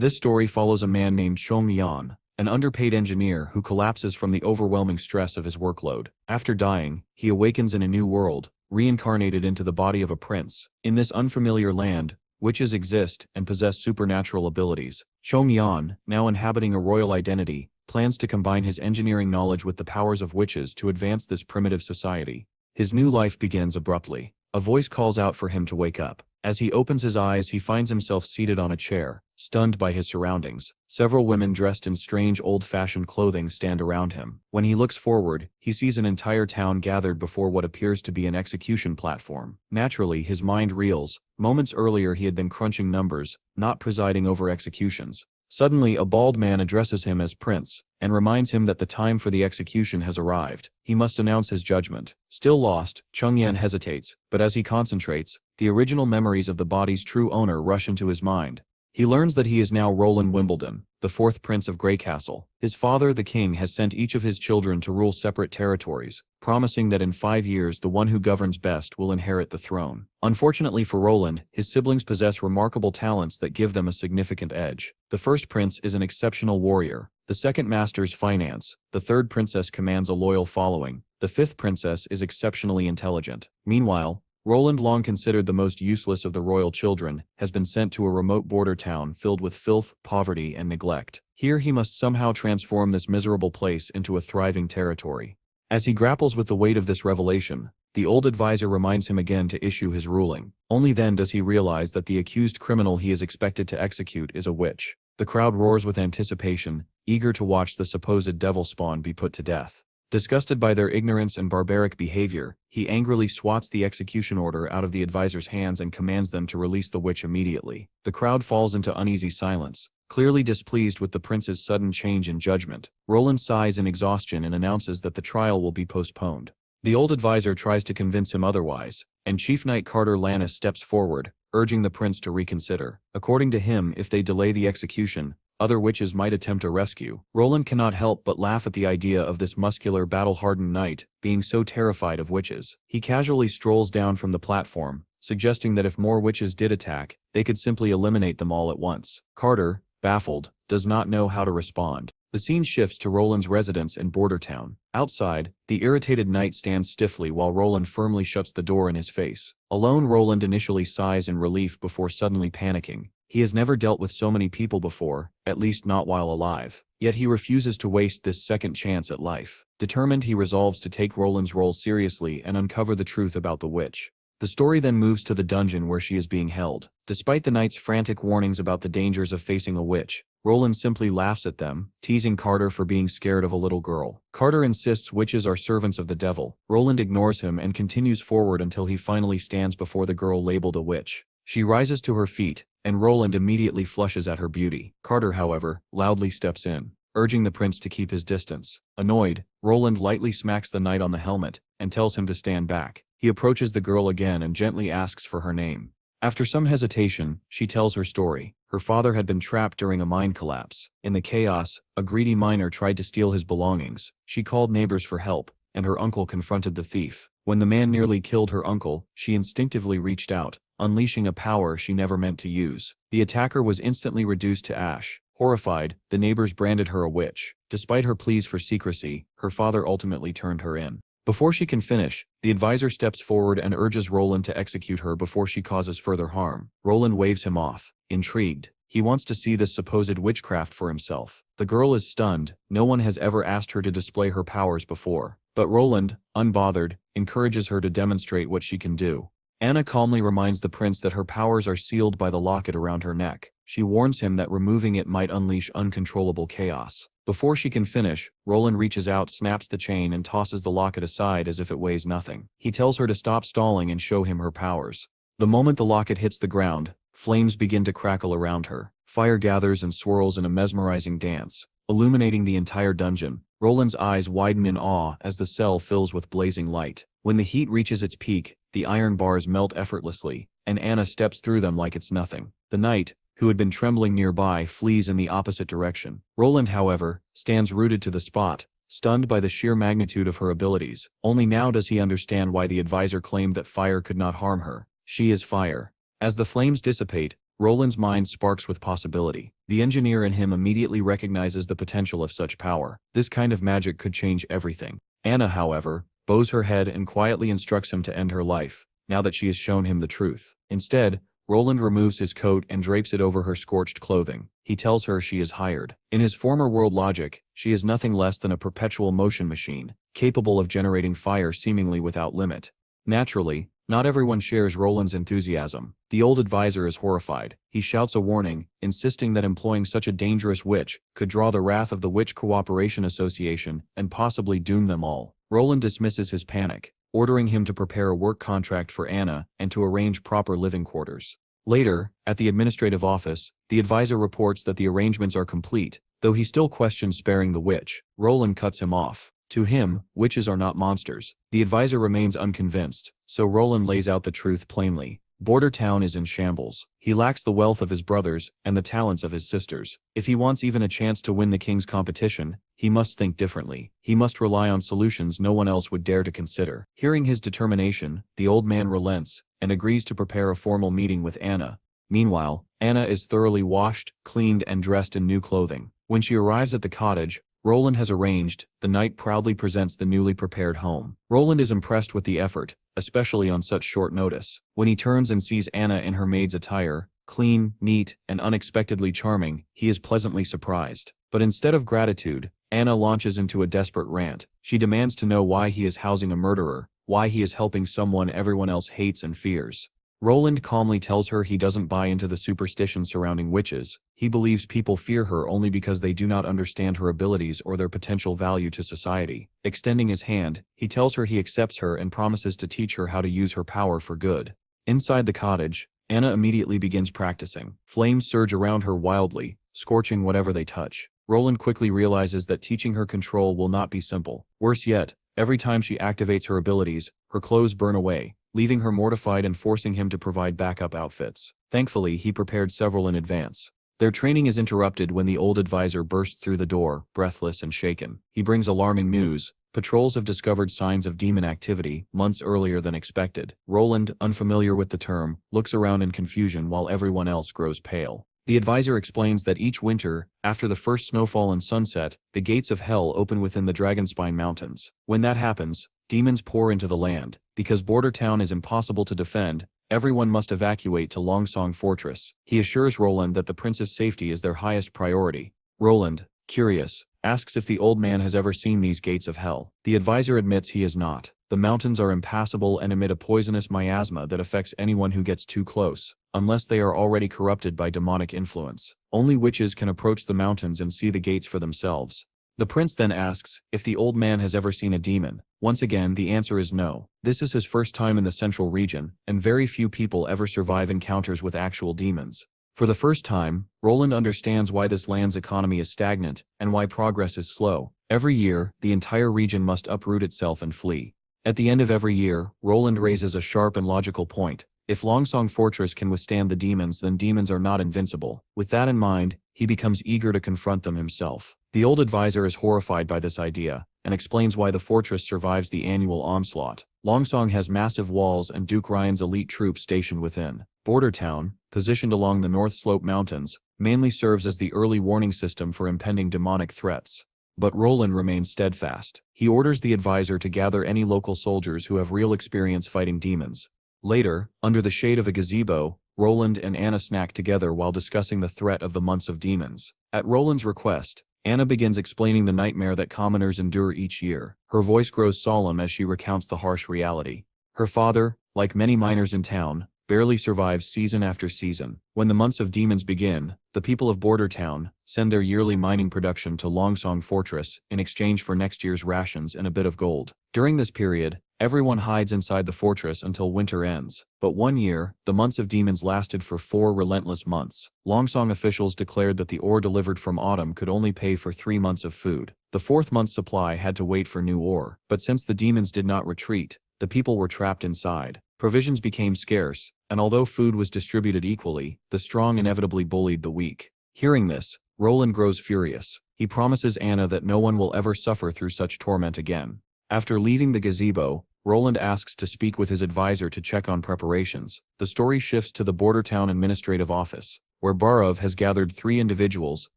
This story follows a man named Chong Yan, an underpaid engineer who collapses from the overwhelming stress of his workload. After dying, he awakens in a new world, reincarnated into the body of a prince. In this unfamiliar land, witches exist and possess supernatural abilities. Chong Yan, now inhabiting a royal identity, plans to combine his engineering knowledge with the powers of witches to advance this primitive society. His new life begins abruptly. A voice calls out for him to wake up. As he opens his eyes, he finds himself seated on a chair, stunned by his surroundings. Several women dressed in strange old-fashioned clothing stand around him. When he looks forward, he sees an entire town gathered before what appears to be an execution platform. Naturally, his mind reels. Moments earlier he had been crunching numbers, not presiding over executions. Suddenly, a bald man addresses him as Prince, and reminds him that the time for the execution has arrived. He must announce his judgment. Still lost, Chong Yan hesitates, but as he concentrates, the original memories of the body's true owner rush into his mind. He learns that he is now Roland Wimbledon, the fourth prince of Greycastle. His father, the king, has sent each of his children to rule separate territories, promising that in 5 years the one who governs best will inherit the throne. Unfortunately for Roland, his siblings possess remarkable talents that give them a significant edge. The first prince is an exceptional warrior. The second masters finance. The third princess commands a loyal following. The fifth princess is exceptionally intelligent. Meanwhile, Roland, long considered the most useless of the royal children, has been sent to a remote border town filled with filth, poverty, and neglect. Here he must somehow transform this miserable place into a thriving territory. As he grapples with the weight of this revelation, the old advisor reminds him again to issue his ruling. Only then does he realize that the accused criminal he is expected to execute is a witch. The crowd roars with anticipation, eager to watch the supposed devil spawn be put to death. Disgusted by their ignorance and barbaric behavior, he angrily swats the execution order out of the advisor's hands and commands them to release the witch immediately. The crowd falls into uneasy silence, clearly displeased with the prince's sudden change in judgment. Roland sighs in exhaustion and announces that the trial will be postponed. The old advisor tries to convince him otherwise, and Chief Knight Carter Lannis steps forward, urging the prince to reconsider. According to him, if they delay the execution, other witches might attempt a rescue. Roland cannot help but laugh at the idea of this muscular, battle-hardened knight being so terrified of witches. He casually strolls down from the platform, suggesting that if more witches did attack, they could simply eliminate them all at once. Carter, baffled, does not know how to respond. The scene shifts to Roland's residence in Border Town. Outside, the irritated knight stands stiffly while Roland firmly shuts the door in his face. Alone, Roland initially sighs in relief before suddenly panicking. He has never dealt with so many people before, at least not while alive. Yet he refuses to waste this second chance at life. Determined, he resolves to take Roland's role seriously and uncover the truth about the witch. The story then moves to the dungeon where she is being held. Despite the knight's frantic warnings about the dangers of facing a witch, Roland simply laughs at them, teasing Carter for being scared of a little girl. Carter insists witches are servants of the devil. Roland ignores him and continues forward until he finally stands before the girl labeled a witch. She rises to her feet, and Roland immediately flushes at her beauty. Carter, however, loudly steps in, urging the prince to keep his distance. Annoyed, Roland lightly smacks the knight on the helmet and tells him to stand back. He approaches the girl again and gently asks for her name. After some hesitation, she tells her story. Her father had been trapped during a mine collapse. In the chaos, a greedy miner tried to steal his belongings. She called neighbors for help, and her uncle confronted the thief. When the man nearly killed her uncle, she instinctively reached out, unleashing a power she never meant to use. The attacker was instantly reduced to ash. Horrified, the neighbors branded her a witch. Despite her pleas for secrecy, her father ultimately turned her in. Before she can finish, the advisor steps forward and urges Roland to execute her before she causes further harm. Roland waves him off. Intrigued, he wants to see this supposed witchcraft for himself. The girl is stunned. No one has ever asked her to display her powers before. But Roland, unbothered, encourages her to demonstrate what she can do. Anna calmly reminds the prince that her powers are sealed by the locket around her neck. She warns him that removing it might unleash uncontrollable chaos. Before she can finish, Roland reaches out, snaps the chain, and tosses the locket aside as if it weighs nothing. He tells her to stop stalling and show him her powers. The moment the locket hits the ground, flames begin to crackle around her. Fire gathers and swirls in a mesmerizing dance, illuminating the entire dungeon. Roland's eyes widen in awe as the cell fills with blazing light. When the heat reaches its peak, the iron bars melt effortlessly, and Anna steps through them like it's nothing. The knight, who had been trembling nearby, flees in the opposite direction. Roland, however, stands rooted to the spot, stunned by the sheer magnitude of her abilities. Only now does he understand why the advisor claimed that fire could not harm her. She is fire. As the flames dissipate, Roland's mind sparks with possibility. The engineer in him immediately recognizes the potential of such power. This kind of magic could change everything. Anna, however, bows her head and quietly instructs him to end her life, now that she has shown him the truth. Instead, Roland removes his coat and drapes it over her scorched clothing. He tells her she is hired. In his former world logic, she is nothing less than a perpetual motion machine, capable of generating fire seemingly without limit. Naturally, not everyone shares Roland's enthusiasm. The old advisor is horrified. He shouts a warning, insisting that employing such a dangerous witch could draw the wrath of the Witch Cooperation Association and possibly doom them all. Roland dismisses his panic, ordering him to prepare a work contract for Anna and to arrange proper living quarters. Later, at the administrative office, the advisor reports that the arrangements are complete, though he still questions sparing the witch. Roland cuts him off. To him, witches are not monsters. The advisor remains unconvinced, so Roland lays out the truth plainly. Border Town is in shambles. He lacks the wealth of his brothers and the talents of his sisters. If he wants even a chance to win the king's competition, he must think differently. He must rely on solutions no one else would dare to consider. Hearing his determination, the old man relents and agrees to prepare a formal meeting with Anna. Meanwhile, Anna is thoroughly washed, cleaned, and dressed in new clothing. When she arrives at the cottage Roland has arranged, the knight proudly presents the newly prepared home. Roland is impressed with the effort, especially on such short notice. When he turns and sees Anna in her maid's attire, clean, neat, and unexpectedly charming, he is pleasantly surprised. But instead of gratitude, Anna launches into a desperate rant. She demands to know why he is housing a murderer, why he is helping someone everyone else hates and fears. Roland calmly tells her he doesn't buy into the superstition surrounding witches. He believes people fear her only because they do not understand her abilities or their potential value to society. Extending his hand, he tells her he accepts her and promises to teach her how to use her power for good. Inside the cottage, Anna immediately begins practicing. Flames surge around her wildly, scorching whatever they touch. Roland quickly realizes that teaching her control will not be simple. Worse yet, every time she activates her abilities, her clothes burn away, leaving her mortified and forcing him to provide backup outfits. Thankfully, he prepared several in advance. Their training is interrupted when the old advisor bursts through the door, breathless and shaken. He brings alarming news. Patrols have discovered signs of demon activity, months earlier than expected. Roland, unfamiliar with the term, looks around in confusion while everyone else grows pale. The advisor explains that each winter, after the first snowfall and sunset, the gates of hell open within the Dragonspine Mountains. When that happens, demons pour into the land. Because Border Town is impossible to defend, everyone must evacuate to Longsong Fortress. He assures Roland that the prince's safety is their highest priority. Roland, curious, asks if the old man has ever seen these gates of hell. The advisor admits he has not. The mountains are impassable and emit a poisonous miasma that affects anyone who gets too close, unless they are already corrupted by demonic influence. Only witches can approach the mountains and see the gates for themselves. The prince then asks if the old man has ever seen a demon. Once again, the answer is no. This is his first time in the central region, and very few people ever survive encounters with actual demons. For the first time, Roland understands why this land's economy is stagnant, and why progress is slow. Every year, the entire region must uproot itself and flee. At the end of every year, Roland raises a sharp and logical point. If Longsong Fortress can withstand the demons, then demons are not invincible. With that in mind, he becomes eager to confront them himself. The old advisor is horrified by this idea, and explains why the fortress survives the annual onslaught. Longsong has massive walls and Duke Ryan's elite troops stationed within. Border Town, positioned along the North Slope Mountains, mainly serves as the early warning system for impending demonic threats. But Roland remains steadfast. He orders the advisor to gather any local soldiers who have real experience fighting demons. Later, under the shade of a gazebo, Roland and Anna snack together while discussing the threat of the months of demons. At Roland's request, Anna begins explaining the nightmare that commoners endure each year. Her voice grows solemn as she recounts the harsh reality. Her father, like many miners in town, barely survives season after season. When the months of demons begin, the people of Border Town send their yearly mining production to Longsong Fortress in exchange for next year's rations and a bit of gold. During this period, everyone hides inside the fortress until winter ends. But one year, the months of demons lasted for 4 relentless months. Longsong officials declared that the ore delivered from autumn could only pay for 3 months of food. The 4th month's supply had to wait for new ore. But since the demons did not retreat, the people were trapped inside. Provisions became scarce, and although food was distributed equally, the strong inevitably bullied the weak. Hearing this, Roland grows furious. He promises Anna that no one will ever suffer through such torment again. After leaving the gazebo, Roland asks to speak with his advisor to check on preparations. The story shifts to the border town administrative office, where Barov has gathered 3 individuals,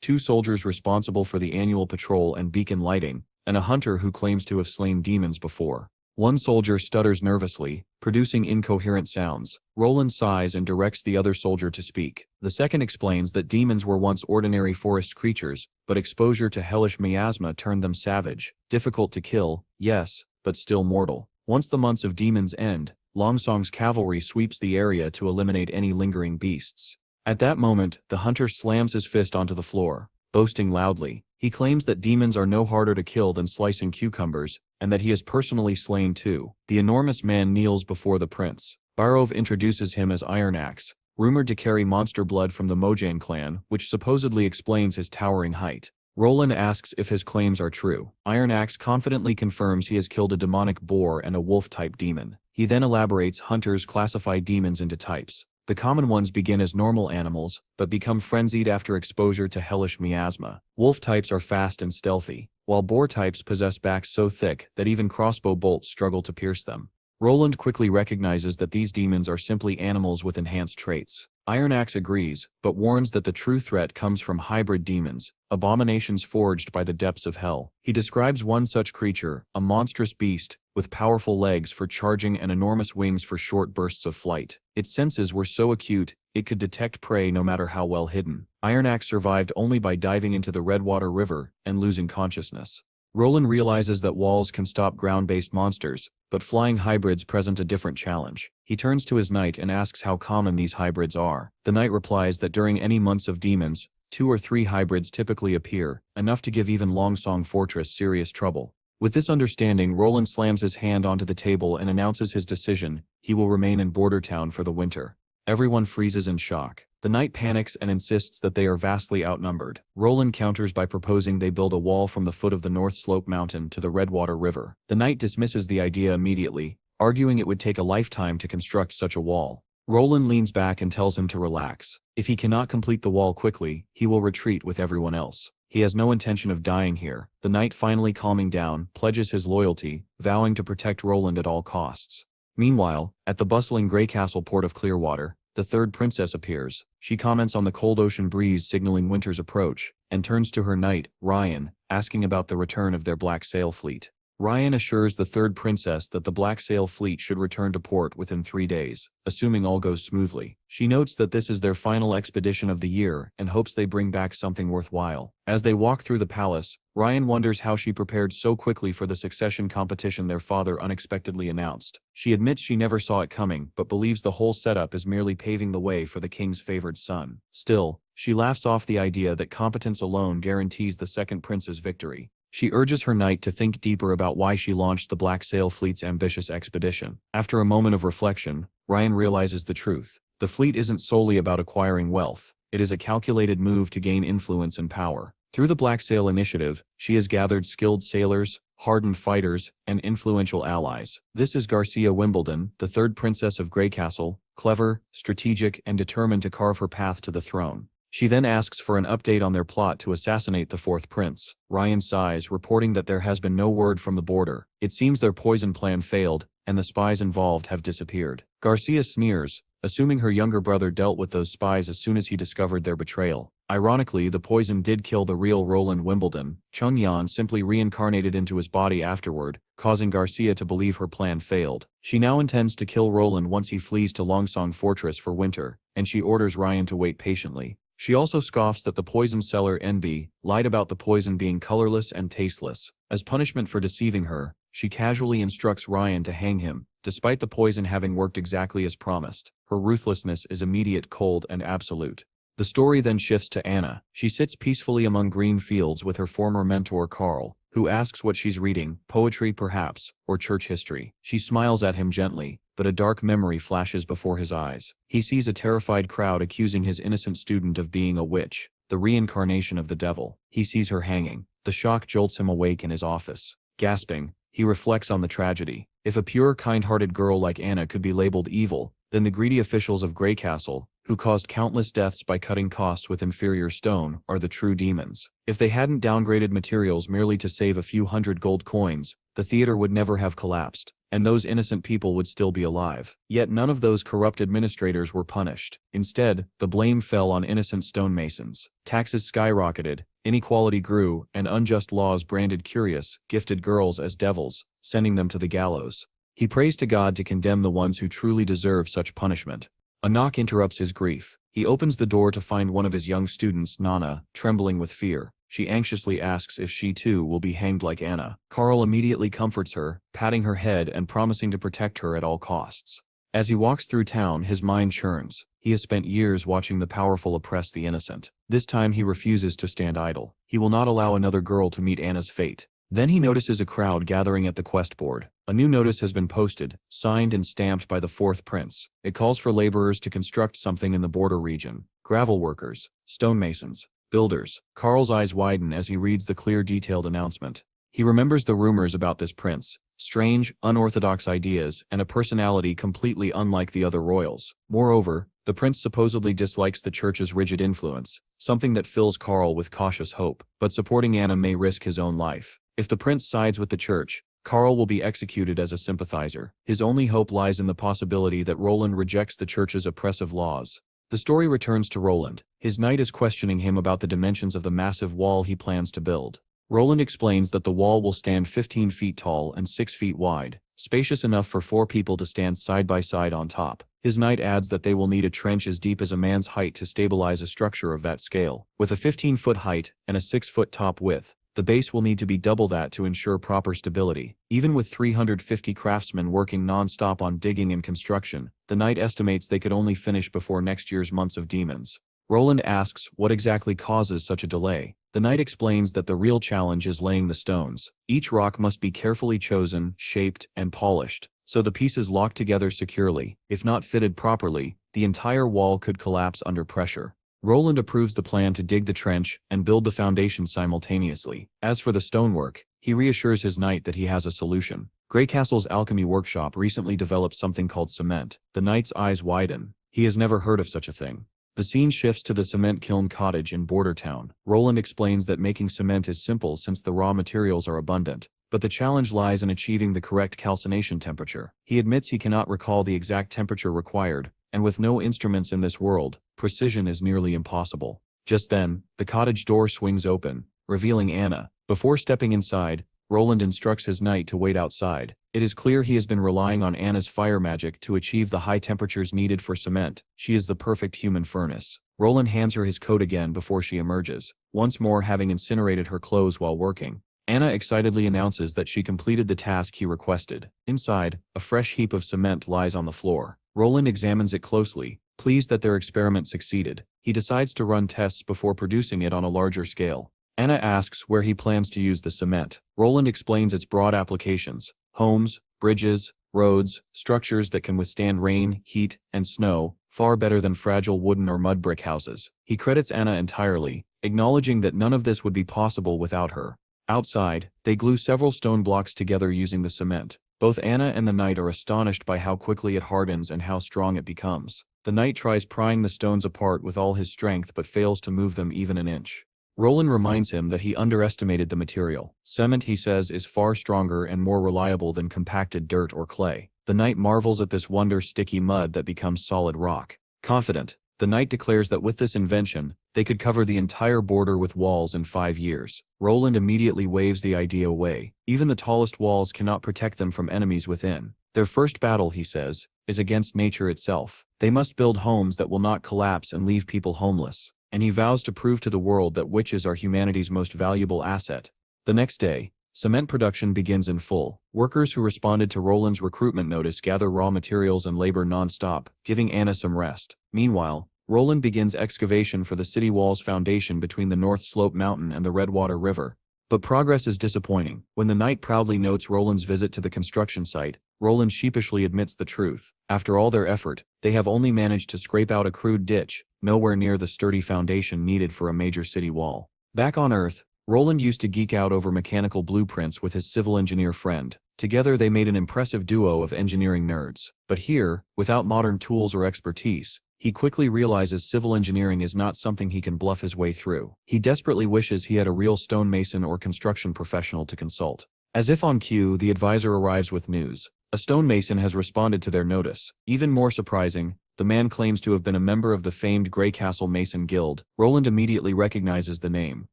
2 soldiers responsible for the annual patrol and beacon lighting, and a hunter who claims to have slain demons before. One soldier stutters nervously, producing incoherent sounds. Roland sighs and directs the other soldier to speak. The second explains that demons were once ordinary forest creatures, but exposure to hellish miasma turned them savage, difficult to kill, yes, but still mortal. Once the months of demons end, Longsong's cavalry sweeps the area to eliminate any lingering beasts. At that moment, the hunter slams his fist onto the floor, boasting loudly. He claims that demons are no harder to kill than slicing cucumbers, and that he has personally slain 2. The enormous man kneels before the prince. Barov introduces him as Iron Axe, rumored to carry monster blood from the Mojang clan, which supposedly explains his towering height. Roland asks if his claims are true. Iron Axe confidently confirms he has killed a demonic boar and a wolf-type demon. He then elaborates hunters classify demons into types. The common ones begin as normal animals, but become frenzied after exposure to hellish miasma. Wolf types are fast and stealthy, while boar types possess backs so thick that even crossbow bolts struggle to pierce them. Roland quickly recognizes that these demons are simply animals with enhanced traits. Iron Axe agrees, but warns that the true threat comes from hybrid demons, abominations forged by the depths of hell. He describes one such creature, a monstrous beast, with powerful legs for charging and enormous wings for short bursts of flight. Its senses were so acute, it could detect prey no matter how well hidden. Iron Axe survived only by diving into the Redwater River and losing consciousness. Roland realizes that walls can stop ground-based monsters, but flying hybrids present a different challenge. He turns to his knight and asks how common these hybrids are. The knight replies that during any months of demons, 2 or 3 hybrids typically appear, enough to give even Longsong Fortress serious trouble. With this understanding, Roland slams his hand onto the table and announces his decision: he will remain in Border Town for the winter. Everyone freezes in shock. The knight panics and insists that they are vastly outnumbered. Roland counters by proposing they build a wall from the foot of the North Slope Mountain to the Redwater River. The knight dismisses the idea immediately, arguing it would take a lifetime to construct such a wall. Roland leans back and tells him to relax. If he cannot complete the wall quickly, he will retreat with everyone else. He has no intention of dying here. The knight, finally calming down, pledges his loyalty, vowing to protect Roland at all costs. Meanwhile, at the bustling Greycastle port of Clearwater, the third princess appears. She comments on the cold ocean breeze signaling winter's approach, and turns to her knight, Ryan, asking about the return of their Black Sail fleet. Ryan assures the third princess that the Black Sail fleet should return to port within 3 days, assuming all goes smoothly. She notes that this is their final expedition of the year and hopes they bring back something worthwhile. As they walk through the palace, Ryan wonders how she prepared so quickly for the succession competition their father unexpectedly announced. She admits she never saw it coming, but believes the whole setup is merely paving the way for the king's favored son. Still, she laughs off the idea that competence alone guarantees the second prince's victory. She urges her knight to think deeper about why she launched the Black Sail fleet's ambitious expedition. After a moment of reflection, Ryan realizes the truth. The fleet isn't solely about acquiring wealth. It is a calculated move to gain influence and power. Through the Black Sail initiative, she has gathered skilled sailors, hardened fighters, and influential allies. This is Garcia Wimbledon, the third princess of Greycastle, clever, strategic, and determined to carve her path to the throne. She then asks for an update on their plot to assassinate the fourth prince. Ryan sighs, reporting that there has been no word from the border. It seems their poison plan failed, and the spies involved have disappeared. Garcia sneers, assuming her younger brother dealt with those spies as soon as he discovered their betrayal. Ironically, the poison did kill the real Roland Wimbledon. Chung Yan simply reincarnated into his body afterward, causing Garcia to believe her plan failed. She now intends to kill Roland once he flees to Longsong Fortress for winter, and she orders Ryan to wait patiently. She also scoffs that the poison seller NB lied about the poison being colorless and tasteless. As punishment for deceiving her, she casually instructs Ryan to hang him, despite the poison having worked exactly as promised. Her ruthlessness is immediate, cold, and absolute. The story then shifts to Anna. She sits peacefully among green fields with her former mentor Carl, who asks what she's reading, poetry perhaps, or church history. She smiles at him gently, but a dark memory flashes before his eyes. He sees a terrified crowd accusing his innocent student of being a witch, the reincarnation of the devil. He sees her hanging. The shock jolts him awake in his office. Gasping, he reflects on the tragedy. If a pure, kind-hearted girl like Anna could be labeled evil, then the greedy officials of Greycastle, who caused countless deaths by cutting costs with inferior stone, are the true demons. If they hadn't downgraded materials merely to save a few hundred gold coins, the theater would never have collapsed, and those innocent people would still be alive. Yet none of those corrupt administrators were punished. Instead, the blame fell on innocent stonemasons. Taxes skyrocketed, inequality grew, and unjust laws branded curious, gifted girls as devils, sending them to the gallows. He prays to God to condemn the ones who truly deserve such punishment. A knock interrupts his grief. He opens the door to find one of his young students, Nana, trembling with fear. She anxiously asks if she too will be hanged like Anna. Carl immediately comforts her, patting her head and promising to protect her at all costs. As he walks through town, his mind churns. He has spent years watching the powerful oppress the innocent. This time he refuses to stand idle. He will not allow another girl to meet Anna's fate. Then he notices a crowd gathering at the quest board. A new notice has been posted, signed and stamped by the fourth prince. It calls for laborers to construct something in the border region. Gravel workers, stonemasons, builders. Carl's eyes widen as he reads the clear, detailed announcement. He remembers the rumors about this prince. Strange, unorthodox ideas, and a personality completely unlike the other royals. Moreover, the prince supposedly dislikes the church's rigid influence, something that fills Carl with cautious hope. But supporting Anna may risk his own life. If the prince sides with the church, Carl will be executed as a sympathizer. His only hope lies in the possibility that Roland rejects the church's oppressive laws. The story returns to Roland. His knight is questioning him about the dimensions of the massive wall he plans to build. Roland explains that the wall will stand 15 feet tall and 6 feet wide, spacious enough for 4 people to stand side by side on top. His knight adds that they will need a trench as deep as a man's height to stabilize a structure of that scale. With a 15-foot height and a 6-foot top width, the base will need to be double that to ensure proper stability. Even with 350 craftsmen working non-stop on digging and construction, the knight estimates they could only finish before next year's months of demons. Roland asks what exactly causes such a delay. The knight explains that the real challenge is laying the stones. Each rock must be carefully chosen, shaped, and polished, so the pieces lock together securely. If not fitted properly, the entire wall could collapse under pressure. Roland approves the plan to dig the trench and build the foundation simultaneously. As for the stonework, he reassures his knight that he has a solution. Greycastle's alchemy workshop recently developed something called cement. The knight's eyes widen. He has never heard of such a thing. The scene shifts to the cement kiln cottage in Border Town. Roland explains that making cement is simple since the raw materials are abundant, but the challenge lies in achieving the correct calcination temperature. He admits he cannot recall the exact temperature required, and with no instruments in this world, precision is nearly impossible. Just then, the cottage door swings open, revealing Anna. Before stepping inside, Roland instructs his knight to wait outside. It is clear he has been relying on Anna's fire magic to achieve the high temperatures needed for cement. She is the perfect human furnace. Roland hands her his coat again before she emerges, once more having incinerated her clothes while working. Anna excitedly announces that she completed the task he requested. Inside, a fresh heap of cement lies on the floor. Roland examines it closely, pleased that their experiment succeeded. He decides to run tests before producing it on a larger scale. Anna asks where he plans to use the cement. Roland explains its broad applications: homes, bridges, roads, structures that can withstand rain, heat, and snow, far better than fragile wooden or mud brick houses. He credits Anna entirely, acknowledging that none of this would be possible without her. Outside, they glue several stone blocks together using the cement. Both Anna and the knight are astonished by how quickly it hardens and how strong it becomes. The knight tries prying the stones apart with all his strength but fails to move them even an inch. Roland reminds him that he underestimated the material. Cement, he says, is far stronger and more reliable than compacted dirt or clay. The knight marvels at this wonder sticky mud that becomes solid rock. Confident, the knight declares that with this invention, they could cover the entire border with walls in 5 years. Roland immediately waves the idea away. Even the tallest walls cannot protect them from enemies within. Their first battle, he says, is against nature itself. They must build homes that will not collapse and leave people homeless. And he vows to prove to the world that witches are humanity's most valuable asset. The next day, cement production begins in full. Workers who responded to Roland's recruitment notice gather raw materials and labor non-stop, giving Anna some rest. Meanwhile, Roland begins excavation for the city wall's foundation between the North Slope Mountain and the Redwater River. But progress is disappointing. When the knight proudly notes Roland's visit to the construction site, Roland sheepishly admits the truth. After all their effort, they have only managed to scrape out a crude ditch, nowhere near the sturdy foundation needed for a major city wall. Back on Earth, Roland used to geek out over mechanical blueprints with his civil engineer friend. Together they made an impressive duo of engineering nerds. But here, without modern tools or expertise, he quickly realizes civil engineering is not something he can bluff his way through. He desperately wishes he had a real stonemason or construction professional to consult. As if on cue, the advisor arrives with news. A stonemason has responded to their notice. Even more surprising, the man claims to have been a member of the famed Greycastle Mason Guild. Roland immediately recognizes the name,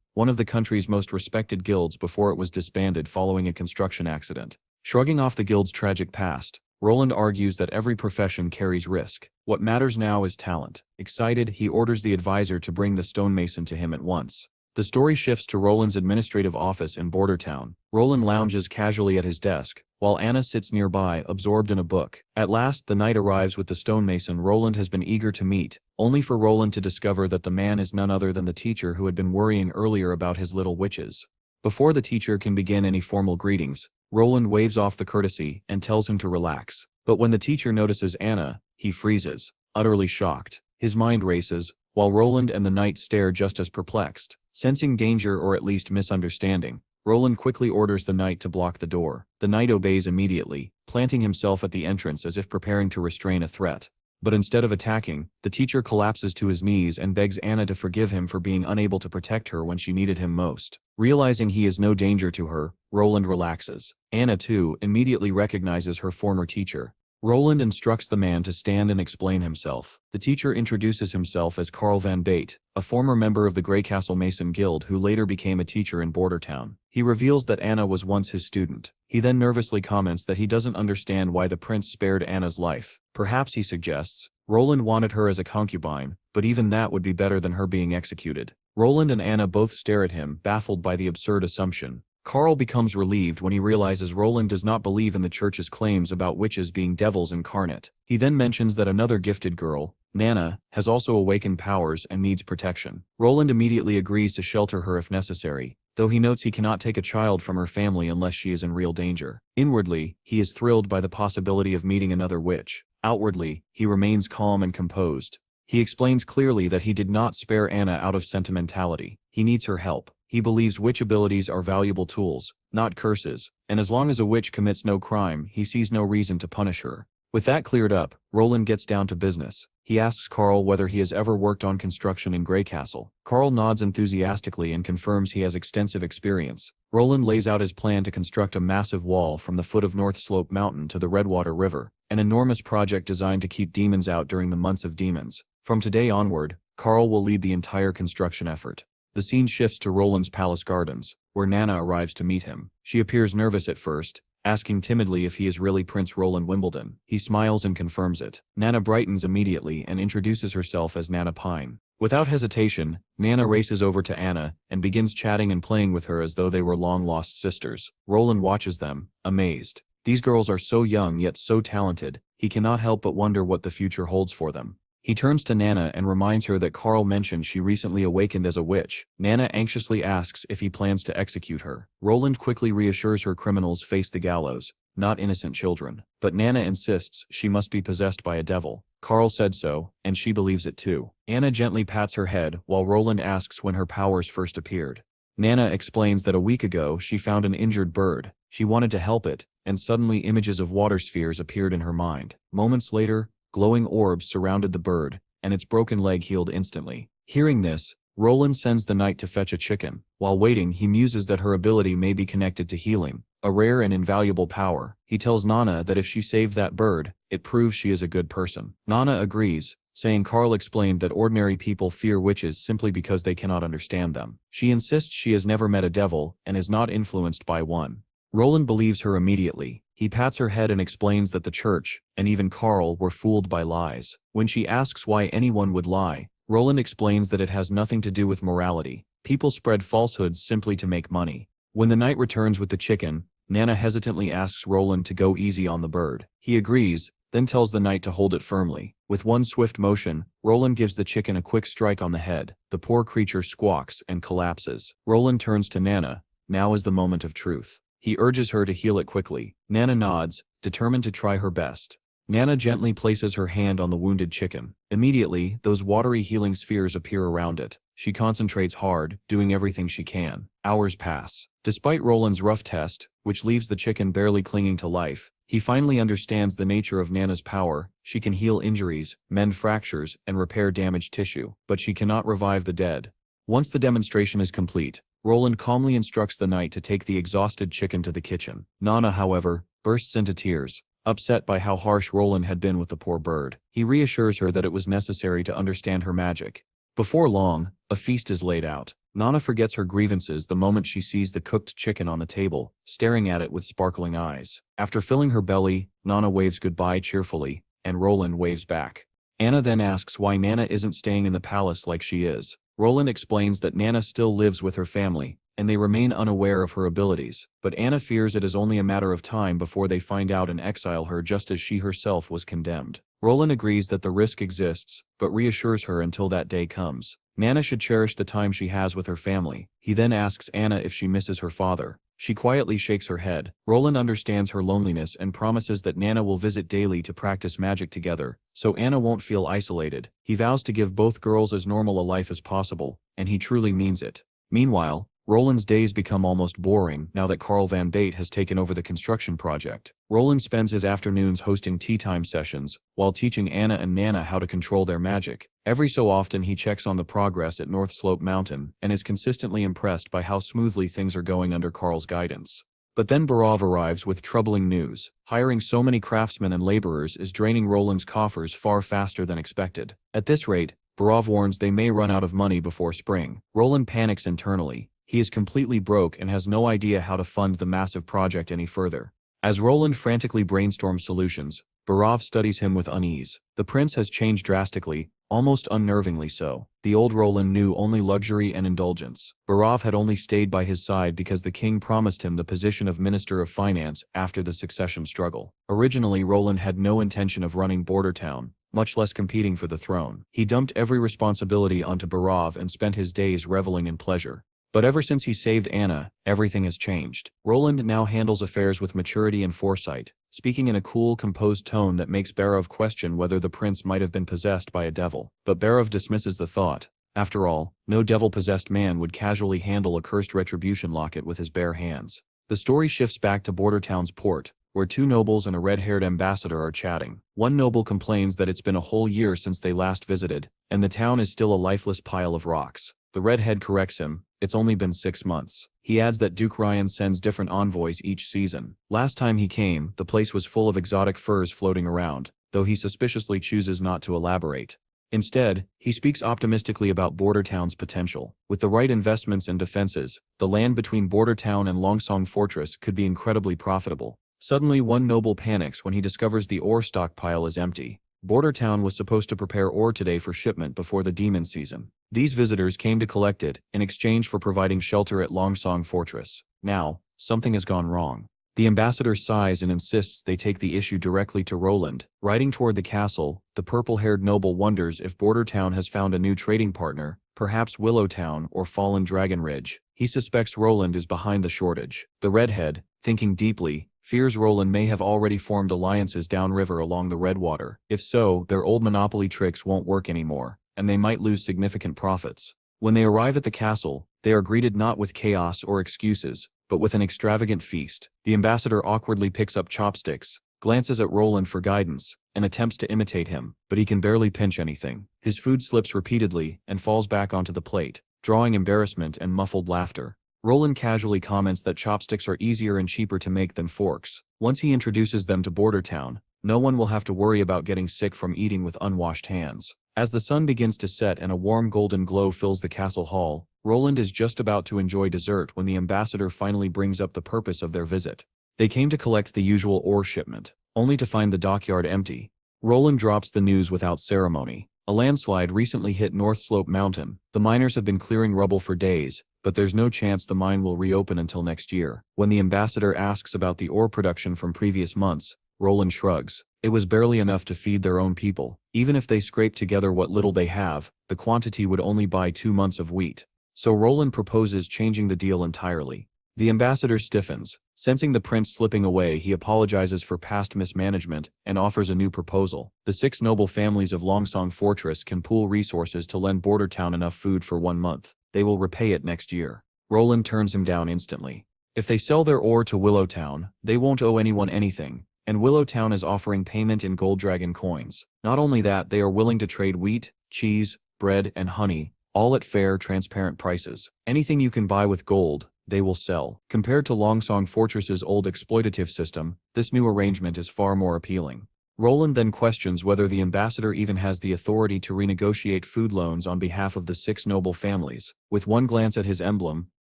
one of the country's most respected guilds before it was disbanded following a construction accident. Shrugging off the guild's tragic past, Roland argues that every profession carries risk. What matters now is talent. Excited, he orders the advisor to bring the stonemason to him at once. The story shifts to Roland's administrative office in Bordertown. Roland lounges casually at his desk, while Anna sits nearby, absorbed in a book. At last, the knight arrives with the stonemason Roland has been eager to meet, only for Roland to discover that the man is none other than the teacher who had been worrying earlier about his little witches. Before the teacher can begin any formal greetings, Roland waves off the courtesy and tells him to relax. But when the teacher notices Anna, he freezes, utterly shocked. His mind races, while Roland and the knight stare just as perplexed. Sensing danger or at least misunderstanding, Roland quickly orders the knight to block the door. The knight obeys immediately, planting himself at the entrance as if preparing to restrain a threat. But instead of attacking, the teacher collapses to his knees and begs Anna to forgive him for being unable to protect her when she needed him most. Realizing he is no danger to her, Roland relaxes. Anna, too, immediately recognizes her former teacher. Roland instructs the man to stand and explain himself. The teacher introduces himself as Carl Van Bate, a former member of the Greycastle Mason Guild who later became a teacher in Bordertown. He reveals that Anna was once his student. He then nervously comments that he doesn't understand why the prince spared Anna's life. Perhaps, he suggests, Roland wanted her as a concubine, but even that would be better than her being executed. Roland and Anna both stare at him, baffled by the absurd assumption. Carl becomes relieved when he realizes Roland does not believe in the church's claims about witches being devils incarnate. He then mentions that another gifted girl, Nana, has also awakened powers and needs protection. Roland immediately agrees to shelter her if necessary, though he notes he cannot take a child from her family unless she is in real danger. Inwardly, he is thrilled by the possibility of meeting another witch. Outwardly, he remains calm and composed. He explains clearly that he did not spare Anna out of sentimentality. He needs her help. He believes witch abilities are valuable tools, not curses, and as long as a witch commits no crime, he sees no reason to punish her. With that cleared up, Roland gets down to business. He asks Carl whether he has ever worked on construction in Greycastle. Carl nods enthusiastically and confirms he has extensive experience. Roland lays out his plan to construct a massive wall from the foot of North Slope Mountain to the Redwater River, an enormous project designed to keep demons out during the months of demons. From today onward, Carl will lead the entire construction effort. The scene shifts to Roland's palace gardens, where Nana arrives to meet him. She appears nervous at first, asking timidly if he is really Prince Roland Wimbledon. He smiles and confirms it. Nana brightens immediately and introduces herself as Nana Pine. Without hesitation, Nana races over to Anna and begins chatting and playing with her as though they were long-lost sisters. Roland watches them, amazed. These girls are so young yet so talented, he cannot help but wonder what the future holds for them. He turns to Nana and reminds her that Carl mentioned she recently awakened as a witch. Nana anxiously asks if he plans to execute her. Roland quickly reassures her criminals face the gallows, not innocent children. But Nana insists she must be possessed by a devil. Carl said so, and she believes it too. Anna gently pats her head while Roland asks when her powers first appeared. Nana explains that a week ago she found an injured bird. She wanted to help it, and suddenly images of water spheres appeared in her mind. Moments later, glowing orbs surrounded the bird, and its broken leg healed instantly. Hearing this, Roland sends the knight to fetch a chicken. While waiting, he muses that her ability may be connected to healing, a rare and invaluable power. He tells Nana that if she saved that bird, it proves she is a good person. Nana agrees, saying Carl explained that ordinary people fear witches simply because they cannot understand them. She insists she has never met a devil and is not influenced by one. Roland believes her immediately. He pats her head and explains that the church, and even Carl, were fooled by lies. When she asks why anyone would lie, Roland explains that it has nothing to do with morality. People spread falsehoods simply to make money. When the knight returns with the chicken, Nana hesitantly asks Roland to go easy on the bird. He agrees, then tells the knight to hold it firmly. With one swift motion, Roland gives the chicken a quick strike on the head. The poor creature squawks and collapses. Roland turns to Nana. Now is the moment of truth. He urges her to heal it quickly. Nana nods, determined to try her best. Nana gently places her hand on the wounded chicken. Immediately, those watery healing spheres appear around it. She concentrates hard, doing everything she can. Hours pass. Despite Roland's rough test, which leaves the chicken barely clinging to life, he finally understands the nature of Nana's power. She can heal injuries, mend fractures, and repair damaged tissue, but she cannot revive the dead. Once the demonstration is complete, Roland calmly instructs the knight to take the exhausted chicken to the kitchen. Nana, however, bursts into tears, Upset by how harsh Roland had been with the poor bird, he reassures her that it was necessary to understand her magic. Before long, a feast is laid out. Nana forgets her grievances the moment she sees the cooked chicken on the table, staring at it with sparkling eyes. After filling her belly, Nana waves goodbye cheerfully, and Roland waves back. Anna then asks why Nana isn't staying in the palace like she is. Roland explains that Nana still lives with her family, and they remain unaware of her abilities, but Anna fears it is only a matter of time before they find out and exile her just as she herself was condemned. Roland agrees that the risk exists, but reassures her until that day comes. Nana should cherish the time she has with her family. He then asks Anna if she misses her father. She quietly shakes her head. Roland understands her loneliness and promises that Nana will visit daily to practice magic together, so Anna won't feel isolated. He vows to give both girls as normal a life as possible, and he truly means it. Meanwhile, Roland's days become almost boring now that Carl Van Bate has taken over the construction project. Roland spends his afternoons hosting tea time sessions, while teaching Anna and Nana how to control their magic. Every so often he checks on the progress at North Slope Mountain, and is consistently impressed by how smoothly things are going under Carl's guidance. But then Barov arrives with troubling news. Hiring so many craftsmen and laborers is draining Roland's coffers far faster than expected. At this rate, Barov warns they may run out of money before spring. Roland panics internally. He is completely broke and has no idea how to fund the massive project any further. As Roland frantically brainstorms solutions, Barov studies him with unease. The prince has changed drastically, almost unnervingly so. The old Roland knew only luxury and indulgence. Barov had only stayed by his side because the king promised him the position of Minister of Finance after the succession struggle. Originally, Roland had no intention of running Bordertown, much less competing for the throne. He dumped every responsibility onto Barov and spent his days reveling in pleasure. But ever since he saved Anna, everything has changed. Roland now handles affairs with maturity and foresight, speaking in a cool, composed tone that makes Barov question whether the prince might have been possessed by a devil. But Barov dismisses the thought. After all, no devil-possessed man would casually handle a cursed retribution locket with his bare hands. The story shifts back to Bordertown's port, where two nobles and a red-haired ambassador are chatting. One noble complains that it's been a whole year since they last visited, and the town is still a lifeless pile of rocks. The redhead corrects him. It's only been 6 months. He adds that Duke Ryan sends different envoys each season. Last time he came, the place was full of exotic furs floating around, though he suspiciously chooses not to elaborate. Instead, he speaks optimistically about Bordertown's potential. With the right investments and defenses, the land between Bordertown and Longsong Fortress could be incredibly profitable. Suddenly, one noble panics when he discovers the ore stockpile is empty. Bordertown was supposed to prepare ore today for shipment before the demon season. These visitors came to collect it, in exchange for providing shelter at Longsong Fortress. Now, something has gone wrong. The ambassador sighs and insists they take the issue directly to Roland. Riding toward the castle, the purple-haired noble wonders if Bordertown has found a new trading partner, perhaps Willowtown or Fallen Dragon Ridge. He suspects Roland is behind the shortage. The redhead, thinking deeply, fears Roland may have already formed alliances downriver along the Redwater. If so, their old monopoly tricks won't work anymore, and they might lose significant profits. When they arrive at the castle, they are greeted not with chaos or excuses, but with an extravagant feast. The ambassador awkwardly picks up chopsticks, glances at Roland for guidance, and attempts to imitate him, but he can barely pinch anything. His food slips repeatedly and falls back onto the plate, drawing embarrassment and muffled laughter. Roland casually comments that chopsticks are easier and cheaper to make than forks. Once he introduces them to Bordertown, no one will have to worry about getting sick from eating with unwashed hands. As the sun begins to set and a warm golden glow fills the castle hall, Roland is just about to enjoy dessert when the ambassador finally brings up the purpose of their visit. They came to collect the usual ore shipment, only to find the dockyard empty. Roland drops the news without ceremony. A landslide recently hit North Slope Mountain. The miners have been clearing rubble for days, but there's no chance the mine will reopen until next year. When the ambassador asks about the ore production from previous months, Roland shrugs. It was barely enough to feed their own people. Even if they scrape together what little they have, the quantity would only buy 2 months of wheat. So Roland proposes changing the deal entirely. The ambassador stiffens. Sensing the prince slipping away, he apologizes for past mismanagement and offers a new proposal. The 6 noble families of Longsong Fortress can pool resources to lend Bordertown enough food for 1 month. They will repay it next year. Roland turns him down instantly. If they sell their ore to Willowtown, they won't owe anyone anything, and Willowtown is offering payment in Gold Dragon coins. Not only that, they are willing to trade wheat, cheese, bread, and honey, all at fair, transparent prices. Anything you can buy with gold, they will sell. Compared to Longsong Fortress's old exploitative system, this new arrangement is far more appealing. Roland then questions whether the ambassador even has the authority to renegotiate food loans on behalf of the 6 noble families. With one glance at his emblem,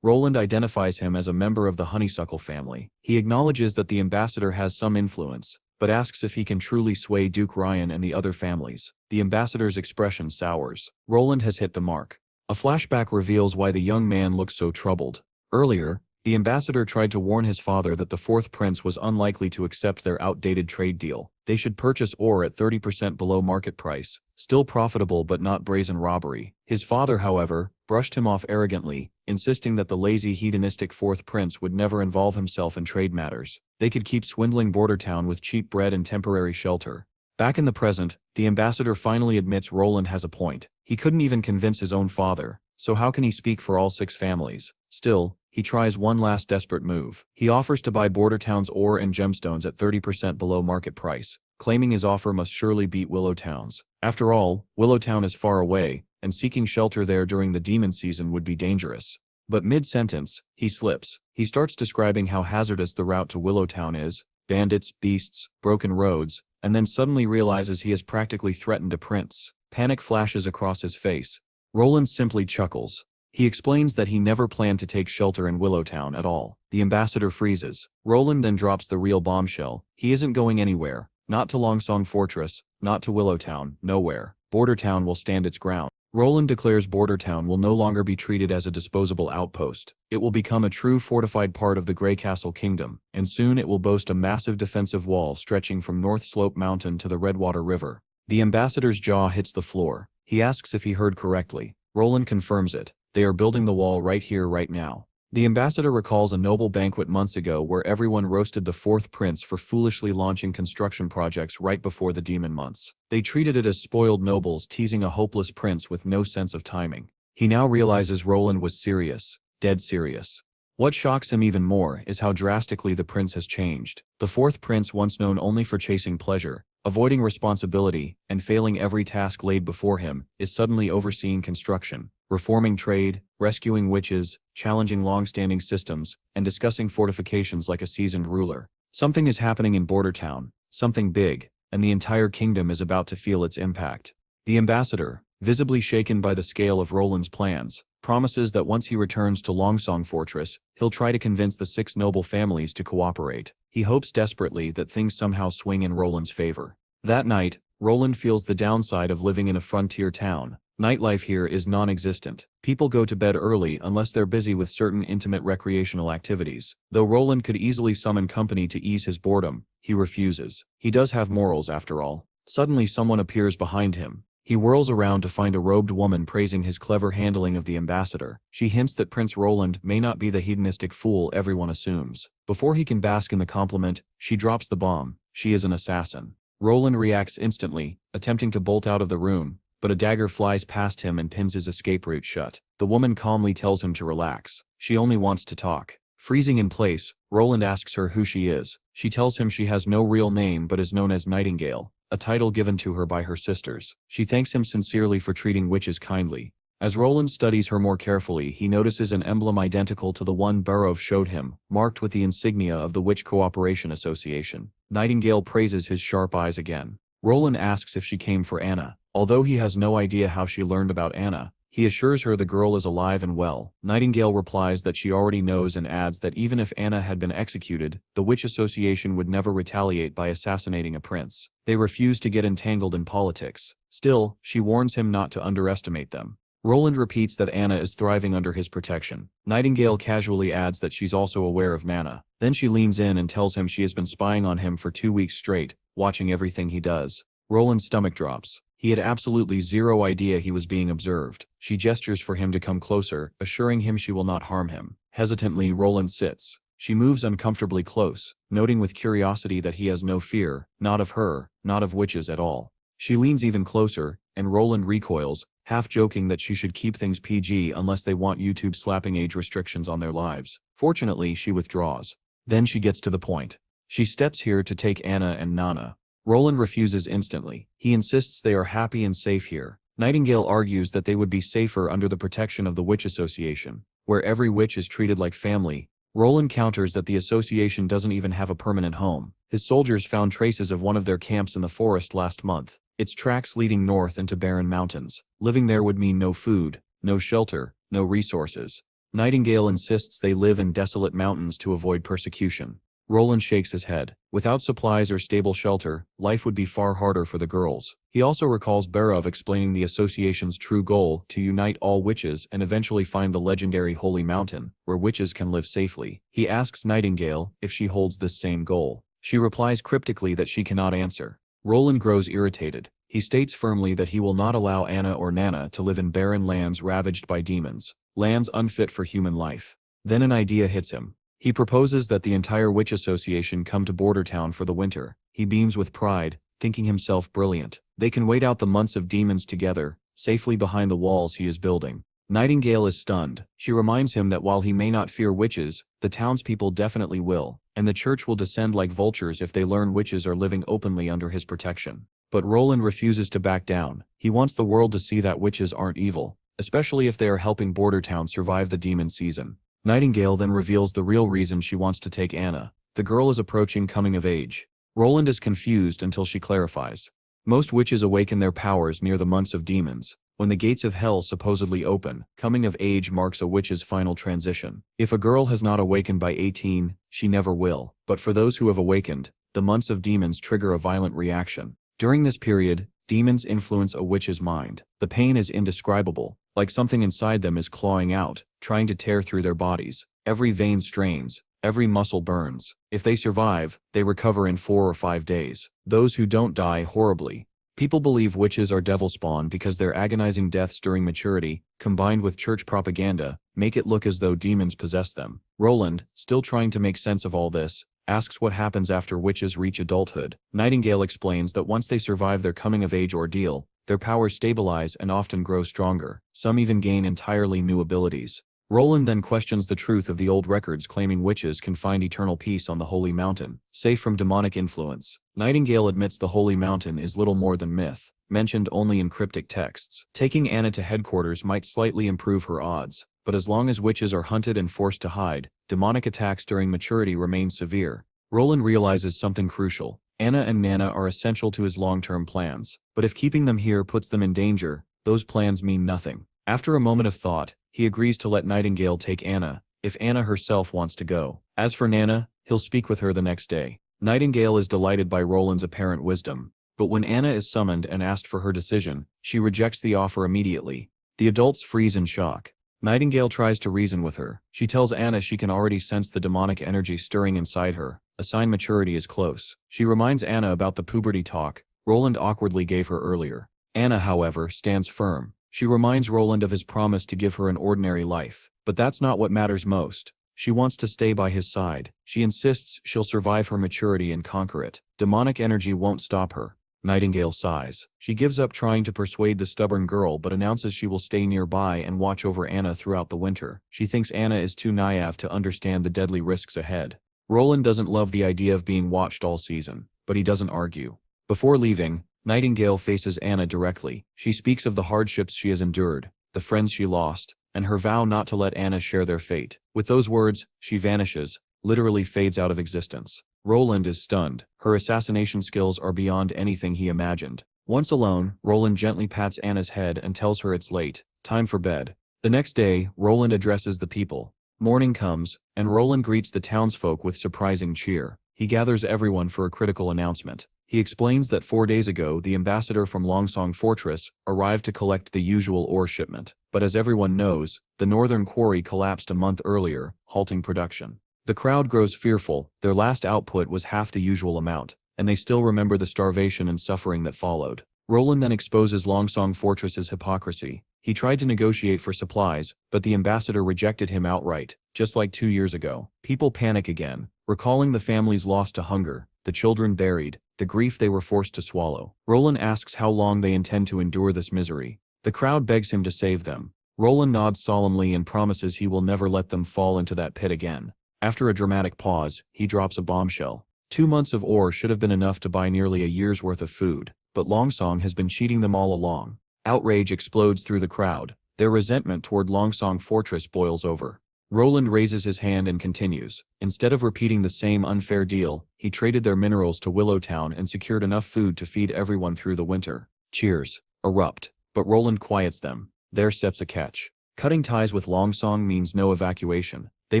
Roland identifies him as a member of the Honeysuckle family. He acknowledges that the ambassador has some influence, but asks if he can truly sway Duke Ryan and the other families. The ambassador's expression sours. Roland has hit the mark. A flashback reveals why the young man looks so troubled. Earlier, the ambassador tried to warn his father that the 4th prince was unlikely to accept their outdated trade deal. They should purchase ore at 30% below market price, still profitable but not brazen robbery. His father, however, brushed him off arrogantly, insisting that the lazy hedonistic 4th prince would never involve himself in trade matters. They could keep swindling Border Town with cheap bread and temporary shelter. Back in the present, the ambassador finally admits Roland has a point. He couldn't even convince his own father, so how can he speak for all 6 families? Still, he tries one last desperate move. He offers to buy Border Town's ore and gemstones at 30% below market price, claiming his offer must surely beat Willow Town's. After all, Willow Town is far away, and seeking shelter there during the demon season would be dangerous. But mid-sentence, he slips. He starts describing how hazardous the route to Willow Town is, bandits, beasts, broken roads, and then suddenly realizes he has practically threatened a prince. Panic flashes across his face. Roland simply chuckles. He explains that he never planned to take shelter in Willow Town at all. The ambassador freezes. Roland then drops the real bombshell. He isn't going anywhere. Not to Longsong Fortress, not to Willow Town, nowhere. Border Town will stand its ground. Roland declares Border Town will no longer be treated as a disposable outpost. It will become a true fortified part of the Grey Castle Kingdom, and soon it will boast a massive defensive wall stretching from North Slope Mountain to the Redwater River. The ambassador's jaw hits the floor. He asks if he heard correctly. Roland confirms it. They are building the wall right here, right now. The ambassador recalls a noble banquet months ago where everyone roasted the 4th prince for foolishly launching construction projects right before the demon months. They treated it as spoiled nobles teasing a hopeless prince with no sense of timing. He now realizes Roland was serious, dead serious. What shocks him even more is how drastically the prince has changed. The 4th prince, once known only for chasing pleasure, avoiding responsibility, and failing every task laid before him, is suddenly overseeing construction, reforming trade, rescuing witches, challenging long-standing systems, and discussing fortifications like a seasoned ruler. Something is happening in Border Town, something big, and the entire kingdom is about to feel its impact. The ambassador, visibly shaken by the scale of Roland's plans, promises that once he returns to Longsong Fortress, he'll try to convince the 6 noble families to cooperate. He hopes desperately that things somehow swing in Roland's favor. That night, Roland feels the downside of living in a frontier town. Nightlife here is non-existent. People go to bed early unless they're busy with certain intimate recreational activities. Though Roland could easily summon company to ease his boredom, he refuses. He does have morals after all. Suddenly someone appears behind him. He whirls around to find a robed woman praising his clever handling of the ambassador. She hints that Prince Roland may not be the hedonistic fool everyone assumes. Before he can bask in the compliment, she drops the bomb. She is an assassin. Roland reacts instantly, attempting to bolt out of the room, but a dagger flies past him and pins his escape route shut. The woman calmly tells him to relax. She only wants to talk. Freezing in place, Roland asks her who she is. She tells him she has no real name but is known as Nightingale, a title given to her by her sisters. She thanks him sincerely for treating witches kindly. As Roland studies her more carefully, he notices an emblem identical to the one Burrove showed him, marked with the insignia of the Witch Cooperation Association. Nightingale praises his sharp eyes again. Roland asks if she came for Anna. Although he has no idea how she learned about Anna, he assures her the girl is alive and well. Nightingale replies that she already knows and adds that even if Anna had been executed, the Witch Association would never retaliate by assassinating a prince. They refuse to get entangled in politics. Still, she warns him not to underestimate them. Roland repeats that Anna is thriving under his protection. Nightingale casually adds that she's also aware of Mana. Then she leans in and tells him she has been spying on him for 2 weeks straight, watching everything he does. Roland's stomach drops. He had absolutely zero idea he was being observed. She gestures for him to come closer, assuring him she will not harm him. Hesitantly, Roland sits. She moves uncomfortably close, noting with curiosity that he has no fear, not of her, not of witches at all. She leans even closer, and Roland recoils, half joking that she should keep things PG unless they want YouTube slapping age restrictions on their lives. Fortunately, she withdraws. Then she gets to the point. She steps here to take Anna and Nana. Roland refuses instantly. He insists they are happy and safe here. Nightingale argues that they would be safer under the protection of the Witch Association. where every witch is treated like family, Roland counters that the association doesn't even have a permanent home. His soldiers found traces of one of their camps in the forest last month, its tracks leading north into barren mountains. Living there would mean no food, no shelter, no resources. Nightingale insists they live in desolate mountains to avoid persecution. Roland shakes his head. Without supplies or stable shelter, life would be far harder for the girls. He also recalls Barov explaining the association's true goal: to unite all witches and eventually find the legendary Holy Mountain, where witches can live safely. He asks Nightingale if she holds this same goal. She replies cryptically that she cannot answer. Roland grows irritated. He states firmly that he will not allow Anna or Nana to live in barren lands ravaged by demons, lands unfit for human life. Then an idea hits him. He proposes that the entire witch association come to Bordertown for the winter. He beams with pride, thinking himself brilliant. They can wait out the months of demons together, safely behind the walls he is building. Nightingale is stunned. She reminds him that while he may not fear witches, the townspeople definitely will, and the church will descend like vultures if they learn witches are living openly under his protection. But Roland refuses to back down. He wants the world to see that witches aren't evil, especially if they are helping Bordertown survive the demon season. Nightingale then reveals the real reason she wants to take Anna. The girl is approaching coming of age. Roland is confused until she clarifies. Most witches awaken their powers near the months of demons. When the gates of hell supposedly open, coming of age marks a witch's final transition. If a girl has not awakened by 18, she never will. But for those who have awakened, the months of demons trigger a violent reaction. During this period, demons influence a witch's mind. The pain is indescribable, like something inside them is clawing out, trying to tear through their bodies. Every vein strains, every muscle burns. If they survive, they recover in 4 or 5 days. Those who don't die horribly. People believe witches are devil spawn because their agonizing deaths during maturity, combined with church propaganda, make it look as though demons possess them. Roland, still trying to make sense of all this, asks what happens after witches reach adulthood. Nightingale explains that once they survive their coming-of-age ordeal, their powers stabilize and often grow stronger. Some even gain entirely new abilities. Roland then questions the truth of the old records claiming witches can find eternal peace on the Holy Mountain, safe from demonic influence. Nightingale admits the Holy Mountain is little more than myth, mentioned only in cryptic texts. Taking Anna to headquarters might slightly improve her odds, but as long as witches are hunted and forced to hide, demonic attacks during maturity remain severe. Roland realizes something crucial. Anna and Nana are essential to his long-term plans, but if keeping them here puts them in danger, those plans mean nothing. After a moment of thought, he agrees to let Nightingale take Anna, if Anna herself wants to go. As for Nana, he'll speak with her the next day. Nightingale is delighted by Roland's apparent wisdom, but when Anna is summoned and asked for her decision, she rejects the offer immediately. The adults freeze in shock. Nightingale tries to reason with her. She tells Anna she can already sense the demonic energy stirring inside her, a sign maturity is close. She reminds Anna about the puberty talk Roland awkwardly gave her earlier. Anna, however, stands firm. She reminds Roland of his promise to give her an ordinary life. But that's not what matters most. She wants to stay by his side. She insists she'll survive her maturity and conquer it. Demonic energy won't stop her. Nightingale sighs. She gives up trying to persuade the stubborn girl but announces she will stay nearby and watch over Anna throughout the winter. She thinks Anna is too naive to understand the deadly risks ahead. Roland doesn't love the idea of being watched all season, but he doesn't argue. Before leaving, Nightingale faces Anna directly. She speaks of the hardships she has endured, the friends she lost, and her vow not to let Anna share their fate. With those words, she vanishes, literally fades out of existence. Roland is stunned. Her assassination skills are beyond anything he imagined. Once alone, Roland gently pats Anna's head and tells her it's late, time for bed. The next day, Roland addresses the people. Morning comes, and Roland greets the townsfolk with surprising cheer. He gathers everyone for a critical announcement. He explains that 4 days ago the ambassador from Longsong Fortress arrived to collect the usual ore shipment, but as everyone knows, the northern quarry collapsed a month earlier, halting production. The crowd grows fearful. Their last output was half the usual amount, and they still remember the starvation and suffering that followed. Roland then exposes Longsong Fortress's hypocrisy. He tried to negotiate for supplies, but the ambassador rejected him outright, just like 2 years ago. People panic again, recalling the families lost to hunger, the children buried, the grief they were forced to swallow. Roland asks how long they intend to endure this misery. The crowd begs him to save them. Roland nods solemnly and promises he will never let them fall into that pit again. After a dramatic pause, he drops a bombshell. 2 months of ore should have been enough to buy nearly a year's worth of food, but Longsong has been cheating them all along. Outrage explodes through the crowd. Their resentment toward Longsong Fortress boils over. Roland raises his hand and continues. Instead of repeating the same unfair deal, he traded their minerals to Willowtown and secured enough food to feed everyone through the winter. Cheers erupt, but Roland quiets them. There steps a catch. Cutting ties with Longsong means no evacuation. They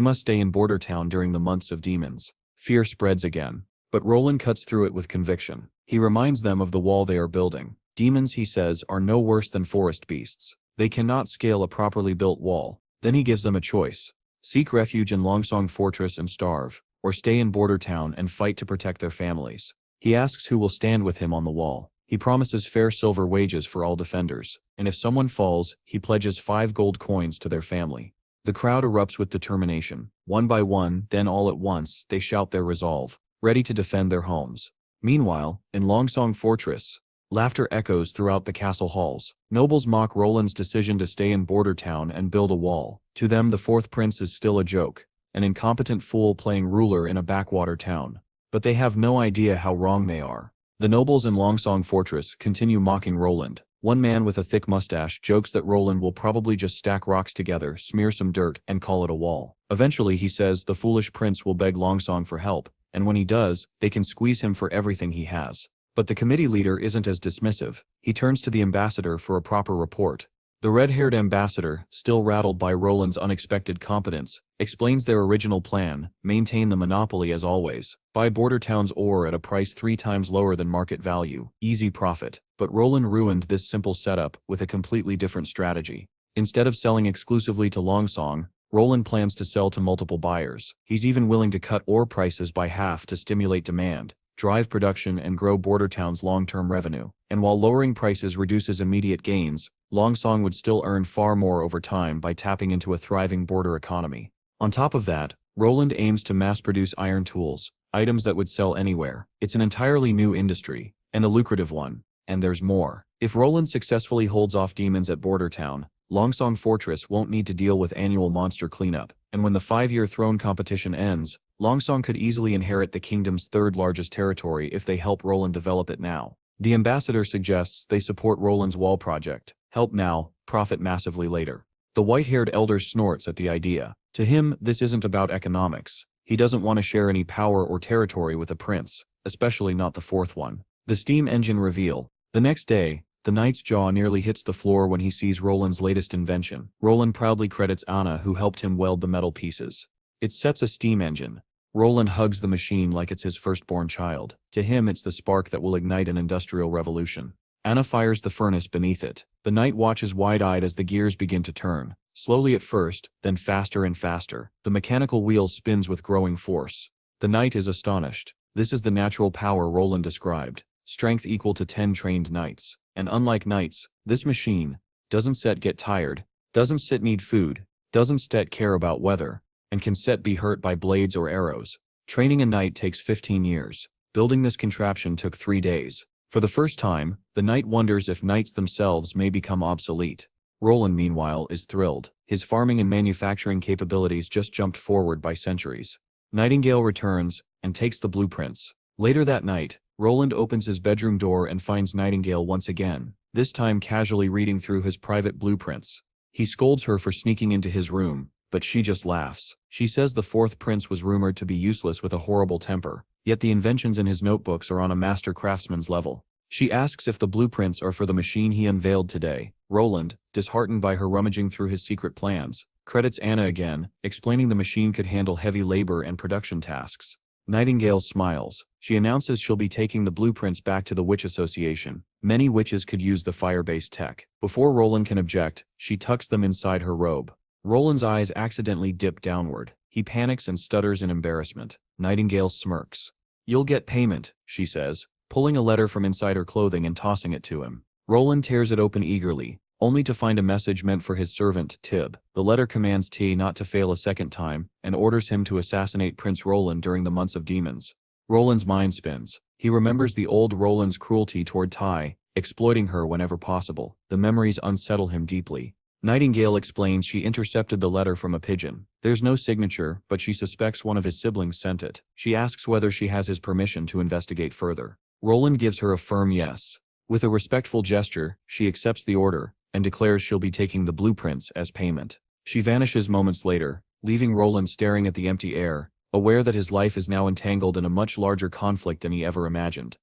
must stay in Border Town during the months of demons. Fear spreads again. But Roland cuts through it with conviction. He reminds them of the wall they are building. Demons, he says, are no worse than forest beasts. They cannot scale a properly built wall. Then he gives them a choice. Seek refuge in Longsong Fortress and starve, or stay in Border Town and fight to protect their families. He asks who will stand with him on the wall. He promises fair silver wages for all defenders, and if someone falls, he pledges 5 gold coins to their family. The crowd erupts with determination. One by one, then all at once, they shout their resolve, ready to defend their homes. Meanwhile, in Longsong Fortress, laughter echoes throughout the castle halls. Nobles mock Roland's decision to stay in Border Town and build a wall. To them, the fourth prince is still a joke, an incompetent fool playing ruler in a backwater town. But they have no idea how wrong they are. The nobles in Longsong Fortress continue mocking Roland. One man with a thick mustache jokes that Roland will probably just stack rocks together, smear some dirt, and call it a wall. Eventually, he says, the foolish prince will beg Longsong for help, and when he does, they can squeeze him for everything he has. But the committee leader isn't as dismissive. He turns to the ambassador for a proper report. The red-haired ambassador, still rattled by Roland's unexpected competence, explains their original plan: maintain the monopoly as always, buy Border Town's ore at a price 3 times lower than market value, easy profit. But Roland ruined this simple setup with a completely different strategy. Instead of selling exclusively to Longsong, Roland plans to sell to multiple buyers. He's even willing to cut ore prices by half to stimulate demand, drive production, and grow Border Town's long-term revenue. And while lowering prices reduces immediate gains, Longsong would still earn far more over time by tapping into a thriving border economy. On top of that, Roland aims to mass-produce iron tools, items that would sell anywhere. It's an entirely new industry, and a lucrative one. And there's more. If Roland successfully holds off demons at Border Town, Longsong Fortress won't need to deal with annual monster cleanup, and when the 5-year throne competition ends, Longsong could easily inherit the kingdom's 3rd largest territory if they help Roland develop it now. The ambassador suggests they support Roland's wall project. Help now, profit massively later. The white-haired elder snorts at the idea. To him, this isn't about economics. He doesn't want to share any power or territory with a prince, especially not the 4th one. The steam engine reveal. The next day, the knight's jaw nearly hits the floor when he sees Roland's latest invention. Roland proudly credits Anna, who helped him weld the metal pieces. It sets a steam engine. Roland hugs the machine like it's his firstborn child. To him, it's the spark that will ignite an industrial revolution. Anna fires the furnace beneath it. The knight watches wide-eyed as the gears begin to turn. Slowly at first, then faster and faster. The mechanical wheel spins with growing force. The knight is astonished. This is the natural power Roland described. Strength equal to 10 trained knights. And unlike knights, this machine doesn't set get tired, doesn't sit need food, doesn't set care about weather, and can set be hurt by blades or arrows. Training a knight takes 15 years. Building this contraption took 3 days. For the first time, the knight wonders if knights themselves may become obsolete. Roland, meanwhile, is thrilled. His farming and manufacturing capabilities just jumped forward by centuries. Nightingale returns and takes the blueprints. Later that night, Roland opens his bedroom door and finds Nightingale once again, this time casually reading through his private blueprints. He scolds her for sneaking into his room, but she just laughs. She says the 4th prince was rumored to be useless with a horrible temper, yet the inventions in his notebooks are on a master craftsman's level. She asks if the blueprints are for the machine he unveiled today. Roland, disheartened by her rummaging through his secret plans, credits Anna again, explaining the machine could handle heavy labor and production tasks. Nightingale smiles. She announces she'll be taking the blueprints back to the Witch Association. Many witches could use the fire-based tech. Before Roland can object, she tucks them inside her robe. Roland's eyes accidentally dip downward. He panics and stutters in embarrassment. Nightingale smirks. "You'll get payment," she says, pulling a letter from inside her clothing and tossing it to him. Roland tears it open eagerly, only to find a message meant for his servant, Tib. The letter commands T not to fail a second time, and orders him to assassinate Prince Roland during the months of demons. Roland's mind spins. He remembers the old Roland's cruelty toward Tai, exploiting her whenever possible. The memories unsettle him deeply. Nightingale explains she intercepted the letter from a pigeon. There's no signature, but she suspects one of his siblings sent it. She asks whether she has his permission to investigate further. Roland gives her a firm yes. With a respectful gesture, she accepts the order, and declares she'll be taking the blueprints as payment. She vanishes moments later, leaving Roland staring at the empty air, aware that his life is now entangled in a much larger conflict than he ever imagined.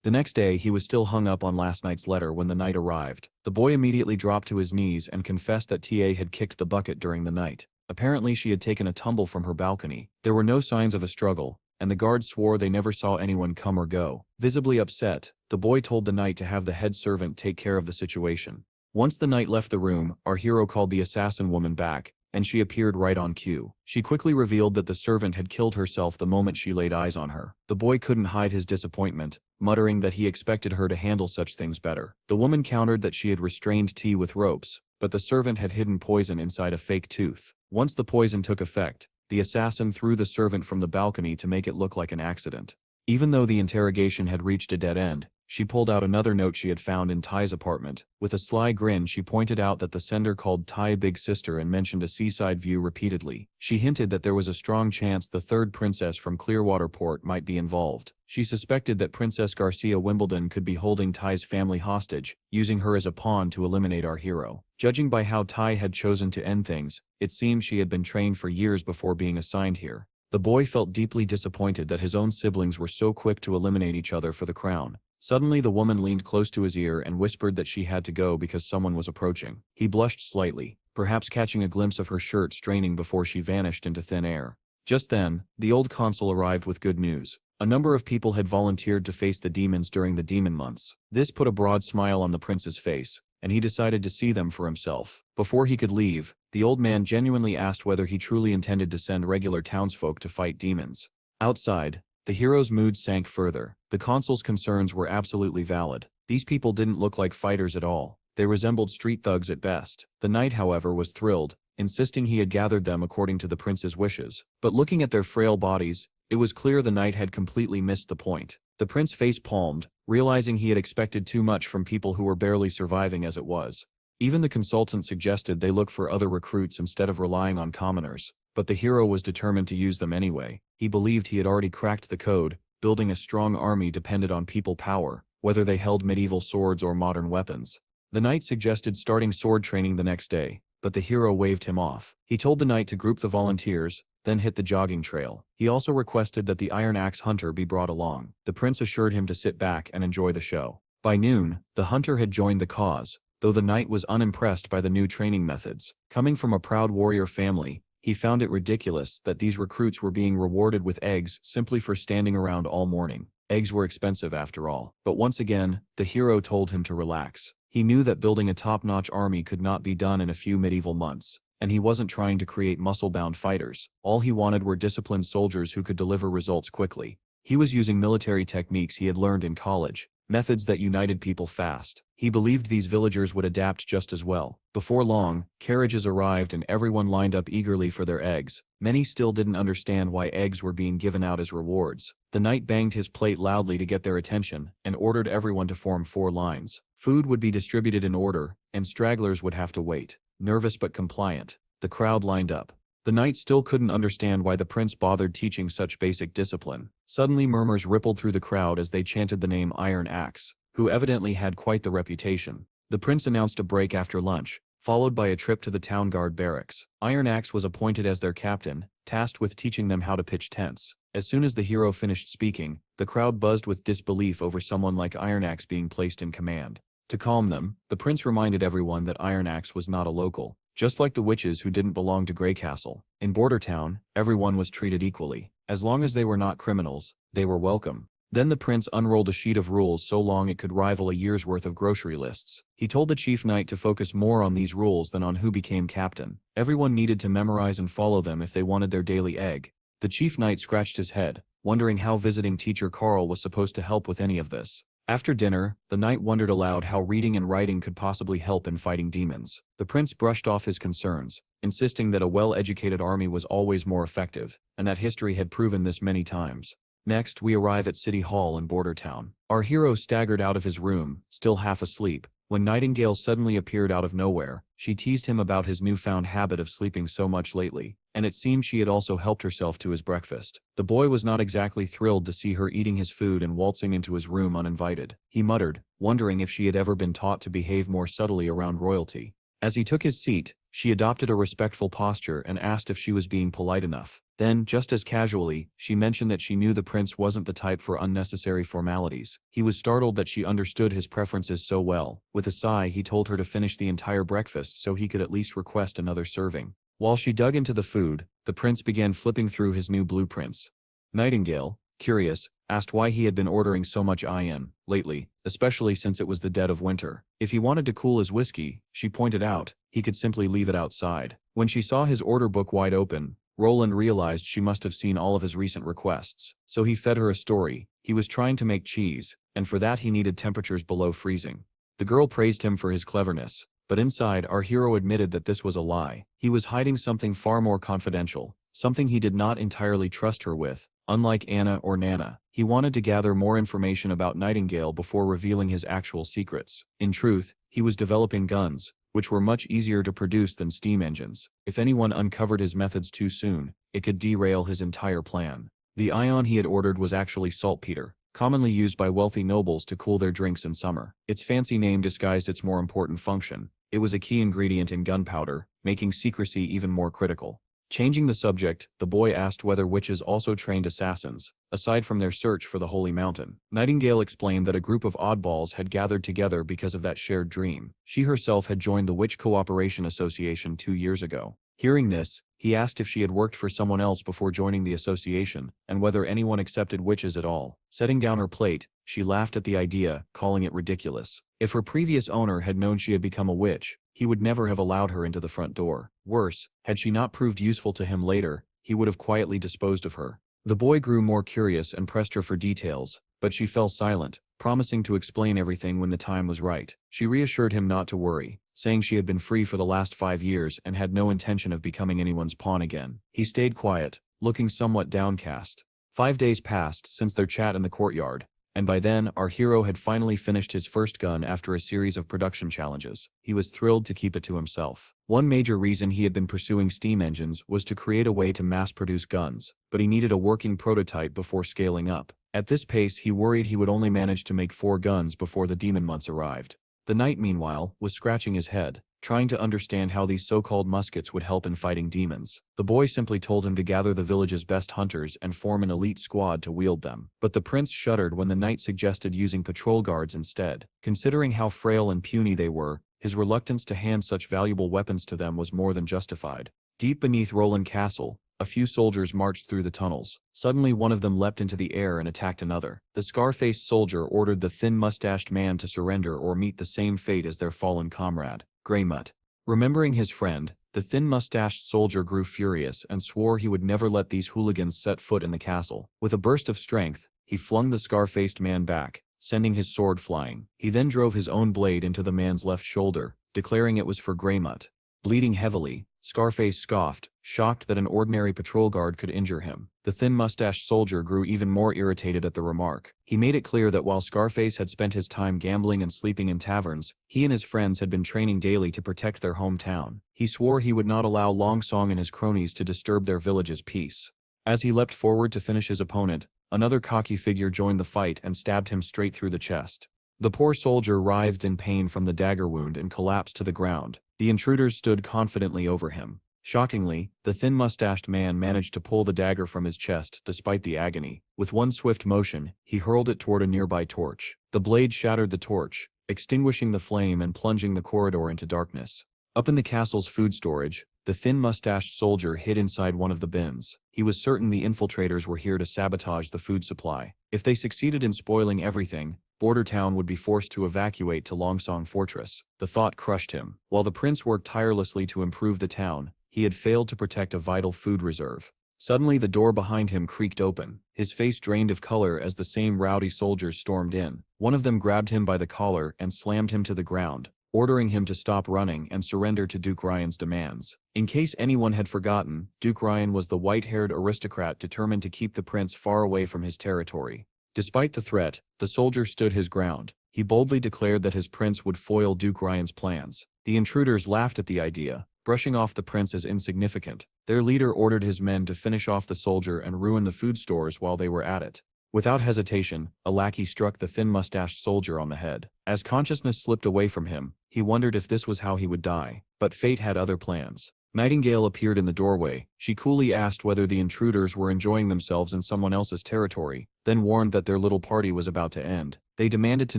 The next day, he was still hung up on last night's letter when the knight arrived. The boy immediately dropped to his knees and confessed that TA had kicked the bucket during the night. Apparently, she had taken a tumble from her balcony. There were no signs of a struggle, and the guards swore they never saw anyone come or go. Visibly upset, the boy told the knight to have the head servant take care of the situation. Once the knight left the room, our hero called the assassin woman back, and she appeared right on cue. She quickly revealed that the servant had killed herself the moment she laid eyes on her. The boy couldn't hide his disappointment, muttering that he expected her to handle such things better. The woman countered that she had restrained T with ropes, but the servant had hidden poison inside a fake tooth. Once the poison took effect, the assassin threw the servant from the balcony to make it look like an accident. Even though the interrogation had reached a dead end, she pulled out another note she had found in Ty's apartment. With a sly grin, she pointed out that the sender called Ty Big Sister and mentioned a seaside view repeatedly. She hinted that there was a strong chance the third princess from Clearwater Port might be involved. She suspected that Princess Garcia Wimbledon could be holding Ty's family hostage, using her as a pawn to eliminate our hero. Judging by how Ty had chosen to end things, it seemed she had been trained for years before being assigned here. The boy felt deeply disappointed that his own siblings were so quick to eliminate each other for the crown. Suddenly the woman leaned close to his ear and whispered that she had to go because someone was approaching. He blushed slightly, perhaps catching a glimpse of her shirt straining before she vanished into thin air. Just then, the old consul arrived with good news. A number of people had volunteered to face the demons during the demon months. This put a broad smile on the prince's face, and he decided to see them for himself. Before he could leave, the old man genuinely asked whether he truly intended to send regular townsfolk to fight demons. Outside, the hero's mood sank further. The consul's concerns were absolutely valid. These people didn't look like fighters at all. They resembled street thugs at best. The knight, however, was thrilled, insisting he had gathered them according to the prince's wishes. But looking at their frail bodies, it was clear the knight had completely missed the point. The prince face-palmed, realizing he had expected too much from people who were barely surviving as it was. Even the consultant suggested they look for other recruits instead of relying on commoners. But the hero was determined to use them anyway. He believed he had already cracked the code. Building a strong army depended on people power, whether they held medieval swords or modern weapons. The knight suggested starting sword training the next day, but the hero waved him off. He told the knight to group the volunteers, then hit the jogging trail. He also requested that the Iron Axe hunter be brought along. The prince assured him to sit back and enjoy the show. By noon, the hunter had joined the cause, though the knight was unimpressed by the new training methods. Coming from a proud warrior family, he found it ridiculous that these recruits were being rewarded with eggs simply for standing around all morning. Eggs were expensive after all. But once again, the hero told him to relax. He knew that building a top-notch army could not be done in a few medieval months, and he wasn't trying to create muscle-bound fighters. All he wanted were disciplined soldiers who could deliver results quickly. He was using military techniques he had learned in college, methods that united people fast. He believed these villagers would adapt just as well. Before long, carriages arrived and everyone lined up eagerly for their eggs. Many still didn't understand why eggs were being given out as rewards. The knight banged his plate loudly to get their attention and ordered everyone to form 4 lines. Food would be distributed in order, and stragglers would have to wait. Nervous but compliant, the crowd lined up. The knight still couldn't understand why the prince bothered teaching such basic discipline. Suddenly murmurs rippled through the crowd as they chanted the name Iron Axe, who evidently had quite the reputation. The prince announced a break after lunch, followed by a trip to the town guard barracks. Iron Axe was appointed as their captain, tasked with teaching them how to pitch tents. As soon as the hero finished speaking, the crowd buzzed with disbelief over someone like Iron Axe being placed in command. To calm them, the prince reminded everyone that Iron Axe was not a local, just like the witches who didn't belong to Greycastle. In Border Town, everyone was treated equally. As long as they were not criminals, they were welcome. Then the prince unrolled a sheet of rules so long it could rival a year's worth of grocery lists. He told the chief knight to focus more on these rules than on who became captain. Everyone needed to memorize and follow them if they wanted their daily egg. The chief knight scratched his head, wondering how visiting teacher Carl was supposed to help with any of this. After dinner, the knight wondered aloud how reading and writing could possibly help in fighting demons. The prince brushed off his concerns, insisting that a well-educated army was always more effective, and that history had proven this many times. Next, we arrive at City Hall in Border Town. Our hero staggered out of his room, still half asleep, When Nightingale suddenly appeared out of nowhere, she teased him about his newfound habit of sleeping so much lately, and it seemed she had also helped herself to his breakfast. The boy was not exactly thrilled to see her eating his food and waltzing into his room uninvited. He muttered, wondering if she had ever been taught to behave more subtly around royalty. As he took his seat, she adopted a respectful posture and asked if she was being polite enough. Then, just as casually, she mentioned that she knew the prince wasn't the type for unnecessary formalities. He was startled that she understood his preferences so well. With a sigh, he told her to finish the entire breakfast so he could at least request another serving. While she dug into the food, the prince began flipping through his new blueprints. Nightingale, curious, asked why he had been ordering so much iron lately, especially since it was the dead of winter. If he wanted to cool his whiskey, she pointed out, he could simply leave it outside. When she saw his order book wide open, Roland realized she must have seen all of his recent requests, so he fed her a story. He was trying to make cheese, and for that he needed temperatures below freezing. The girl praised him for his cleverness, but inside our hero admitted that this was a lie. He was hiding something far more confidential, something he did not entirely trust her with. Unlike Anna or Nana, he wanted to gather more information about Nightingale before revealing his actual secrets. In truth, he was developing guns, which were much easier to produce than steam engines. If anyone uncovered his methods too soon, it could derail his entire plan. The ion he had ordered was actually saltpeter, commonly used by wealthy nobles to cool their drinks in summer. Its fancy name disguised its more important function. It was a key ingredient in gunpowder, making secrecy even more critical. Changing the subject, the boy asked whether witches also trained assassins, aside from their search for the Holy Mountain. Nightingale explained that a group of oddballs had gathered together because of that shared dream. She herself had joined the Witch Cooperation Association 2 years ago. Hearing this, he asked if she had worked for someone else before joining the association, and whether anyone accepted witches at all. Setting down her plate, she laughed at the idea, calling it ridiculous. If her previous owner had known she had become a witch, he would never have allowed her into the front door. Worse, had she not proved useful to him later, he would have quietly disposed of her. The boy grew more curious and pressed her for details, but she fell silent, promising to explain everything when the time was right. She reassured him not to worry, saying she had been free for the last 5 years and had no intention of becoming anyone's pawn again. He stayed quiet, looking somewhat downcast. 5 days passed since their chat in the courtyard, and by then our hero had finally finished his first gun after a series of production challenges. He was thrilled to keep it to himself. One major reason he had been pursuing steam engines was to create a way to mass-produce guns, but he needed a working prototype before scaling up. At this pace, he worried he would only manage to make 4 guns before the demon months arrived. The knight, meanwhile, was scratching his head, trying to understand how these so-called muskets would help in fighting demons. The boy simply told him to gather the village's best hunters and form an elite squad to wield them. But the prince shuddered when the knight suggested using patrol guards instead. Considering how frail and puny they were, his reluctance to hand such valuable weapons to them was more than justified. Deep beneath Roland Castle, a few soldiers marched through the tunnels. Suddenly one of them leapt into the air and attacked another. The scar-faced soldier ordered the thin-mustached man to surrender or meet the same fate as their fallen comrade, Greymutt. Remembering his friend, the thin-mustached soldier grew furious and swore he would never let these hooligans set foot in the castle. With a burst of strength, he flung the scar-faced man back, sending his sword flying. He then drove his own blade into the man's left shoulder, declaring it was for Greymutt. Bleeding heavily, Scarface scoffed, shocked that an ordinary patrol guard could injure him. The thin-mustached soldier grew even more irritated at the remark. He made it clear that while Scarface had spent his time gambling and sleeping in taverns, he and his friends had been training daily to protect their hometown. He swore he would not allow Long Song and his cronies to disturb their village's peace. As he leapt forward to finish his opponent, another cocky figure joined the fight and stabbed him straight through the chest. The poor soldier writhed in pain from the dagger wound and collapsed to the ground. The intruders stood confidently over him. Shockingly, the thin-mustached man managed to pull the dagger from his chest despite the agony. With one swift motion, he hurled it toward a nearby torch. The blade shattered the torch, extinguishing the flame and plunging the corridor into darkness. Up in the castle's food storage, the thin-mustached soldier hid inside one of the bins. He was certain the infiltrators were here to sabotage the food supply. If they succeeded in spoiling everything, Border Town would be forced to evacuate to Longsong Fortress. The thought crushed him. While the prince worked tirelessly to improve the town, he had failed to protect a vital food reserve. Suddenly the door behind him creaked open. His face drained of color as the same rowdy soldiers stormed in. One of them grabbed him by the collar and slammed him to the ground, ordering him to stop running and surrender to Duke Ryan's demands. In case anyone had forgotten, Duke Ryan was the white-haired aristocrat determined to keep the prince far away from his territory. Despite the threat, the soldier stood his ground, he boldly declared that his prince would foil Duke Ryan's plans. The intruders laughed at the idea, brushing off the prince as insignificant. Their leader ordered his men to finish off the soldier and ruin the food stores while they were at it. Without hesitation, a lackey struck the thin-mustached soldier on the head. As consciousness slipped away from him, he wondered if this was how he would die. But fate had other plans. Nightingale appeared in the doorway. She coolly asked whether the intruders were enjoying themselves in someone else's territory, then warned that their little party was about to end. They demanded to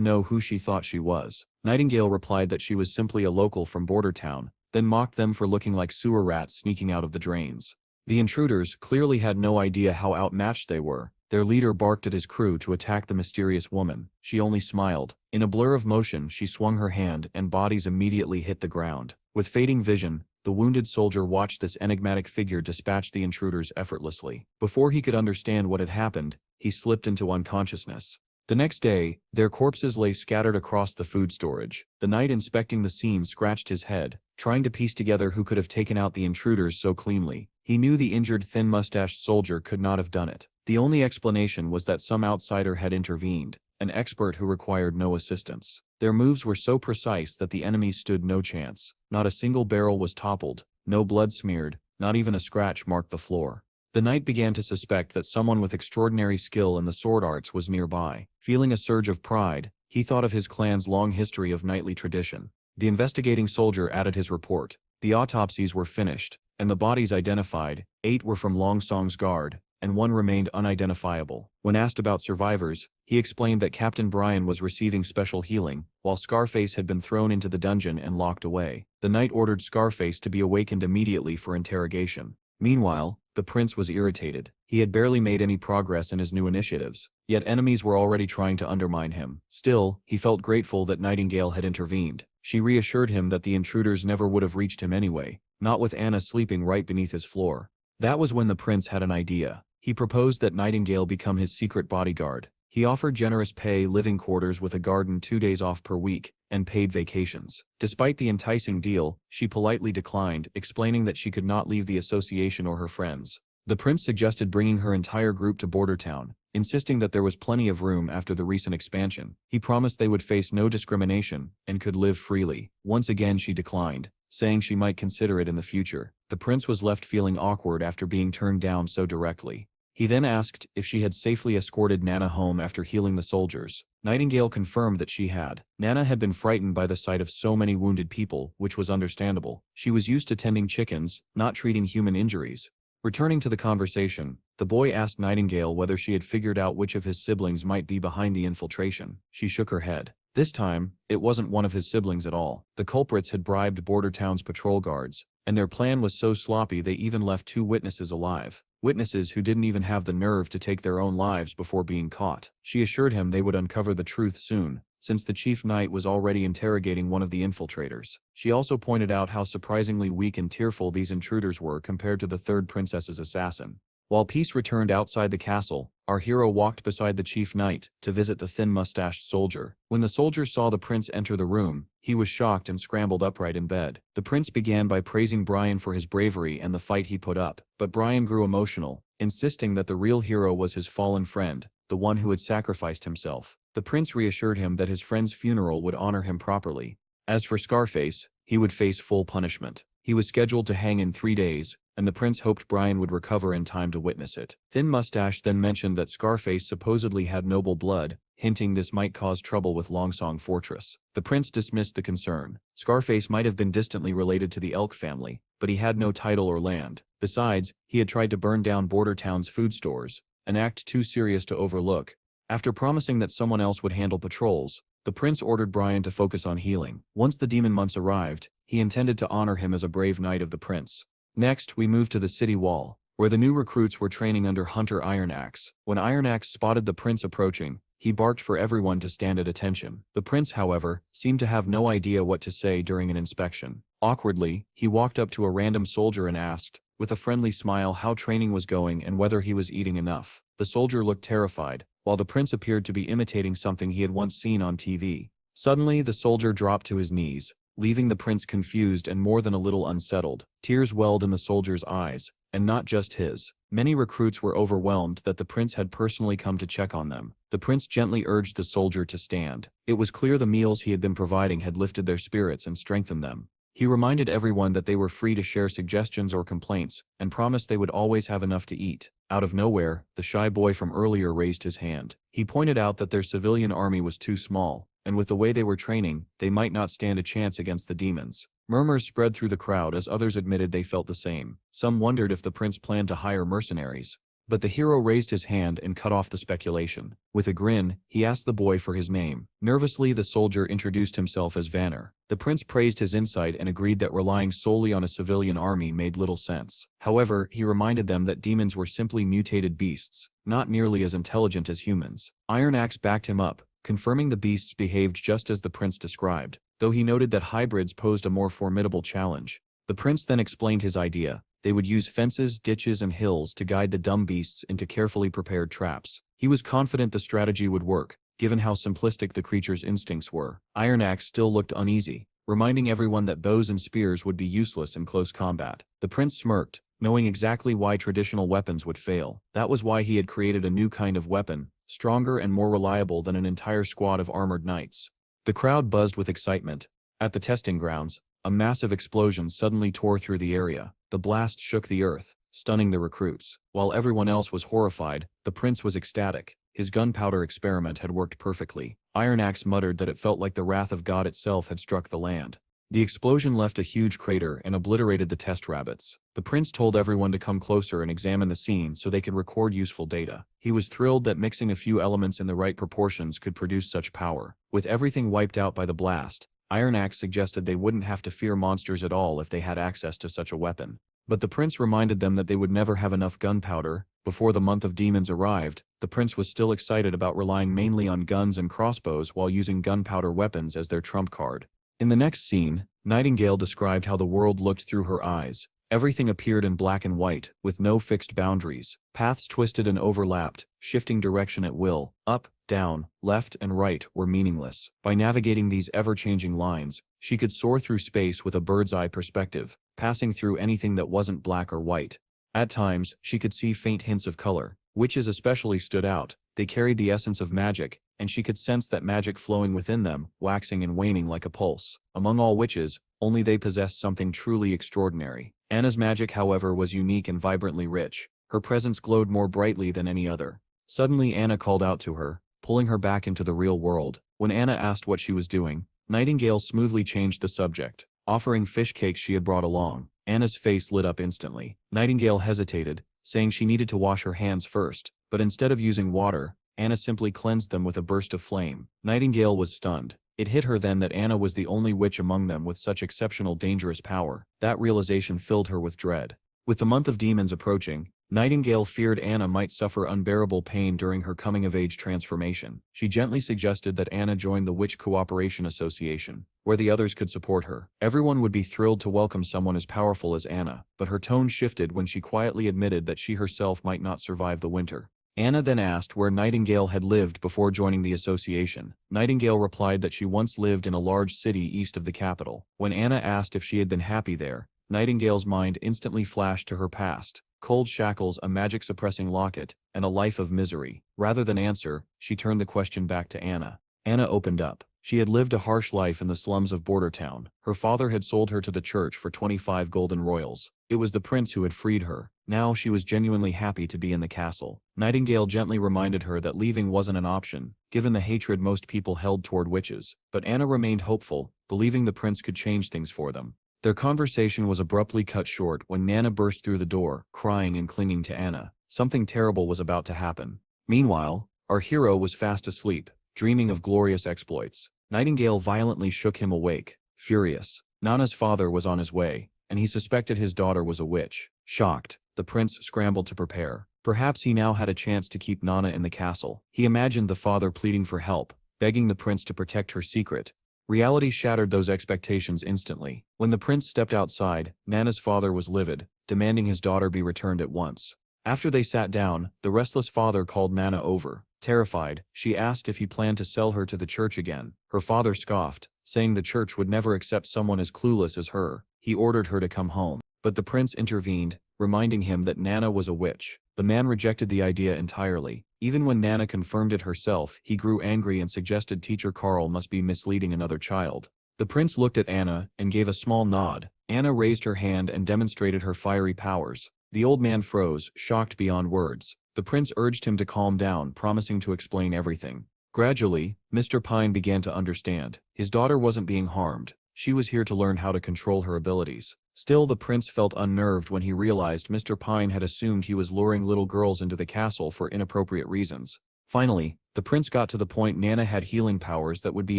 know who she thought she was. Nightingale replied that she was simply a local from Border Town, then mocked them for looking like sewer rats sneaking out of the drains. The intruders clearly had no idea how outmatched they were. Their leader barked at his crew to attack the mysterious woman. She only smiled. In a blur of motion, she swung her hand and bodies immediately hit the ground. With fading vision, the wounded soldier watched this enigmatic figure dispatch the intruders effortlessly. Before he could understand what had happened, he slipped into unconsciousness. The next day, their corpses lay scattered across the food storage. The knight inspecting the scene scratched his head, trying to piece together who could have taken out the intruders so cleanly. He knew the injured thin-mustached soldier could not have done it. The only explanation was that some outsider had intervened, an expert who required no assistance. Their moves were so precise that the enemies stood no chance. Not a single barrel was toppled, no blood smeared, not even a scratch marked the floor. The knight began to suspect that someone with extraordinary skill in the sword arts was nearby. Feeling a surge of pride, he thought of his clan's long history of knightly tradition. The investigating soldier added his report. The autopsies were finished, and the bodies identified. 8 were from Longsong's guard, and 1 remained unidentifiable. When asked about survivors, he explained that Captain Brian was receiving special healing, while Scarface had been thrown into the dungeon and locked away. The knight ordered Scarface to be awakened immediately for interrogation. Meanwhile, the prince was irritated. He had barely made any progress in his new initiatives, yet enemies were already trying to undermine him. Still, he felt grateful that Nightingale had intervened. She reassured him that the intruders never would have reached him anyway, not with Anna sleeping right beneath his floor. That was when the prince had an idea. He proposed that Nightingale become his secret bodyguard. He offered generous pay, living quarters with a garden, 2 days off per week, and paid vacations. Despite the enticing deal, she politely declined, explaining that she could not leave the association or her friends. The prince suggested bringing her entire group to Border Town, insisting that there was plenty of room after the recent expansion. He promised they would face no discrimination and could live freely. Once again she declined, saying she might consider it in the future. The prince was left feeling awkward after being turned down so directly. He then asked if she had safely escorted Nana home after healing the soldiers. Nightingale confirmed that she had. Nana had been frightened by the sight of so many wounded people, which was understandable. She was used to tending chickens, not treating human injuries. Returning to the conversation, the boy asked Nightingale whether she had figured out which of his siblings might be behind the infiltration. She shook her head. This time, it wasn't one of his siblings at all. The culprits had bribed Border Town's patrol guards, and their plan was so sloppy they even left 2 witnesses alive. Witnesses who didn't even have the nerve to take their own lives before being caught. She assured him they would uncover the truth soon, since the chief knight was already interrogating one of the infiltrators. She also pointed out how surprisingly weak and tearful these intruders were compared to the third princess's assassin. While peace returned outside the castle, our hero walked beside the chief knight to visit the thin-mustached soldier. When the soldier saw the prince enter the room, he was shocked and scrambled upright in bed. The prince began by praising Brian for his bravery and the fight he put up, but Brian grew emotional, insisting that the real hero was his fallen friend, the one who had sacrificed himself. The prince reassured him that his friend's funeral would honor him properly. As for Scarface, he would face full punishment. He was scheduled to hang in 3 days, and the prince hoped Brian would recover in time to witness it. Thin Mustache then mentioned that Scarface supposedly had noble blood, hinting this might cause trouble with Longsong Fortress. The prince dismissed the concern. Scarface might have been distantly related to the Elk family, but he had no title or land. Besides, he had tried to burn down Border Town's food stores, an act too serious to overlook. After promising that someone else would handle patrols, the prince ordered Brian to focus on healing. Once the demon months arrived, he intended to honor him as a brave knight of the prince. Next, we moved to the city wall, where the new recruits were training under Hunter Ironaxe. When Ironaxe spotted the prince approaching, he barked for everyone to stand at attention. The prince, however, seemed to have no idea what to say during an inspection. Awkwardly, he walked up to a random soldier and asked, with a friendly smile, how training was going and whether he was eating enough. The soldier looked terrified, while the prince appeared to be imitating something he had once seen on TV. Suddenly, the soldier dropped to his knees, leaving the prince confused and more than a little unsettled. Tears welled in the soldier's eyes, and not just his. Many recruits were overwhelmed that the prince had personally come to check on them. The prince gently urged the soldier to stand. It was clear the meals he had been providing had lifted their spirits and strengthened them. He reminded everyone that they were free to share suggestions or complaints, and promised they would always have enough to eat. Out of nowhere, the shy boy from earlier raised his hand. He pointed out that their civilian army was too small, and with the way they were training, they might not stand a chance against the demons. Murmurs spread through the crowd as others admitted they felt the same. Some wondered if the prince planned to hire mercenaries. But the hero raised his hand and cut off the speculation. With a grin, he asked the boy for his name. Nervously, the soldier introduced himself as Vanner. The prince praised his insight and agreed that relying solely on a civilian army made little sense. However, he reminded them that demons were simply mutated beasts, not nearly as intelligent as humans. Iron Axe backed him up, confirming the beasts behaved just as the prince described, though he noted that hybrids posed a more formidable challenge. The prince then explained his idea. They would use fences, ditches, and hills to guide the dumb beasts into carefully prepared traps. He was confident the strategy would work, given how simplistic the creature's instincts were. Iron Axe still looked uneasy, reminding everyone that bows and spears would be useless in close combat. The prince smirked, knowing exactly why traditional weapons would fail. That was why he had created a new kind of weapon, stronger and more reliable than an entire squad of armored knights. The crowd buzzed with excitement. At the testing grounds, a massive explosion suddenly tore through the area. The blast shook the earth, stunning the recruits. While everyone else was horrified, the prince was ecstatic. His gunpowder experiment had worked perfectly. Iron Axe muttered that it felt like the wrath of God itself had struck the land. The explosion left a huge crater and obliterated the test rabbits. The prince told everyone to come closer and examine the scene so they could record useful data. He was thrilled that mixing a few elements in the right proportions could produce such power. With everything wiped out by the blast, Iron Axe suggested they wouldn't have to fear monsters at all if they had access to such a weapon. But the prince reminded them that they would never have enough gunpowder. Before the month of demons arrived, the prince was still excited about relying mainly on guns and crossbows while using gunpowder weapons as their trump card. In the next scene, Nightingale described how the world looked through her eyes. Everything appeared in black and white, with no fixed boundaries. Paths twisted and overlapped, shifting direction at will. Up, down, left, and right were meaningless. By navigating these ever-changing lines, she could soar through space with a bird's-eye perspective, passing through anything that wasn't black or white. At times, she could see faint hints of color. Witches especially stood out. They carried the essence of magic, and she could sense that magic flowing within them, waxing and waning like a pulse. Among all witches, only they possessed something truly extraordinary. Anna's magic, however, was unique and vibrantly rich. Her presence glowed more brightly than any other. Suddenly Anna called out to her, pulling her back into the real world. When Anna asked what she was doing, Nightingale smoothly changed the subject, offering fish cakes she had brought along. Anna's face lit up instantly. Nightingale hesitated, saying she needed to wash her hands first, but instead of using water, Anna simply cleansed them with a burst of flame. Nightingale was stunned. It hit her then that Anna was the only witch among them with such exceptional dangerous power. That realization filled her with dread. With the month of demons approaching, Nightingale feared Anna might suffer unbearable pain during her coming-of-age transformation. She gently suggested that Anna join the Witch Cooperation Association, where the others could support her. Everyone would be thrilled to welcome someone as powerful as Anna, but her tone shifted when she quietly admitted that she herself might not survive the winter. Anna then asked where Nightingale had lived before joining the association. Nightingale replied that she once lived in a large city east of the capital. When Anna asked if she had been happy there, Nightingale's mind instantly flashed to her past. Cold shackles, a magic-suppressing locket, and a life of misery. Rather than answer, she turned the question back to Anna. Anna opened up. She had lived a harsh life in the slums of Bordertown. Her father had sold her to the church for 25 golden royals. It was the prince who had freed her. Now she was genuinely happy to be in the castle. Nightingale gently reminded her that leaving wasn't an option, given the hatred most people held toward witches. But Anna remained hopeful, believing the prince could change things for them. Their conversation was abruptly cut short when Nana burst through the door, crying and clinging to Anna. Something terrible was about to happen. Meanwhile, our hero was fast asleep, dreaming of glorious exploits. Nightingale violently shook him awake, furious. Nana's father was on his way, and he suspected his daughter was a witch. Shocked, the prince scrambled to prepare. Perhaps he now had a chance to keep Nana in the castle. He imagined the father pleading for help, begging the prince to protect her secret. Reality shattered those expectations instantly. When the prince stepped outside, Nana's father was livid, demanding his daughter be returned at once. After they sat down, the restless father called Nana over. Terrified, she asked if he planned to sell her to the church again. Her father scoffed, saying the church would never accept someone as clueless as her. He ordered her to come home. But the prince intervened, reminding him that Nana was a witch. The man rejected the idea entirely. Even when Nana confirmed it herself, he grew angry and suggested Teacher Carl must be misleading another child. The prince looked at Anna and gave a small nod. Anna raised her hand and demonstrated her fiery powers. The old man froze, shocked beyond words. The prince urged him to calm down, promising to explain everything. Gradually, Mr. Pine began to understand. His daughter wasn't being harmed. She was here to learn how to control her abilities. Still, the prince felt unnerved when he realized Mr. Pine had assumed he was luring little girls into the castle for inappropriate reasons. Finally, the prince got to the point Nana had healing powers that would be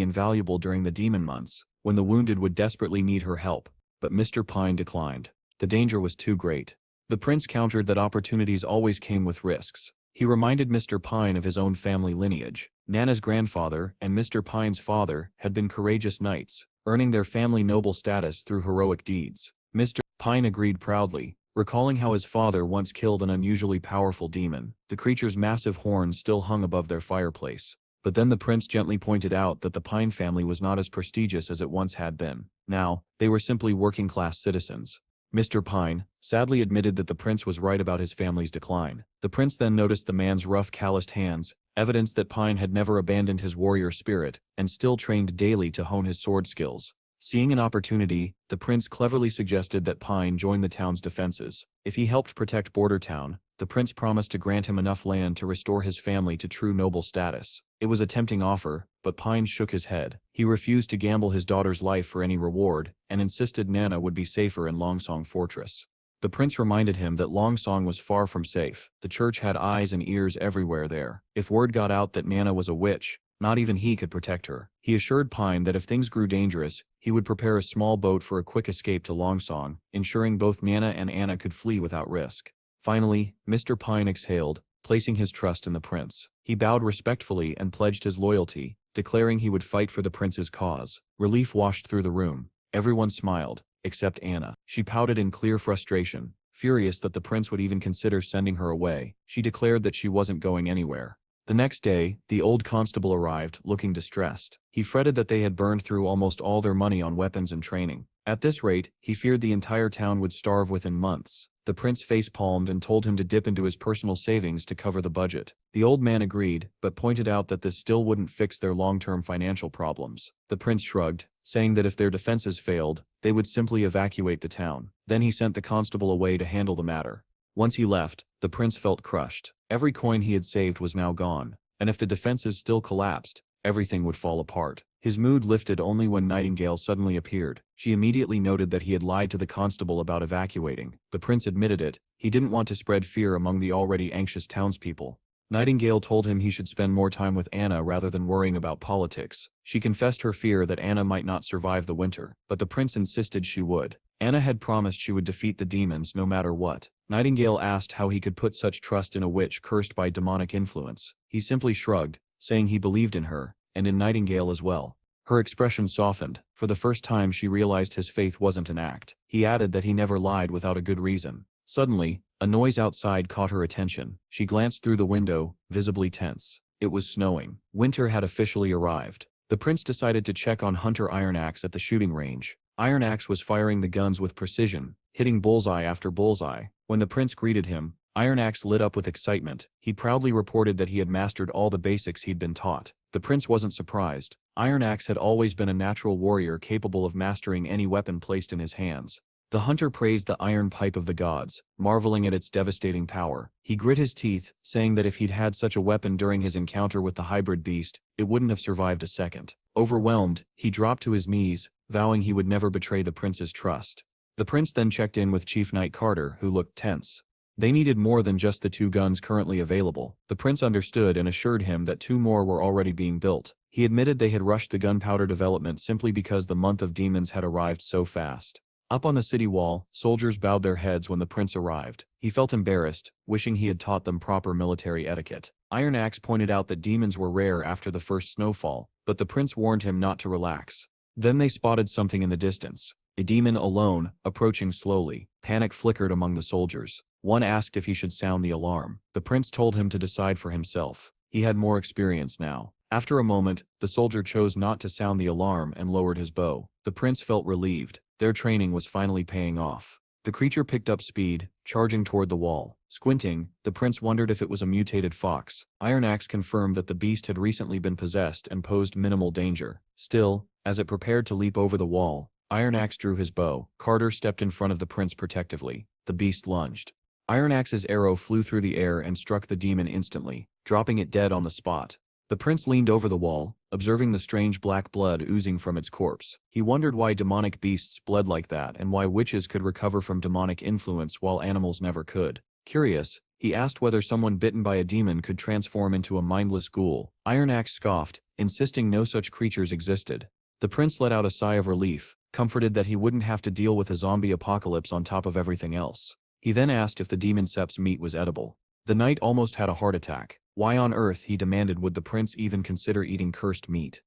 invaluable during the demon months, when the wounded would desperately need her help. But Mr. Pine declined. The danger was too great. The prince countered that opportunities always came with risks. He reminded Mr. Pine of his own family lineage. Nana's grandfather and Mr. Pine's father had been courageous knights, earning their family noble status through heroic deeds. Mr. Pine agreed proudly, recalling how his father once killed an unusually powerful demon. The creature's massive horns still hung above their fireplace. But then the prince gently pointed out that the Pine family was not as prestigious as it once had been. Now, they were simply working-class citizens. Mr. Pine sadly admitted that the prince was right about his family's decline. The prince then noticed the man's rough, calloused hands, evidence that Pine had never abandoned his warrior spirit and still trained daily to hone his sword skills. Seeing an opportunity, the prince cleverly suggested that Pine join the town's defenses. If he helped protect Border Town, the prince promised to grant him enough land to restore his family to true noble status. It was a tempting offer, but Pine shook his head. He refused to gamble his daughter's life for any reward, and insisted Nana would be safer in Longsong Fortress. The prince reminded him that Longsong was far from safe. The church had eyes and ears everywhere there. If word got out that Nana was a witch, not even he could protect her. He assured Pine that if things grew dangerous, he would prepare a small boat for a quick escape to Longsong, ensuring both Nana and Anna could flee without risk. Finally, Mr. Pine exhaled, placing his trust in the prince. He bowed respectfully and pledged his loyalty, declaring he would fight for the prince's cause. Relief washed through the room. Everyone smiled, except Anna. She pouted in clear frustration, furious that the prince would even consider sending her away. She declared that she wasn't going anywhere. The next day, the old constable arrived, looking distressed. He fretted that they had burned through almost all their money on weapons and training. At this rate, he feared the entire town would starve within months. The prince face-palmed and told him to dip into his personal savings to cover the budget. The old man agreed, but pointed out that this still wouldn't fix their long-term financial problems. The prince shrugged, saying that if their defenses failed, they would simply evacuate the town. Then he sent the constable away to handle the matter. Once he left, the prince felt crushed. Every coin he had saved was now gone, and if the defenses still collapsed, everything would fall apart. His mood lifted only when Nightingale suddenly appeared. She immediately noted that he had lied to the constable about evacuating. The prince admitted it. He didn't want to spread fear among the already anxious townspeople. Nightingale told him he should spend more time with Anna rather than worrying about politics. She confessed her fear that Anna might not survive the winter, but the prince insisted she would. Anna had promised she would defeat the demons no matter what. Nightingale asked how he could put such trust in a witch cursed by demonic influence. He simply shrugged, saying he believed in her, and in Nightingale as well. Her expression softened. For the first time she realized his faith wasn't an act. He added that he never lied without a good reason. Suddenly, a noise outside caught her attention. She glanced through the window, visibly tense. It was snowing. Winter had officially arrived. The prince decided to check on Hunter Ironaxe at the shooting range. Ironaxe was firing the guns with precision, hitting bullseye after bullseye. When the prince greeted him, Ironaxe lit up with excitement. He proudly reported that he had mastered all the basics he'd been taught. The prince wasn't surprised. Ironaxe had always been a natural warrior capable of mastering any weapon placed in his hands. The hunter praised the iron pipe of the gods, marveling at its devastating power. He grit his teeth, saying that if he'd had such a weapon during his encounter with the hybrid beast, it wouldn't have survived a second. Overwhelmed, he dropped to his knees, vowing he would never betray the prince's trust. The prince then checked in with Chief Knight Carter, who looked tense. They needed more than just the 2 guns currently available. The prince understood and assured him that 2 more were already being built. He admitted they had rushed the gunpowder development simply because the month of demons had arrived so fast. Up on the city wall, soldiers bowed their heads when the prince arrived. He felt embarrassed, wishing he had taught them proper military etiquette. Ironaxe pointed out that demons were rare after the first snowfall, but the prince warned him not to relax. Then they spotted something in the distance. A demon alone, approaching slowly. Panic flickered among the soldiers. One asked if he should sound the alarm. The prince told him to decide for himself. He had more experience now. After a moment, the soldier chose not to sound the alarm and lowered his bow. The prince felt relieved. Their training was finally paying off. The creature picked up speed, charging toward the wall. Squinting, the prince wondered if it was a mutated fox. Iron Axe confirmed that the beast had recently been possessed and posed minimal danger. Still, as it prepared to leap over the wall, Iron Axe drew his bow. Carter stepped in front of the prince protectively. The beast lunged. Iron Axe's arrow flew through the air and struck the demon instantly, dropping it dead on the spot. The prince leaned over the wall, observing the strange black blood oozing from its corpse. He wondered why demonic beasts bled like that and why witches could recover from demonic influence while animals never could. Curious, he asked whether someone bitten by a demon could transform into a mindless ghoul. Iron Axe scoffed, insisting no such creatures existed. The prince let out a sigh of relief, comforted that he wouldn't have to deal with a zombie apocalypse on top of everything else. He then asked if the demon sep's meat was edible. The knight almost had a heart attack. Why on earth, he demanded, would the prince even consider eating cursed meat?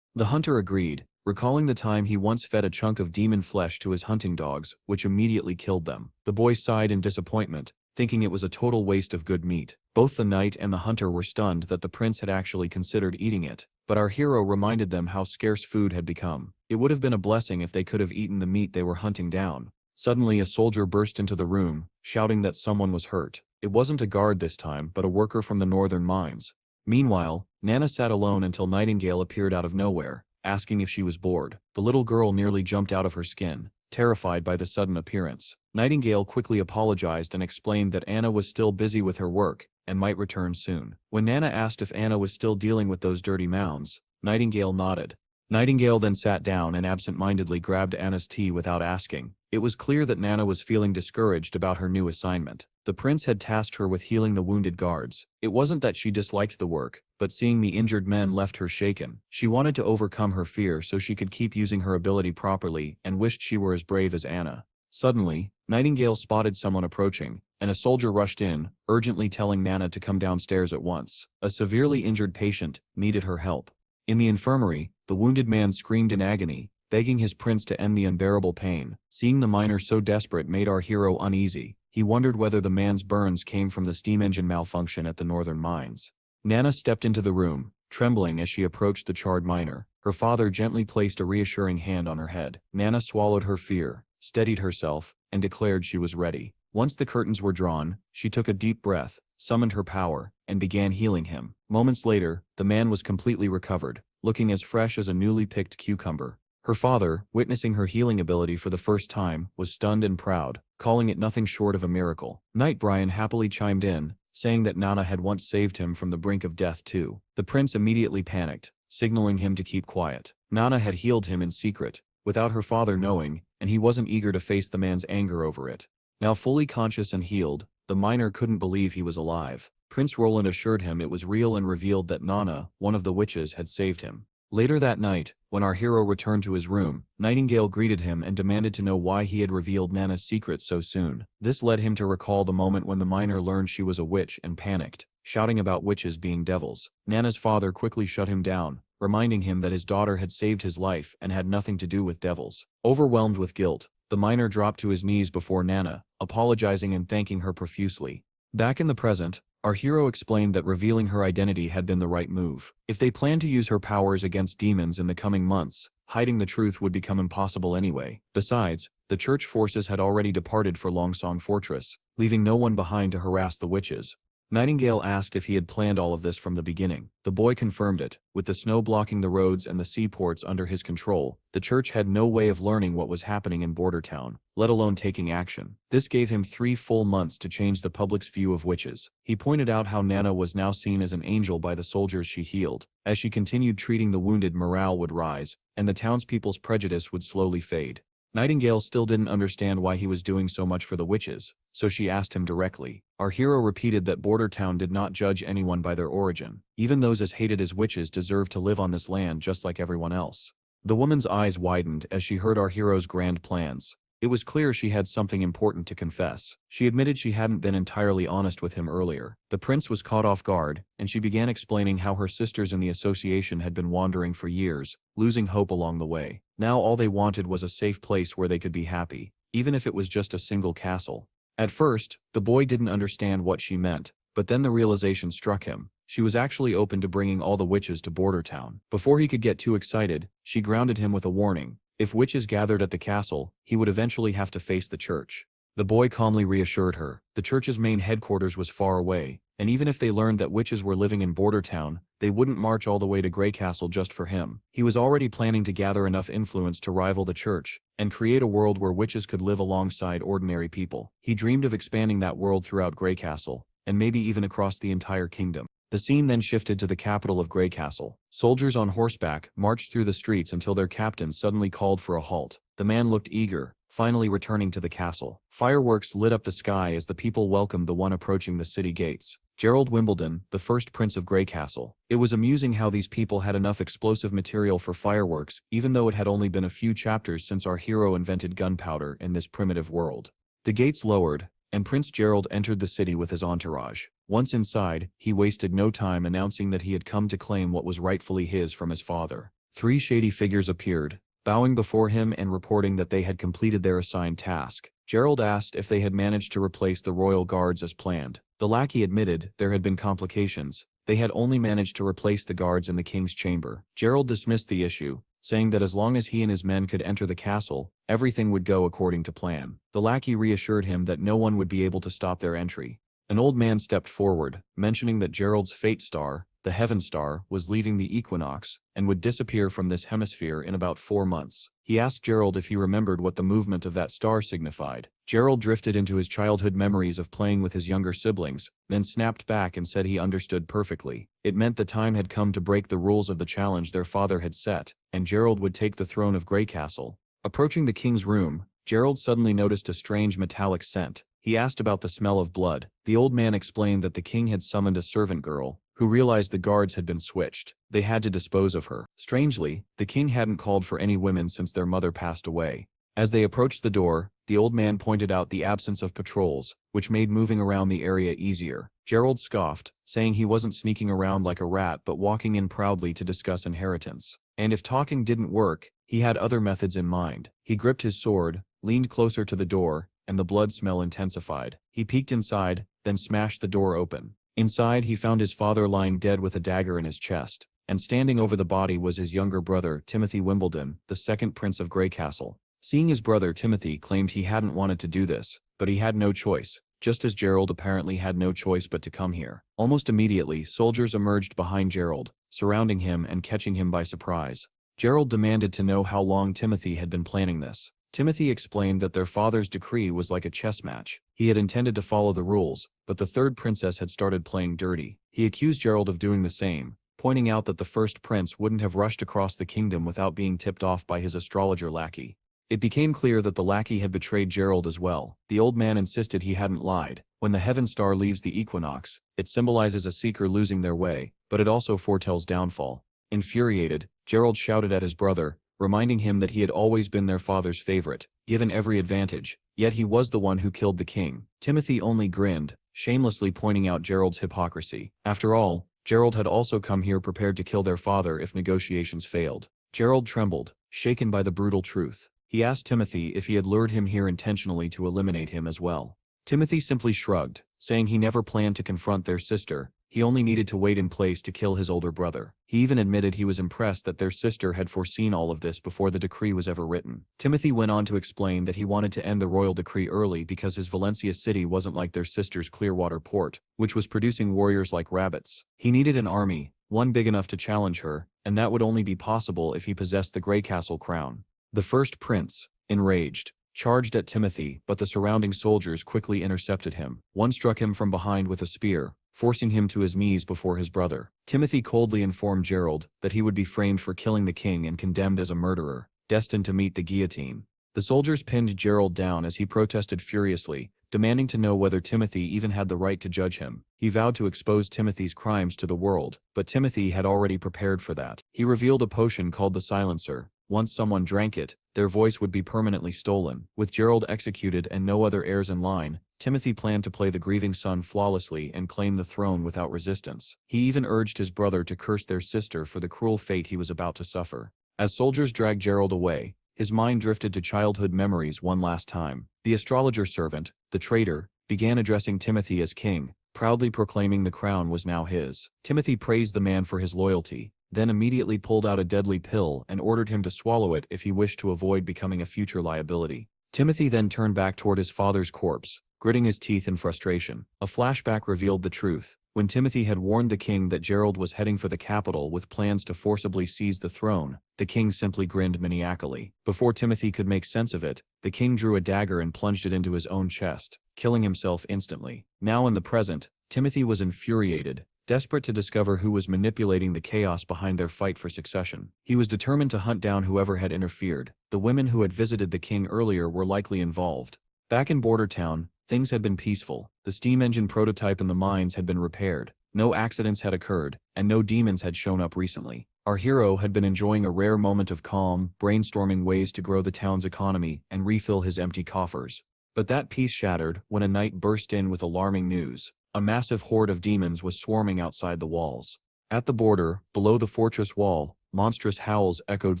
The hunter agreed, recalling the time he once fed a chunk of demon flesh to his hunting dogs, which immediately killed them. The boy sighed in disappointment, thinking it was a total waste of good meat. Both the knight and the hunter were stunned that the prince had actually considered eating it, but our hero reminded them how scarce food had become. It would have been a blessing if they could have eaten the meat they were hunting down. Suddenly a soldier burst into the room, shouting that someone was hurt. It wasn't a guard this time, but a worker from the northern mines. Meanwhile, Nana sat alone until Nightingale appeared out of nowhere, asking if she was bored. The little girl nearly jumped out of her skin, terrified by the sudden appearance. Nightingale quickly apologized and explained that Anna was still busy with her work, and might return soon. When Nana asked if Anna was still dealing with those dirty mounds, Nightingale nodded. Nightingale then sat down and absent-mindedly grabbed Anna's tea without asking. It was clear that Nana was feeling discouraged about her new assignment. The prince had tasked her with healing the wounded guards. It wasn't that she disliked the work, but seeing the injured men left her shaken. She wanted to overcome her fear so she could keep using her ability properly and wished she were as brave as Anna. Suddenly, Nightingale spotted someone approaching, and a soldier rushed in, urgently telling Nana to come downstairs at once. A severely injured patient needed her help. In the infirmary, the wounded man screamed in agony, begging his prince to end the unbearable pain. Seeing the miner so desperate made our hero uneasy. He wondered whether the man's burns came from the steam engine malfunction at the northern mines. Nana stepped into the room, trembling as she approached the charred miner. Her father gently placed a reassuring hand on her head. Nana swallowed her fear, steadied herself, and declared she was ready. Once the curtains were drawn, she took a deep breath, summoned her power, and began healing him. Moments later, the man was completely recovered, looking as fresh as a newly picked cucumber. Her father, witnessing her healing ability for the first time, was stunned and proud, calling it nothing short of a miracle. Knight Brian happily chimed in, saying that Nana had once saved him from the brink of death too. The prince immediately panicked, signaling him to keep quiet. Nana had healed him in secret, without her father knowing, and he wasn't eager to face the man's anger over it. Now fully conscious and healed, the miner couldn't believe he was alive. Prince Roland assured him it was real and revealed that Nana, one of the witches, had saved him. Later that night, when our hero returned to his room, Nightingale greeted him and demanded to know why he had revealed Nana's secret so soon. This led him to recall the moment when the miner learned she was a witch and panicked, shouting about witches being devils. Nana's father quickly shut him down, reminding him that his daughter had saved his life and had nothing to do with devils. Overwhelmed with guilt, the miner dropped to his knees before Nana, apologizing and thanking her profusely. Back in the present, our hero explained that revealing her identity had been the right move. If they planned to use her powers against demons in the coming months, hiding the truth would become impossible anyway. Besides, the church forces had already departed for Longsong Fortress, leaving no one behind to harass the witches. Nightingale asked if he had planned all of this from the beginning. The boy confirmed it. With the snow blocking the roads and the seaports under his control, the church had no way of learning what was happening in Border Town, let alone taking action. This gave him 3 full months to change the public's view of witches. He pointed out how Nana was now seen as an angel by the soldiers she healed. As she continued treating the wounded, morale would rise, and the townspeople's prejudice would slowly fade. Nightingale still didn't understand why he was doing so much for the witches, so she asked him directly. Our hero repeated that Border Town did not judge anyone by their origin. Even those as hated as witches deserved to live on this land just like everyone else. The woman's eyes widened as she heard our hero's grand plans. It was clear she had something important to confess. She admitted she hadn't been entirely honest with him earlier. The prince was caught off guard, and she began explaining how her sisters in the association had been wandering for years, losing hope along the way. Now all they wanted was a safe place where they could be happy, even if it was just a single castle. At first, the boy didn't understand what she meant, but then the realization struck him. she was actually open to bringing all the witches to Bordertown. Before he could get too excited, she grounded him with a warning. If witches gathered at the castle, he would eventually have to face the church. The boy calmly reassured her. The church's main headquarters was far away, and even if they learned that witches were living in Bordertown, they wouldn't march all the way to Greycastle just for him. He was already planning to gather enough influence to rival the church, and create a world where witches could live alongside ordinary people. He dreamed of expanding that world throughout Greycastle, and maybe even across the entire kingdom. The scene then shifted to the capital of Greycastle. Soldiers on horseback marched through the streets until their captain suddenly called for a halt. The man looked eager, finally returning to the castle. Fireworks lit up the sky as the people welcomed the one approaching the city gates. Gerald Wimbledon, the first Prince of Greycastle. It was amusing how these people had enough explosive material for fireworks, even though it had only been a few chapters since our hero invented gunpowder in this primitive world. The gates lowered, and Prince Gerald entered the city with his entourage. Once inside, he wasted no time announcing that he had come to claim what was rightfully his from his father. 3 shady figures appeared, bowing before him and reporting that they had completed their assigned task. Gerald asked if they had managed to replace the royal guards as planned. The lackey admitted there had been complications. They had only managed to replace the guards in the king's chamber. Gerald dismissed the issue, saying that as long as he and his men could enter the castle, everything would go according to plan. The lackey reassured him that no one would be able to stop their entry. An old man stepped forward, mentioning that Gerald's fate star, the Heaven Star, was leaving the equinox, and would disappear from this hemisphere in about 4 months. He asked Gerald if he remembered what the movement of that star signified. Gerald drifted into his childhood memories of playing with his younger siblings, then snapped back and said he understood perfectly. It meant the time had come to break the rules of the challenge their father had set, and Gerald would take the throne of Greycastle. Approaching the king's room, Gerald suddenly noticed a strange metallic scent. He asked about the smell of blood. The old man explained that the king had summoned a servant girl, who realized the guards had been switched. They had to dispose of her. Strangely, the king hadn't called for any women since their mother passed away. As they approached the door, the old man pointed out the absence of patrols, which made moving around the area easier. Gerald scoffed, saying he wasn't sneaking around like a rat but walking in proudly to discuss inheritance. And if talking didn't work, he had other methods in mind. He gripped his sword, leaned closer to the door, and the blood smell intensified. He peeked inside, then smashed the door open. Inside, he found his father lying dead with a dagger in his chest, and standing over the body was his younger brother, Timothy Wimbledon, the second Prince of Greycastle. Seeing his brother, Timothy claimed he hadn't wanted to do this, but he had no choice, just as Gerald apparently had no choice but to come here. Almost immediately, soldiers emerged behind Gerald, surrounding him and catching him by surprise. Gerald demanded to know how long Timothy had been planning this. Timothy explained that their father's decree was like a chess match. He had intended to follow the rules, but the third princess had started playing dirty. He accused Gerald of doing the same, pointing out that the first prince wouldn't have rushed across the kingdom without being tipped off by his astrologer lackey. It became clear that the lackey had betrayed Gerald as well. The old man insisted he hadn't lied. When the Heaven Star leaves the equinox, it symbolizes a seeker losing their way, but it also foretells downfall. Infuriated, Gerald shouted at his brother, reminding him that he had always been their father's favorite, given every advantage, yet he was the one who killed the king. Timothy only grinned, shamelessly pointing out Gerald's hypocrisy. After all, Gerald had also come here prepared to kill their father if negotiations failed. Gerald trembled, shaken by the brutal truth. He asked Timothy if he had lured him here intentionally to eliminate him as well. Timothy simply shrugged, saying he never planned to confront their sister. He only needed to wait in place to kill his older brother. He even admitted he was impressed that their sister had foreseen all of this before the decree was ever written. Timothy went on to explain that he wanted to end the royal decree early because his Valencia city wasn't like their sister's Clearwater port, which was producing warriors like rabbits. He needed an army, one big enough to challenge her, and that would only be possible if he possessed the Greycastle crown. The first prince, enraged, charged at Timothy, but the surrounding soldiers quickly intercepted him. One struck him from behind with a spear, forcing him to his knees before his brother. Timothy coldly informed Gerald that he would be framed for killing the king and condemned as a murderer, destined to meet the guillotine. The soldiers pinned Gerald down as he protested furiously, demanding to know whether Timothy even had the right to judge him. He vowed to expose Timothy's crimes to the world, but Timothy had already prepared for that. He revealed a potion called the Silencer. Once someone drank it, their voice would be permanently stolen. With Gerald executed and no other heirs in line, Timothy planned to play the grieving son flawlessly and claim the throne without resistance. He even urged his brother to curse their sister for the cruel fate he was about to suffer. As soldiers dragged Gerald away, his mind drifted to childhood memories one last time. The astrologer servant, the traitor, began addressing Timothy as king, proudly proclaiming the crown was now his. Timothy praised the man for his loyalty, then immediately pulled out a deadly pill and ordered him to swallow it if he wished to avoid becoming a future liability. Timothy then turned back toward his father's corpse, gritting his teeth in frustration. A flashback revealed the truth. When Timothy had warned the king that Gerald was heading for the capital with plans to forcibly seize the throne, the king simply grinned maniacally. Before Timothy could make sense of it, the king drew a dagger and plunged it into his own chest, killing himself instantly. Now in the present, Timothy was infuriated, desperate to discover who was manipulating the chaos behind their fight for succession. He was determined to hunt down whoever had interfered. The women who had visited the king earlier were likely involved. Back in Border Town, things had been peaceful. The steam engine prototype in the mines had been repaired, no accidents had occurred, and no demons had shown up recently. Our hero had been enjoying a rare moment of calm, brainstorming ways to grow the town's economy and refill his empty coffers. But that peace shattered when a night burst in with alarming news. A massive horde of demons was swarming outside the walls. At the border, below the fortress wall, monstrous howls echoed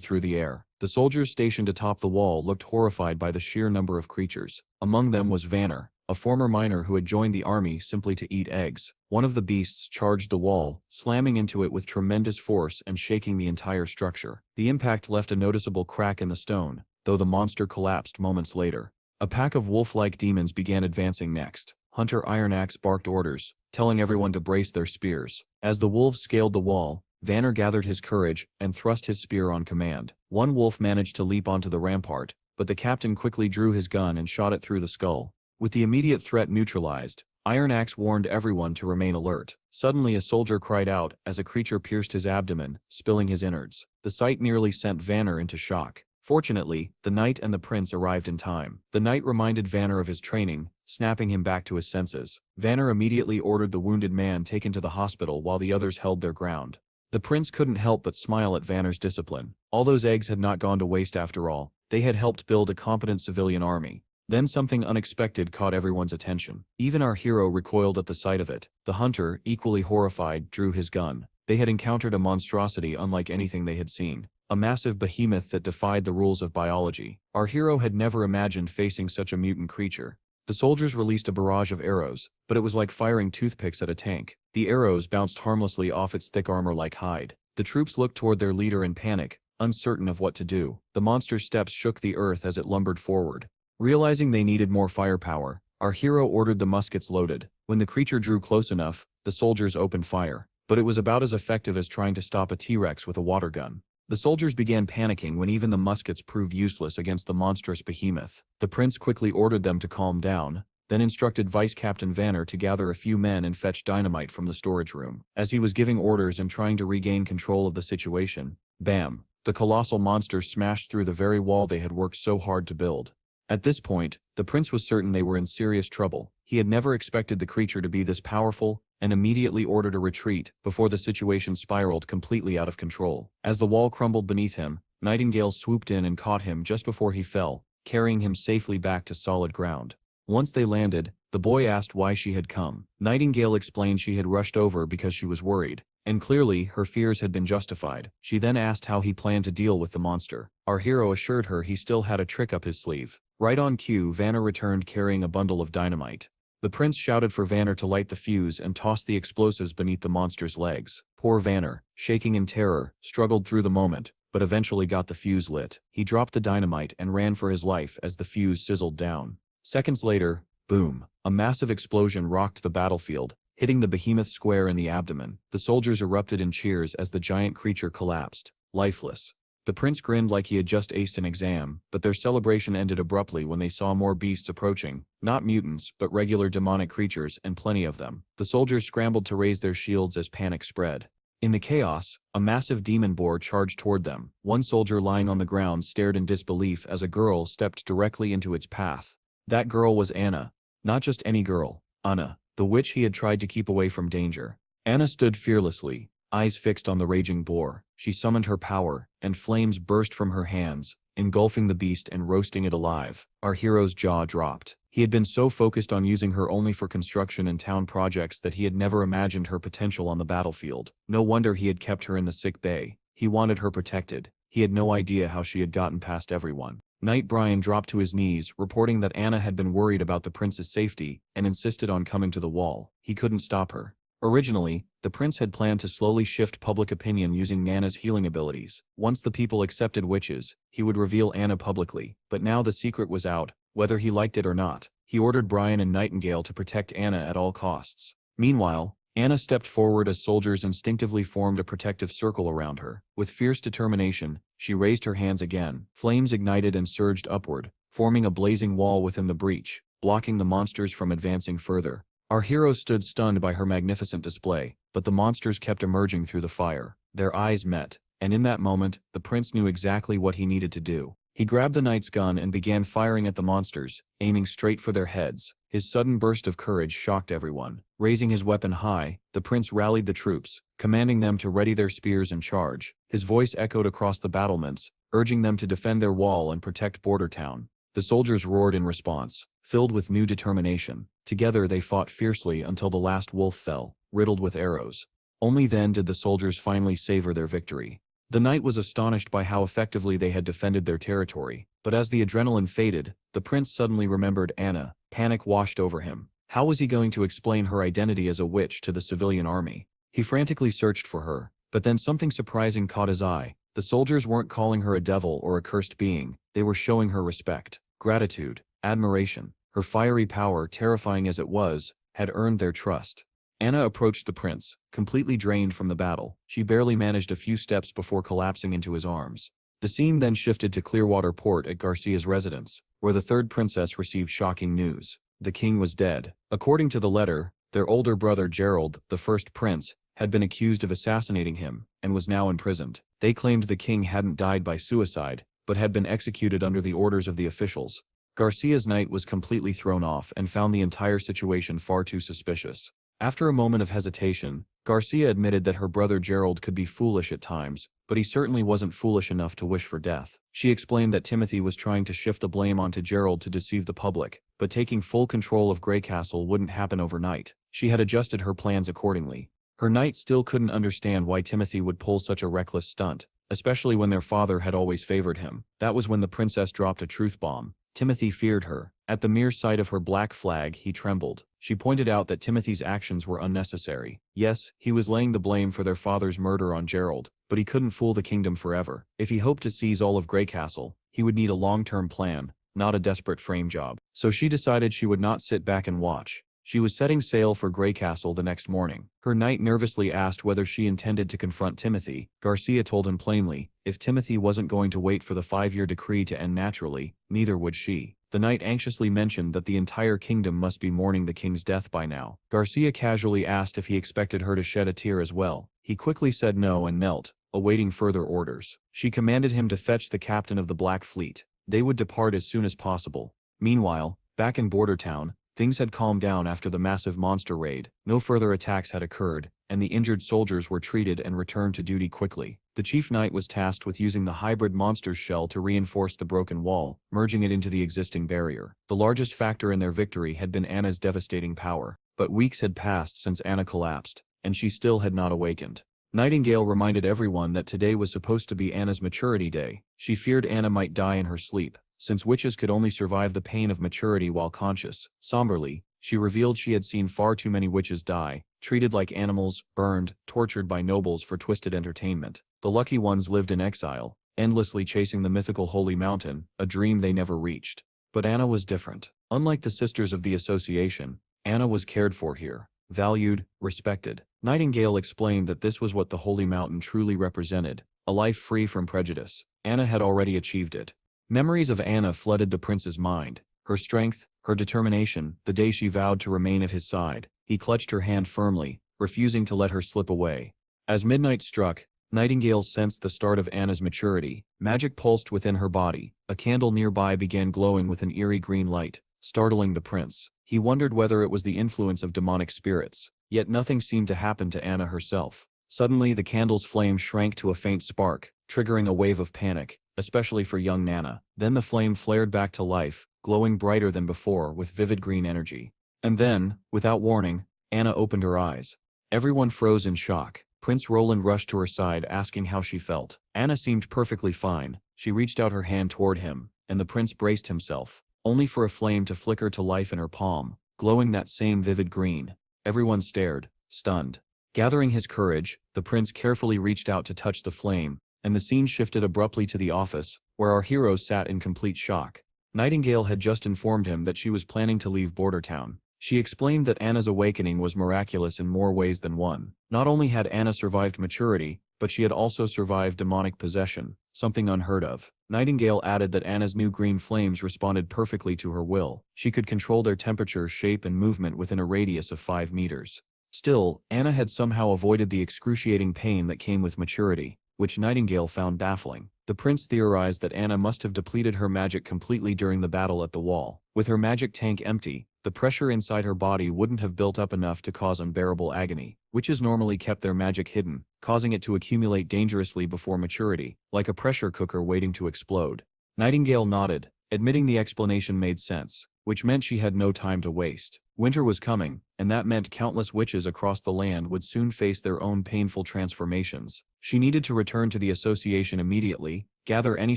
through the air. The soldiers stationed atop the wall looked horrified by the sheer number of creatures. Among them was Vanner, a former miner who had joined the army simply to eat eggs. One of the beasts charged the wall, slamming into it with tremendous force and shaking the entire structure. The impact left a noticeable crack in the stone, though the monster collapsed moments later. A pack of wolf-like demons began advancing next. Hunter Ironaxe barked orders, telling everyone to brace their spears. As the wolves scaled the wall, Vanner gathered his courage and thrust his spear on command. One wolf managed to leap onto the rampart, but the captain quickly drew his gun and shot it through the skull. With the immediate threat neutralized, Ironaxe warned everyone to remain alert. Suddenly a soldier cried out as a creature pierced his abdomen, spilling his innards. The sight nearly sent Vanner into shock. Fortunately, the knight and the prince arrived in time. The knight reminded Vanner of his training, snapping him back to his senses. Vanner immediately ordered the wounded man taken to the hospital while the others held their ground. The prince couldn't help but smile at Vanner's discipline. All those eggs had not gone to waste after all. They had helped build a competent civilian army. Then something unexpected caught everyone's attention. Even our hero recoiled at the sight of it. The hunter, equally horrified, drew his gun. They had encountered a monstrosity unlike anything they had seen. A massive behemoth that defied the rules of biology. Our hero had never imagined facing such a mutant creature. The soldiers released a barrage of arrows, but it was like firing toothpicks at a tank. The arrows bounced harmlessly off its thick armor-like hide. The troops looked toward their leader in panic, uncertain of what to do. The monster's steps shook the earth as it lumbered forward. Realizing they needed more firepower, our hero ordered the muskets loaded. When the creature drew close enough, the soldiers opened fire, but it was about as effective as trying to stop a T-Rex with a water gun. The soldiers began panicking when even the muskets proved useless against the monstrous behemoth. The prince quickly ordered them to calm down, then instructed Vice Captain Vanner to gather a few men and fetch dynamite from the storage room. As he was giving orders and trying to regain control of the situation, bam! The colossal monster smashed through the very wall they had worked so hard to build. At this point, the prince was certain they were in serious trouble. He had never expected the creature to be this powerful, and immediately ordered a retreat before the situation spiraled completely out of control. As the wall crumbled beneath him, Nightingale swooped in and caught him just before he fell, carrying him safely back to solid ground. Once they landed, the boy asked why she had come. Nightingale explained she had rushed over because she was worried, and clearly her fears had been justified. She then asked how he planned to deal with the monster. Our hero assured her he still had a trick up his sleeve. Right on cue, Vanner returned carrying a bundle of dynamite. The prince shouted for Vanner to light the fuse and toss the explosives beneath the monster's legs. Poor Vanner, shaking in terror, struggled through the moment, but eventually got the fuse lit. He dropped the dynamite and ran for his life as the fuse sizzled down. Seconds later, boom, a massive explosion rocked the battlefield, hitting the behemoth square in the abdomen. The soldiers erupted in cheers as the giant creature collapsed, lifeless. The prince grinned like he had just aced an exam, but their celebration ended abruptly when they saw more beasts approaching, not mutants, but regular demonic creatures, and plenty of them. The soldiers scrambled to raise their shields as panic spread. In the chaos, a massive demon boar charged toward them. One soldier lying on the ground stared in disbelief as a girl stepped directly into its path. That girl was Anna. Not just any girl, Anna, the witch he had tried to keep away from danger. Anna stood fearlessly, eyes fixed on the raging boar. She summoned her power, and flames burst from her hands, engulfing the beast and roasting it alive. Our hero's jaw dropped. He had been so focused on using her only for construction and town projects that he had never imagined her potential on the battlefield. No wonder he had kept her in the sick bay. He wanted her protected. He had no idea how she had gotten past everyone. Knight Brian dropped to his knees, reporting that Anna had been worried about the prince's safety and insisted on coming to the wall. He couldn't stop her. Originally, the prince had planned to slowly shift public opinion using Anna's healing abilities. Once the people accepted witches, he would reveal Anna publicly, but now the secret was out, whether he liked it or not. He ordered Brian and Nightingale to protect Anna at all costs. Meanwhile, Anna stepped forward as soldiers instinctively formed a protective circle around her. With fierce determination, she raised her hands again. Flames ignited and surged upward, forming a blazing wall within the breach, blocking the monsters from advancing further. Our heroes stood stunned by her magnificent display, but the monsters kept emerging through the fire. Their eyes met, and in that moment, the prince knew exactly what he needed to do. He grabbed the knight's gun and began firing at the monsters, aiming straight for their heads. His sudden burst of courage shocked everyone. Raising his weapon high, the prince rallied the troops, commanding them to ready their spears and charge. His voice echoed across the battlements, urging them to defend their wall and protect Bordertown. The soldiers roared in response, filled with new determination. Together they fought fiercely until the last wolf fell, riddled with arrows. Only then did the soldiers finally savor their victory. The knight was astonished by how effectively they had defended their territory, but as the adrenaline faded, the prince suddenly remembered Anna. Panic washed over him. How was he going to explain her identity as a witch to the civilian army? He frantically searched for her, but then something surprising caught his eye. The soldiers weren't calling her a devil or a cursed being, they were showing her respect, gratitude, admiration. Her fiery power, terrifying as it was, had earned their trust. Anna approached the prince, completely drained from the battle. She barely managed a few steps before collapsing into his arms. The scene then shifted to Clearwater Port at Garcia's residence, where the third princess received shocking news. The king was dead. According to the letter, their older brother Gerald, the first prince, had been accused of assassinating him, and was now imprisoned. They claimed the king hadn't died by suicide, but had been executed under the orders of the officials. Garcia's knight was completely thrown off and found the entire situation far too suspicious. After a moment of hesitation, Garcia admitted that her brother Gerald could be foolish at times, but he certainly wasn't foolish enough to wish for death. She explained that Timothy was trying to shift the blame onto Gerald to deceive the public, but taking full control of Greycastle wouldn't happen overnight. She had adjusted her plans accordingly. Her knight still couldn't understand why Timothy would pull such a reckless stunt, especially when their father had always favored him. That was when the princess dropped a truth bomb. Timothy feared her. At the mere sight of her black flag, he trembled. She pointed out that Timothy's actions were unnecessary. Yes, he was laying the blame for their father's murder on Gerald, but he couldn't fool the kingdom forever. If he hoped to seize all of Greycastle, he would need a long-term plan, not a desperate frame job. So she decided she would not sit back and watch. She was setting sail for Greycastle the next morning. Her knight nervously asked whether she intended to confront Timothy. Garcia told him plainly, if Timothy wasn't going to wait for the 5-year decree to end naturally, neither would she. The knight anxiously mentioned that the entire kingdom must be mourning the king's death by now. Garcia casually asked if he expected her to shed a tear as well. He quickly said no and knelt, awaiting further orders. She commanded him to fetch the captain of the Black Fleet. They would depart as soon as possible. Meanwhile, back in Bordertown, things had calmed down after the massive monster raid. No further attacks had occurred, and the injured soldiers were treated and returned to duty quickly. The chief knight was tasked with using the hybrid monster's shell to reinforce the broken wall, merging it into the existing barrier. The largest factor in their victory had been Anna's devastating power, but weeks had passed since Anna collapsed, and she still had not awakened. Nightingale reminded everyone that today was supposed to be Anna's maturity day. She feared Anna might die in her sleep, since witches could only survive the pain of maturity while conscious. Somberly, she revealed she had seen far too many witches die, treated like animals, burned, tortured by nobles for twisted entertainment. The lucky ones lived in exile, endlessly chasing the mythical Holy Mountain, a dream they never reached. But Anna was different. Unlike the Sisters of the Association, Anna was cared for here, valued, respected. Nightingale explained that this was what the Holy Mountain truly represented, a life free from prejudice. Anna had already achieved it. Memories of Anna flooded the prince's mind. Her strength, her determination, the day she vowed to remain at his side. He clutched her hand firmly, refusing to let her slip away. As midnight struck, Nightingale sensed the start of Anna's maturity. Magic pulsed within her body. A candle nearby began glowing with an eerie green light, startling the prince. He wondered whether it was the influence of demonic spirits. Yet nothing seemed to happen to Anna herself. Suddenly the candle's flame shrank to a faint spark, triggering a wave of panic, especially for young Nana. Then the flame flared back to life, glowing brighter than before with vivid green energy. And then, without warning, Anna opened her eyes. Everyone froze in shock. Prince Roland rushed to her side asking how she felt. Anna seemed perfectly fine. She reached out her hand toward him, and the prince braced himself, only for a flame to flicker to life in her palm, glowing that same vivid green. Everyone stared, stunned. Gathering his courage, the prince carefully reached out to touch the flame, and the scene shifted abruptly to the office, where our heroes sat in complete shock. Nightingale had just informed him that she was planning to leave Bordertown. She explained that Anna's awakening was miraculous in more ways than one. Not only had Anna survived maturity, but she had also survived demonic possession, something unheard of. Nightingale added that Anna's new green flames responded perfectly to her will. She could control their temperature, shape, and movement within a radius of 5 meters. Still, Anna had somehow avoided the excruciating pain that came with maturity, which Nightingale found baffling. The prince theorized that Anna must have depleted her magic completely during the battle at the wall. With her magic tank empty, the pressure inside her body wouldn't have built up enough to cause unbearable agony. Witches normally kept their magic hidden, causing it to accumulate dangerously before maturity, like a pressure cooker waiting to explode. Nightingale nodded, admitting the explanation made sense, which meant she had no time to waste. Winter was coming, and that meant countless witches across the land would soon face their own painful transformations. She needed to return to the association immediately, gather any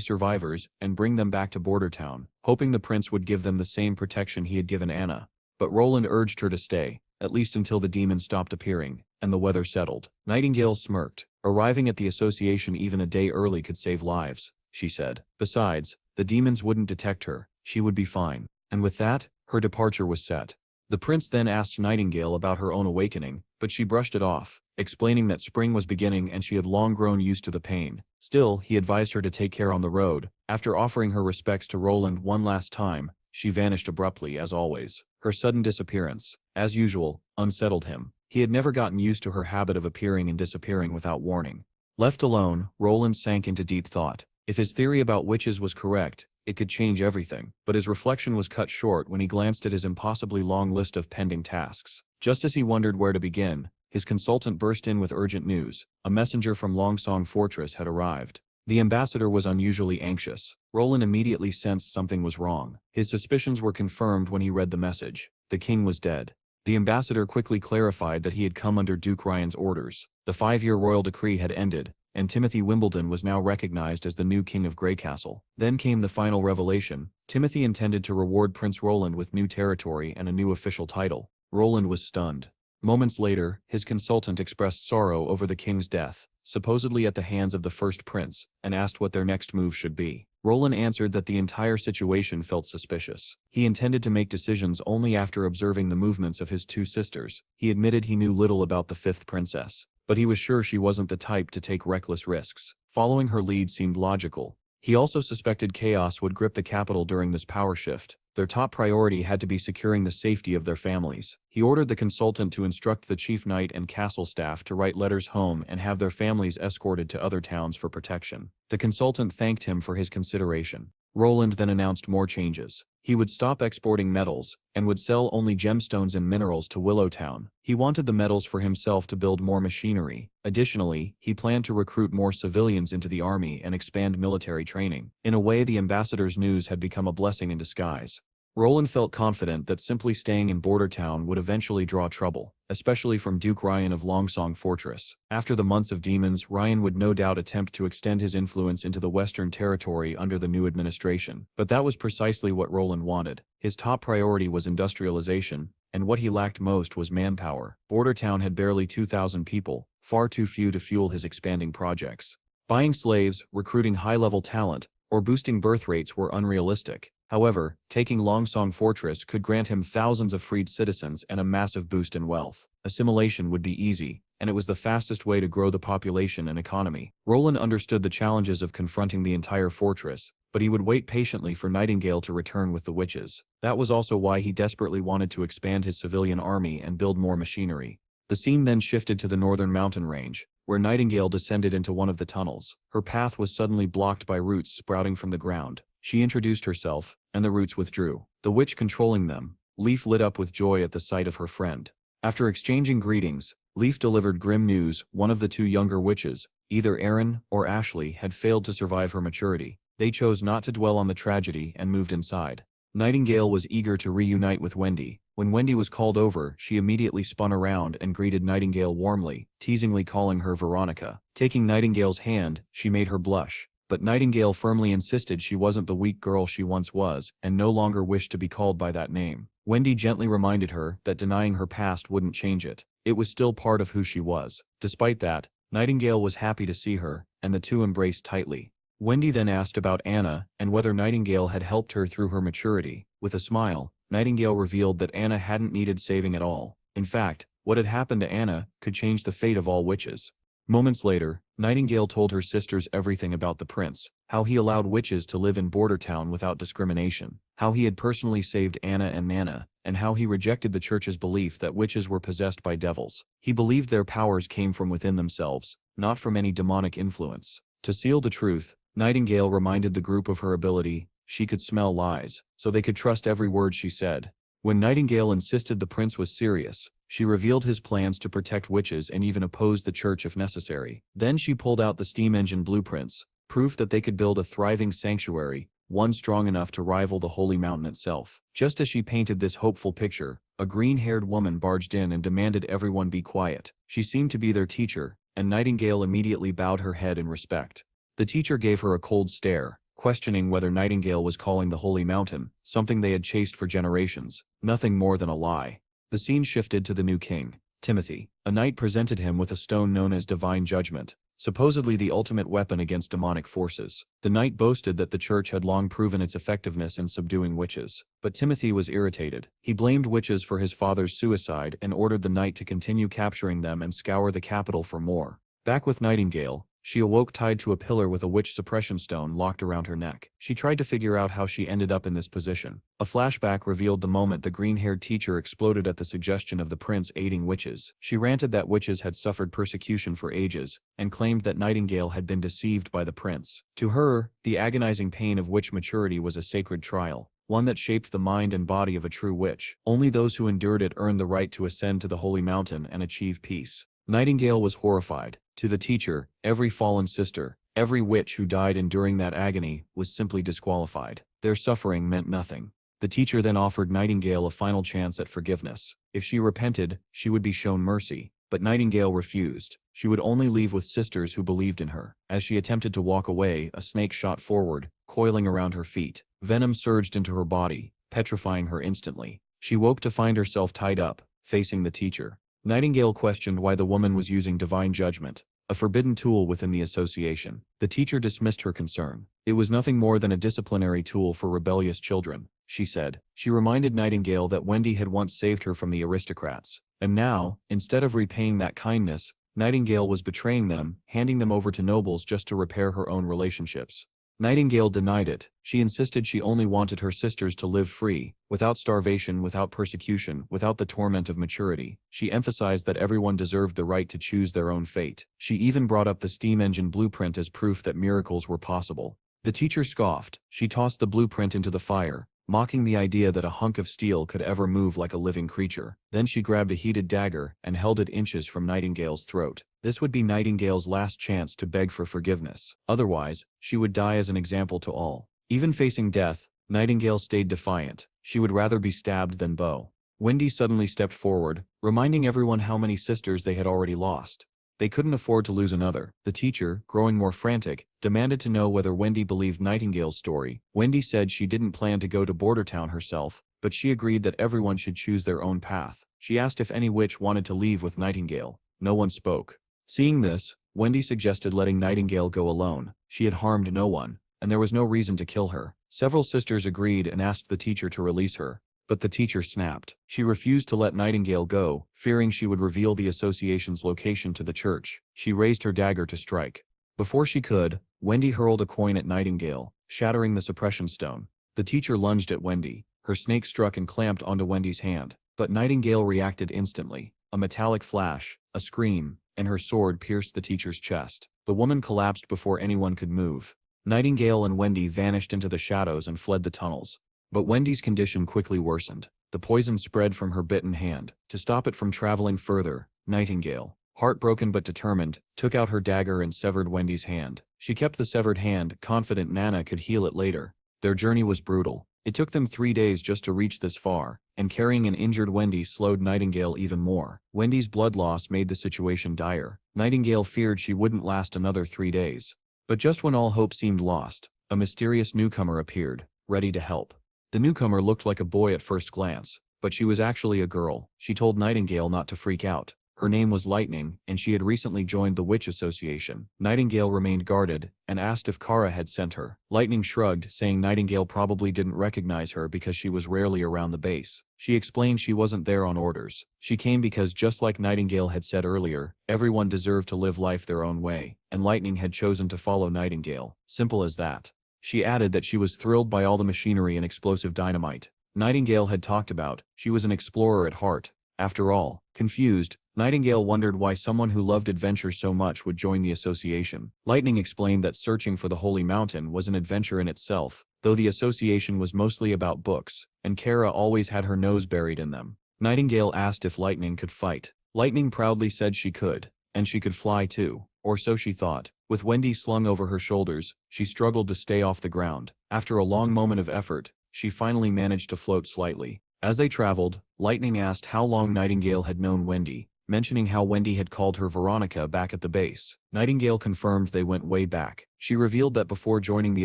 survivors, and bring them back to Bordertown, hoping the prince would give them the same protection he had given Anna. But Roland urged her to stay, at least until the demons stopped appearing, and the weather settled. Nightingale smirked. Arriving at the association even a day early could save lives, she said. Besides, the demons wouldn't detect her. She would be fine. And with that, her departure was set. The prince then asked Nightingale about her own awakening, but she brushed it off, explaining that spring was beginning and she had long grown used to the pain. Still, he advised her to take care on the road. After offering her respects to Roland one last time, she vanished abruptly as always. Her sudden disappearance, as usual, unsettled him. He had never gotten used to her habit of appearing and disappearing without warning. Left alone, Roland sank into deep thought. If his theory about witches was correct, it could change everything, but his reflection was cut short when he glanced at his impossibly long list of pending tasks. Just as he wondered where to begin, his consultant burst in with urgent news. A messenger from Longsong Fortress had arrived. The ambassador was unusually anxious. Roland immediately sensed something was wrong. His suspicions were confirmed when he read the message. The king was dead. The ambassador quickly clarified that he had come under Duke Ryan's orders. The 5-year royal decree had ended, and Timothy Wimbledon was now recognized as the new king of Greycastle. Then came the final revelation. Timothy intended to reward Prince Roland with new territory and a new official title. Roland was stunned. Moments later, his consultant expressed sorrow over the king's death, supposedly at the hands of the first prince, and asked what their next move should be. Roland answered that the entire situation felt suspicious. He intended to make decisions only after observing the movements of his 2 sisters. He admitted he knew little about the 5th princess, but he was sure she wasn't the type to take reckless risks. Following her lead seemed logical. He also suspected chaos would grip the capital during this power shift. Their top priority had to be securing the safety of their families. He ordered the consultant to instruct the chief knight and castle staff to write letters home and have their families escorted to other towns for protection. The consultant thanked him for his consideration. Roland then announced more changes. He would stop exporting metals, and would sell only gemstones and minerals to Willowtown. He wanted the metals for himself to build more machinery. Additionally, he planned to recruit more civilians into the army and expand military training. In a way, the ambassador's news had become a blessing in disguise. Roland felt confident that simply staying in Bordertown would eventually draw trouble, especially from Duke Ryan of Longsong Fortress. After the months of demons, Ryan would no doubt attempt to extend his influence into the Western Territory under the new administration. But that was precisely what Roland wanted. His top priority was industrialization, and what he lacked most was manpower. Bordertown had barely 2,000 people, far too few to fuel his expanding projects. Buying slaves, recruiting high-level talent, or boosting birth rates were unrealistic. However, taking Longsong Fortress could grant him thousands of freed citizens and a massive boost in wealth. Assimilation would be easy, and it was the fastest way to grow the population and economy. Roland understood the challenges of confronting the entire fortress, but he would wait patiently for Nightingale to return with the witches. That was also why he desperately wanted to expand his civilian army and build more machinery. The scene then shifted to the northern mountain range, where Nightingale descended into one of the tunnels. Her path was suddenly blocked by roots sprouting from the ground. She introduced herself, and the roots withdrew. The witch controlling them, Leaf lit up with joy at the sight of her friend. After exchanging greetings, Leaf delivered grim news. One of the 2 younger witches, either Erin or Ashley, had failed to survive her maturity. They chose not to dwell on the tragedy and moved inside. Nightingale was eager to reunite with Wendy. When Wendy was called over, she immediately spun around and greeted Nightingale warmly, teasingly calling her Veronica. Taking Nightingale's hand, she made her blush. But Nightingale firmly insisted she wasn't the weak girl she once was, and no longer wished to be called by that name. Wendy gently reminded her that denying her past wouldn't change it. It was still part of who she was. Despite that, Nightingale was happy to see her, and the two embraced tightly. Wendy then asked about Anna and whether Nightingale had helped her through her maturity. With a smile, Nightingale revealed that Anna hadn't needed saving at all. In fact, what had happened to Anna could change the fate of all witches. Moments later, Nightingale told her sisters everything about the prince, how he allowed witches to live in Bordertown without discrimination, how he had personally saved Anna and Nana, and how he rejected the church's belief that witches were possessed by devils. He believed their powers came from within themselves, not from any demonic influence. To seal the truth, Nightingale reminded the group of her ability. She could smell lies, so they could trust every word she said. When Nightingale insisted the prince was serious, she revealed his plans to protect witches and even oppose the church if necessary. Then she pulled out the steam engine blueprints, proof that they could build a thriving sanctuary, one strong enough to rival the Holy Mountain itself. Just as she painted this hopeful picture, a green-haired woman barged in and demanded everyone be quiet. She seemed to be their teacher, and Nightingale immediately bowed her head in respect. The teacher gave her a cold stare, questioning whether Nightingale was calling the Holy Mountain something they had chased for generations, nothing more than a lie. The scene shifted to the new king, Timothy. A knight presented him with a stone known as Divine Judgment, supposedly the ultimate weapon against demonic forces. The knight boasted that the church had long proven its effectiveness in subduing witches. But Timothy was irritated. He blamed witches for his father's suicide and ordered the knight to continue capturing them and scour the capital for more. Back with Nightingale, she awoke tied to a pillar with a witch suppression stone locked around her neck. She tried to figure out how she ended up in this position. A flashback revealed the moment the green-haired teacher exploded at the suggestion of the prince aiding witches. She ranted that witches had suffered persecution for ages, and claimed that Nightingale had been deceived by the prince. To her, the agonizing pain of witch maturity was a sacred trial, one that shaped the mind and body of a true witch. Only those who endured it earned the right to ascend to the Holy Mountain and achieve peace. Nightingale was horrified. To the teacher, every fallen sister, every witch who died enduring that agony, was simply disqualified. Their suffering meant nothing. The teacher then offered Nightingale a final chance at forgiveness. If she repented, she would be shown mercy. But Nightingale refused. She would only leave with sisters who believed in her. As she attempted to walk away, a snake shot forward, coiling around her feet. Venom surged into her body, petrifying her instantly. She woke to find herself tied up, facing the teacher. Nightingale questioned why the woman was using Divine Judgment, a forbidden tool within the association. The teacher dismissed her concern. It was nothing more than a disciplinary tool for rebellious children, she said. She reminded Nightingale that Wendy had once saved her from the aristocrats. And now, instead of repaying that kindness, Nightingale was betraying them, handing them over to nobles just to repair her own relationships. Nightingale denied it. She insisted she only wanted her sisters to live free, without starvation, without persecution, without the torment of maturity. She emphasized that everyone deserved the right to choose their own fate. She even brought up the steam engine blueprint as proof that miracles were possible. The teacher scoffed. She tossed the blueprint into the fire, mocking the idea that a hunk of steel could ever move like a living creature. Then she grabbed a heated dagger and held it inches from Nightingale's throat. This would be Nightingale's last chance to beg for forgiveness. Otherwise, she would die as an example to all. Even facing death, Nightingale stayed defiant. She would rather be stabbed than bow. Wendy suddenly stepped forward, reminding everyone how many sisters they had already lost. They couldn't afford to lose another. The teacher, growing more frantic, demanded to know whether Wendy believed Nightingale's story. Wendy said she didn't plan to go to Bordertown herself, but she agreed that everyone should choose their own path. She asked if any witch wanted to leave with Nightingale. No one spoke. Seeing this, Wendy suggested letting Nightingale go alone. She had harmed no one, and there was no reason to kill her. Several sisters agreed and asked the teacher to release her. But the teacher snapped. She refused to let Nightingale go, fearing she would reveal the association's location to the church. She raised her dagger to strike. Before she could, Wendy hurled a coin at Nightingale, shattering the suppression stone. The teacher lunged at Wendy. Her snake struck and clamped onto Wendy's hand. But Nightingale reacted instantly. A metallic flash, a scream, and her sword pierced the teacher's chest. The woman collapsed before anyone could move. Nightingale and Wendy vanished into the shadows and fled the tunnels. But Wendy's condition quickly worsened. The poison spread from her bitten hand. To stop it from traveling further, Nightingale, heartbroken but determined, took out her dagger and severed Wendy's hand. She kept the severed hand, confident Nana could heal it later. Their journey was brutal. It took them 3 days just to reach this far, and carrying an injured Wendy slowed Nightingale even more. Wendy's blood loss made the situation dire. Nightingale feared she wouldn't last another 3 days. But just when all hope seemed lost, a mysterious newcomer appeared, ready to help. The newcomer looked like a boy at first glance, but she was actually a girl. She told Nightingale not to freak out. Her name was Lightning, and she had recently joined the Witch Association. Nightingale remained guarded, and asked if Kara had sent her. Lightning shrugged, saying Nightingale probably didn't recognize her because she was rarely around the base. She explained she wasn't there on orders. She came because, just like Nightingale had said earlier, everyone deserved to live life their own way, and Lightning had chosen to follow Nightingale. Simple as that. She added that she was thrilled by all the machinery and explosive dynamite Nightingale had talked about. She was an explorer at heart. After all, confused, Nightingale wondered why someone who loved adventure so much would join the association. Lightning explained that searching for the Holy Mountain was an adventure in itself, though the association was mostly about books, and Kara always had her nose buried in them. Nightingale asked if Lightning could fight. Lightning proudly said she could, and she could fly too, or so she thought. With Wendy slung over her shoulders, she struggled to stay off the ground. After a long moment of effort, she finally managed to float slightly. As they traveled, Lightning asked how long Nightingale had known Wendy, mentioning how Wendy had called her Veronica back at the base. Nightingale confirmed they went way back. She revealed that before joining the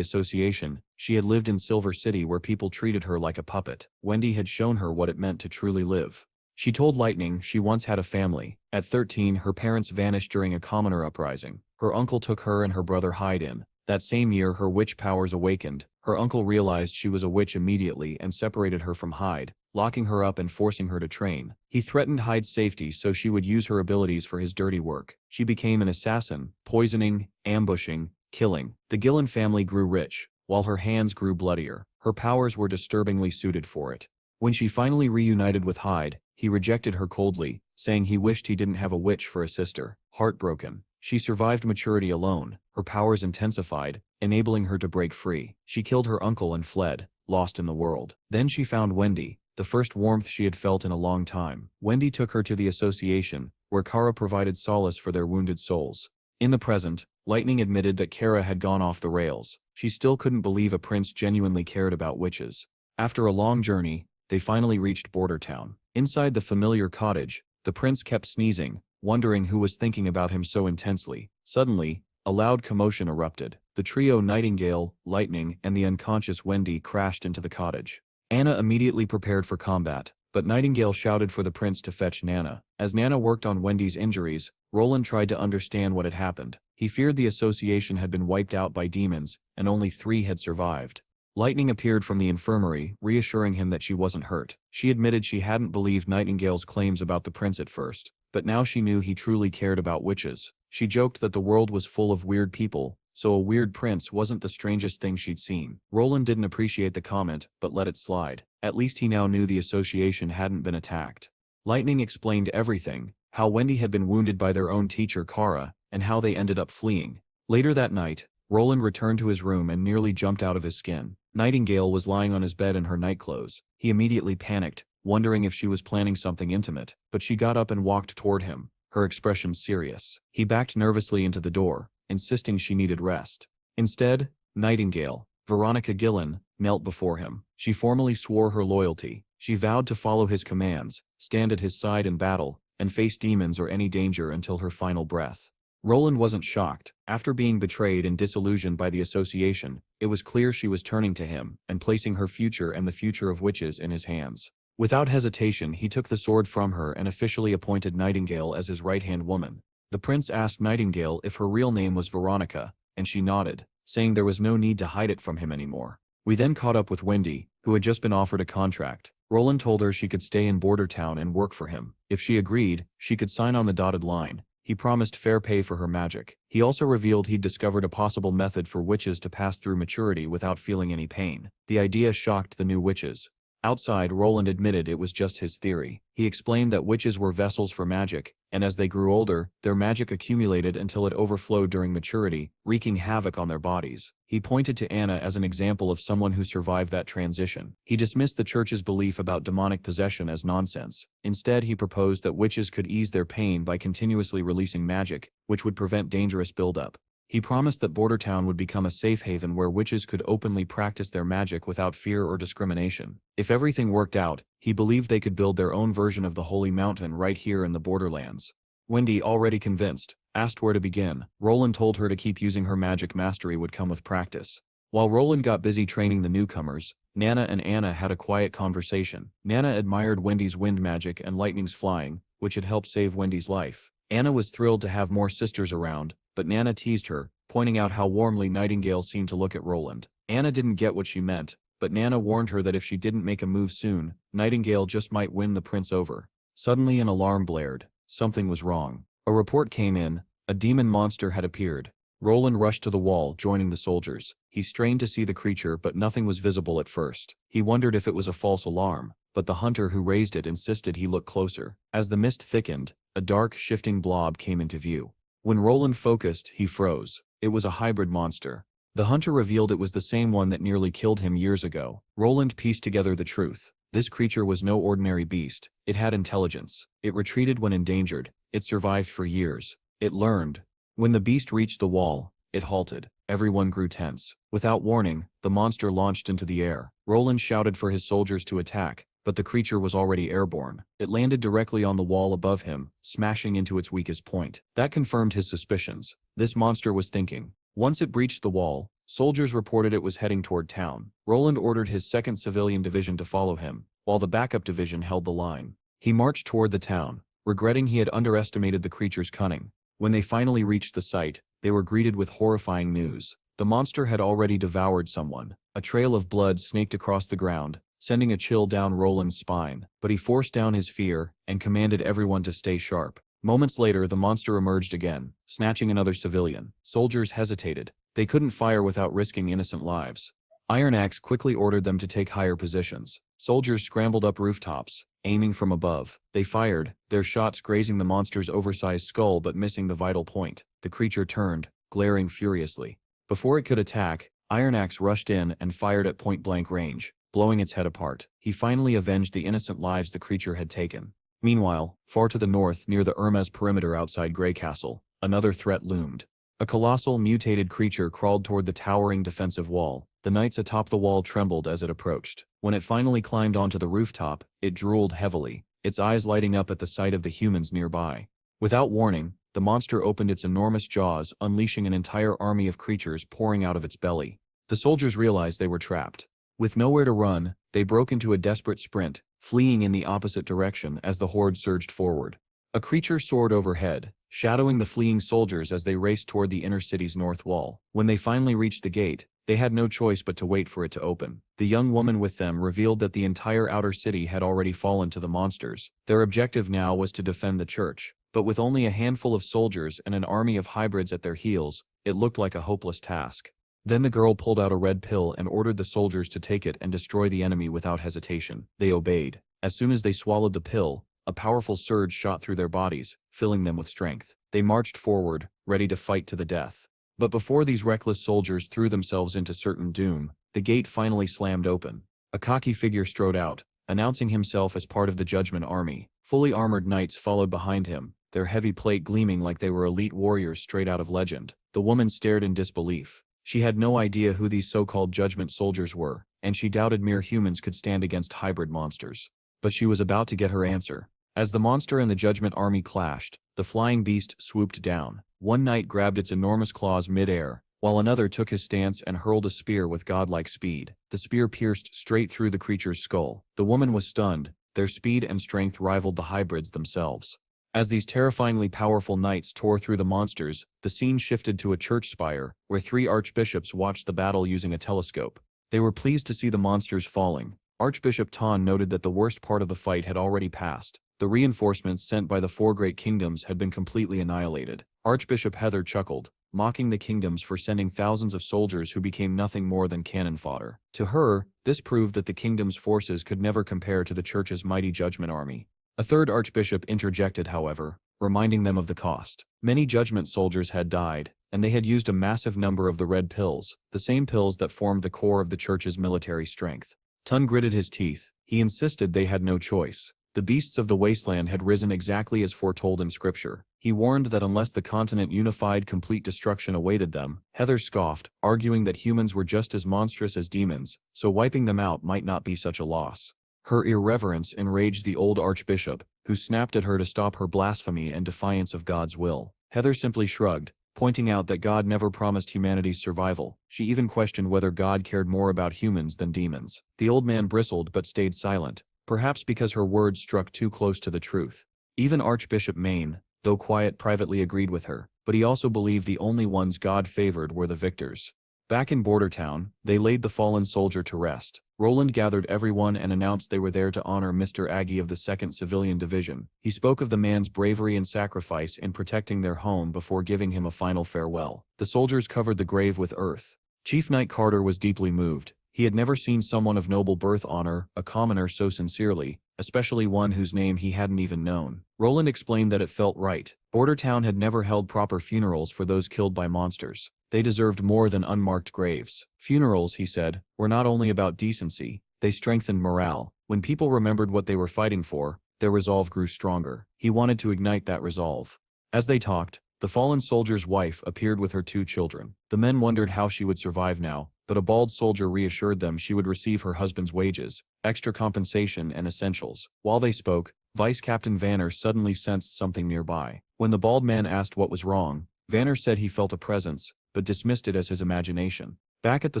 association, she had lived in Silver City where people treated her like a puppet. Wendy had shown her what it meant to truly live. She told Lightning she once had a family. At 13, her parents vanished during a commoner uprising. Her uncle took her and her brother Hyde in. That same year, her witch powers awakened. Her uncle realized she was a witch immediately and separated her from Hyde, locking her up and forcing her to train. He threatened Hyde's safety so she would use her abilities for his dirty work. She became an assassin, poisoning, ambushing, killing. The Gillen family grew rich, while her hands grew bloodier. Her powers were disturbingly suited for it. When she finally reunited with Hyde, he rejected her coldly, saying he wished he didn't have a witch for a sister. Heartbroken, she survived maturity alone. Her powers intensified, enabling her to break free. She killed her uncle and fled, lost in the world. Then she found Wendy, the first warmth she had felt in a long time. Wendy took her to the association, where Kara provided solace for their wounded souls. In the present, Lightning admitted that Kara had gone off the rails. She still couldn't believe a prince genuinely cared about witches. After a long journey, they finally reached Bordertown. Inside the familiar cottage, the prince kept sneezing, wondering who was thinking about him so intensely. Suddenly, a loud commotion erupted. The trio Nightingale, Lightning, and the unconscious Wendy crashed into the cottage. Anna immediately prepared for combat, but Nightingale shouted for the prince to fetch Nana. As Nana worked on Wendy's injuries, Roland tried to understand what had happened. He feared the association had been wiped out by demons, and only 3 had survived. Lightning appeared from the infirmary, reassuring him that she wasn't hurt. She admitted she hadn't believed Nightingale's claims about the prince at first, but now she knew he truly cared about witches. She joked that the world was full of weird people, so a weird prince wasn't the strangest thing she'd seen. Roland didn't appreciate the comment, but let it slide. At least he now knew the association hadn't been attacked. Lightning explained everything, how Wendy had been wounded by their own teacher Kara, and how they ended up fleeing. Later that night, Roland returned to his room and nearly jumped out of his skin. Nightingale was lying on his bed in her nightclothes. He immediately panicked, wondering if she was planning something intimate, but she got up and walked toward him, her expression serious. He backed nervously into the door, insisting she needed rest. Instead, Nightingale, Veronica Gillen, knelt before him. She formally swore her loyalty. She vowed to follow his commands, stand at his side in battle, and face demons or any danger until her final breath. Roland wasn't shocked. After being betrayed and disillusioned by the association, it was clear she was turning to him and placing her future and the future of witches in his hands. Without hesitation, he took the sword from her and officially appointed Nightingale as his right-hand woman. The prince asked Nightingale if her real name was Veronica, and she nodded, saying there was no need to hide it from him anymore. We then caught up with Wendy, who had just been offered a contract. Roland told her she could stay in Bordertown and work for him. If she agreed, she could sign on the dotted line. He promised fair pay for her magic. He also revealed he'd discovered a possible method for witches to pass through maturity without feeling any pain. The idea shocked the new witches. Outside, Roland admitted it was just his theory. He explained that witches were vessels for magic, and as they grew older, their magic accumulated until it overflowed during maturity, wreaking havoc on their bodies. He pointed to Anna as an example of someone who survived that transition. He dismissed the church's belief about demonic possession as nonsense. Instead, he proposed that witches could ease their pain by continuously releasing magic, which would prevent dangerous buildup. He promised that Bordertown would become a safe haven where witches could openly practice their magic without fear or discrimination. If everything worked out, he believed they could build their own version of the Holy Mountain right here in the Borderlands. Wendy, already convinced, asked where to begin. Roland told her to keep using her magic mastery would come with practice. While Roland got busy training the newcomers, Nana and Anna had a quiet conversation. Nana admired Wendy's wind magic and lightning's flying, which had helped save Wendy's life. Anna was thrilled to have more sisters around, but Nana teased her, pointing out how warmly Nightingale seemed to look at Roland. Anna didn't get what she meant, but Nana warned her that if she didn't make a move soon, Nightingale just might win the prince over. Suddenly an alarm blared. Something was wrong. A report came in. A demon monster had appeared. Roland rushed to the wall, joining the soldiers. He strained to see the creature, but nothing was visible at first. He wondered if it was a false alarm, but the hunter who raised it insisted he look closer. As the mist thickened, a dark, shifting blob came into view. When Roland focused, he froze. It was a hybrid monster. The hunter revealed it was the same one that nearly killed him years ago. Roland pieced together the truth. This creature was no ordinary beast. It had intelligence. It retreated when endangered. It survived for years. It learned. When the beast reached the wall, it halted. Everyone grew tense. Without warning, the monster launched into the air. Roland shouted for his soldiers to attack, but the creature was already airborne. It landed directly on the wall above him, smashing into its weakest point. That confirmed his suspicions. This monster was thinking. Once it breached the wall, soldiers reported it was heading toward town. Roland ordered his 2nd Civilian Division to follow him, while the backup division held the line. He marched toward the town, regretting he had underestimated the creature's cunning. When they finally reached the site, they were greeted with horrifying news. The monster had already devoured someone. A trail of blood snaked across the ground, sending a chill down Roland's spine, but he forced down his fear and commanded everyone to stay sharp. Moments later, the monster emerged again, snatching another civilian. Soldiers hesitated. They couldn't fire without risking innocent lives. Iron Axe quickly ordered them to take higher positions. Soldiers scrambled up rooftops, aiming from above. They fired, their shots grazing the monster's oversized skull but missing the vital point. The creature turned, glaring furiously. Before it could attack, Iron Axe rushed in and fired at point-blank range, blowing its head apart. He finally avenged the innocent lives the creature had taken. Meanwhile, far to the north near the Hermes perimeter outside Grey Castle, another threat loomed. A colossal, mutated creature crawled toward the towering defensive wall. The knights atop the wall trembled as it approached. When it finally climbed onto the rooftop, it drooled heavily, its eyes lighting up at the sight of the humans nearby. Without warning, the monster opened its enormous jaws, unleashing an entire army of creatures pouring out of its belly. The soldiers realized they were trapped. With nowhere to run, they broke into a desperate sprint, fleeing in the opposite direction as the horde surged forward. A creature soared overhead, shadowing the fleeing soldiers as they raced toward the inner city's north wall. When they finally reached the gate, they had no choice but to wait for it to open. The young woman with them revealed that the entire outer city had already fallen to the monsters. Their objective now was to defend the church, but with only a handful of soldiers and an army of hybrids at their heels, it looked like a hopeless task. Then the girl pulled out a red pill and ordered the soldiers to take it and destroy the enemy without hesitation. They obeyed. As soon as they swallowed the pill, a powerful surge shot through their bodies, filling them with strength. They marched forward, ready to fight to the death. But before these reckless soldiers threw themselves into certain doom, the gate finally slammed open. A cocky figure strode out, announcing himself as part of the Judgment Army. Fully armored knights followed behind him, their heavy plate gleaming like they were elite warriors straight out of legend. The woman stared in disbelief. She had no idea who these so-called Judgment soldiers were, and she doubted mere humans could stand against hybrid monsters. But she was about to get her answer. As the monster and the Judgment Army clashed, the flying beast swooped down. One knight grabbed its enormous claws mid-air, while another took his stance and hurled a spear with godlike speed. The spear pierced straight through the creature's skull. The woman was stunned. Their speed and strength rivaled the hybrids themselves. As these terrifyingly powerful knights tore through the monsters, the scene shifted to a church spire, where 3 archbishops watched the battle using a telescope. They were pleased to see the monsters falling. Archbishop Ton noted that the worst part of the fight had already passed. The reinforcements sent by the 4 great kingdoms had been completely annihilated. Archbishop Heather chuckled, mocking the kingdoms for sending thousands of soldiers who became nothing more than cannon fodder. To her, this proved that the kingdom's forces could never compare to the church's mighty Judgment Army. A 3rd archbishop interjected, however, reminding them of the cost. Many Judgment soldiers had died, and they had used a massive number of the red pills, the same pills that formed the core of the church's military strength. Tun gritted his teeth. He insisted they had no choice. The beasts of the wasteland had risen exactly as foretold in scripture. He warned that unless the continent unified, complete destruction awaited them. Heather scoffed, arguing that humans were just as monstrous as demons, so wiping them out might not be such a loss. Her irreverence enraged the old archbishop, who snapped at her to stop her blasphemy and defiance of God's will. Heather simply shrugged, pointing out that God never promised humanity's survival. She even questioned whether God cared more about humans than demons. The old man bristled but stayed silent, perhaps because her words struck too close to the truth. Even Archbishop Maine, though quiet, privately agreed with her, but he also believed the only ones God favored were the victors. Back in Bordertown, they laid the fallen soldier to rest. Roland gathered everyone and announced they were there to honor Mr. Aggie of the 2nd Civilian Division. He spoke of the man's bravery and sacrifice in protecting their home before giving him a final farewell. The soldiers covered the grave with earth. Chief Knight Carter was deeply moved. He had never seen someone of noble birth honor a commoner so sincerely, especially one whose name he hadn't even known. Roland explained that it felt right. Bordertown had never held proper funerals for those killed by monsters. They deserved more than unmarked graves. Funerals, he said, were not only about decency, they strengthened morale. When people remembered what they were fighting for, their resolve grew stronger. He wanted to ignite that resolve. As they talked, the fallen soldier's wife appeared with her 2 children. The men wondered how she would survive now, but a bald soldier reassured them she would receive her husband's wages, extra compensation and essentials. While they spoke, Vice Captain Vanner suddenly sensed something nearby. When the bald man asked what was wrong, Vanner said he felt a presence, but dismissed it as his imagination. Back at the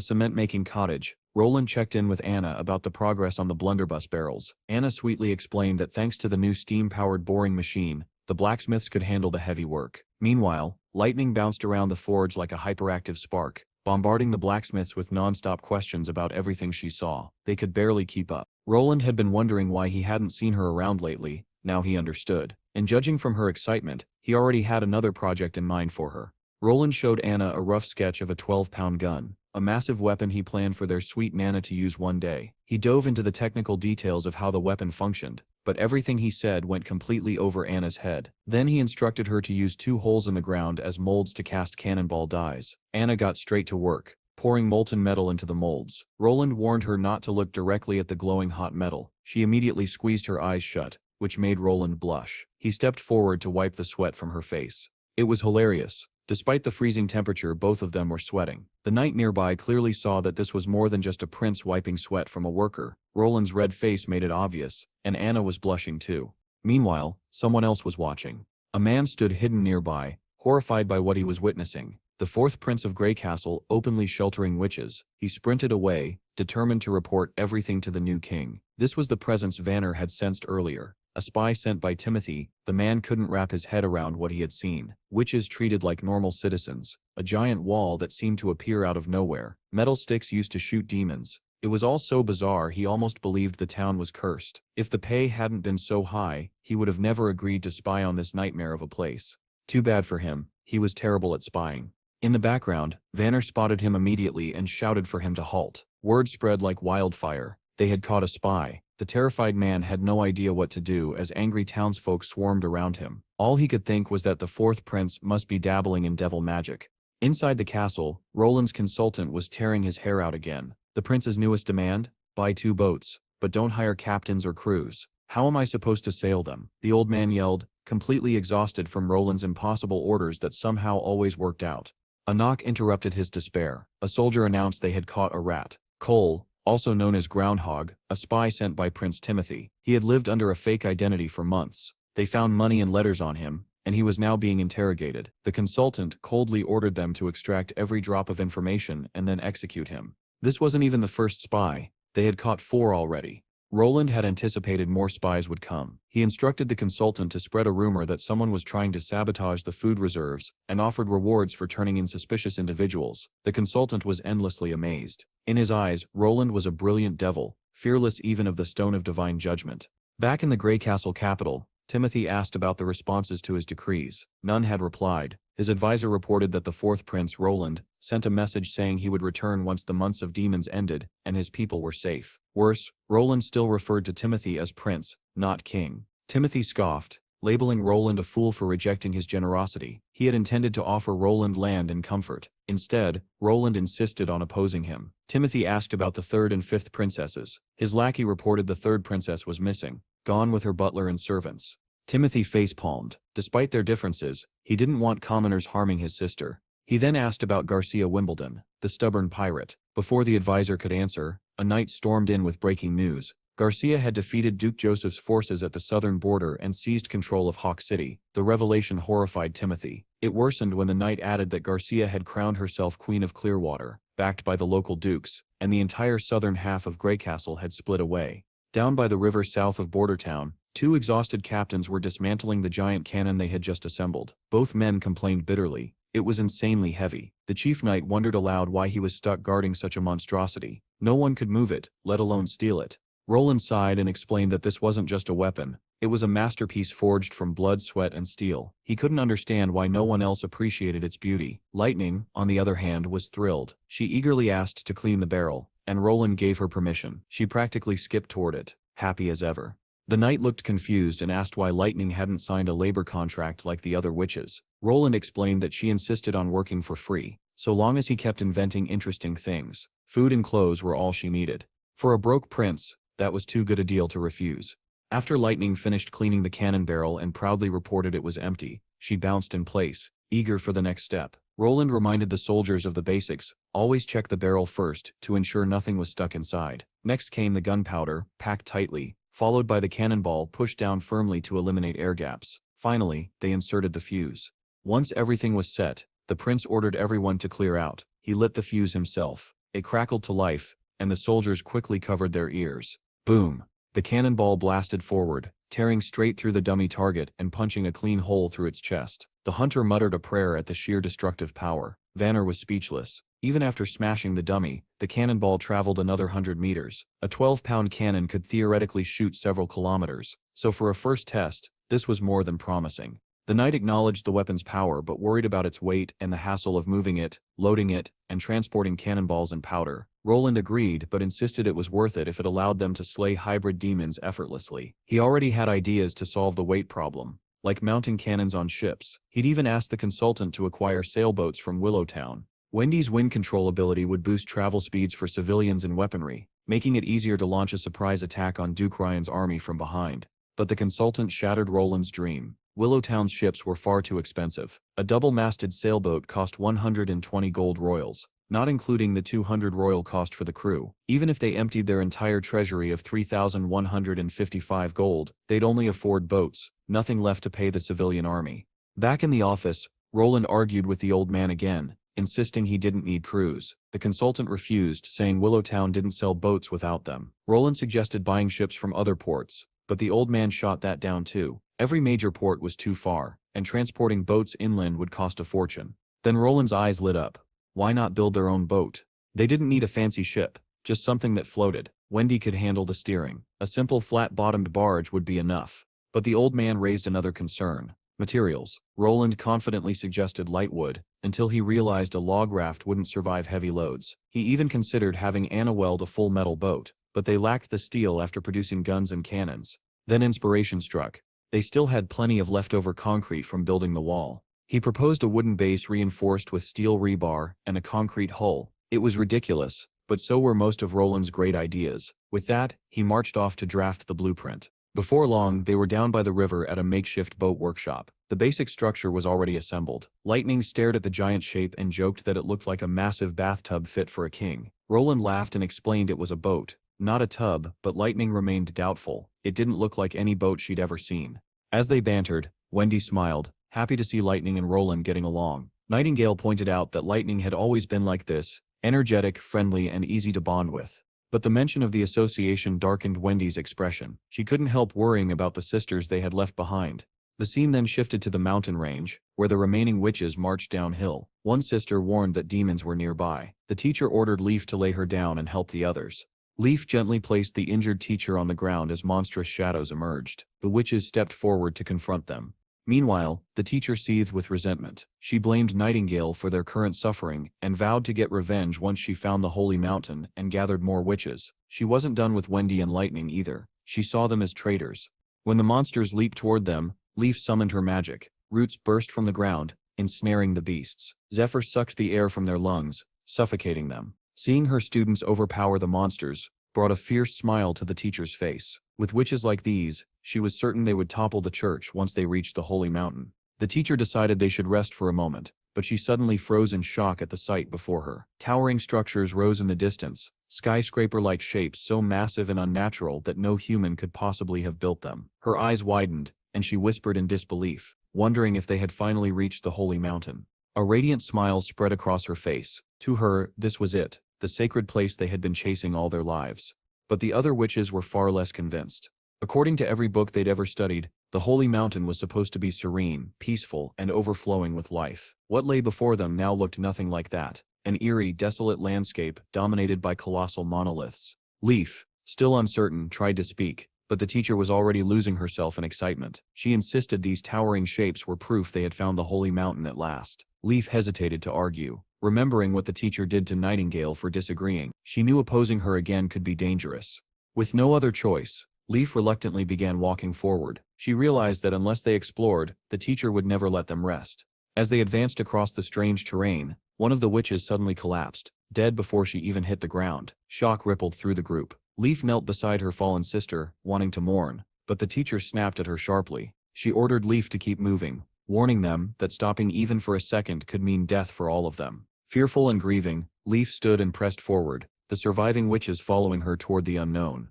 cement-making cottage, Roland checked in with Anna about the progress on the blunderbuss barrels. Anna sweetly explained that thanks to the new steam-powered boring machine, the blacksmiths could handle the heavy work. Meanwhile, lightning bounced around the forge like a hyperactive spark, bombarding the blacksmiths with non-stop questions about everything she saw. They could barely keep up. Roland had been wondering why he hadn't seen her around lately. Now he understood. And judging from her excitement, he already had another project in mind for her. Roland showed Anna a rough sketch of a 12-pound gun, a massive weapon he planned for their sweet Nana to use one day. He dove into the technical details of how the weapon functioned, but everything he said went completely over Anna's head. Then he instructed her to use 2 holes in the ground as molds to cast cannonball dies. Anna got straight to work, pouring molten metal into the molds. Roland warned her not to look directly at the glowing hot metal. She immediately squeezed her eyes shut, which made Roland blush. He stepped forward to wipe the sweat from her face. It was hilarious. Despite the freezing temperature, both of them were sweating. The knight nearby clearly saw that this was more than just a prince wiping sweat from a worker. Roland's red face made it obvious, and Anna was blushing too. Meanwhile, someone else was watching. A man stood hidden nearby, horrified by what he was witnessing. The 4th Prince of Greycastle, openly sheltering witches. He sprinted away, determined to report everything to the new king. This was the presence Vanner had sensed earlier. A spy sent by Timothy. The man couldn't wrap his head around what he had seen. Witches treated like normal citizens. A giant wall that seemed to appear out of nowhere. Metal sticks used to shoot demons. It was all so bizarre he almost believed the town was cursed. If the pay hadn't been so high, he would have never agreed to spy on this nightmare of a place. Too bad for him. He was terrible at spying. In the background, Vanner spotted him immediately and shouted for him to halt. Word spread like wildfire. They had caught a spy. The terrified man had no idea what to do as angry townsfolk swarmed around him. All he could think was that the 4th prince must be dabbling in devil magic. Inside the castle, Roland's consultant was tearing his hair out again. The prince's newest demand? Buy 2 boats, but don't hire captains or crews. How am I supposed to sail them? The old man yelled, completely exhausted from Roland's impossible orders that somehow always worked out. A knock interrupted his despair. A soldier announced they had caught a rat. Cole, also known as Groundhog, a spy sent by Prince Timothy. He had lived under a fake identity for months. They found money and letters on him, and he was now being interrogated. The consultant coldly ordered them to extract every drop of information and then execute him. This wasn't even the first spy. They had caught 4 already. Roland had anticipated more spies would come. He instructed the consultant to spread a rumor that someone was trying to sabotage the food reserves and offered rewards for turning in suspicious individuals. The consultant was endlessly amazed. In his eyes, Roland was a brilliant devil, fearless even of the stone of divine judgment. Back in the Greycastle capital, Timothy asked about the responses to his decrees. None had replied. His advisor reported that the 4th Prince, Roland, sent a message saying he would return once the months of demons ended and his people were safe. Worse, Roland still referred to Timothy as prince, not king. Timothy scoffed, labeling Roland a fool for rejecting his generosity. He had intended to offer Roland land and comfort. Instead, Roland insisted on opposing him. Timothy asked about the 3rd and 5th princesses. His lackey reported the 3rd princess was missing, gone with her butler and servants. Timothy face-palmed. Despite their differences, he didn't want commoners harming his sister. He then asked about Garcia Wimbledon, the stubborn pirate. Before the advisor could answer, a knight stormed in with breaking news. Garcia had defeated Duke Joseph's forces at the southern border and seized control of Hawk City. The revelation horrified Timothy. It worsened when the knight added that Garcia had crowned herself Queen of Clearwater, backed by the local dukes, and the entire southern half of Greycastle had split away. Down by the river south of Bordertown, two exhausted captains were dismantling the giant cannon they had just assembled. Both men complained bitterly. It was insanely heavy. The chief knight wondered aloud why he was stuck guarding such a monstrosity. No one could move it, let alone steal it. Roland sighed and explained that this wasn't just a weapon. It was a masterpiece forged from blood, sweat, and steel. He couldn't understand why no one else appreciated its beauty. Lightning, on the other hand, was thrilled. She eagerly asked to clean the barrel, and Roland gave her permission. She practically skipped toward it, happy as ever. The knight looked confused and asked why Lightning hadn't signed a labor contract like the other witches. Roland explained that she insisted on working for free, so long as he kept inventing interesting things. Food and clothes were all she needed. For a broke prince, that was too good a deal to refuse. After Lightning finished cleaning the cannon barrel and proudly reported it was empty, she bounced in place, eager for the next step. Roland reminded the soldiers of the basics: always check the barrel first to ensure nothing was stuck inside. Next came the gunpowder, packed tightly, followed by the cannonball pushed down firmly to eliminate air gaps. Finally, they inserted the fuse. Once everything was set, the prince ordered everyone to clear out. He lit the fuse himself. It crackled to life, and the soldiers quickly covered their ears. Boom! The cannonball blasted forward, tearing straight through the dummy target and punching a clean hole through its chest. The hunter muttered a prayer at the sheer destructive power. Vanner was speechless. Even after smashing the dummy, the cannonball traveled another 100 meters. A 12-pound cannon could theoretically shoot several kilometers, so for a first test, this was more than promising. The knight acknowledged the weapon's power but worried about its weight and the hassle of moving it, loading it, and transporting cannonballs and powder. Roland agreed but insisted it was worth it if it allowed them to slay hybrid demons effortlessly. He already had ideas to solve the weight problem, like mounting cannons on ships. He'd even asked the consultant to acquire sailboats from Willowtown. Wendy's wind control ability would boost travel speeds for civilians and weaponry, making it easier to launch a surprise attack on Duke Ryan's army from behind. But the consultant shattered Roland's dream. Willowtown's ships were far too expensive. A double-masted sailboat cost 120 gold royals, not including the 200 royal cost for the crew. Even if they emptied their entire treasury of 3,155 gold, they'd only afford boats, nothing left to pay the civilian army. Back in the office, Roland argued with the old man again, insisting he didn't need crews. The consultant refused, saying Willowtown didn't sell boats without them. Roland suggested buying ships from other ports, but the old man shot that down too. Every major port was too far, and transporting boats inland would cost a fortune. Then Roland's eyes lit up. Why not build their own boat? They didn't need a fancy ship, just something that floated. Wendy could handle the steering. A simple flat-bottomed barge would be enough. But the old man raised another concern. Materials. Roland confidently suggested light wood, until he realized a log raft wouldn't survive heavy loads. He even considered having Anna weld a full metal boat, but they lacked the steel after producing guns and cannons. Then inspiration struck. They still had plenty of leftover concrete from building the wall. He proposed a wooden base reinforced with steel rebar and a concrete hull. It was ridiculous, but so were most of Roland's great ideas. With that, he marched off to draft the blueprint. Before long, they were down by the river at a makeshift boat workshop. The basic structure was already assembled. Lightning stared at the giant shape and joked that it looked like a massive bathtub fit for a king. Roland laughed and explained it was a boat, not a tub, but Lightning remained doubtful. It didn't look like any boat she'd ever seen. As they bantered, Wendy smiled, happy to see Lightning and Roland getting along. Nightingale pointed out that Lightning had always been like this, energetic, friendly, and easy to bond with. But the mention of the association darkened Wendy's expression. She couldn't help worrying about the sisters they had left behind. The scene then shifted to the mountain range, where the remaining witches marched downhill. One sister warned that demons were nearby. The teacher ordered Leaf to lay her down and help the others. Leaf gently placed the injured teacher on the ground as monstrous shadows emerged. The witches stepped forward to confront them. Meanwhile, the teacher seethed with resentment. She blamed Nightingale for their current suffering and vowed to get revenge once she found the holy mountain and gathered more witches. She wasn't done with Wendy and Lightning either. She saw them as traitors. When the monsters leaped toward them, Leaf summoned her magic. Roots burst from the ground, ensnaring the beasts. Zephyr sucked the air from their lungs, suffocating them. Seeing her students overpower the monsters brought a fierce smile to the teacher's face. With witches like these, she was certain they would topple the church once they reached the holy mountain. The teacher decided they should rest for a moment, but she suddenly froze in shock at the sight before her. Towering structures rose in the distance, skyscraper-like shapes so massive and unnatural that no human could possibly have built them. Her eyes widened, and she whispered in disbelief, wondering if they had finally reached the holy mountain. A radiant smile spread across her face. To her, this was it, the sacred place they had been chasing all their lives. But the other witches were far less convinced. According to every book they'd ever studied, the holy mountain was supposed to be serene, peaceful, and overflowing with life. What lay before them now looked nothing like that. An eerie, desolate landscape dominated by colossal monoliths. Leaf, still uncertain, tried to speak, but the teacher was already losing herself in excitement. She insisted these towering shapes were proof they had found the holy mountain at last. Leaf hesitated to argue, remembering what the teacher did to Nightingale for disagreeing. She knew opposing her again could be dangerous. With no other choice, Leaf reluctantly began walking forward. She realized that unless they explored, the teacher would never let them rest. As they advanced across the strange terrain, one of the witches suddenly collapsed, dead before she even hit the ground. Shock rippled through the group. Leaf knelt beside her fallen sister, wanting to mourn, but the teacher snapped at her sharply. She ordered Leaf to keep moving, warning them that stopping even for a second could mean death for all of them. Fearful and grieving, Leaf stood and pressed forward, the surviving witches following her toward the unknown.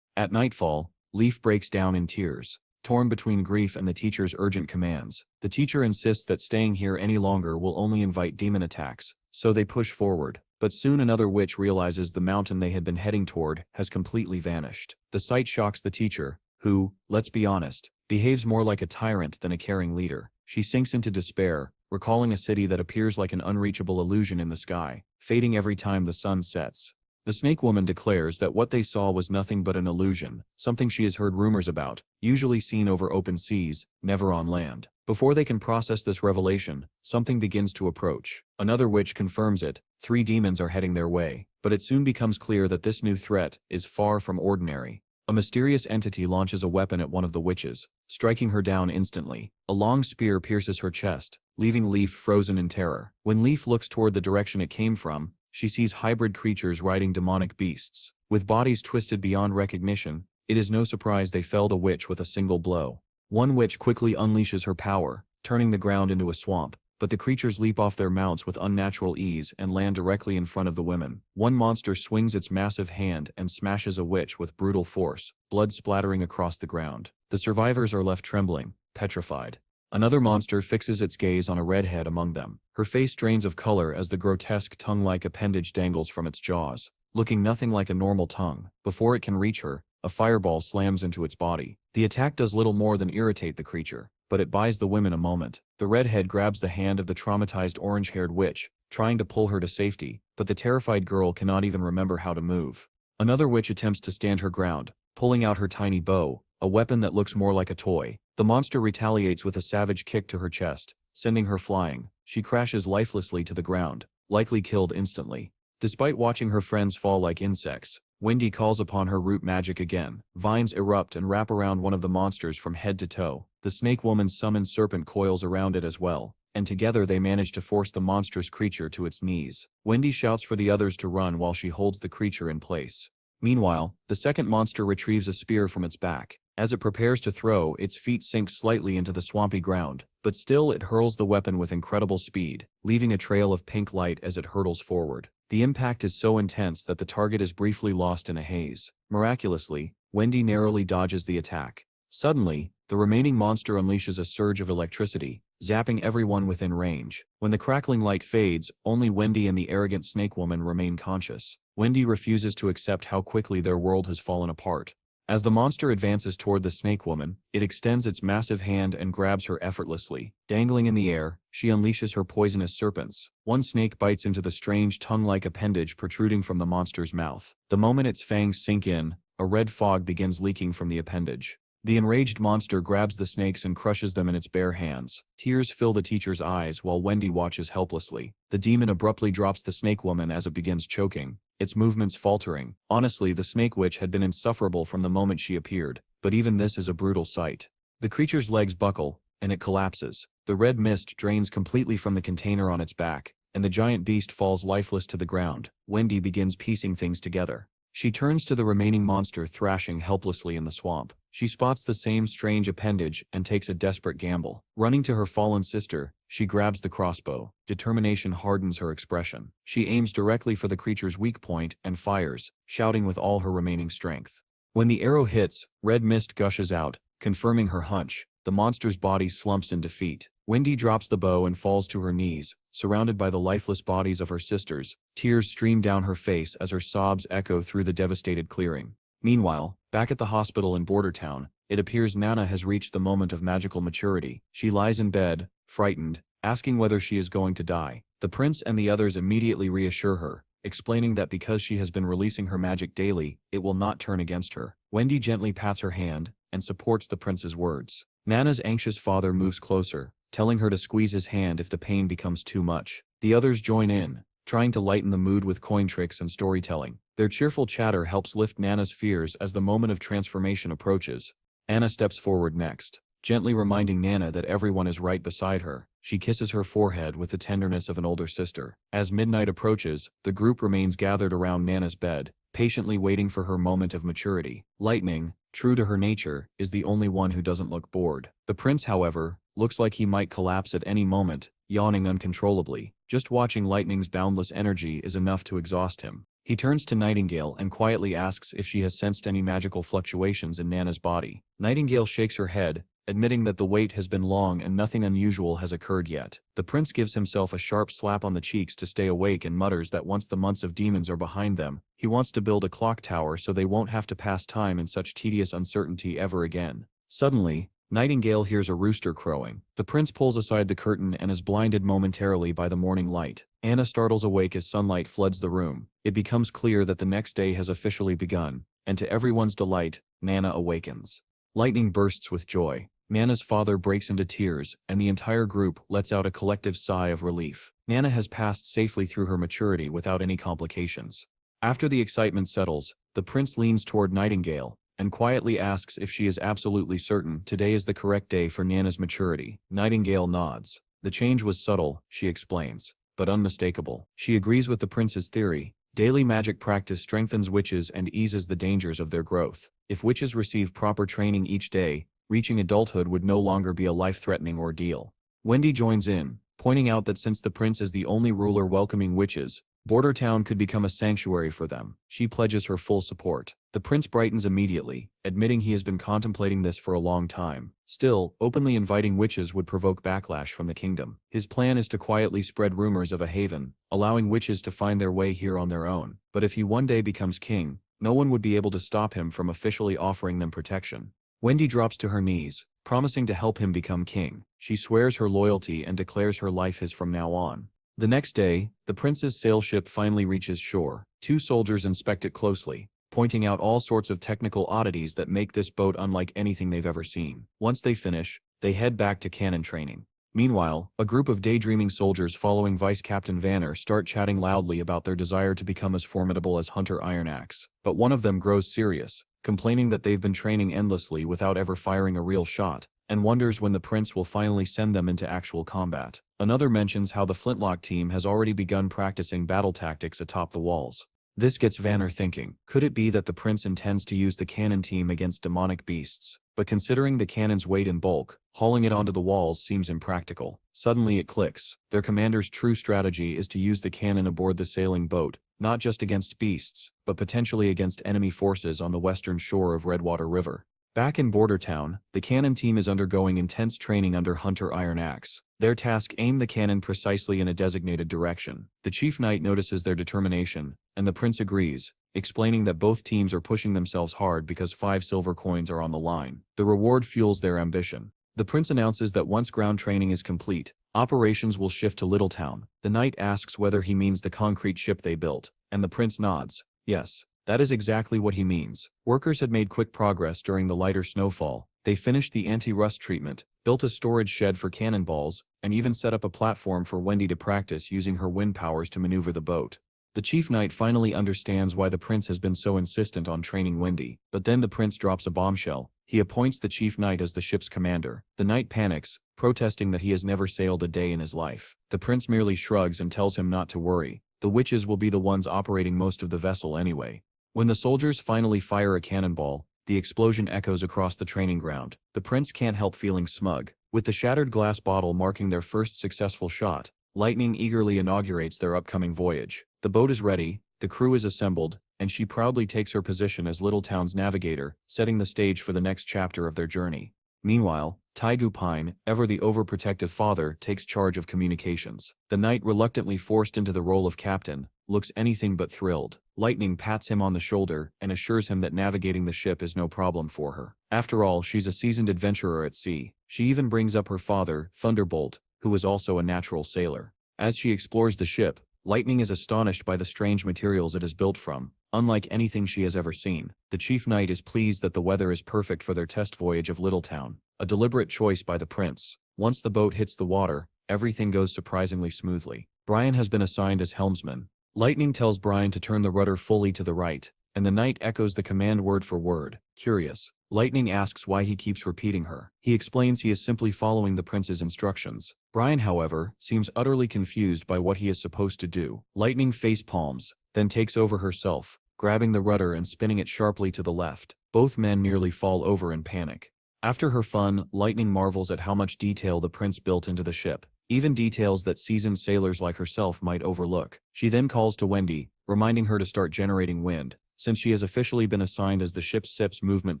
At nightfall, Leaf breaks down in tears, torn between grief and the teacher's urgent commands. The teacher insists that staying here any longer will only invite demon attacks, so they push forward. But soon another witch realizes the mountain they had been heading toward has completely vanished. The sight shocks the teacher, who, let's be honest, behaves more like a tyrant than a caring leader. She sinks into despair, recalling a city that appears like an unreachable illusion in the sky, fading every time the sun sets. The Snake Woman declares that what they saw was nothing but an illusion, something she has heard rumors about, usually seen over open seas, never on land. Before they can process this revelation, something begins to approach. Another witch confirms it. 3 demons are heading their way, but it soon becomes clear that this new threat is far from ordinary. A mysterious entity launches a weapon at one of the witches, striking her down instantly. A long spear pierces her chest, leaving Leaf frozen in terror. When Leaf looks toward the direction it came from, she sees hybrid creatures riding demonic beasts. With bodies twisted beyond recognition, it is no surprise they felled a witch with a single blow. One witch quickly unleashes her power, turning the ground into a swamp, but the creatures leap off their mounts with unnatural ease and land directly in front of the women. One monster swings its massive hand and smashes a witch with brutal force, blood splattering across the ground. The survivors are left trembling, petrified. Another monster fixes its gaze on a redhead among them. Her face drains of color as the grotesque tongue-like appendage dangles from its jaws, looking nothing like a normal tongue. Before it can reach her, a fireball slams into its body. The attack does little more than irritate the creature, but it buys the women a moment. The redhead grabs the hand of the traumatized orange-haired witch, trying to pull her to safety, but the terrified girl cannot even remember how to move. Another witch attempts to stand her ground, pulling out her tiny bow, a weapon that looks more like a toy. The monster retaliates with a savage kick to her chest, sending her flying. She crashes lifelessly to the ground, likely killed instantly. Despite watching her friends fall like insects, Wendy calls upon her root magic again. Vines erupt and wrap around one of the monsters from head to toe. The Snake Woman's summoned serpent coils around it as well, and together they manage to force the monstrous creature to its knees. Wendy shouts for the others to run while she holds the creature in place. Meanwhile, the second monster retrieves a spear from its back. As it prepares to throw, its feet sink slightly into the swampy ground, but still it hurls the weapon with incredible speed, leaving a trail of pink light as it hurtles forward. The impact is so intense that the target is briefly lost in a haze. Miraculously, Wendy narrowly dodges the attack. Suddenly, the remaining monster unleashes a surge of electricity, zapping everyone within range. When the crackling light fades, only Wendy and the arrogant Snake Woman remain conscious. Wendy refuses to accept how quickly their world has fallen apart. As the monster advances toward the Snake Woman, it extends its massive hand and grabs her effortlessly. Dangling in the air, she unleashes her poisonous serpents. One snake bites into the strange tongue-like appendage protruding from the monster's mouth. The moment its fangs sink in, a red fog begins leaking from the appendage. The enraged monster grabs the snakes and crushes them in its bare hands. Tears fill the teacher's eyes while Wendy watches helplessly. The demon abruptly drops the Snake Woman as it begins choking, its movements faltering. Honestly, the Snake Witch had been insufferable from the moment she appeared, but even this is a brutal sight. The creature's legs buckle, and it collapses. The red mist drains completely from the container on its back, and the giant beast falls lifeless to the ground. Wendy begins piecing things together. She turns to the remaining monster thrashing helplessly in the swamp. she spots the same strange appendage and takes a desperate gamble. Running to her fallen sister, she grabs the crossbow. Determination hardens her expression. She aims directly for the creature's weak point and fires, shouting with all her remaining strength. When the arrow hits, red mist gushes out, confirming her hunch. The monster's body slumps in defeat. Wendy drops the bow and falls to her knees, surrounded by the lifeless bodies of her sisters. Tears stream down her face as her sobs echo through the devastated clearing. Meanwhile, back at the hospital in Bordertown, it appears Nana has reached the moment of magical maturity. She lies in bed, frightened, asking whether she is going to die. The prince and the others immediately reassure her, explaining that because she has been releasing her magic daily, it will not turn against her. Wendy gently pats her hand and supports the prince's words. Nana's anxious father moves closer, telling her to squeeze his hand if the pain becomes too much. The others join in, trying to lighten the mood with coin tricks and storytelling. Their cheerful chatter helps lift Nana's fears as the moment of transformation approaches. Anna steps forward next, gently reminding Nana that everyone is right beside her. She kisses her forehead with the tenderness of an older sister. As midnight approaches, the group remains gathered around Nana's bed, patiently waiting for her moment of maturity. Lightning, true to her nature, is the only one who doesn't look bored. The prince, however, looks like he might collapse at any moment, yawning uncontrollably. Just watching Lightning's boundless energy is enough to exhaust him. He turns to Nightingale and quietly asks if she has sensed any magical fluctuations in Nana's body. Nightingale shakes her head, admitting that the wait has been long and nothing unusual has occurred yet. The prince gives himself a sharp slap on the cheeks to stay awake and mutters that once the months of demons are behind them, he wants to build a clock tower so they won't have to pass time in such tedious uncertainty ever again. Suddenly, Nightingale hears a rooster crowing. The prince pulls aside the curtain and is blinded momentarily by the morning light. Anna startles awake as sunlight floods the room. It becomes clear that the next day has officially begun, and to everyone's delight, Nana awakens. Lightning bursts with joy. Nana's father breaks into tears, and the entire group lets out a collective sigh of relief. Nana has passed safely through her maturity without any complications. After the excitement settles, the prince leans toward Nightingale and quietly asks if she is absolutely certain today is the correct day for Nana's maturity. Nightingale nods. The change was subtle, she explains, but unmistakable. She agrees with the prince's theory. Daily magic practice strengthens witches and eases the dangers of their growth. If witches receive proper training each day, reaching adulthood would no longer be a life-threatening ordeal. Wendy joins in, pointing out that since the prince is the only ruler welcoming witches, Bordertown could become a sanctuary for them. She pledges her full support. The prince brightens immediately, admitting he has been contemplating this for a long time. Still, openly inviting witches would provoke backlash from the kingdom. His plan is to quietly spread rumors of a haven, allowing witches to find their way here on their own. But if he one day becomes king, no one would be able to stop him from officially offering them protection. Wendy drops to her knees, promising to help him become king. She swears her loyalty and declares her life his from now on. The next day, the prince's sailship finally reaches shore. Two soldiers inspect it closely, pointing out all sorts of technical oddities that make this boat unlike anything they've ever seen. Once they finish, they head back to cannon training. Meanwhile, a group of daydreaming soldiers following Vice Captain Vanner start chatting loudly about their desire to become as formidable as Hunter Ironaxe. But one of them grows serious, complaining that they've been training endlessly without ever firing a real shot, and wonders when the prince will finally send them into actual combat. Another mentions how the Flintlock team has already begun practicing battle tactics atop the walls. This gets Vanner thinking, could it be that the prince intends to use the cannon team against demonic beasts? But considering the cannon's weight and bulk, hauling it onto the walls seems impractical. Suddenly it clicks. Their commander's true strategy is to use the cannon aboard the sailing boat, not just against beasts, but potentially against enemy forces on the western shore of Redwater River. Back in Bordertown, the cannon team is undergoing intense training under Hunter Ironaxe. Their task: aim the cannon precisely in a designated direction. The chief knight notices their determination, and the prince agrees, explaining that both teams are pushing themselves hard because 5 silver coins are on the line. The reward fuels their ambition. The prince announces that once ground training is complete, operations will shift to Littletown. The knight asks whether he means the concrete ship they built, and the prince nods. Yes, that is exactly what he means. Workers had made quick progress during the lighter snowfall. They finished the anti-rust treatment, built a storage shed for cannonballs, and even set up a platform for Wendy to practice using her wind powers to maneuver the boat. The chief knight finally understands why the prince has been so insistent on training Wendy, but then the prince drops a bombshell. He appoints the chief knight as the ship's commander. The knight panics, protesting that he has never sailed a day in his life. The prince merely shrugs and tells him not to worry. The witches will be the ones operating most of the vessel anyway. When the soldiers finally fire a cannonball, The explosion echoes across the training ground. The prince can't help feeling smug. With the shattered glass bottle marking their first successful shot, Lightning eagerly inaugurates their upcoming voyage. The boat is ready, the crew is assembled, and she proudly takes her position as Littletown's navigator, setting the stage for the next chapter of their journey. Meanwhile, Taigu Pine, ever the overprotective father, takes charge of communications. The knight, reluctantly forced into the role of captain, looks anything but thrilled. Lightning pats him on the shoulder and assures him that navigating the ship is no problem for her. After all, she's a seasoned adventurer at sea. She even brings up her father, Thunderbolt, who was also a natural sailor. As she explores the ship, Lightning is astonished by the strange materials it is built from. Unlike anything she has ever seen, the chief knight is pleased that the weather is perfect for their test voyage of Littletown, a deliberate choice by the prince. Once the boat hits the water, everything goes surprisingly smoothly. Brian has been assigned as helmsman. Lightning tells Brian to turn the rudder fully to the right, and the knight echoes the command word for word. Curious, Lightning asks why he keeps repeating her. He explains he is simply following the prince's instructions. Brian, however, seems utterly confused by what he is supposed to do. Lightning face palms, then takes over herself, grabbing the rudder and spinning it sharply to the left. Both men nearly fall over in panic. After her fun, Lightning marvels at how much detail the prince built into the ship, even details that seasoned sailors like herself might overlook. She then calls to Wendy, reminding her to start generating wind, since she has officially been assigned as the ship's movement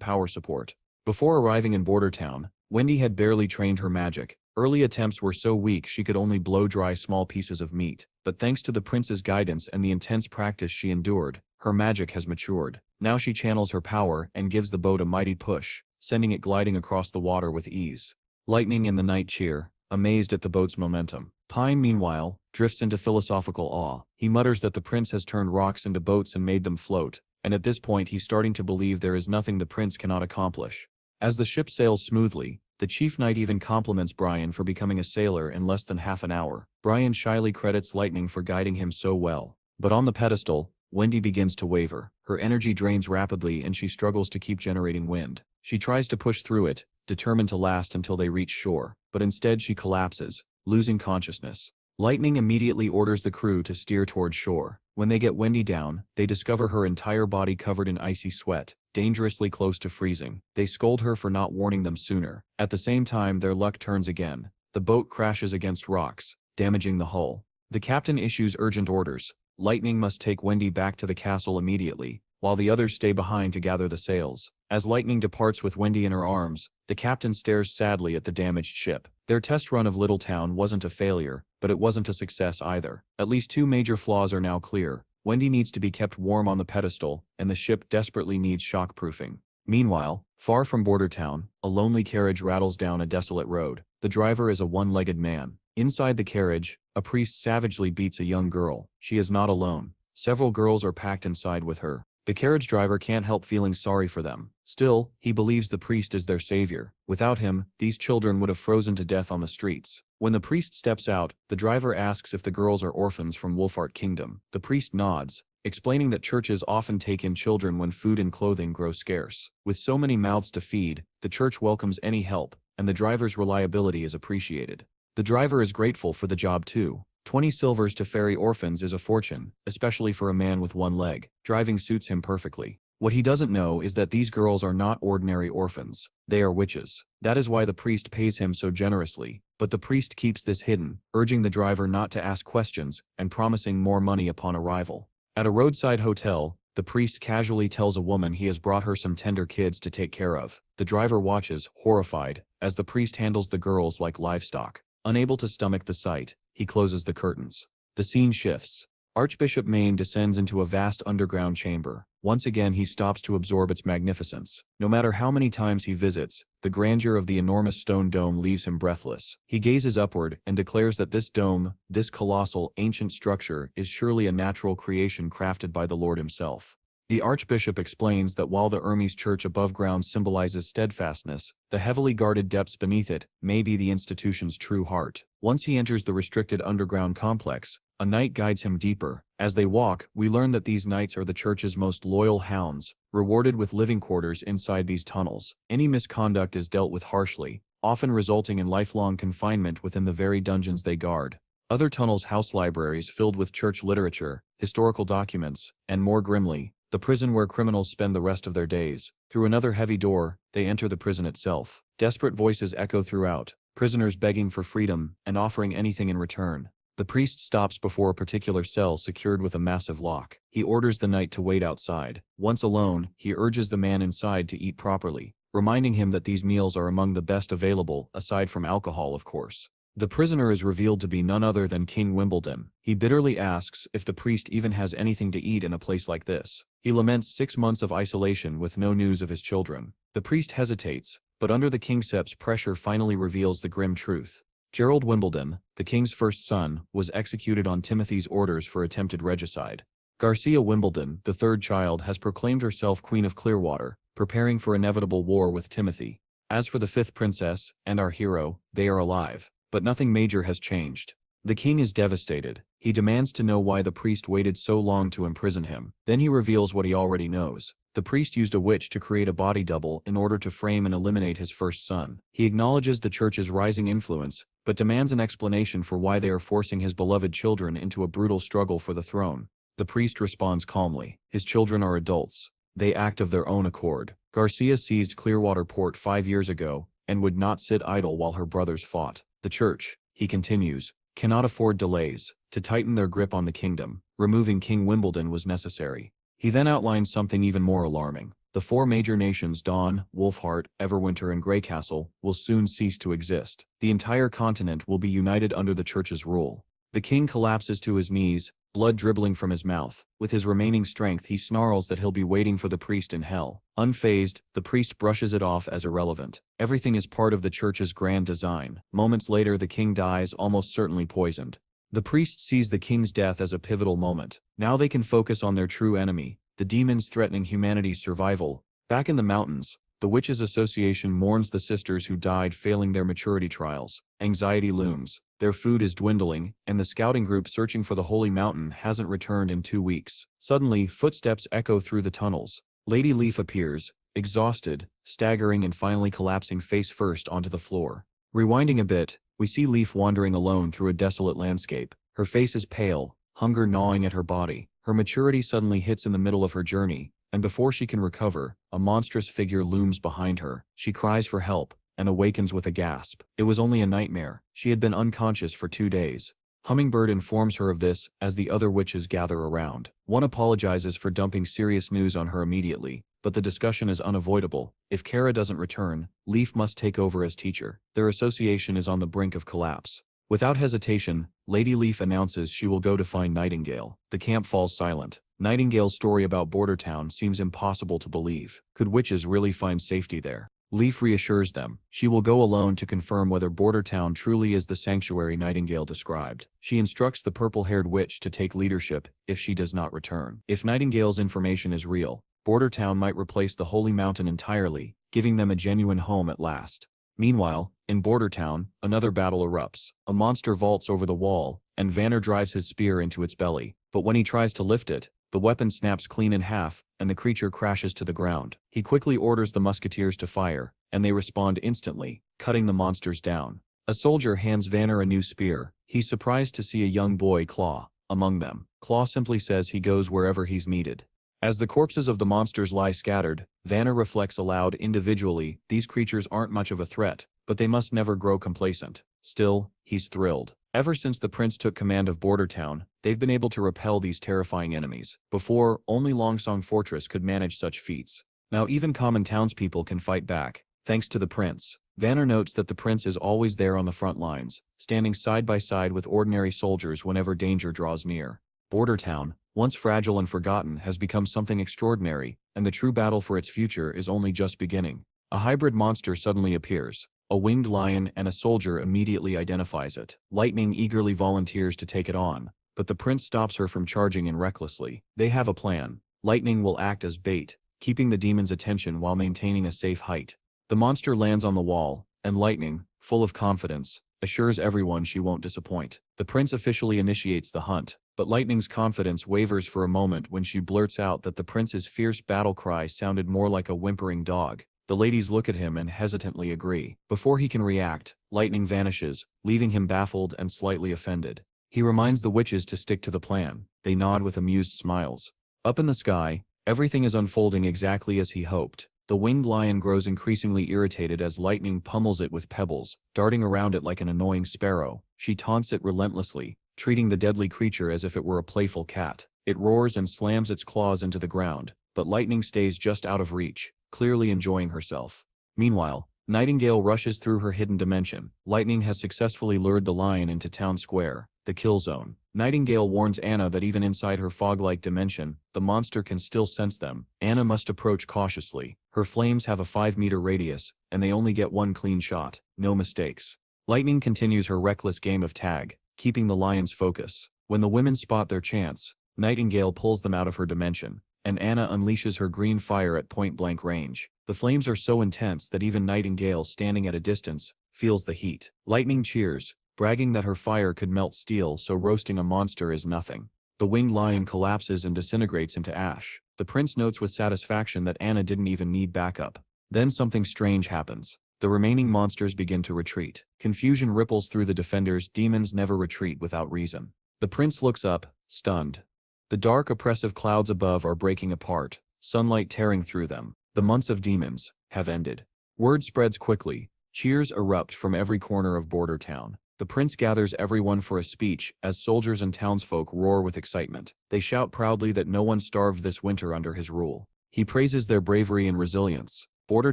power support. Before arriving in Bordertown, Wendy had barely trained her magic. Early attempts were so weak she could only blow dry small pieces of meat, but thanks to the prince's guidance and the intense practice she endured, her magic has matured. Now she channels her power and gives the boat a mighty push, sending it gliding across the water with ease. Lightning and the knight cheer, amazed at the boat's momentum. Pine, meanwhile, drifts into philosophical awe. He mutters that the prince has turned rocks into boats and made them float, and at this point he's starting to believe there is nothing the prince cannot accomplish. As the ship sails smoothly, the chief knight even compliments Brian for becoming a sailor in less than half an hour. Brian shyly credits Lightning for guiding him so well. But on the pedestal, Wendy begins to waver. Her energy drains rapidly and she struggles to keep generating wind. She tries to push through it, determined to last until they reach shore, but instead she collapses, losing consciousness. Lightning immediately orders the crew to steer toward shore. When they get Wendy down, they discover her entire body covered in icy sweat, dangerously close to freezing. They scold her for not warning them sooner. At the same time, their luck turns again. The boat crashes against rocks, damaging the hull. The captain issues urgent orders. Lightning must take Wendy back to the castle immediately, while the others stay behind to gather the sails. As Lightning departs with Wendy in her arms, the captain stares sadly at the damaged ship. Their test run of Littletown wasn't a failure, but it wasn't a success either. At least two major flaws are now clear. Wendy needs to be kept warm on the pedestal, and the ship desperately needs shockproofing. Meanwhile, far from Bordertown, a lonely carriage rattles down a desolate road. The driver is a one-legged man. Inside the carriage, a priest savagely beats a young girl. She is not alone. Several girls are packed inside with her. The carriage driver can't help feeling sorry for them. Still, he believes the priest is their savior. Without him, these children would have frozen to death on the streets. When the priest steps out, the driver asks if the girls are orphans from Wolfart Kingdom. The priest nods, explaining that churches often take in children when food and clothing grow scarce. With so many mouths to feed, the church welcomes any help, and the driver's reliability is appreciated. The driver is grateful for the job too. 20 silvers to ferry orphans is a fortune, especially for a man with one leg. Driving suits him perfectly. What he doesn't know is that these girls are not ordinary orphans. They are witches. That is why the priest pays him so generously. But the priest keeps this hidden, urging the driver not to ask questions, and promising more money upon arrival. At a roadside hotel, the priest casually tells a woman he has brought her some tender kids to take care of. The driver watches, horrified, as the priest handles the girls like livestock. Unable to stomach the sight, he closes the curtains. The scene shifts. Archbishop Maine descends into a vast underground chamber. Once again he stops to absorb its magnificence. No matter how many times he visits, the grandeur of the enormous stone dome leaves him breathless. He gazes upward and declares that this dome, this colossal, ancient structure, is surely a natural creation crafted by the Lord himself. The Archbishop explains that while the Hermes Church above ground symbolizes steadfastness, the heavily guarded depths beneath it may be the institution's true heart. Once he enters the restricted underground complex, a knight guides him deeper. As they walk, we learn that these knights are the church's most loyal hounds, rewarded with living quarters inside these tunnels. Any misconduct is dealt with harshly, often resulting in lifelong confinement within the very dungeons they guard. Other tunnels house libraries filled with church literature, historical documents, and more grimly, the prison where criminals spend the rest of their days. Through another heavy door, they enter the prison itself. Desperate voices echo throughout, prisoners begging for freedom and offering anything in return. The priest stops before a particular cell secured with a massive lock. He orders the knight to wait outside. Once alone, he urges the man inside to eat properly, reminding him that these meals are among the best available, aside from alcohol, of course. The prisoner is revealed to be none other than King Wimbledon. He bitterly asks if the priest even has anything to eat in a place like this. He laments 6 months of isolation with no news of his children. The priest hesitates, but under the kingcept's pressure finally reveals the grim truth. Gerald Wimbledon, the king's first son, was executed on Timothy's orders for attempted regicide. Garcia Wimbledon, the third child, has proclaimed herself Queen of Clearwater, preparing for inevitable war with Timothy. As for the fifth princess, and our hero, they are alive. But nothing major has changed. The king is devastated. He demands to know why the priest waited so long to imprison him. Then he reveals what he already knows. The priest used a witch to create a body double in order to frame and eliminate his first son. He acknowledges the church's rising influence, but demands an explanation for why they are forcing his beloved children into a brutal struggle for the throne. The priest responds calmly. His children are adults. They act of their own accord. Garcia seized Clearwater Port 5 years ago, and would not sit idle while her brothers fought. The church, he continues, cannot afford delays. To tighten their grip on the kingdom, removing King Wimbledon was necessary. He then outlines something even more alarming. The 4 major nations Dawn, Wolfheart, Everwinter and Greycastle will soon cease to exist. The entire continent will be united under the church's rule. The king collapses to his knees, blood dribbling from his mouth. With his remaining strength he snarls that he'll be waiting for the priest in hell. Unfazed, the priest brushes it off as irrelevant. Everything is part of the church's grand design. Moments later the king dies, almost certainly poisoned. The priest sees the king's death as a pivotal moment. Now they can focus on their true enemy, the demons threatening humanity's survival. Back in the mountains, the Witches' Association mourns the sisters who died failing their maturity trials. Anxiety looms. Their food is dwindling, and the scouting group searching for the Holy Mountain hasn't returned in 2 weeks. Suddenly, footsteps echo through the tunnels. Lady Leaf appears, exhausted, staggering and finally collapsing face first onto the floor. Rewinding a bit, we see Leaf wandering alone through a desolate landscape. Her face is pale, hunger gnawing at her body. Her maturity suddenly hits in the middle of her journey, and before she can recover, a monstrous figure looms behind her. She cries for help, and awakens with a gasp. It was only a nightmare. She had been unconscious for 2 days. Hummingbird informs her of this as the other witches gather around. One apologizes for dumping serious news on her immediately, but the discussion is unavoidable. If Kara doesn't return, Leaf must take over as teacher. Their association is on the brink of collapse. Without hesitation, Lady Leaf announces she will go to find Nightingale. The camp falls silent. Nightingale's story about Bordertown seems impossible to believe. Could witches really find safety there? Leaf reassures them. She will go alone to confirm whether Bordertown truly is the sanctuary Nightingale described. She instructs the purple-haired witch to take leadership if she does not return. If Nightingale's information is real, Bordertown might replace the Holy Mountain entirely, giving them a genuine home at last. Meanwhile, in Bordertown, another battle erupts. A monster vaults over the wall, and Vanner drives his spear into its belly. But when he tries to lift it, the weapon snaps clean in half, and the creature crashes to the ground. He quickly orders the musketeers to fire, and they respond instantly, cutting the monsters down. A soldier hands Vanner a new spear. He's surprised to see a young boy, Claw, among them. Claw simply says he goes wherever he's needed. As the corpses of the monsters lie scattered, Vanner reflects aloud. Individually, these creatures aren't much of a threat, but they must never grow complacent. Still, he's thrilled. Ever since the prince took command of Bordertown, they've been able to repel these terrifying enemies. Before, only Longsong Fortress could manage such feats. Now even common townspeople can fight back, thanks to the prince. Vanner notes that the prince is always there on the front lines, standing side by side with ordinary soldiers whenever danger draws near. Bordertown, once fragile and forgotten, has become something extraordinary, and the true battle for its future is only just beginning. A hybrid monster suddenly appears. A winged lion, and a soldier immediately identifies it. Lightning eagerly volunteers to take it on, but the prince stops her from charging in recklessly. They have a plan. Lightning will act as bait, keeping the demon's attention while maintaining a safe height. The monster lands on the wall, and Lightning, full of confidence, assures everyone she won't disappoint. The prince officially initiates the hunt, but Lightning's confidence wavers for a moment when she blurts out that the prince's fierce battle cry sounded more like a whimpering dog. The ladies look at him and hesitantly agree. Before he can react, Lightning vanishes, leaving him baffled and slightly offended. He reminds the witches to stick to the plan. They nod with amused smiles. Up in the sky, Everything is unfolding exactly as he hoped. The winged lion grows increasingly irritated as lightning pummels it with pebbles, darting around it like an annoying sparrow. She taunts it relentlessly, treating the deadly creature as if it were a playful cat. It roars and slams its claws into the ground, but Lightning stays just out of reach, clearly enjoying herself. Meanwhile, Nightingale rushes through her hidden dimension. Lightning has successfully lured the lion into town square, the kill zone. Nightingale warns Anna that even inside her fog-like dimension, the monster can still sense them. Anna must approach cautiously. Her flames have a 5-meter radius, and they only get one clean shot, no mistakes. Lightning continues her reckless game of tag, keeping the lion's focus. When the women spot their chance, Nightingale pulls them out of her dimension, and Anna unleashes her green fire at point-blank range. The flames are so intense that even Nightingale, standing at a distance, feels the heat. Lightning cheers, bragging that her fire could melt steel, so roasting a monster is nothing. The winged lion collapses and disintegrates into ash. The prince notes with satisfaction that Anna didn't even need backup. Then something strange happens. The remaining monsters begin to retreat. Confusion ripples through the defenders. Demons never retreat without reason. The prince looks up, stunned. The dark, oppressive clouds above are breaking apart, sunlight tearing through them. The months of demons have ended. Word spreads quickly. Cheers erupt from every corner of Border Town. The prince gathers everyone for a speech as soldiers and townsfolk roar with excitement. They shout proudly that no one starved this winter under his rule. He praises their bravery and resilience. Border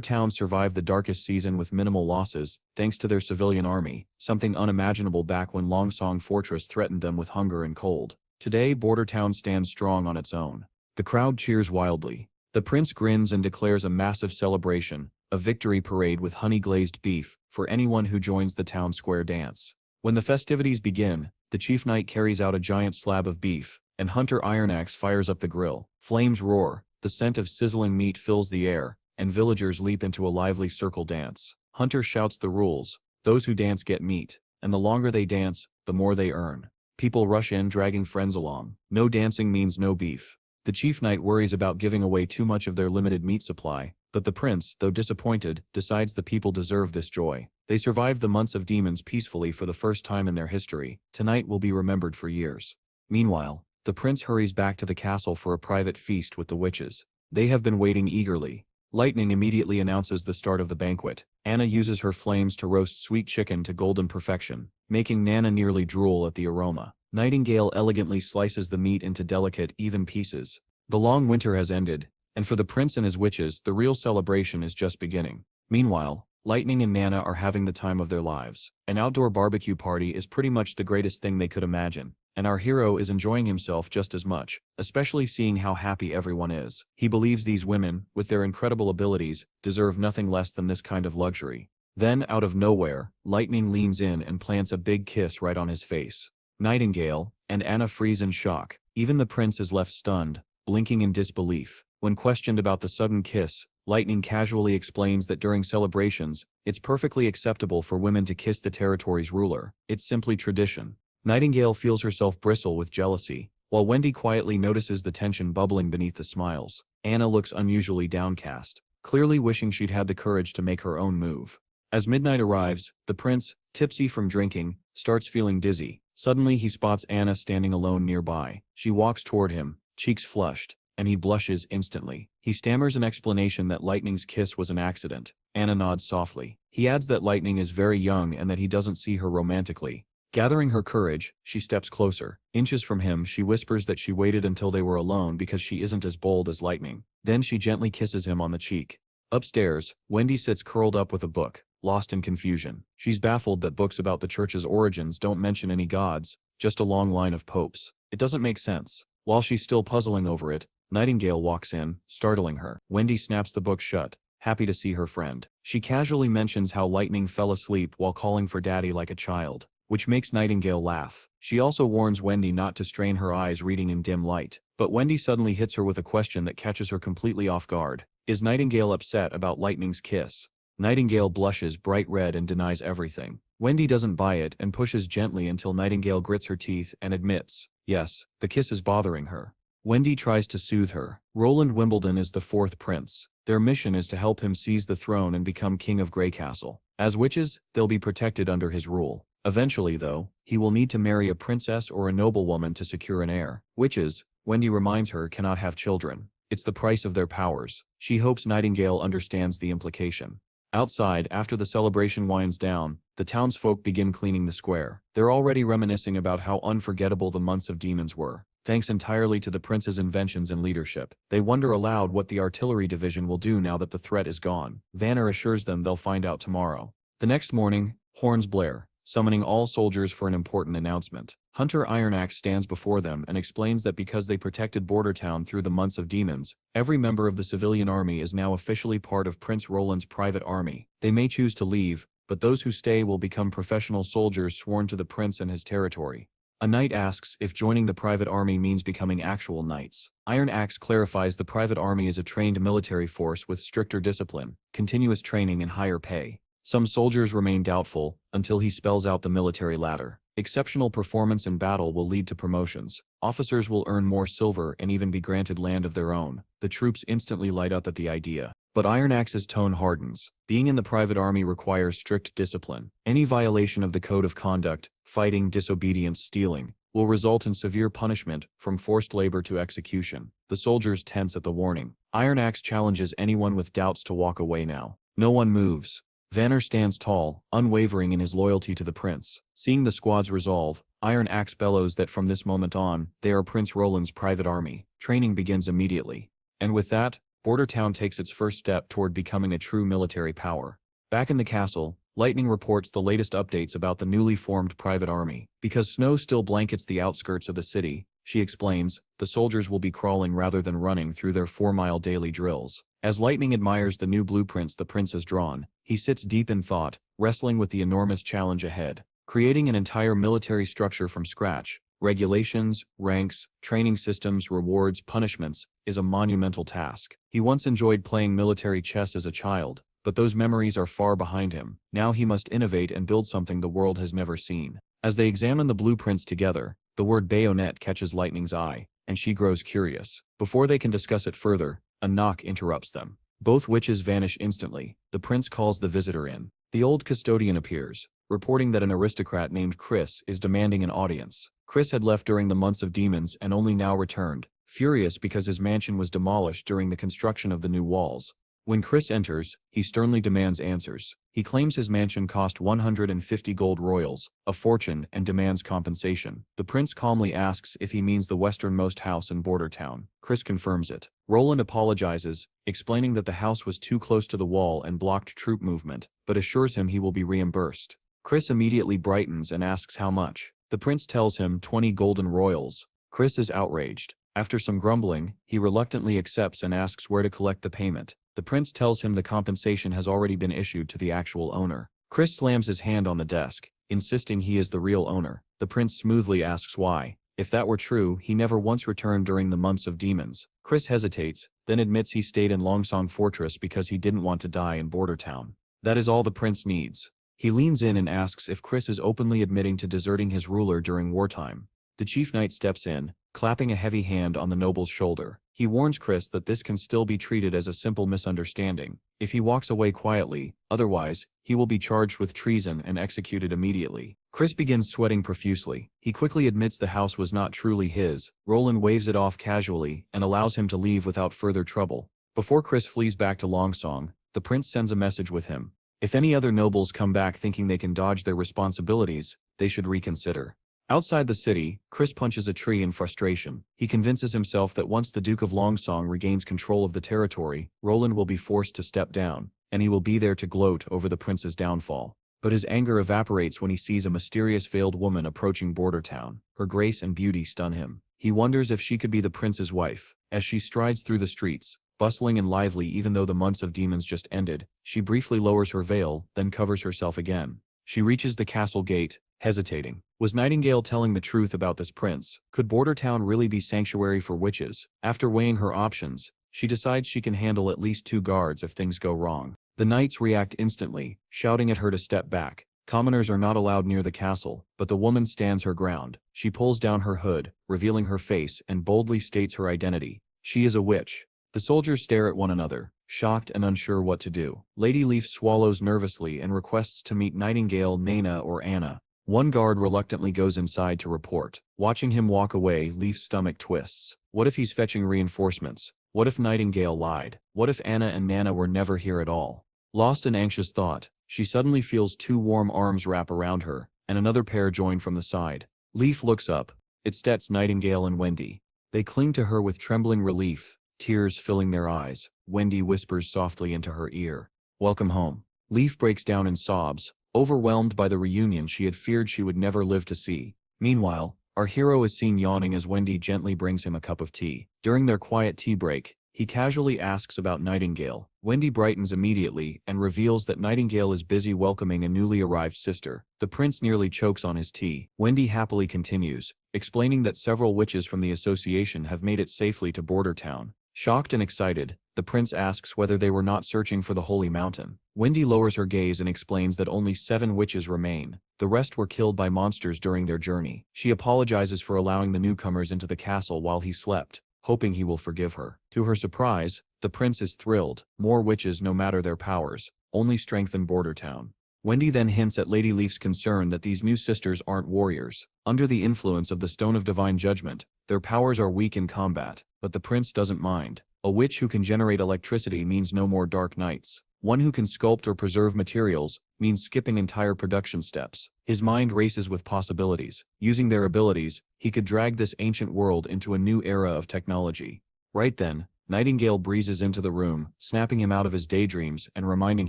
Town survived the darkest season with minimal losses, thanks to their civilian army, something unimaginable back when Longsong Fortress threatened them with hunger and cold. Today, Border Town stands strong on its own. The crowd cheers wildly. The prince grins and declares a massive celebration, a victory parade with honey-glazed beef, for anyone who joins the town square dance. When the festivities begin, the chief knight carries out a giant slab of beef, and Hunter Ironaxe fires up the grill. Flames roar, the scent of sizzling meat fills the air, and villagers leap into a lively circle dance. Hunter shouts the rules: those who dance get meat, and the longer they dance, the more they earn. People rush in, dragging friends along. No dancing means no beef. The chief knight worries about giving away too much of their limited meat supply, but the prince, though disappointed, decides the people deserve this joy. They survived the months of demons peacefully for the first time in their history. Tonight will be remembered for years. Meanwhile, the prince hurries back to the castle for a private feast with the witches. They have been waiting eagerly. Lightning immediately announces the start of the banquet. Anna uses her flames to roast sweet chicken to golden perfection, making Nana nearly drool at the aroma. Nightingale elegantly slices the meat into delicate, even pieces. The long winter has ended, and for the prince and his witches, the real celebration is just beginning. Meanwhile, Lightning and Nana are having the time of their lives. An outdoor barbecue party is pretty much the greatest thing they could imagine, and our hero is enjoying himself just as much, especially seeing how happy everyone is. He believes these women, with their incredible abilities, deserve nothing less than this kind of luxury. Then, out of nowhere, Lightning leans in and plants a big kiss right on his face. Nightingale and Anna freeze in shock. Even the prince is left stunned, blinking in disbelief. When questioned about the sudden kiss, Lightning casually explains that during celebrations, it's perfectly acceptable for women to kiss the territory's ruler. It's simply tradition. Nightingale feels herself bristle with jealousy, while Wendy quietly notices the tension bubbling beneath the smiles. Anna looks unusually downcast, clearly wishing she'd had the courage to make her own move. As midnight arrives, the prince, tipsy from drinking, starts feeling dizzy. Suddenly he spots Anna standing alone nearby. She walks toward him, cheeks flushed, and he blushes instantly. He stammers an explanation that Lightning's kiss was an accident. Anna nods softly. He adds that Lightning is very young and that he doesn't see her romantically. Gathering her courage, she steps closer. Inches from him, she whispers that she waited until they were alone because she isn't as bold as Lightning. Then she gently kisses him on the cheek. Upstairs, Wendy sits curled up with a book, lost in confusion. She's baffled that books about the church's origins don't mention any gods, just a long line of popes. It doesn't make sense. While she's still puzzling over it, Nightingale walks in, startling her. Wendy snaps the book shut, happy to see her friend. She casually mentions how Lightning fell asleep while calling for Daddy like a child, which makes Nightingale laugh. She also warns Wendy not to strain her eyes reading in dim light. But Wendy suddenly hits her with a question that catches her completely off guard. Is Nightingale upset about Lightning's kiss? Nightingale blushes bright red and denies everything. Wendy doesn't buy it and pushes gently until Nightingale grits her teeth and admits, yes, the kiss is bothering her. Wendy tries to soothe her. Roland Wimbledon is the fourth prince. Their mission is to help him seize the throne and become king of Greycastle. As witches, they'll be protected under his rule. Eventually, though, he will need to marry a princess or a noblewoman to secure an heir. Witches, Wendy reminds her, cannot have children. It's the price of their powers. She hopes Nightingale understands the implication. Outside, after the celebration winds down, the townsfolk begin cleaning the square. They're already reminiscing about how unforgettable the months of demons were, thanks entirely to the prince's inventions and leadership. They wonder aloud what the artillery division will do now that the threat is gone. Vanner assures them they'll find out tomorrow. The next morning, horns blare, summoning all soldiers for an important announcement. Hunter Ironaxe stands before them and explains that because they protected Bordertown through the months of demons, every member of the civilian army is now officially part of Prince Roland's private army. They may choose to leave, but those who stay will become professional soldiers sworn to the prince and his territory. A knight asks if joining the private army means becoming actual knights. Ironaxe clarifies the private army is a trained military force with stricter discipline, continuous training and higher pay. Some soldiers remain doubtful, until he spells out the military ladder. Exceptional performance in battle will lead to promotions. Officers will earn more silver and even be granted land of their own. The troops instantly light up at the idea. But Ironaxe's tone hardens. Being in the private army requires strict discipline. Any violation of the code of conduct, fighting, disobedience, stealing, will result in severe punishment, from forced labor to execution. The soldiers tense at the warning. Ironaxe challenges anyone with doubts to walk away now. No one moves. Vanner stands tall, unwavering in his loyalty to the prince. Seeing the squad's resolve, Ironaxe bellows that from this moment on, they are Prince Roland's private army. Training begins immediately. And with that, Bordertown takes its first step toward becoming a true military power. Back in the castle, Lightning reports the latest updates about the newly formed private army. Because snow still blankets the outskirts of the city, she explains, the soldiers will be crawling rather than running through their 4-mile daily drills. As Lightning admires the new blueprints the prince has drawn, he sits deep in thought, wrestling with the enormous challenge ahead. Creating an entire military structure from scratch, regulations, ranks, training systems, rewards, punishments, is a monumental task. He once enjoyed playing military chess as a child, but those memories are far behind him. Now he must innovate and build something the world has never seen. As they examine the blueprints together, the word bayonet catches Lightning's eye, and she grows curious. Before they can discuss it further, a knock interrupts them. Both witches vanish instantly. The prince calls the visitor in. The old custodian appears, reporting that an aristocrat named Chris is demanding an audience. Chris had left during the months of demons and only now returned, furious because his mansion was demolished during the construction of the new walls. When Chris enters, he sternly demands answers. He claims his mansion cost 150 gold royals, a fortune, and demands compensation. The prince calmly asks if he means the westernmost house in Bordertown. Chris confirms it. Roland apologizes, explaining that the house was too close to the wall and blocked troop movement, but assures him he will be reimbursed. Chris immediately brightens and asks how much. The prince tells him 20 golden royals. Chris is outraged. After some grumbling, he reluctantly accepts and asks where to collect the payment. The prince tells him the compensation has already been issued to the actual owner. Chris slams his hand on the desk, insisting he is the real owner. The prince smoothly asks why. If that were true, he never once returned during the months of demons. Chris hesitates, then admits he stayed in Longsong Fortress because he didn't want to die in Bordertown. That is all the prince needs. He leans in and asks if Chris is openly admitting to deserting his ruler during wartime. The chief knight steps in, clapping a heavy hand on the noble's shoulder. He warns Chris that this can still be treated as a simple misunderstanding. If he walks away quietly, otherwise, he will be charged with treason and executed immediately. Chris begins sweating profusely. He quickly admits the house was not truly his. Roland waves it off casually and allows him to leave without further trouble. Before Chris flees back to Longsong, the prince sends a message with him. If any other nobles come back thinking they can dodge their responsibilities, they should reconsider. Outside the city, Chris punches a tree in frustration. He convinces himself that once the Duke of Longsong regains control of the territory, Roland will be forced to step down, and he will be there to gloat over the prince's downfall. But his anger evaporates when he sees a mysterious veiled woman approaching Bordertown. Her grace and beauty stun him. He wonders if she could be the prince's wife. As she strides through the streets, bustling and lively even though the months of demons just ended, she briefly lowers her veil, then covers herself again. She reaches the castle gate, hesitating. Was Nightingale telling the truth about this prince? Could Bordertown really be sanctuary for witches? After weighing her options, she decides she can handle at least 2 guards if things go wrong. The knights react instantly, shouting at her to step back. Commoners are not allowed near the castle, but the woman stands her ground. She pulls down her hood, revealing her face, and boldly states her identity. She is a witch. The soldiers stare at one another, shocked and unsure what to do. Lady Leaf swallows nervously and requests to meet Nightingale, Nana, or Anna. One guard reluctantly goes inside to report. Watching him walk away, Leaf's stomach twists. What if he's fetching reinforcements? What if Nightingale lied? What if Anna and Nana were never here at all? Lost in anxious thought, she suddenly feels two warm arms wrap around her, and another pair join from the side. Leaf looks up. It's Stets, Nightingale and Wendy. They cling to her with trembling relief, tears filling their eyes. Wendy whispers softly into her ear, "Welcome home." Leaf breaks down in sobs, overwhelmed by the reunion she had feared she would never live to see. Meanwhile, our hero is seen yawning as Wendy gently brings him a cup of tea. During their quiet tea break, he casually asks about Nightingale. Wendy brightens immediately and reveals that Nightingale is busy welcoming a newly arrived sister. The prince nearly chokes on his tea. Wendy happily continues, explaining that several witches from the association have made it safely to Border Town. Shocked and excited, the prince asks whether they were not searching for the Holy Mountain. Wendy lowers her gaze and explains that only 7 witches remain. The rest were killed by monsters during their journey. She apologizes for allowing the newcomers into the castle while he slept, hoping he will forgive her. To her surprise, the prince is thrilled. More witches, no matter their powers, only strengthen Border Town. Wendy then hints at Lady Leaf's concern that these new sisters aren't warriors. Under the influence of the Stone of Divine Judgment, their powers are weak in combat, but the prince doesn't mind. A witch who can generate electricity means no more dark nights. One who can sculpt or preserve materials means skipping entire production steps. His mind races with possibilities. Using their abilities, he could drag this ancient world into a new era of technology. Right then, Nightingale breezes into the room, snapping him out of his daydreams and reminding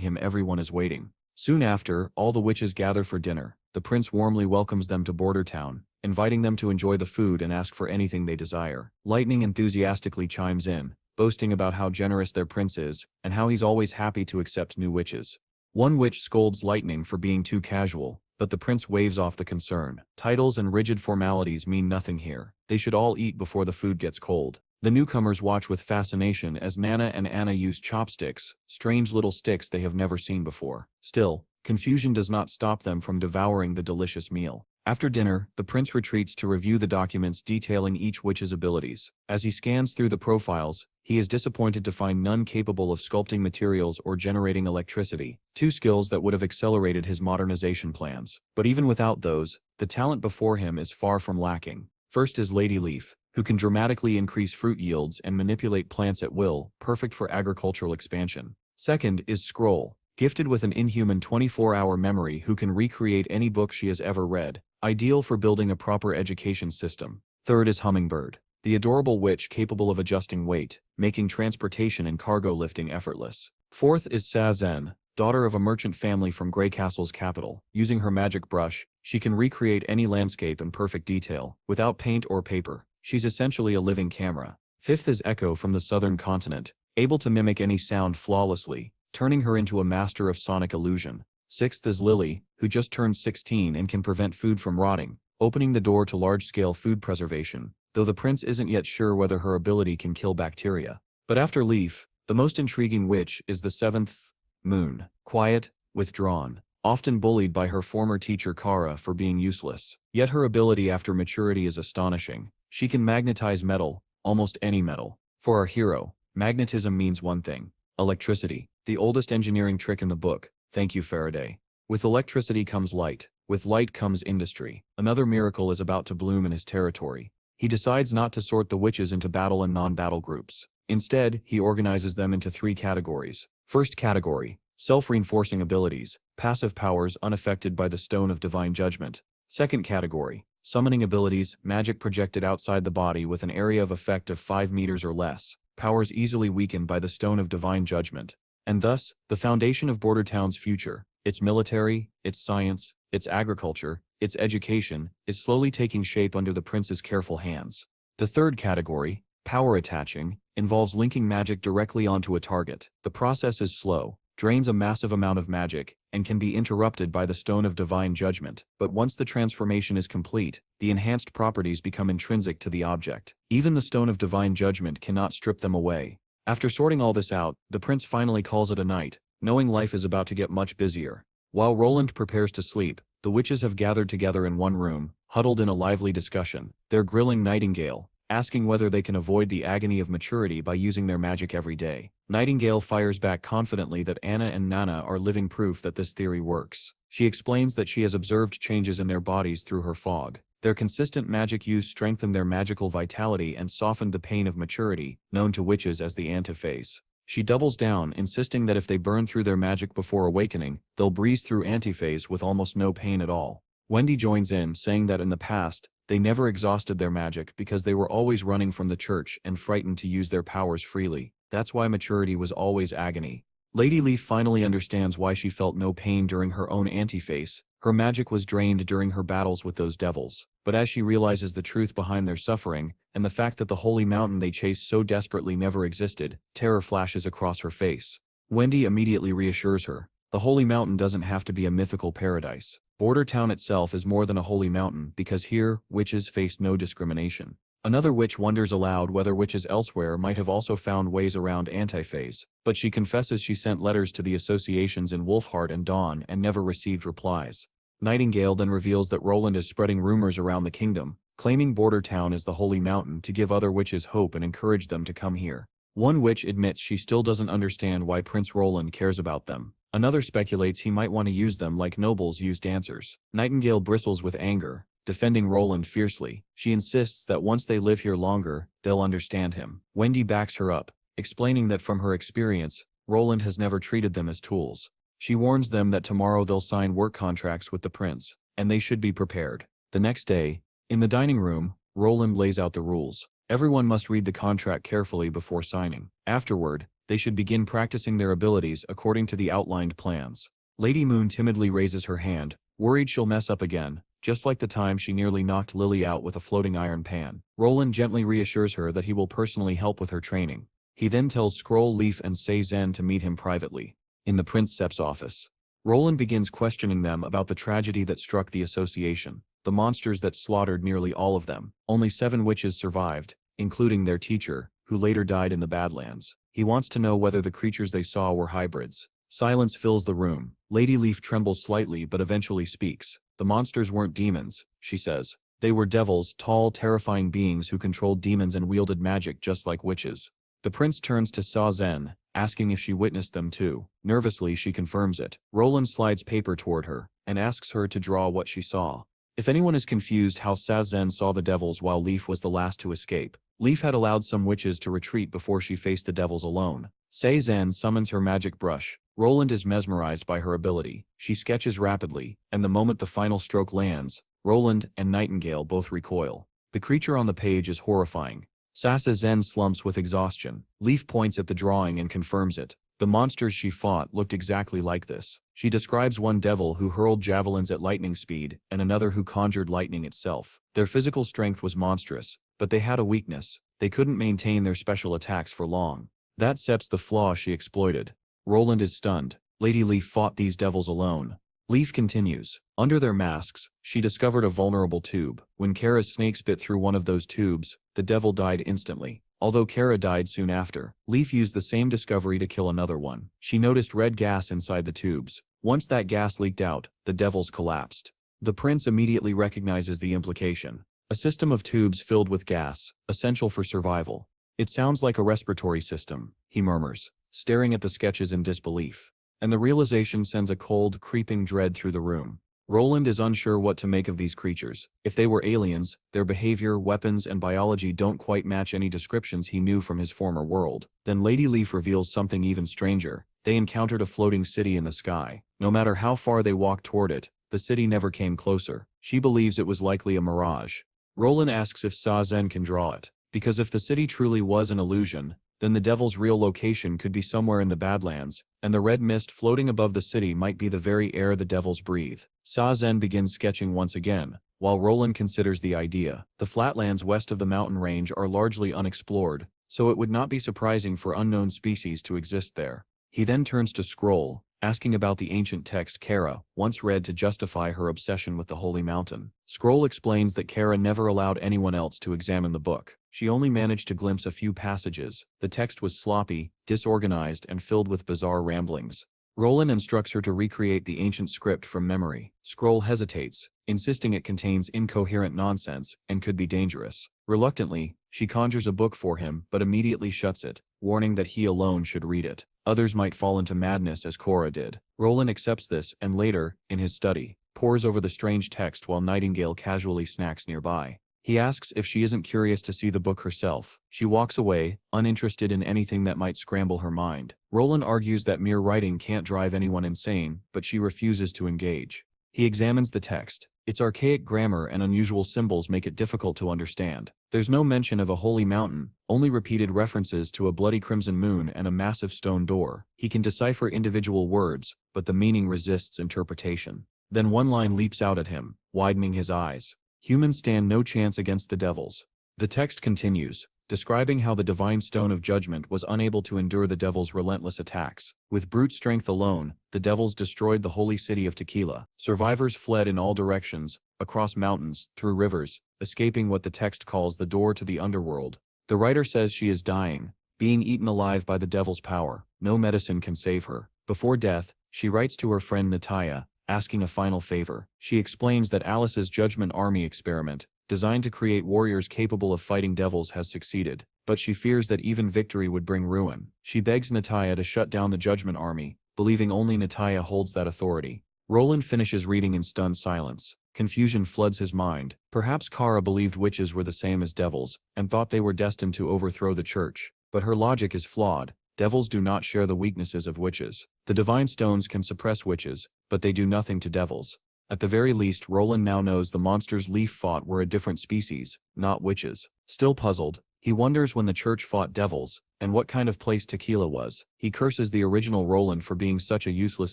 him everyone is waiting. Soon after, all the witches gather for dinner. The prince warmly welcomes them to Border Town, inviting them to enjoy the food and ask for anything they desire. Lightning enthusiastically chimes in, boasting about how generous their prince is, and how he's always happy to accept new witches. One witch scolds Lightning for being too casual, but the prince waves off the concern. Titles and rigid formalities mean nothing here. They should all eat before the food gets cold. The newcomers watch with fascination as Nana and Anna use chopsticks, strange little sticks they have never seen before. Still, confusion does not stop them from devouring the delicious meal. After dinner, the prince retreats to review the documents detailing each witch's abilities. As he scans through the profiles, he is disappointed to find none capable of sculpting materials or generating electricity, 2 skills that would have accelerated his modernization plans. But even without those, the talent before him is far from lacking. First is Lady Leaf, who can dramatically increase fruit yields and manipulate plants at will, perfect for agricultural expansion. Second is Scroll, gifted with an inhuman 24-hour memory who can recreate any book she has ever read, ideal for building a proper education system. Third is Hummingbird, the adorable witch capable of adjusting weight, making transportation and cargo lifting effortless. Fourth is Sazen, daughter of a merchant family from Grey Castle's capital. Using her magic brush, she can recreate any landscape in perfect detail, without paint or paper. She's essentially a living camera. Fifth is Echo from the southern continent, able to mimic any sound flawlessly, turning her into a master of sonic illusion. Sixth is Lily, who just turned 16 and can prevent food from rotting, opening the door to large-scale food preservation, though the prince isn't yet sure whether her ability can kill bacteria. But after Leaf, the most intriguing witch is the 7th, Moon. Quiet, withdrawn, often bullied by her former teacher Kara for being useless. Yet her ability after maturity is astonishing. She can magnetize metal, almost any metal. For our hero, magnetism means one thing: electricity, the oldest engineering trick in the book. Thank you, Faraday. With electricity comes light. With light comes industry. Another miracle is about to bloom in his territory. He decides not to sort the witches into battle and non-battle groups. Instead, he organizes them into 3 categories. First category: self-reinforcing abilities, passive powers unaffected by the Stone of Divine Judgment. Second category: summoning abilities, magic projected outside the body with an area of effect of 5 meters or less, powers easily weakened by the Stone of Divine Judgment. And thus, the foundation of Border Town's future, its military, its science, its agriculture, its education, is slowly taking shape under the prince's careful hands. The third category, power attaching, involves linking magic directly onto a target. The process is slow, drains a massive amount of magic, and can be interrupted by the Stone of Divine Judgment. But once the transformation is complete, the enhanced properties become intrinsic to the object. Even the Stone of Divine Judgment cannot strip them away. After sorting all this out, the prince finally calls it a night, knowing life is about to get much busier. While Roland prepares to sleep, the witches have gathered together in one room, huddled in a lively discussion. They're grilling Nightingale, asking whether they can avoid the agony of maturity by using their magic every day. Nightingale fires back confidently that Anna and Nana are living proof that this theory works. She explains that she has observed changes in their bodies through her fog. Their consistent magic use strengthened their magical vitality and softened the pain of maturity, known to witches as the antiphase. She doubles down, insisting that if they burn through their magic before awakening, they'll breeze through antiphase with almost no pain at all. Wendy joins in, saying that in the past, they never exhausted their magic because they were always running from the church and frightened to use their powers freely. That's why maturity was always agony. Lady Leaf finally understands why she felt no pain during her own antiphase. Her magic was drained during her battles with those devils. But as she realizes the truth behind their suffering, and the fact that the holy mountain they chased so desperately never existed, terror flashes across her face. Wendy immediately reassures her. The holy mountain doesn't have to be a mythical paradise. Border Town itself is more than a holy mountain because here, witches face no discrimination. Another witch wonders aloud whether witches elsewhere might have also found ways around antiphase, but she confesses she sent letters to the associations in Wolfheart and Dawn and never received replies. Nightingale then reveals that Roland is spreading rumors around the kingdom, claiming Border Town is the holy mountain to give other witches hope and encourage them to come here. One witch admits she still doesn't understand why Prince Roland cares about them. Another speculates he might want to use them like nobles use dancers. Nightingale bristles with anger, defending Roland fiercely. She insists that once they live here longer, they'll understand him. Wendy backs her up, explaining that from her experience, Roland has never treated them as tools. She warns them that tomorrow they'll sign work contracts with the prince, and they should be prepared. The next day, in the dining room, Roland lays out the rules. Everyone must read the contract carefully before signing. Afterward, they should begin practicing their abilities according to the outlined plans. Lady Moon timidly raises her hand, worried she'll mess up again, just like the time she nearly knocked Lily out with a floating iron pan. Roland gently reassures her that he will personally help with her training. He then tells Scroll, Leaf and Sei Zhen to meet him privately. In the Princeps office, Roland begins questioning them about the tragedy that struck the association, the monsters that slaughtered nearly all of them. Only 7 witches survived, including their teacher, who later died in the Badlands. He wants to know whether the creatures they saw were hybrids. Silence fills the room. Lady Leaf trembles slightly but eventually speaks. The monsters weren't demons, she says. They were devils, tall, terrifying beings who controlled demons and wielded magic just like witches. The prince turns to Sei Zhen, asking if she witnessed them too. Nervously, she confirms it. Roland slides paper toward her, and asks her to draw what she saw. If anyone is confused how Sei Zhen saw the devils while Leaf was the last to escape, Leaf had allowed some witches to retreat before she faced the devils alone. Sei Zhen summons her magic brush. Roland is mesmerized by her ability. She sketches rapidly, and the moment the final stroke lands, Roland and Nightingale both recoil. The creature on the page is horrifying. Sei Zhen slumps with exhaustion. Leaf points at the drawing and confirms it. The monsters she fought looked exactly like this. She describes one devil who hurled javelins at lightning speed, and another who conjured lightning itself. Their physical strength was monstrous, but they had a weakness. They couldn't maintain their special attacks for long. That sets the flaw she exploited. Roland is stunned. Lady Leaf fought these devils alone. Leaf continues. Under their masks, she discovered a vulnerable tube. When Kara's snakes bit through one of those tubes, the devil died instantly. Although Kara died soon after, Leaf used the same discovery to kill another one. She noticed red gas inside the tubes. Once that gas leaked out, the devils collapsed. The prince immediately recognizes the implication. A system of tubes filled with gas, essential for survival. It sounds like a respiratory system, he murmurs, staring at the sketches in disbelief. And the realization sends a cold, creeping dread through the room. Roland is unsure what to make of these creatures. If they were aliens, their behavior, weapons, and biology don't quite match any descriptions he knew from his former world. Then Lady Leaf reveals something even stranger. They encountered a floating city in the sky. No matter how far they walked toward it, the city never came closer. She believes it was likely a mirage. Roland asks if Sei Zhen can draw it, because if the city truly was an illusion, then the devil's real location could be somewhere in the Badlands, and the red mist floating above the city might be the very air the devils breathe. Sei Zhen begins sketching once again, while Roland considers the idea. The flatlands west of the mountain range are largely unexplored, so it would not be surprising for unknown species to exist there. He then turns to Scroll, asking about the ancient text Kara once read to justify her obsession with the Holy Mountain. Scroll explains that Kara never allowed anyone else to examine the book. She only managed to glimpse a few passages. The text was sloppy, disorganized, and filled with bizarre ramblings. Roland instructs her to recreate the ancient script from memory. Scroll hesitates, insisting it contains incoherent nonsense and could be dangerous. Reluctantly, she conjures a book for him but immediately shuts it, warning that he alone should read it. Others might fall into madness as Cora did. Roland accepts this and later, in his study, pores over the strange text while Nightingale casually snacks nearby. He asks if she isn't curious to see the book herself. She walks away, uninterested in anything that might scramble her mind. Roland argues that mere writing can't drive anyone insane, but she refuses to engage. He examines the text. Its archaic grammar and unusual symbols make it difficult to understand. There's no mention of a holy mountain, only repeated references to a bloody crimson moon and a massive stone door. He can decipher individual words, but the meaning resists interpretation. Then one line leaps out at him, widening his eyes. Humans stand no chance against the devils. The text continues, describing how the divine stone of judgment was unable to endure the devil's relentless attacks. With brute strength alone, the devils destroyed the holy city of Tequila. Survivors fled in all directions, across mountains, through rivers, escaping what the text calls the door to the underworld. The writer says she is dying, being eaten alive by the devil's power. No medicine can save her. Before death, she writes to her friend Natalia, asking a final favor. She explains that Alice's Judgment Army experiment, designed to create warriors capable of fighting devils, has succeeded, but she fears that even victory would bring ruin. She begs Natalia to shut down the Judgment Army, believing only Natalia holds that authority. Roland finishes reading in stunned silence. Confusion floods his mind. Perhaps Kara believed witches were the same as devils, and thought they were destined to overthrow the church. But her logic is flawed. Devils do not share the weaknesses of witches. The divine stones can suppress witches, but they do nothing to devils. At the very least, Roland now knows the monsters Leaf fought were a different species, not witches. Still puzzled, he wonders when the church fought devils, and what kind of place Tequila was. He curses the original Roland for being such a useless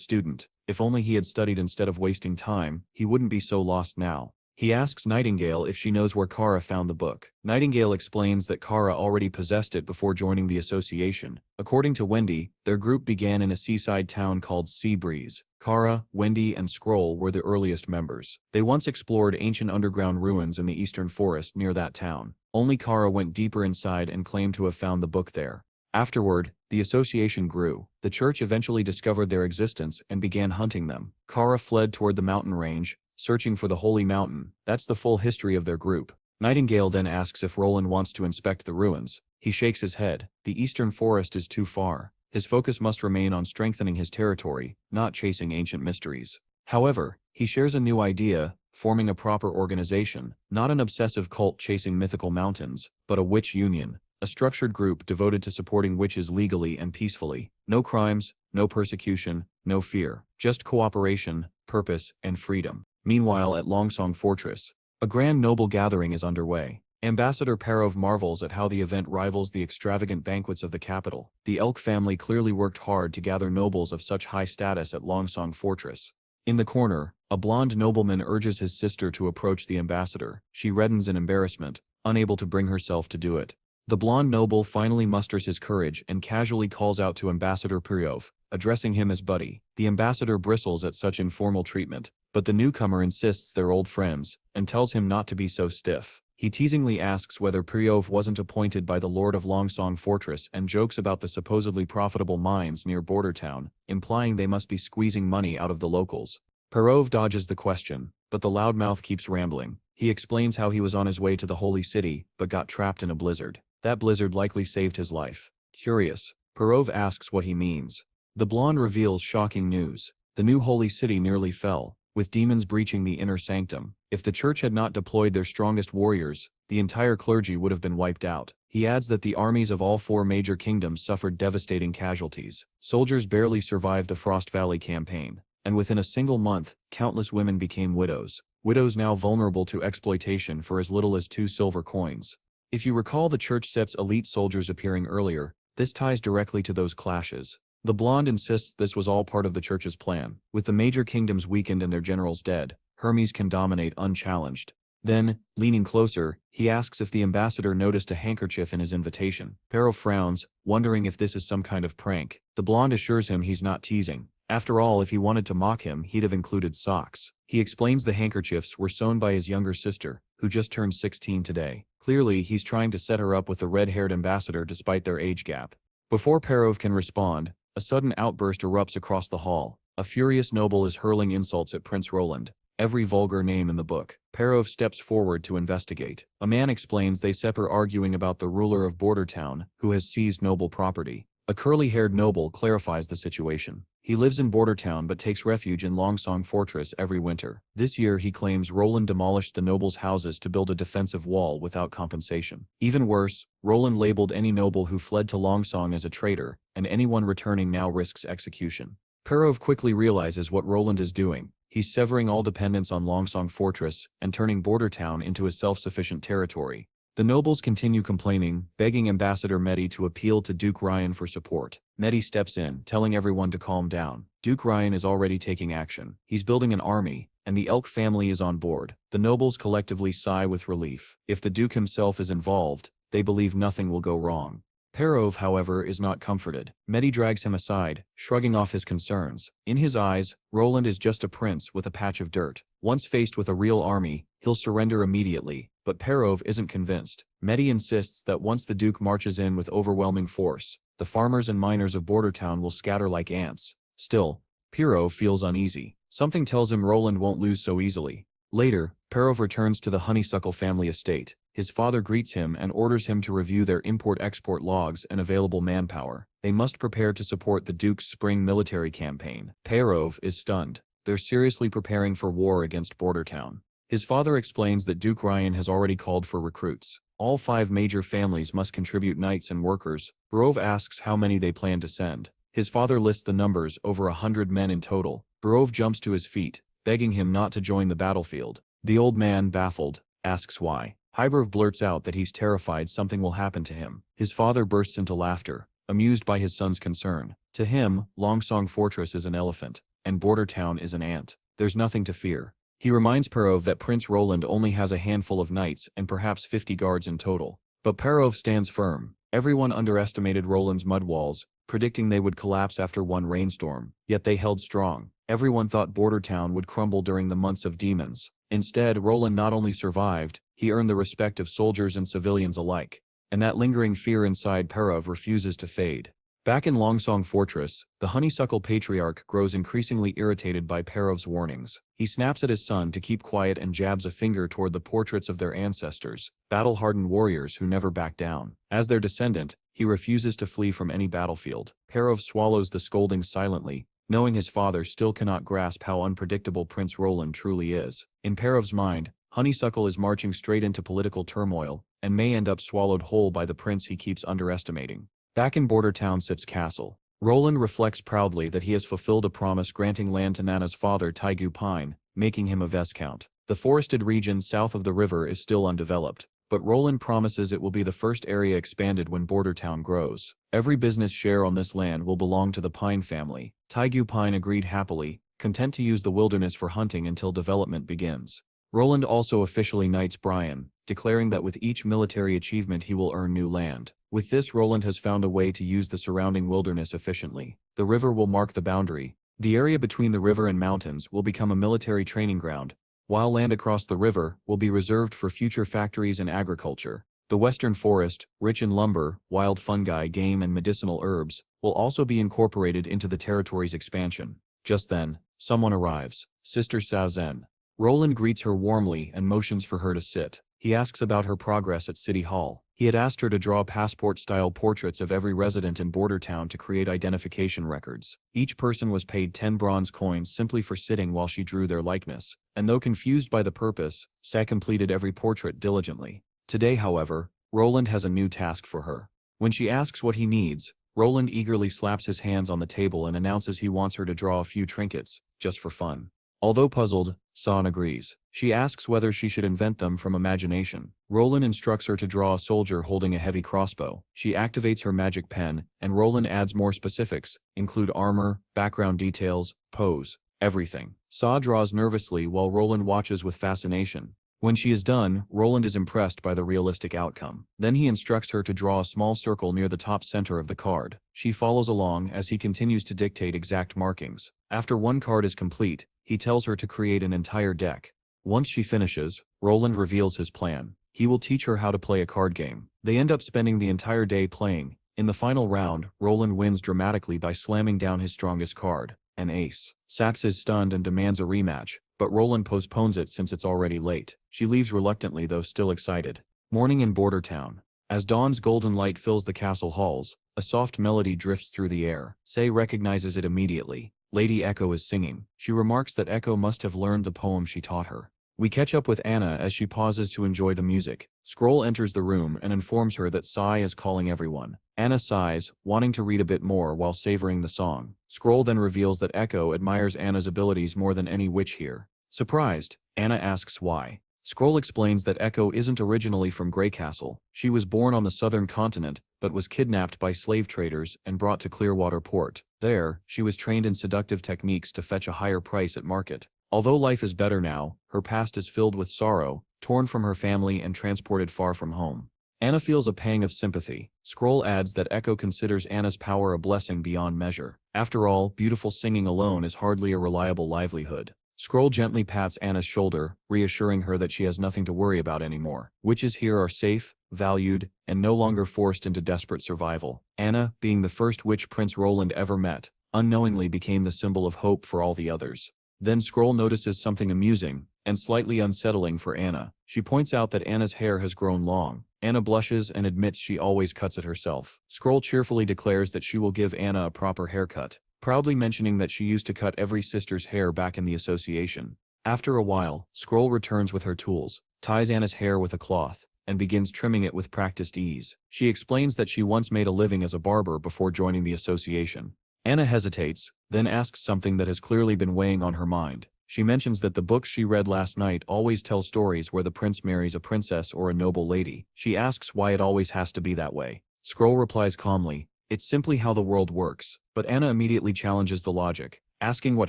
student. If only he had studied instead of wasting time, he wouldn't be so lost now. He asks Nightingale if she knows where Kara found the book. Nightingale explains that Kara already possessed it before joining the association. According to Wendy, their group began in a seaside town called Seabreeze. Kara, Wendy, and Scroll were the earliest members. They once explored ancient underground ruins in the eastern forest near that town. Only Kara went deeper inside and claimed to have found the book there. Afterward, the association grew. The church eventually discovered their existence and began hunting them. Kara fled toward the mountain range, searching for the Holy Mountain. That's the full history of their group. Nightingale then asks if Roland wants to inspect the ruins. He shakes his head. The eastern forest is too far. His focus must remain on strengthening his territory, not chasing ancient mysteries. However, he shares a new idea, forming a proper organization, not an obsessive cult chasing mythical mountains, but a witch union, a structured group devoted to supporting witches legally and peacefully. No crimes, no persecution, no fear, just cooperation, purpose, and freedom. Meanwhile, at Longsong Fortress, a grand noble gathering is underway. Ambassador Perov marvels at how the event rivals the extravagant banquets of the capital. The Elk family clearly worked hard to gather nobles of such high status at Longsong Fortress. In the corner, a blonde nobleman urges his sister to approach the ambassador. She reddens in embarrassment, unable to bring herself to do it. The blonde noble finally musters his courage and casually calls out to Ambassador Perov, addressing him as buddy. The ambassador bristles at such informal treatment, but the newcomer insists they're old friends, and tells him not to be so stiff. He teasingly asks whether Perov wasn't appointed by the Lord of Longsong Fortress and jokes about the supposedly profitable mines near Border Town, implying they must be squeezing money out of the locals. Perov dodges the question, but the loudmouth keeps rambling. He explains how he was on his way to the Holy City, but got trapped in a blizzard. That blizzard likely saved his life. Curious, Perov asks what he means. The blonde reveals shocking news. The new Holy City nearly fell, with demons breaching the inner sanctum. If the church had not deployed their strongest warriors, the entire clergy would have been wiped out. He adds that the armies of all four major kingdoms suffered devastating casualties. Soldiers barely survived the Frost Valley campaign, and within a single month, countless women became widows. Widows now vulnerable to exploitation for as little as 2 silver coins. If you recall the church set's elite soldiers appearing earlier, this ties directly to those clashes. The blonde insists this was all part of the church's plan. With the major kingdoms weakened and their generals dead, Hermes can dominate unchallenged. Then, leaning closer, he asks if the ambassador noticed a handkerchief in his invitation. Perov frowns, wondering if this is some kind of prank. The blonde assures him he's not teasing. After all, if he wanted to mock him, he'd have included socks. He explains the handkerchiefs were sewn by his younger sister, who just turned 16 today. Clearly, he's trying to set her up with the red-haired ambassador despite their age gap. Before Perov can respond, a sudden outburst erupts across the hall. A furious noble is hurling insults at Prince Roland, every vulgar name in the book. Perov steps forward to investigate. A man explains they are arguing about the ruler of Border Town, who has seized noble property. A curly-haired noble clarifies the situation. He lives in Bordertown but takes refuge in Longsong Fortress every winter. This year he claims Roland demolished the noble's houses to build a defensive wall without compensation. Even worse, Roland labeled any noble who fled to Longsong as a traitor, and anyone returning now risks execution. Perov quickly realizes what Roland is doing. He's severing all dependence on Longsong Fortress and turning Bordertown into a self-sufficient territory. The nobles continue complaining, begging Ambassador Mehdi to appeal to Duke Ryan for support. Mehdi steps in, telling everyone to calm down. Duke Ryan is already taking action. He's building an army, and the Elk family is on board. The nobles collectively sigh with relief. If the Duke himself is involved, they believe nothing will go wrong. Perov, however, is not comforted. Mehdi drags him aside, shrugging off his concerns. In his eyes, Roland is just a prince with a patch of dirt. Once faced with a real army, he'll surrender immediately. But Perov isn't convinced. Mehdi insists that once the Duke marches in with overwhelming force, the farmers and miners of Bordertown will scatter like ants. Still, Perov feels uneasy. Something tells him Roland won't lose so easily. Later, Perov returns to the Honeysuckle family estate. His father greets him and orders him to review their import-export logs and available manpower. They must prepare to support the Duke's spring military campaign. Perov is stunned. They're seriously preparing for war against Bordertown. His father explains that Duke Ryan has already called for recruits. All 5 major families must contribute knights and workers. Perov asks how many they plan to send. His father lists the numbers, over 100 men in total. Perov jumps to his feet, begging him not to join the battlefield. The old man, baffled, asks why. Hyberv blurts out that he's terrified something will happen to him. His father bursts into laughter, amused by his son's concern. To him, Longsong Fortress is an elephant, and Bordertown is an ant. There's nothing to fear. He reminds Perov that Prince Roland only has a handful of knights and perhaps 50 guards in total. But Perov stands firm. Everyone underestimated Roland's mud walls, predicting they would collapse after one rainstorm, yet they held strong. Everyone thought Bordertown would crumble during the months of demons. Instead, Roland not only survived, he earned the respect of soldiers and civilians alike. And that lingering fear inside Perov refuses to fade. Back in Longsong Fortress, the Honeysuckle Patriarch grows increasingly irritated by Perov's warnings. He snaps at his son to keep quiet and jabs a finger toward the portraits of their ancestors, battle-hardened warriors who never back down. As their descendant, he refuses to flee from any battlefield. Perov swallows the scolding silently, knowing his father still cannot grasp how unpredictable Prince Roland truly is. In Perov's mind, Honeysuckle is marching straight into political turmoil, and may end up swallowed whole by the prince he keeps underestimating. Back in Bordertown sits Castle. Roland reflects proudly that he has fulfilled a promise granting land to Nana's father Taigu Pine, making him a Viscount. The forested region south of the river is still undeveloped, but Roland promises it will be the first area expanded when Bordertown grows. Every business share on this land will belong to the Pine family. Taigu Pine agreed happily, content to use the wilderness for hunting until development begins. Roland also officially knights Brian, declaring that with each military achievement he will earn new land. With this, Roland has found a way to use the surrounding wilderness efficiently. The river will mark the boundary. The area between the river and mountains will become a military training ground, while land across the river will be reserved for future factories and agriculture. The western forest, rich in lumber, wild fungi, game and medicinal herbs, will also be incorporated into the territory's expansion. Just then, someone arrives. Sister Sazen. Roland greets her warmly and motions for her to sit. He asks about her progress at City Hall. He had asked her to draw passport-style portraits of every resident in Bordertown to create identification records. Each person was paid 10 bronze coins simply for sitting while she drew their likeness, and though confused by the purpose, Sa completed every portrait diligently. Today, however, Roland has a new task for her. When she asks what he needs, Roland eagerly slaps his hands on the table and announces he wants her to draw a few trinkets, just for fun. Although puzzled, San agrees. She asks whether she should invent them from imagination. Roland instructs her to draw a soldier holding a heavy crossbow. She activates her magic pen, and Roland adds more specifics, include armor, background details, pose, everything. Sa draws nervously while Roland watches with fascination. When she is done, Roland is impressed by the realistic outcome. Then he instructs her to draw a small circle near the top center of the card. She follows along as he continues to dictate exact markings. After one card is complete, he tells her to create an entire deck. Once she finishes, Roland reveals his plan. He will teach her how to play a card game. They end up spending the entire day playing. In the final round, Roland wins dramatically by slamming down his strongest card, an ace. Sax is stunned and demands a rematch, but Roland postpones it since it's already late. She leaves reluctantly though still excited. Morning in Bordertown. As dawn's golden light fills the castle halls, A soft melody drifts through the air. Say recognizes it immediately. Lady Echo is singing. She remarks that Echo must have learned the poem she taught her. We catch up with Anna as she pauses to enjoy the music. Scroll enters the room and informs her that Sai is calling everyone. Anna sighs, wanting to read a bit more while savoring the song. Scroll then reveals that Echo admires Anna's abilities more than any witch here. Surprised, Anna asks why. Scroll explains that Echo isn't originally from Greycastle. She was born on the southern continent, but was kidnapped by slave traders and brought to Clearwater Port. There, she was trained in seductive techniques to fetch a higher price at market. Although life is better now, her past is filled with sorrow, torn from her family and transported far from home. Anna feels a pang of sympathy. Scroll adds that Echo considers Anna's power a blessing beyond measure. After all, beautiful singing alone is hardly a reliable livelihood. Scroll gently pats Anna's shoulder, reassuring her that she has nothing to worry about anymore. Witches here are safe, valued, and no longer forced into desperate survival. Anna, being the first witch Prince Roland ever met, unknowingly became the symbol of hope for all the others. Then Scroll notices something amusing and slightly unsettling for Anna. She points out that Anna's hair has grown long. Anna blushes and admits she always cuts it herself. Scroll cheerfully declares that she will give Anna a proper haircut, proudly mentioning that she used to cut every sister's hair back in the association. After a while, Scroll returns with her tools, ties Anna's hair with a cloth, and begins trimming it with practiced ease. She explains that she once made a living as a barber before joining the association. Anna hesitates, then asks something that has clearly been weighing on her mind. She mentions that the books she read last night always tell stories where the prince marries a princess or a noble lady. She asks why it always has to be that way. Scroll replies calmly, "It's simply how the world works." But Anna immediately challenges the logic, asking what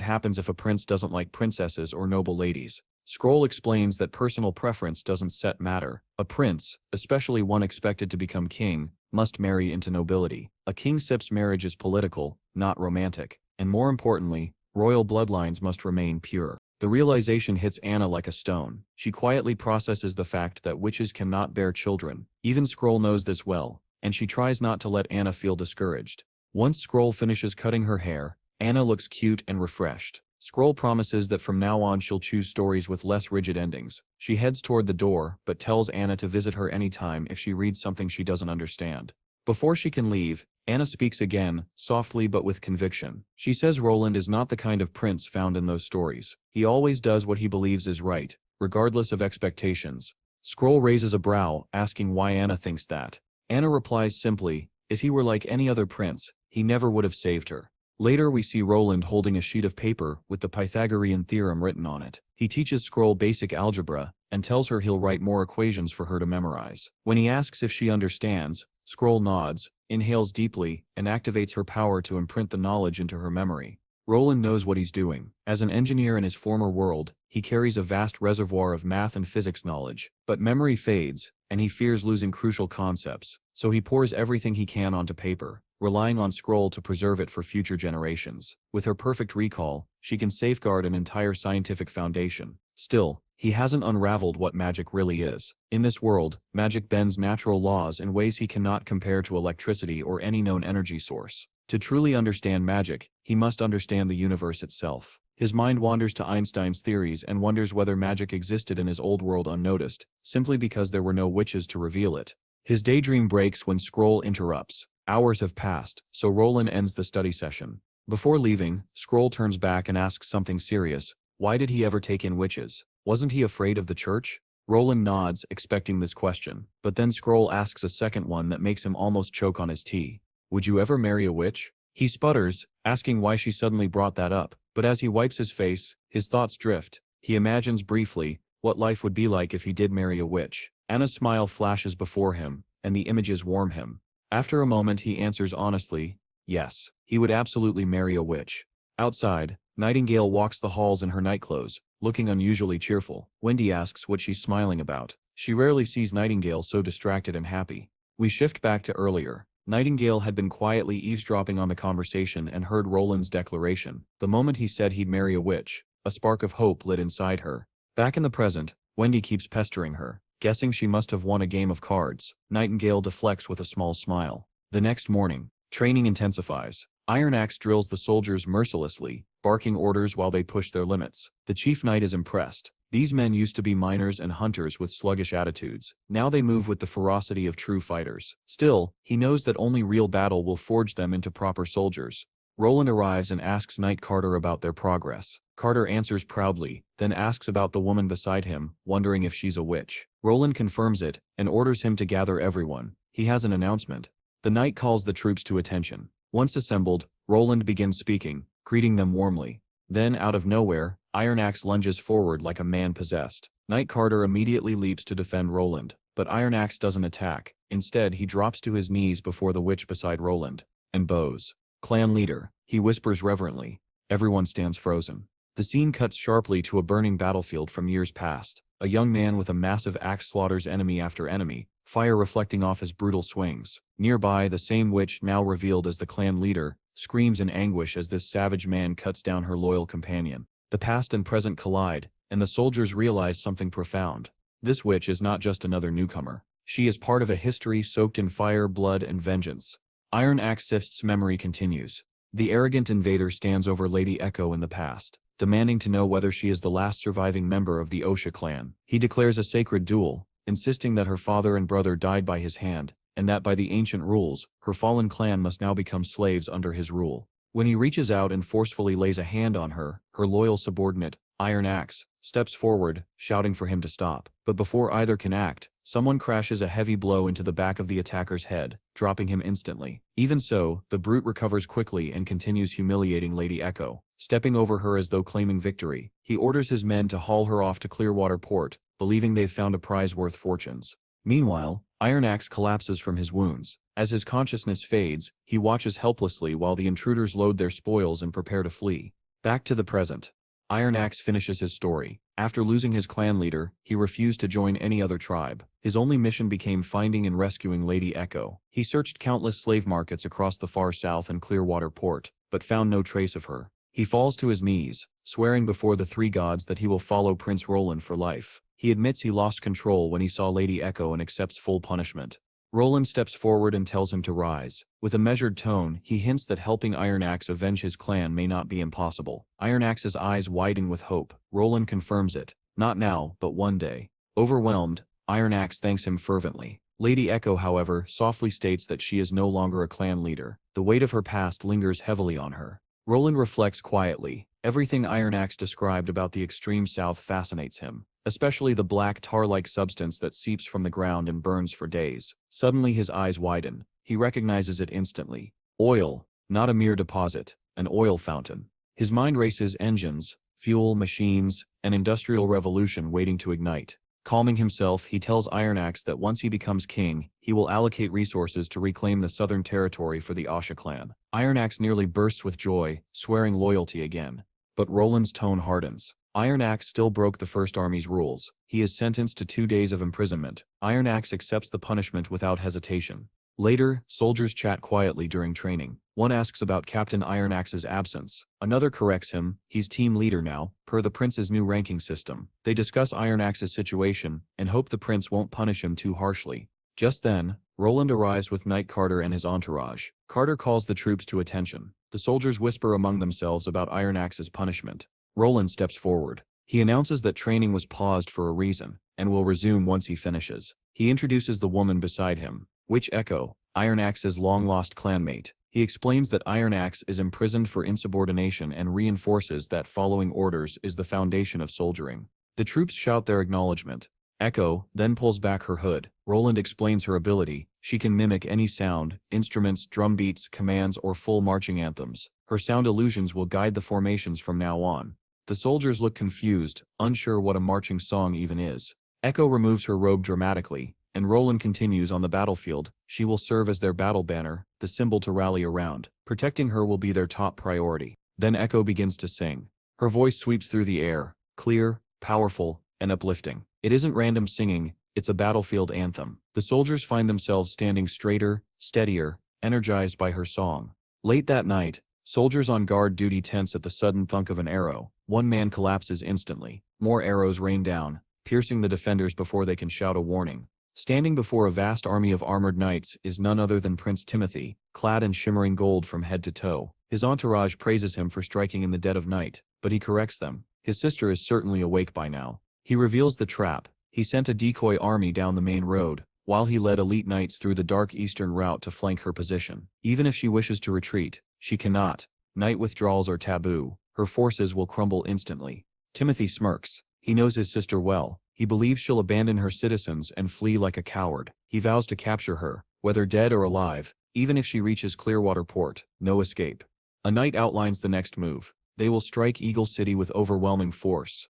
happens if a prince doesn't like princesses or noble ladies. Scroll explains that personal preference doesn't set matter. A prince, especially one expected to become king, must marry into nobility. A kingship's marriage is political, not romantic. And more importantly, royal bloodlines must remain pure. The realization hits Anna like a stone. She quietly processes the fact that witches cannot bear children. Even Scroll knows this well, and she tries not to let Anna feel discouraged. Once Scroll finishes cutting her hair, Anna looks cute and refreshed. Scroll promises that from now on she'll choose stories with less rigid endings. She heads toward the door, but tells Anna to visit her anytime if she reads something she doesn't understand. Before she can leave, Anna speaks again, softly but with conviction. She says Roland is not the kind of prince found in those stories. He always does what he believes is right, regardless of expectations. Scroll raises a brow, asking why Anna thinks that. Anna replies simply, if he were like any other prince, he never would have saved her. Later we see Roland holding a sheet of paper with the Pythagorean theorem written on it. He teaches Scroll basic algebra and tells her he'll write more equations for her to memorize. When he asks if she understands, Scroll nods, inhales deeply, and activates her power to imprint the knowledge into her memory. Roland knows what he's doing. As an engineer in his former world, he carries a vast reservoir of math and physics knowledge. But memory fades, and he fears losing crucial concepts, so he pours everything he can onto paper, relying on Scroll to preserve it for future generations. With her perfect recall, she can safeguard an entire scientific foundation. Still, he hasn't unraveled what magic really is. In this world, magic bends natural laws in ways he cannot compare to electricity or any known energy source. To truly understand magic, he must understand the universe itself. His mind wanders to Einstein's theories and wonders whether magic existed in his old world unnoticed, simply because there were no witches to reveal it. His daydream breaks when Scroll interrupts. Hours have passed, so Roland ends the study session. Before leaving, Scroll turns back and asks something serious. Why did he ever take in witches? Wasn't he afraid of the church? Roland nods, expecting this question, but then Scroll asks a second one that makes him almost choke on his tea. Would you ever marry a witch? He sputters, asking why she suddenly brought that up, but as he wipes his face, his thoughts drift. He imagines briefly what life would be like if he did marry a witch. Anna's smile flashes before him, and the images warm him. After a moment he answers honestly, yes, he would absolutely marry a witch. Outside, Nightingale walks the halls in her nightclothes, looking unusually cheerful. Wendy asks what she's smiling about. She rarely sees Nightingale so distracted and happy. We shift back to earlier. Nightingale had been quietly eavesdropping on the conversation and heard Roland's declaration. The moment he said he'd marry a witch, a spark of hope lit inside her. Back in the present, Wendy keeps pestering her. Guessing she must have won a game of cards, Nightingale deflects with a small smile. The next morning, training intensifies. Iron Axe drills the soldiers mercilessly, barking orders while they push their limits. The chief knight is impressed, These men used to be miners and hunters with sluggish attitudes. Now they move with the ferocity of true fighters. Still, he knows that only real battle will forge them into proper soldiers. Roland arrives and asks Knight Carter about their progress. Carter answers proudly, then asks about the woman beside him, wondering if she's a witch. Roland confirms it, and orders him to gather everyone. He has an announcement. The knight calls the troops to attention. Once assembled, Roland begins speaking, greeting them warmly. Then, out of nowhere, Iron Axe lunges forward like a man possessed. Knight Carter immediately leaps to defend Roland, but Iron Axe doesn't attack. Instead, he drops to his knees before the witch beside Roland, and bows. Clan leader, he whispers reverently. Everyone stands frozen. The scene cuts sharply to a burning battlefield from years past. A young man with a massive axe slaughters enemy after enemy, fire reflecting off his brutal swings. Nearby, the same witch, now revealed as the clan leader, screams in anguish as this savage man cuts down her loyal companion. The past and present collide, and the soldiers realize something profound. This witch is not just another newcomer. She is part of a history soaked in fire, blood, and vengeance. Iron Axe's memory continues. The arrogant invader stands over Lady Echo in the past, demanding to know whether she is the last surviving member of the Osha clan. He declares a sacred duel, insisting that her father and brother died by his hand, and that by the ancient rules, her fallen clan must now become slaves under his rule. When he reaches out and forcefully lays a hand on her, her loyal subordinate, Iron Axe, steps forward, shouting for him to stop. But before either can act, someone crashes a heavy blow into the back of the attacker's head, dropping him instantly. Even so, the brute recovers quickly and continues humiliating Lady Echo. Stepping over her as though claiming victory, he orders his men to haul her off to Clearwater Port, believing they've found a prize worth fortunes. Meanwhile, Iron Axe collapses from his wounds. As his consciousness fades, he watches helplessly while the intruders load their spoils and prepare to flee. Back to the present. Iron Axe finishes his story. After losing his clan leader, he refused to join any other tribe. His only mission became finding and rescuing Lady Echo. He searched countless slave markets across the far south and Clearwater Port, but found no trace of her. He falls to his knees, swearing before the three gods that he will follow Prince Roland for life. He admits he lost control when he saw Lady Echo and accepts full punishment. Roland steps forward and tells him to rise. With a measured tone, he hints that helping Iron Axe avenge his clan may not be impossible. Iron Axe's eyes widen with hope. Roland confirms it. Not now, but one day. Overwhelmed, Iron Axe thanks him fervently. Lady Echo, however, softly states that she is no longer a clan leader. The weight of her past lingers heavily on her. Roland reflects quietly. Everything Iron Axe described about the extreme south fascinates him, especially the black tar-like substance that seeps from the ground and burns for days. Suddenly his eyes widen. He recognizes it instantly. Oil, not a mere deposit, an oil fountain. His mind races: engines, fuel, machines, an industrial revolution waiting to ignite. Calming himself, he tells Iron Axe that once he becomes king, he will allocate resources to reclaim the southern territory for the Osha clan. Iron Axe nearly bursts with joy, swearing loyalty again. But Roland's tone hardens. Iron Axe still broke the First Army's rules. He is sentenced to 2 days of imprisonment. Iron Axe accepts the punishment without hesitation. Later, soldiers chat quietly during training. One asks about Captain Iron Axe's absence. Another corrects him: he's team leader now, per the prince's new ranking system. They discuss Iron Axe's situation, and hope the prince won't punish him too harshly. Just then, Roland arrives with Knight Carter and his entourage. Carter calls the troops to attention. The soldiers whisper among themselves about Iron Axe's punishment. Roland steps forward. He announces that training was paused for a reason, and will resume once he finishes. He introduces the woman beside him, Witch Echo, Iron Axe's long-lost clanmate. He explains that Iron Axe is imprisoned for insubordination and reinforces that following orders is the foundation of soldiering. The troops shout their acknowledgement. Echo then pulls back her hood. Roland explains her ability. She can mimic any sound, instruments, drum beats, commands, or full marching anthems. Her sound illusions will guide the formations from now on. The soldiers look confused, unsure what a marching song even is. Echo removes her robe dramatically, and Roland continues: on the battlefield, she will serve as their battle banner, the symbol to rally around. Protecting her will be their top priority. Then Echo begins to sing. Her voice sweeps through the air, clear, powerful, and uplifting. It isn't random singing, it's a battlefield anthem. The soldiers find themselves standing straighter, steadier, energized by her song. Late that night, soldiers on guard duty tense at the sudden thunk of an arrow. One man collapses instantly. More arrows rain down, piercing the defenders before they can shout a warning. Standing before a vast army of armored knights is none other than Prince Timothy, clad in shimmering gold from head to toe. His entourage praises him for striking in the dead of night, but he corrects them. His sister is certainly awake by now. He reveals the trap. He sent a decoy army down the main road, while he led elite knights through the dark eastern route to flank her position. Even if she wishes to retreat, she cannot. Night withdrawals are taboo. Her forces will crumble instantly. Timothy smirks. He knows his sister well. He believes she'll abandon her citizens and flee like a coward. He vows to capture her, whether dead or alive, even if she reaches Clearwater Port. No escape. A knight outlines the next move. They will strike Eagle City with overwhelming force.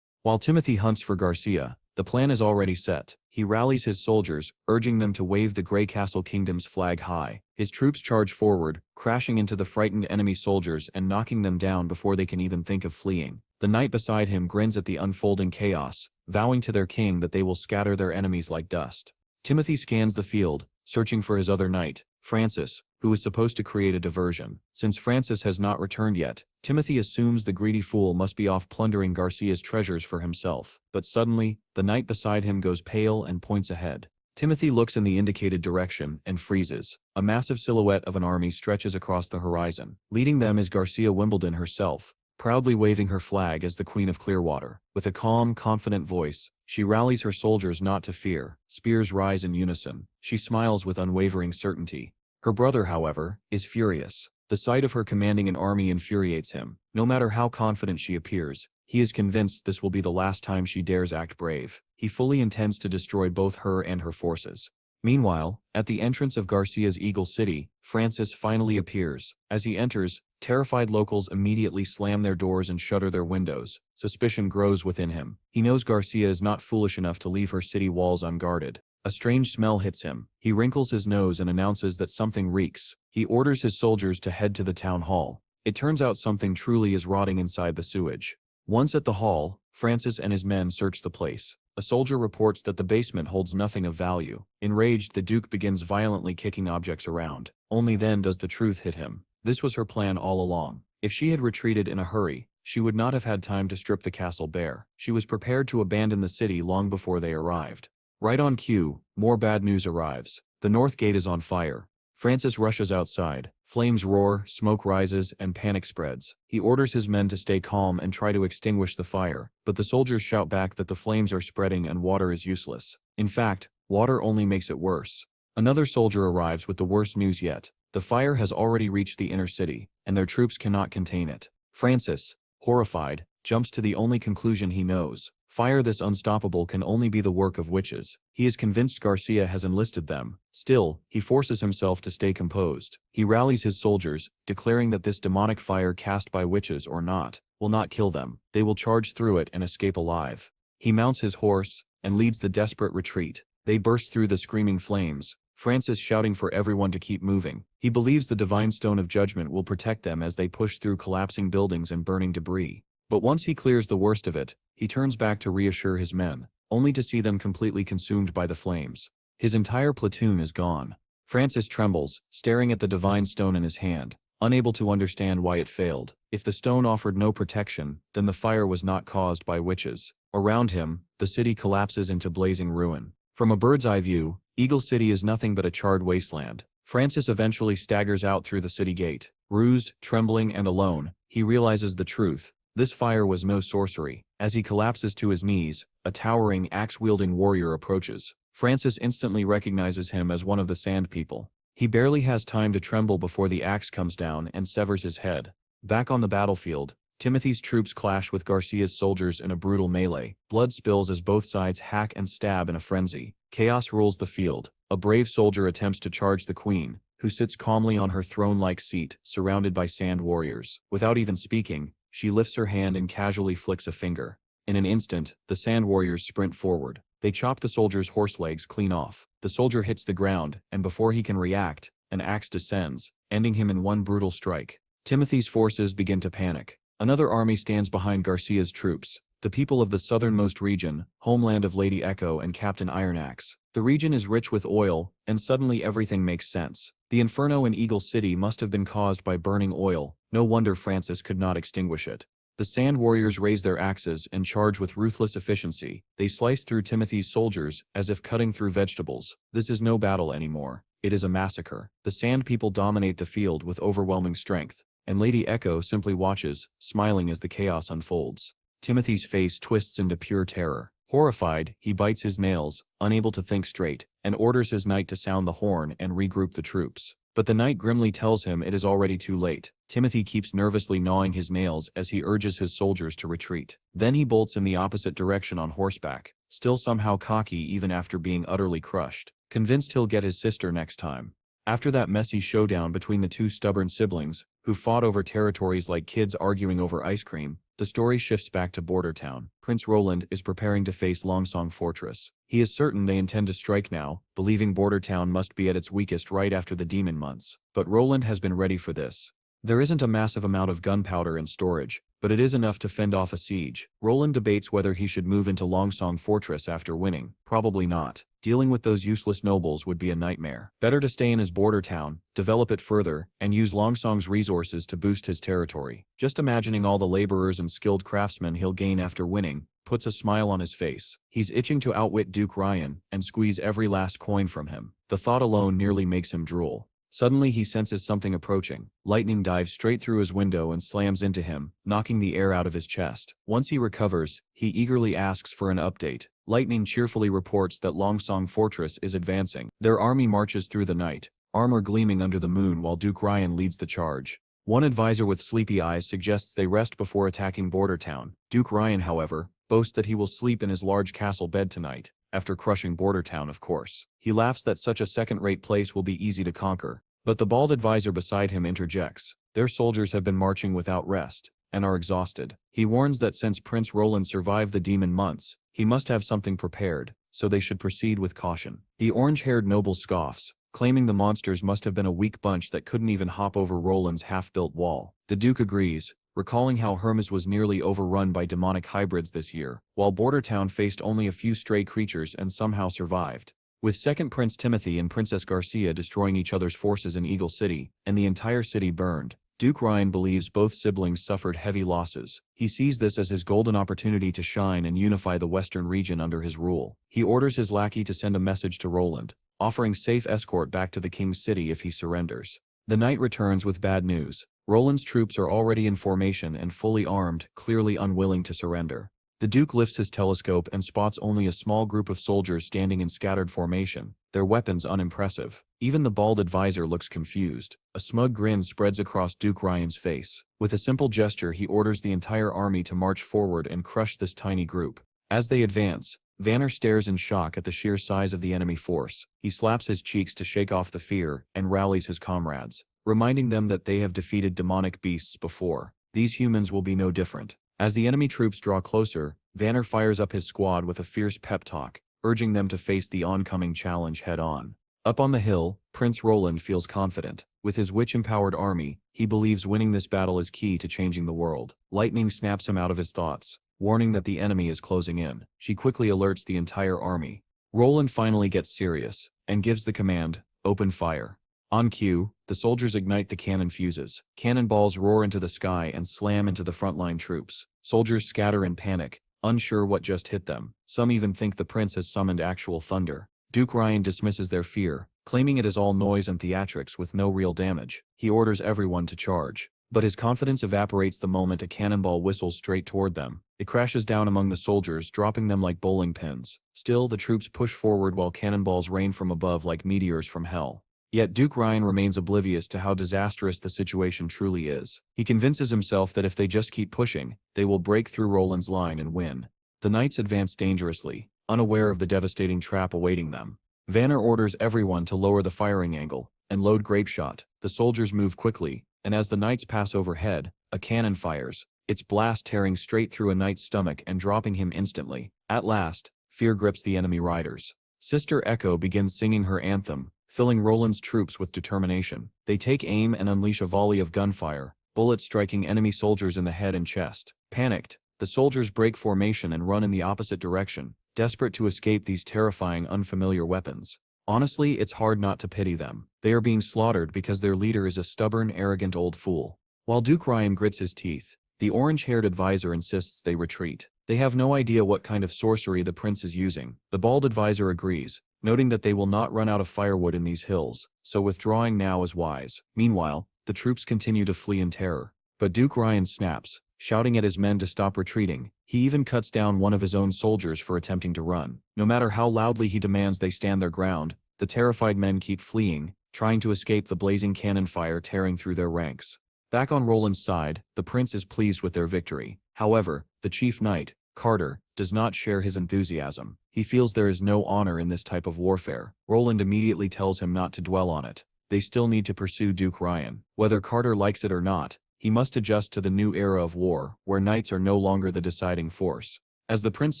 While Timothy hunts for Garcia, the plan is already set. He rallies his soldiers, urging them to wave the Grey Castle Kingdom's flag high. His troops charge forward, crashing into the frightened enemy soldiers and knocking them down before they can even think of fleeing. The knight beside him grins at the unfolding chaos, vowing to their king that they will scatter their enemies like dust. Timothy scans the field, searching for his other knight, Francis, who is supposed to create a diversion. Since Francis has not returned yet, Timothy assumes the greedy fool must be off plundering Garcia's treasures for himself. But suddenly, the knight beside him goes pale and points ahead. Timothy looks in the indicated direction and freezes. A massive silhouette of an army stretches across the horizon. Leading them is Garcia Wimbledon herself, proudly waving her flag as the Queen of Clearwater. With a calm, confident voice, she rallies her soldiers not to fear. Spears rise in unison. She smiles with unwavering certainty. Her brother, however, is furious. The sight of her commanding an army infuriates him. No matter how confident she appears, he is convinced this will be the last time she dares act brave. He fully intends to destroy both her and her forces. Meanwhile, at the entrance of Garcia's Eagle City, Francis finally appears. As he enters, terrified locals immediately slam their doors and shutter their windows. Suspicion grows within him. He knows Garcia is not foolish enough to leave her city walls unguarded. A strange smell hits him. He wrinkles his nose and announces that something reeks. He orders his soldiers to head to the town hall. It turns out something truly is rotting inside the sewage. Once at the hall, Francis and his men search the place. A soldier reports that the basement holds nothing of value. Enraged, the Duke begins violently kicking objects around. Only then does the truth hit him. This was her plan all along. If she had retreated in a hurry, she would not have had time to strip the castle bare. She was prepared to abandon the city long before they arrived. Right on cue, more bad news arrives. The north gate is on fire. Francis rushes outside. Flames roar, smoke rises, and panic spreads. He orders his men to stay calm and try to extinguish the fire, but the soldiers shout back that the flames are spreading and water is useless. In fact, water only makes it worse. Another soldier arrives with the worst news yet. The fire has already reached the inner city, and their troops cannot contain it. Francis, horrified, jumps to the only conclusion he knows. Fire this unstoppable can only be the work of witches. He is convinced Garcia has enlisted them. Still, he forces himself to stay composed. He rallies his soldiers, declaring that this demonic fire cast by witches or not, will not kill them. They will charge through it and escape alive. He mounts his horse and leads the desperate retreat. They burst through the screaming flames, Francis shouting for everyone to keep moving. He believes the divine stone of judgment will protect them as they push through collapsing buildings and burning debris. But once he clears the worst of it, he turns back to reassure his men, only to see them completely consumed by the flames. His entire platoon is gone. Francis trembles, staring at the divine stone in his hand, unable to understand why it failed. If the stone offered no protection, then the fire was not caused by witches. Around him, the city collapses into blazing ruin. From a bird's-eye view, Eagle City is nothing but a charred wasteland. Francis eventually staggers out through the city gate. Bruised, trembling, and alone, he realizes the truth. This fire was no sorcery. As he collapses to his knees, a towering, axe-wielding warrior approaches. Francis instantly recognizes him as one of the Sand People. He barely has time to tremble before the axe comes down and severs his head. Back on the battlefield, Timothy's troops clash with Garcia's soldiers in a brutal melee. Blood spills as both sides hack and stab in a frenzy. Chaos rules the field. A brave soldier attempts to charge the queen, who sits calmly on her throne-like seat, surrounded by sand warriors. Without even speaking, she lifts her hand and casually flicks a finger. In an instant, the sand warriors sprint forward. They chop the soldier's horse legs clean off. The soldier hits the ground, and before he can react, an axe descends, ending him in one brutal strike. Timothy's forces begin to panic. Another army stands behind Garcia's troops. The people of the southernmost region, homeland of Lady Echo and Captain Ironaxe. The region is rich with oil, and suddenly everything makes sense. The inferno in Eagle City must have been caused by burning oil. No wonder Francis could not extinguish it. The sand warriors raise their axes and charge with ruthless efficiency. They slice through Timothy's soldiers as if cutting through vegetables. This is no battle anymore. It is a massacre. The Sand People dominate the field with overwhelming strength, and Lady Echo simply watches, smiling as the chaos unfolds. Timothy's face twists into pure terror. Horrified, he bites his nails, unable to think straight, and orders his knight to sound the horn and regroup the troops. But the knight grimly tells him it is already too late. Timothy keeps nervously gnawing his nails as he urges his soldiers to retreat. Then he bolts in the opposite direction on horseback, still somehow cocky even after being utterly crushed, convinced he'll get his sister next time. After that messy showdown between the two stubborn siblings, who fought over territories like kids arguing over ice cream, the story shifts back to Border Town. Prince Roland is preparing to face Longsong Fortress. He is certain they intend to strike now, believing Border Town must be at its weakest right after the demon months. But Roland has been ready for this. There isn't a massive amount of gunpowder in storage, but it is enough to fend off a siege. Roland debates whether he should move into Longsong Fortress after winning. Probably not. Dealing with those useless nobles would be a nightmare. Better to stay in his border town, develop it further, and use Longsong's resources to boost his territory. Just imagining all the laborers and skilled craftsmen he'll gain after winning puts a smile on his face. He's itching to outwit Duke Ryan and squeeze every last coin from him. The thought alone nearly makes him drool. Suddenly he senses something approaching. Lightning dives straight through his window and slams into him, knocking the air out of his chest. Once he recovers, he eagerly asks for an update. Lightning cheerfully reports that Longsong Fortress is advancing. Their army marches through the night, armor gleaming under the moon while Duke Ryan leads the charge. One advisor with sleepy eyes suggests they rest before attacking Border Town. Duke Ryan, however, boasts that he will sleep in his large castle bed tonight, after crushing Border Town, of course. He laughs that such a second-rate place will be easy to conquer. But the bald advisor beside him interjects. Their soldiers have been marching without rest, and are exhausted. He warns that since Prince Roland survived the demon months, he must have something prepared, so they should proceed with caution. The orange-haired noble scoffs, claiming the monsters must have been a weak bunch that couldn't even hop over Roland's half-built wall. The Duke agrees, recalling how Hermes was nearly overrun by demonic hybrids this year, while Border Town faced only a few stray creatures and somehow survived. With second Prince Timothy and Princess Garcia destroying each other's forces in Eagle City, and the entire city burned, Duke Ryan believes both siblings suffered heavy losses. He sees this as his golden opportunity to shine and unify the western region under his rule. He orders his lackey to send a message to Roland, offering safe escort back to the king's city if he surrenders. The knight returns with bad news. Roland's troops are already in formation and fully armed, clearly unwilling to surrender. The Duke lifts his telescope and spots only a small group of soldiers standing in scattered formation, their weapons unimpressive. Even the bald advisor looks confused. A smug grin spreads across Duke Ryan's face. With a simple gesture, he orders the entire army to march forward and crush this tiny group. As they advance, Vanner stares in shock at the sheer size of the enemy force. He slaps his cheeks to shake off the fear and rallies his comrades, reminding them that they have defeated demonic beasts before. These humans will be no different. As the enemy troops draw closer, Vanner fires up his squad with a fierce pep talk, urging them to face the oncoming challenge head-on. Up on the hill, Prince Roland feels confident. With his witch-empowered army, he believes winning this battle is key to changing the world. Lightning snaps him out of his thoughts, warning that the enemy is closing in. She quickly alerts the entire army. Roland finally gets serious, and gives the command, "Open fire." On cue, the soldiers ignite the cannon fuses. Cannonballs roar into the sky and slam into the frontline troops. Soldiers scatter in panic, unsure what just hit them. Some even think the prince has summoned actual thunder. Duke Ryan dismisses their fear, claiming it is all noise and theatrics with no real damage. He orders everyone to charge. But his confidence evaporates the moment a cannonball whistles straight toward them. It crashes down among the soldiers, dropping them like bowling pins. Still, the troops push forward while cannonballs rain from above like meteors from hell. Yet Duke Ryan remains oblivious to how disastrous the situation truly is. He convinces himself that if they just keep pushing, they will break through Roland's line and win. The knights advance dangerously, unaware of the devastating trap awaiting them. Vanner orders everyone to lower the firing angle and load grapeshot. The soldiers move quickly, and as the knights pass overhead, a cannon fires, its blast tearing straight through a knight's stomach and dropping him instantly. At last, fear grips the enemy riders. Sister Echo begins singing her anthem, filling Roland's troops with determination. They take aim and unleash a volley of gunfire, bullets striking enemy soldiers in the head and chest. Panicked, the soldiers break formation and run in the opposite direction, desperate to escape these terrifying unfamiliar weapons. Honestly, it's hard not to pity them. They are being slaughtered because their leader is a stubborn, arrogant old fool. While Duke Ryan grits his teeth, the orange-haired advisor insists they retreat. They have no idea what kind of sorcery the prince is using. The bald advisor agrees, noting that they will not run out of firewood in these hills, so withdrawing now is wise. Meanwhile, the troops continue to flee in terror. But Duke Ryan snaps, shouting at his men to stop retreating, He even cuts down one of his own soldiers for attempting to run. No matter how loudly he demands they stand their ground, the terrified men keep fleeing, trying to escape the blazing cannon fire tearing through their ranks. Back on Roland's side, the prince is pleased with their victory. However, the chief knight, Carter, does not share his enthusiasm. He feels there is no honor in this type of warfare. Roland immediately tells him not to dwell on it. They still need to pursue Duke Ryan. Whether Carter likes it or not, he must adjust to the new era of war, where knights are no longer the deciding force. As the prince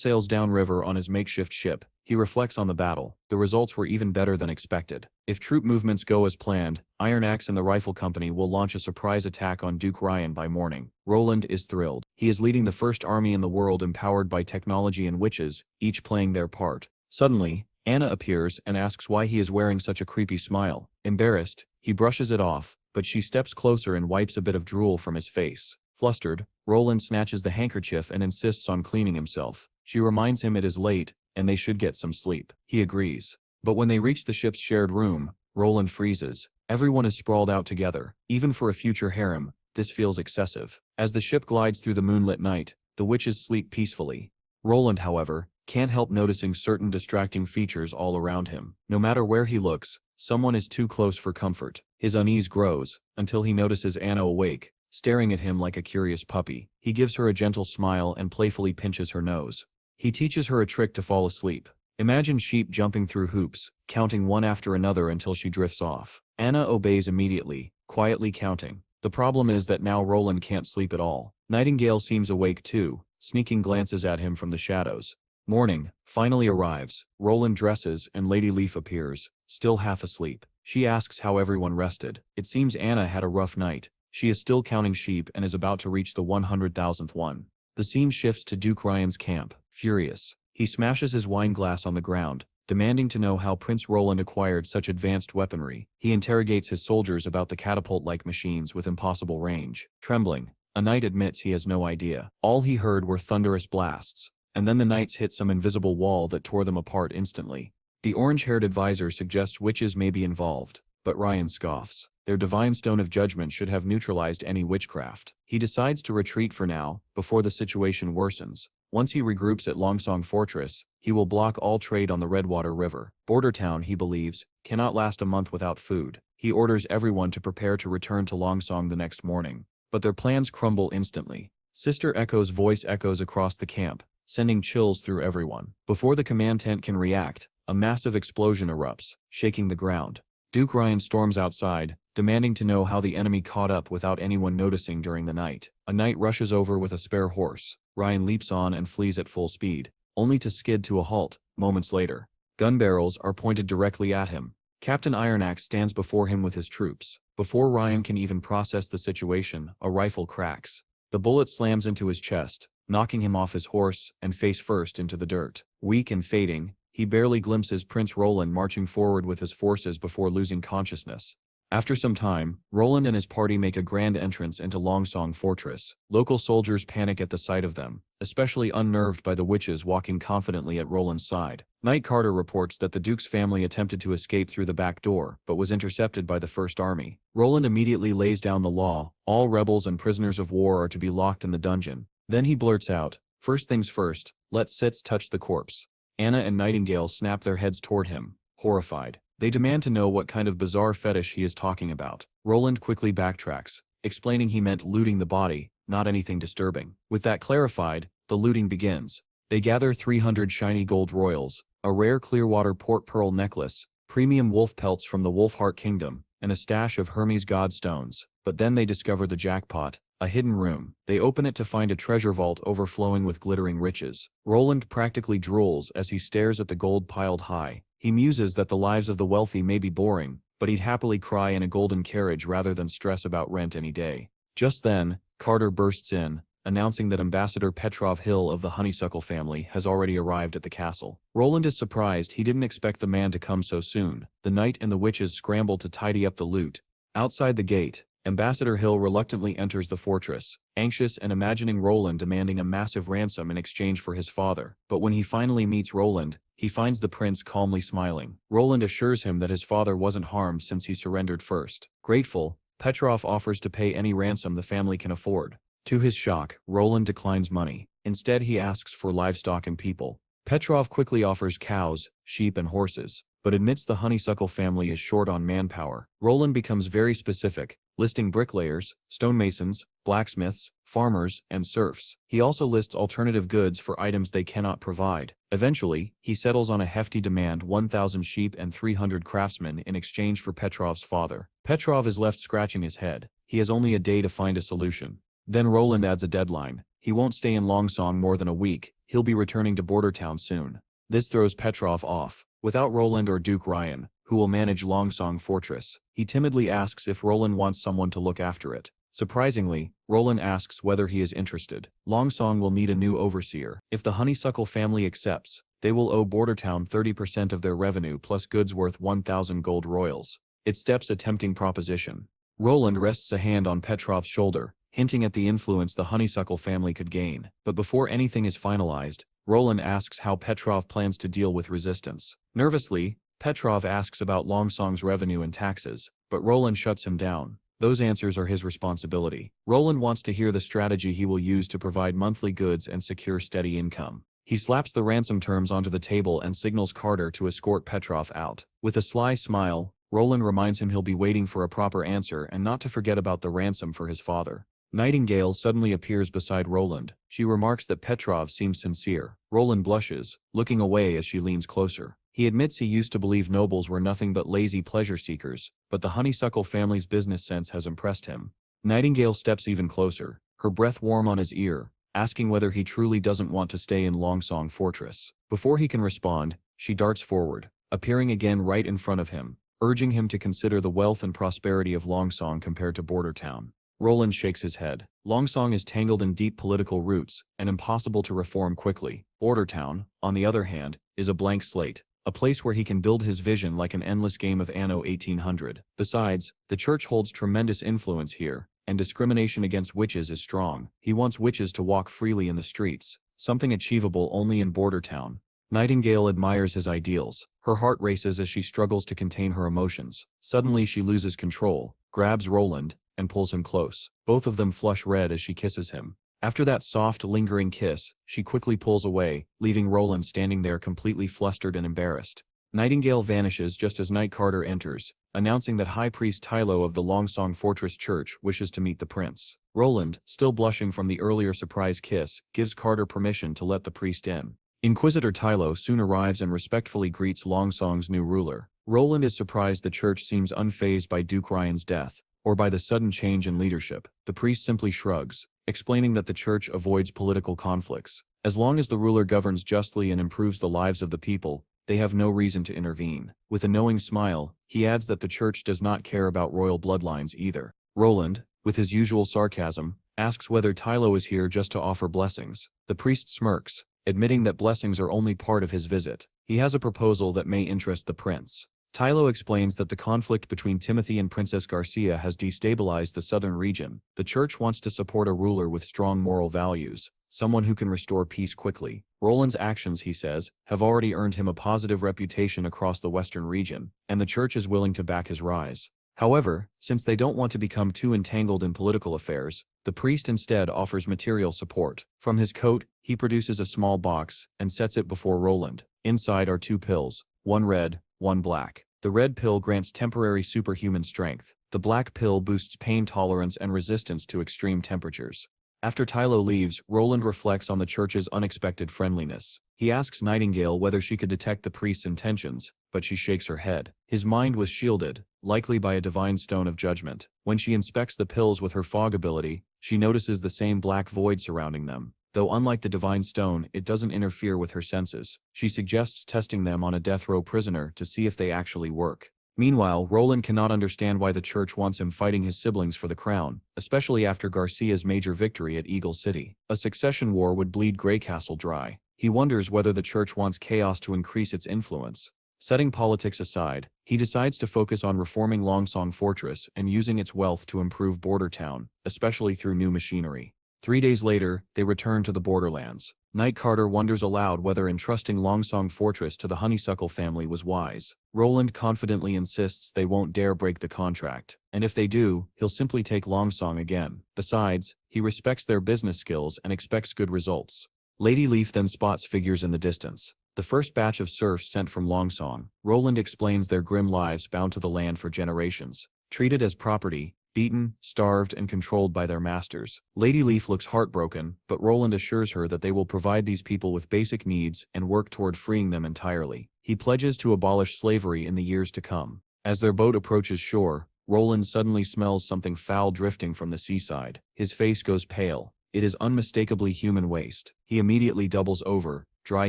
sails downriver on his makeshift ship, he reflects on the battle. The results were even better than expected. If troop movements go as planned, Iron Axe and the Rifle Company will launch a surprise attack on Duke Ryan by morning. Roland is thrilled. He is leading the first army in the world empowered by technology and witches, each playing their part. Suddenly, Anna appears and asks why he is wearing such a creepy smile. Embarrassed, he brushes it off, but she steps closer and wipes a bit of drool from his face. Flustered, Roland snatches the handkerchief and insists on cleaning himself. She reminds him it is late, and they should get some sleep. He agrees. But when they reach the ship's shared room, Roland freezes. Everyone is sprawled out together. Even for a future harem, this feels excessive. As the ship glides through the moonlit night, the witches sleep peacefully. Roland, however, can't help noticing certain distracting features all around him. No matter where he looks, someone is too close for comfort. His unease grows, until he notices Anna awake, staring at him like a curious puppy. He gives her a gentle smile and playfully pinches her nose. He teaches her a trick to fall asleep. Imagine sheep jumping through hoops, counting one after another until she drifts off. Anna obeys immediately, quietly counting. The problem is that now Roland can't sleep at all. Nightingale seems awake too, sneaking glances at him from the shadows. Morning finally arrives. Roland dresses and Lady Leaf appears, still half asleep. She asks how everyone rested. It seems Anna had a rough night. She is still counting sheep and is about to reach the 100,000th one. The scene shifts to Duke Ryan's camp, furious. He smashes his wine glass on the ground, demanding to know how Prince Roland acquired such advanced weaponry. He interrogates his soldiers about the catapult-like machines with impossible range. Trembling, a knight admits he has no idea. All he heard were thunderous blasts, and then the knights hit some invisible wall that tore them apart instantly. The orange-haired advisor suggests witches may be involved, but Ryan scoffs. Their divine stone of judgment should have neutralized any witchcraft. He decides to retreat for now, before the situation worsens. Once he regroups at Longsong Fortress, he will block all trade on the Redwater River. Bordertown, he believes, cannot last a month without food. He orders everyone to prepare to return to Longsong the next morning. But their plans crumble instantly. Sister Echo's voice echoes across the camp, sending chills through everyone. Before the command tent can react, a massive explosion erupts, shaking the ground. Duke Ryan storms outside, demanding to know how the enemy caught up without anyone noticing during the night. A knight rushes over with a spare horse. Ryan leaps on and flees at full speed, only to skid to a halt moments later. Gun barrels are pointed directly at him. Captain Ironaxe stands before him with his troops. Before Ryan can even process the situation, a rifle cracks. The bullet slams into his chest, knocking him off his horse and face first into the dirt. Weak and fading, he barely glimpses Prince Roland marching forward with his forces before losing consciousness. After some time, Roland and his party make a grand entrance into Longsong Fortress. Local soldiers panic at the sight of them, especially unnerved by the witches walking confidently at Roland's side. Knight Carter reports that the Duke's family attempted to escape through the back door, but was intercepted by the First Army. Roland immediately lays down the law. All rebels and prisoners of war are to be locked in the dungeon. Then he blurts out, "First things first, let Sitz touch the corpse." Anna and Nightingale snap their heads toward him, horrified. They demand to know what kind of bizarre fetish he is talking about. Roland quickly backtracks, explaining he meant looting the body, not anything disturbing. With that clarified, the looting begins. They gather 300 shiny gold royals, a rare Clearwater port pearl necklace, premium wolf pelts from the Wolfheart Kingdom, and a stash of Hermes Godstones. But then they discover the jackpot, a hidden room. They open it to find a treasure vault overflowing with glittering riches. Roland practically drools as he stares at the gold piled high. He muses that the lives of the wealthy may be boring, but he'd happily cry in a golden carriage rather than stress about rent any day. Just then, Carter bursts in, announcing that Ambassador Petrov Hill of the Honeysuckle family has already arrived at the castle. Roland is surprised. He didn't expect the man to come so soon. The knight and the witches scramble to tidy up the loot. Outside the gate, Ambassador Hill reluctantly enters the fortress, anxious and imagining Roland demanding a massive ransom in exchange for his father. But when he finally meets Roland, he finds the prince calmly smiling. Roland assures him that his father wasn't harmed since he surrendered first. Grateful, Petrov offers to pay any ransom the family can afford. To his shock, Roland declines money. Instead he asks for livestock and people. Petrov quickly offers cows, sheep and horses, but admits the honeysuckle family is short on manpower. Roland becomes very specific, listing bricklayers, stonemasons, blacksmiths, farmers, and serfs. He also lists alternative goods for items they cannot provide. Eventually, he settles on a hefty demand: 1,000 sheep and 300 craftsmen in exchange for Petrov's father. Petrov is left scratching his head. He has only a day to find a solution. Then Roland adds a deadline. He won't stay in Longsong more than a week. He'll be returning to Border Town soon. This throws Petrov off. Without Roland or Duke Ryan, who will manage Longsong Fortress, he timidly asks if Roland wants someone to look after it. Surprisingly, Roland asks whether he is interested. Longsong will need a new overseer. If the Honeysuckle family accepts, they will owe Bordertown 30% of their revenue plus goods worth 1,000 gold royals. It steps a tempting proposition. Roland rests a hand on Petrov's shoulder, hinting at the influence the Honeysuckle family could gain. But before anything is finalized, Roland asks how Petrov plans to deal with resistance. Nervously, Petrov asks about Longsong's revenue and taxes, but Roland shuts him down. Those answers are his responsibility. Roland wants to hear the strategy he will use to provide monthly goods and secure steady income. He slaps the ransom terms onto the table and signals Carter to escort Petrov out. With a sly smile, Roland reminds him he'll be waiting for a proper answer and not to forget about the ransom for his father. Nightingale suddenly appears beside Roland. She remarks that Petrov seems sincere. Roland blushes, looking away as she leans closer. He admits he used to believe nobles were nothing but lazy pleasure seekers, but the Honeysuckle family's business sense has impressed him. Nightingale steps even closer, her breath warm on his ear, asking whether he truly doesn't want to stay in Longsong Fortress. Before he can respond, she darts forward, appearing again right in front of him, urging him to consider the wealth and prosperity of Longsong compared to Border Town. Roland shakes his head. Longsong is tangled in deep political roots and impossible to reform quickly. Border Town, on the other hand, is a blank slate, a place where he can build his vision like an endless game of Anno 1800. Besides, the church holds tremendous influence here, and discrimination against witches is strong. He wants witches to walk freely in the streets, something achievable only in Border Town. Nightingale admires his ideals. Her heart races as she struggles to contain her emotions. Suddenly she loses control, grabs Roland, and pulls him close. Both of them flush red as she kisses him. After that soft, lingering kiss, she quickly pulls away, leaving Roland standing there completely flustered and embarrassed. Nightingale vanishes just as Knight Carter enters, announcing that High Priest Tylo of the Longsong Fortress Church wishes to meet the prince. Roland, still blushing from the earlier surprise kiss, gives Carter permission to let the priest in. Inquisitor Tylo soon arrives and respectfully greets Longsong's new ruler. Roland is surprised the church seems unfazed by Duke Ryan's death, or by the sudden change in leadership. The priest simply shrugs, explaining that the church avoids political conflicts. As long as the ruler governs justly and improves the lives of the people, they have no reason to intervene. With a knowing smile, he adds that the church does not care about royal bloodlines either. Roland, with his usual sarcasm, asks whether Tylo is here just to offer blessings. The priest smirks, admitting that blessings are only part of his visit. He has a proposal that may interest the prince. Tylo explains that the conflict between Timothy and Princess Garcia has destabilized the southern region. The church wants to support a ruler with strong moral values, someone who can restore peace quickly. Roland's actions, he says, have already earned him a positive reputation across the western region, and the church is willing to back his rise. However, since they don't want to become too entangled in political affairs, the priest instead offers material support. From his coat, he produces a small box and sets it before Roland. Inside are 2 pills, one red, one black. The red pill grants temporary superhuman strength. The black pill boosts pain tolerance and resistance to extreme temperatures. After Tylo leaves, Roland reflects on the church's unexpected friendliness. He asks Nightingale whether she could detect the priest's intentions, but she shakes her head. His mind was shielded, likely by a divine stone of judgment. When she inspects the pills with her fog ability, she notices the same black void surrounding them. Though unlike the divine stone, it doesn't interfere with her senses. She suggests testing them on a death row prisoner to see if they actually work. Meanwhile, Roland cannot understand why the church wants him fighting his siblings for the crown, especially after Garcia's major victory at Eagle City. A succession war would bleed Greycastle dry. He wonders whether the church wants chaos to increase its influence. Setting politics aside, he decides to focus on reforming Longsong Fortress and using its wealth to improve Border Town, especially through new machinery. 3 days later, they return to the borderlands. Knight Carter wonders aloud whether entrusting Longsong Fortress to the Honeysuckle family was wise. Roland confidently insists they won't dare break the contract, and if they do, he'll simply take Longsong again. Besides, he respects their business skills and expects good results. Lady Leaf then spots figures in the distance. The first batch of serfs sent from Longsong. Roland explains their grim lives bound to the land for generations. Treated as property, beaten, starved, and controlled by their masters. Lady Leaf looks heartbroken, but Roland assures her that they will provide these people with basic needs and work toward freeing them entirely. He pledges to abolish slavery in the years to come. As their boat approaches shore, Roland suddenly smells something foul drifting from the seaside. His face goes pale. It is unmistakably human waste. He immediately doubles over, dry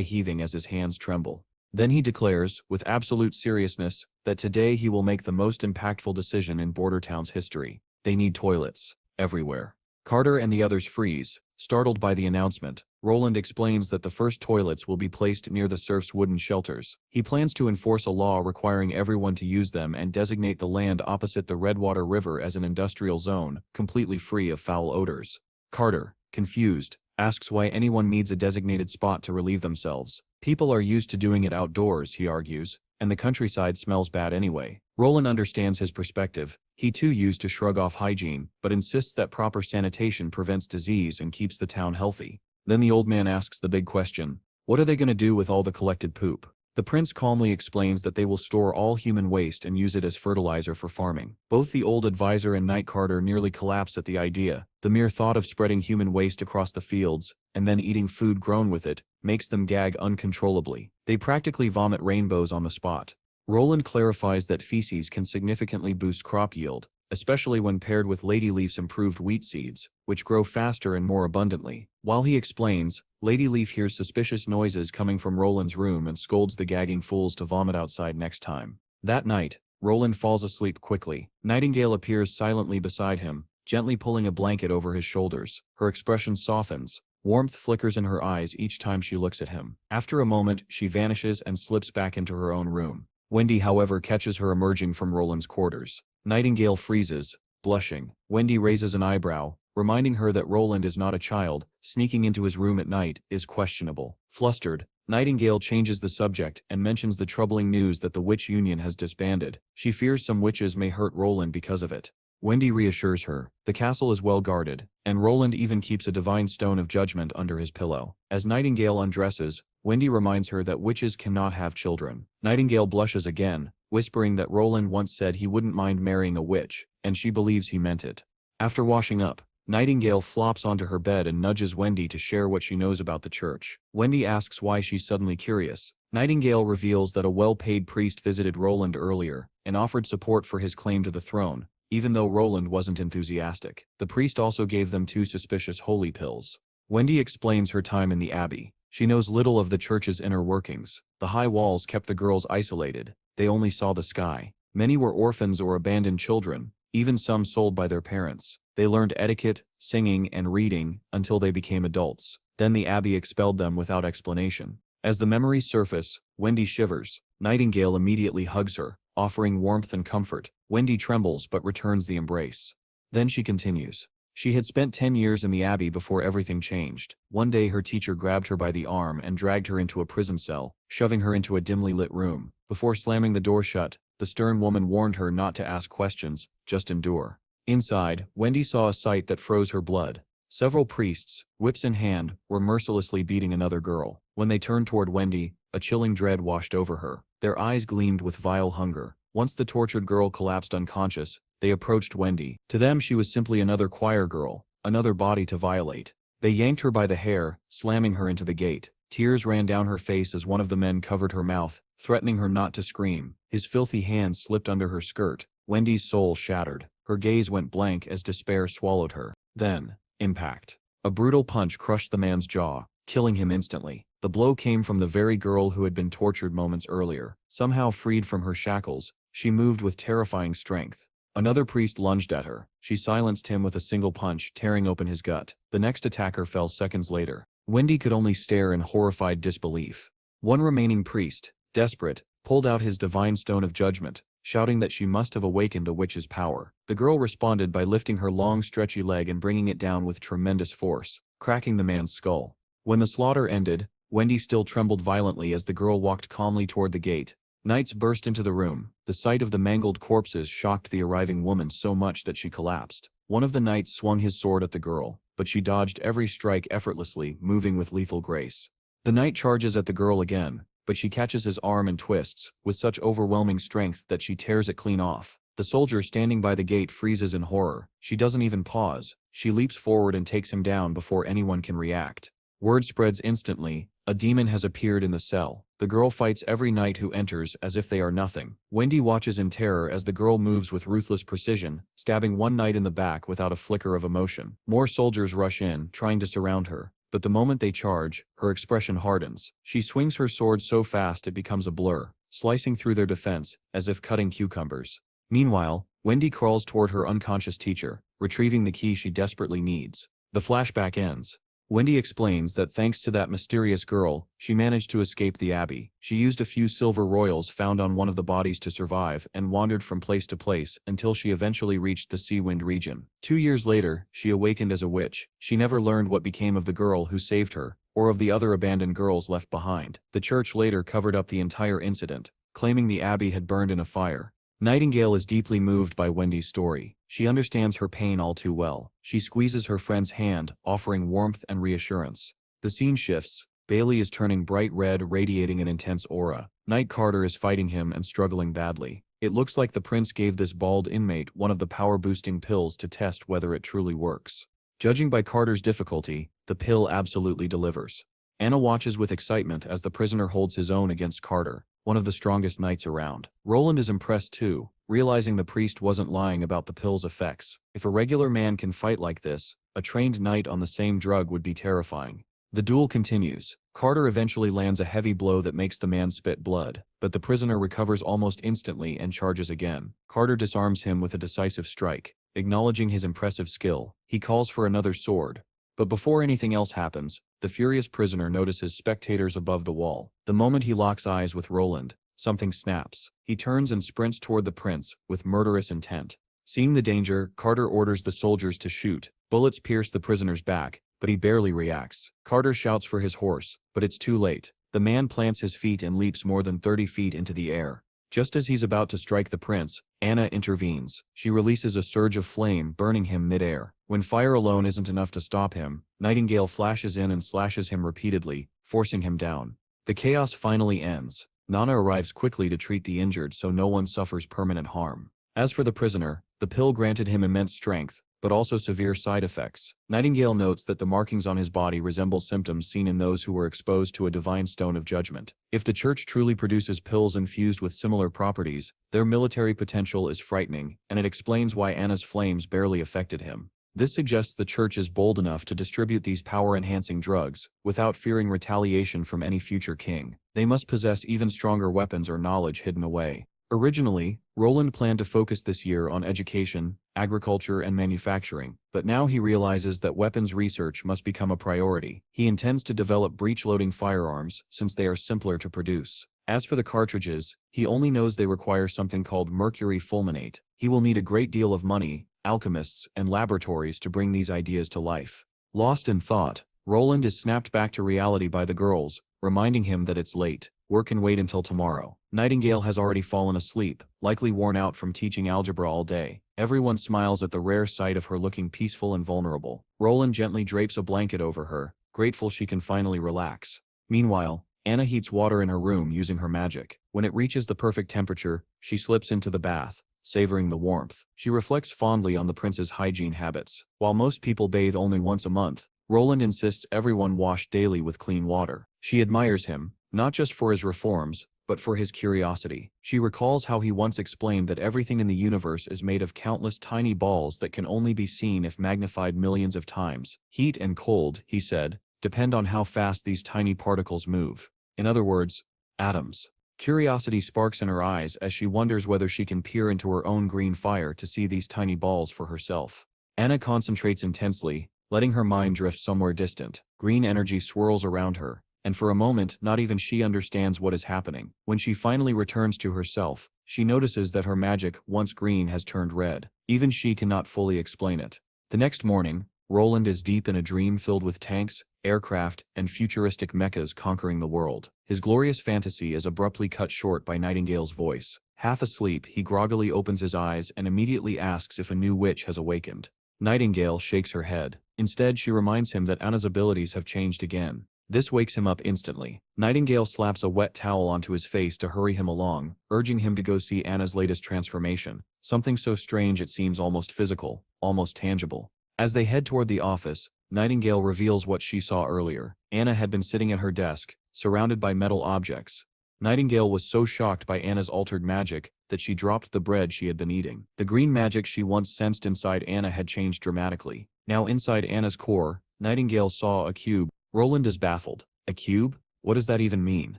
heaving as his hands tremble. Then he declares, with absolute seriousness, that today he will make the most impactful decision in Bordertown's history. They need toilets. Everywhere. Carter and the others freeze, startled by the announcement. Roland explains that the first toilets will be placed near the serfs' wooden shelters. He plans to enforce a law requiring everyone to use them and designate the land opposite the Redwater River as an industrial zone, completely free of foul odors. Carter, confused, asks why anyone needs a designated spot to relieve themselves. People are used to doing it outdoors, he argues, and the countryside smells bad anyway. Roland understands his perspective. He too used to shrug off hygiene, but insists that proper sanitation prevents disease and keeps the town healthy. Then the old man asks the big question, what are they going to do with all the collected poop? The prince calmly explains that they will store all human waste and use it as fertilizer for farming. Both the old advisor and Knight Carter nearly collapse at the idea. The mere thought of spreading human waste across the fields, and then eating food grown with it, makes them gag uncontrollably. They practically vomit rainbows on the spot. Roland clarifies that feces can significantly boost crop yield, especially when paired with Lady Leaf's improved wheat seeds, which grow faster and more abundantly. While he explains, Lady Leaf hears suspicious noises coming from Roland's room and scolds the gagging fools to vomit outside next time. That night, Roland falls asleep quickly. Nightingale appears silently beside him, gently pulling a blanket over his shoulders. Her expression softens. Warmth flickers in her eyes each time she looks at him. After a moment, she vanishes and slips back into her own room. Wendy, however, catches her emerging from Roland's quarters. Nightingale freezes, blushing. Wendy raises an eyebrow, reminding her that Roland is not a child. Sneaking into his room at night is questionable. Flustered, Nightingale changes the subject and mentions the troubling news that the Witch Union has disbanded. She fears some witches may hurt Roland because of it. Wendy reassures her. The castle is well guarded, and Roland even keeps a divine stone of judgment under his pillow. As Nightingale undresses, Wendy reminds her that witches cannot have children. Nightingale blushes again, whispering that Roland once said he wouldn't mind marrying a witch, and she believes he meant it. After washing up, Nightingale flops onto her bed and nudges Wendy to share what she knows about the church. Wendy asks why she's suddenly curious. Nightingale reveals that a well-paid priest visited Roland earlier and offered support for his claim to the throne, even though Roland wasn't enthusiastic. The priest also gave them 2 suspicious holy pills. Wendy explains her time in the abbey. She knows little of the church's inner workings. The high walls kept the girls isolated. They only saw the sky. Many were orphans or abandoned children, even some sold by their parents. They learned etiquette, singing, and reading until they became adults. Then the abbey expelled them without explanation. As the memories surface, Wendy shivers. Nightingale immediately hugs her, offering warmth and comfort. Wendy trembles but returns the embrace. Then she continues. She had spent 10 years in the abbey before everything changed. One day her teacher grabbed her by the arm and dragged her into a prison cell, shoving her into a dimly lit room. Before slamming the door shut, the stern woman warned her not to ask questions, just endure. Inside, Wendy saw a sight that froze her blood. Several priests, whips in hand, were mercilessly beating another girl. When they turned toward Wendy, a chilling dread washed over her. Their eyes gleamed with vile hunger. Once the tortured girl collapsed unconscious, they approached Wendy. To them she was simply another choir girl, another body to violate. They yanked her by the hair, slamming her into the gate. Tears ran down her face as one of the men covered her mouth, threatening her not to scream. His filthy hand slipped under her skirt. Wendy's soul shattered. Her gaze went blank as despair swallowed her. Then, impact. A brutal punch crushed the man's jaw, killing him instantly. The blow came from the very girl who had been tortured moments earlier. Somehow freed from her shackles, she moved with terrifying strength. Another priest lunged at her. She silenced him with a single punch, tearing open his gut. The next attacker fell seconds later. Wendy could only stare in horrified disbelief. One remaining priest, desperate, pulled out his divine stone of judgment, shouting that she must have awakened a witch's power. The girl responded by lifting her long stretchy leg and bringing it down with tremendous force, cracking the man's skull. When the slaughter ended, Wendy still trembled violently as the girl walked calmly toward the gate. Knights burst into the room. The sight of the mangled corpses shocked the arriving woman so much that she collapsed. One of the knights swung his sword at the girl, but she dodged every strike effortlessly, moving with lethal grace. The knight charges at the girl again, but she catches his arm and twists, with such overwhelming strength that she tears it clean off. The soldier standing by the gate freezes in horror. She doesn't even pause. She leaps forward and takes him down before anyone can react. Word spreads instantly. A demon has appeared in the cell. The girl fights every knight who enters as if they are nothing. Wendy watches in terror as the girl moves with ruthless precision, stabbing one knight in the back without a flicker of emotion. More soldiers rush in, trying to surround her. But the moment they charge, her expression hardens. She swings her sword so fast it becomes a blur, slicing through their defense, as if cutting cucumbers. Meanwhile, Wendy crawls toward her unconscious teacher, retrieving the key she desperately needs. The flashback ends. Wendy explains that thanks to that mysterious girl, she managed to escape the abbey. She used a few silver royals found on one of the bodies to survive and wandered from place to place until she eventually reached the Seawind region. 2 years later, she awakened as a witch. She never learned what became of the girl who saved her, or of the other abandoned girls left behind. The church later covered up the entire incident, claiming the abbey had burned in a fire. Nightingale is deeply moved by Wendy's story. She understands her pain all too well. She squeezes her friend's hand, offering warmth and reassurance. The scene shifts. Bailey is turning bright red, radiating an intense aura. Knight Carter is fighting him and struggling badly. It looks like the prince gave this bald inmate one of the power-boosting pills to test whether it truly works. Judging by Carter's difficulty, the pill absolutely delivers. Anna watches with excitement as the prisoner holds his own against Carter, one of the strongest knights around. Roland is impressed too, realizing the priest wasn't lying about the pill's effects. If a regular man can fight like this, a trained knight on the same drug would be terrifying. The duel continues. Carter eventually lands a heavy blow that makes the man spit blood, but the prisoner recovers almost instantly and charges again. Carter disarms him with a decisive strike. Acknowledging his impressive skill, he calls for another sword. But before anything else happens, the furious prisoner notices spectators above the wall. The moment he locks eyes with Roland, something snaps. He turns and sprints toward the prince, with murderous intent. Seeing the danger, Carter orders the soldiers to shoot. Bullets pierce the prisoner's back, but he barely reacts. Carter shouts for his horse, but it's too late. The man plants his feet and leaps more than 30 feet into the air. Just as he's about to strike the prince, Anna intervenes. She releases a surge of flame, burning him mid-air. When fire alone isn't enough to stop him, Nightingale flashes in and slashes him repeatedly, forcing him down. The chaos finally ends. Nana arrives quickly to treat the injured so no one suffers permanent harm. As for the prisoner, the pill granted him immense strength, but also severe side effects. Nightingale notes that the markings on his body resemble symptoms seen in those who were exposed to a divine stone of judgment. If the church truly produces pills infused with similar properties, their military potential is frightening, and it explains why Anna's flames barely affected him. This suggests the church is bold enough to distribute these power-enhancing drugs, without fearing retaliation from any future king. They must possess even stronger weapons or knowledge hidden away. Originally, Roland planned to focus this year on education, agriculture, and manufacturing, but now he realizes that weapons research must become a priority. He intends to develop breech-loading firearms, since they are simpler to produce. As for the cartridges, he only knows they require something called mercury fulminate. He will need a great deal of money, alchemists, and laboratories to bring these ideas to life. Lost in thought, Roland is snapped back to reality by the girls, reminding him that it's late. Work can wait until tomorrow. Nightingale has already fallen asleep, likely worn out from teaching algebra all day. Everyone smiles at the rare sight of her looking peaceful and vulnerable. Roland gently drapes a blanket over her, grateful she can finally relax. Meanwhile, Anna heats water in her room using her magic. When it reaches the perfect temperature, she slips into the bath, savoring the warmth. She reflects fondly on the prince's hygiene habits. While most people bathe only once a month, Roland insists everyone wash daily with clean water. She admires him, not just for his reforms, but for his curiosity. She recalls how he once explained that everything in the universe is made of countless tiny balls that can only be seen if magnified millions of times. Heat and cold, he said, depend on how fast these tiny particles move. In other words, atoms. Curiosity sparks in her eyes as she wonders whether she can peer into her own green fire to see these tiny balls for herself. Anna concentrates intensely, letting her mind drift somewhere distant. Green energy swirls around her, and for a moment not even she understands what is happening. When she finally returns to herself, she notices that her magic, once green, has turned red. Even she cannot fully explain it. The next morning, Roland is deep in a dream filled with tanks, aircraft, and futuristic mechas conquering the world. His glorious fantasy is abruptly cut short by Nightingale's voice. Half asleep, he groggily opens his eyes and immediately asks if a new witch has awakened. Nightingale shakes her head. Instead, she reminds him that Anna's abilities have changed again. This wakes him up instantly. Nightingale slaps a wet towel onto his face to hurry him along, urging him to go see Anna's latest transformation, something so strange it seems almost physical, almost tangible. As they head toward the office, Nightingale reveals what she saw earlier. Anna had been sitting at her desk, surrounded by metal objects. Nightingale was so shocked by Anna's altered magic that she dropped the bread she had been eating. The green magic she once sensed inside Anna had changed dramatically. Now inside Anna's core, Nightingale saw a cube. Roland is baffled. A cube? What does that even mean?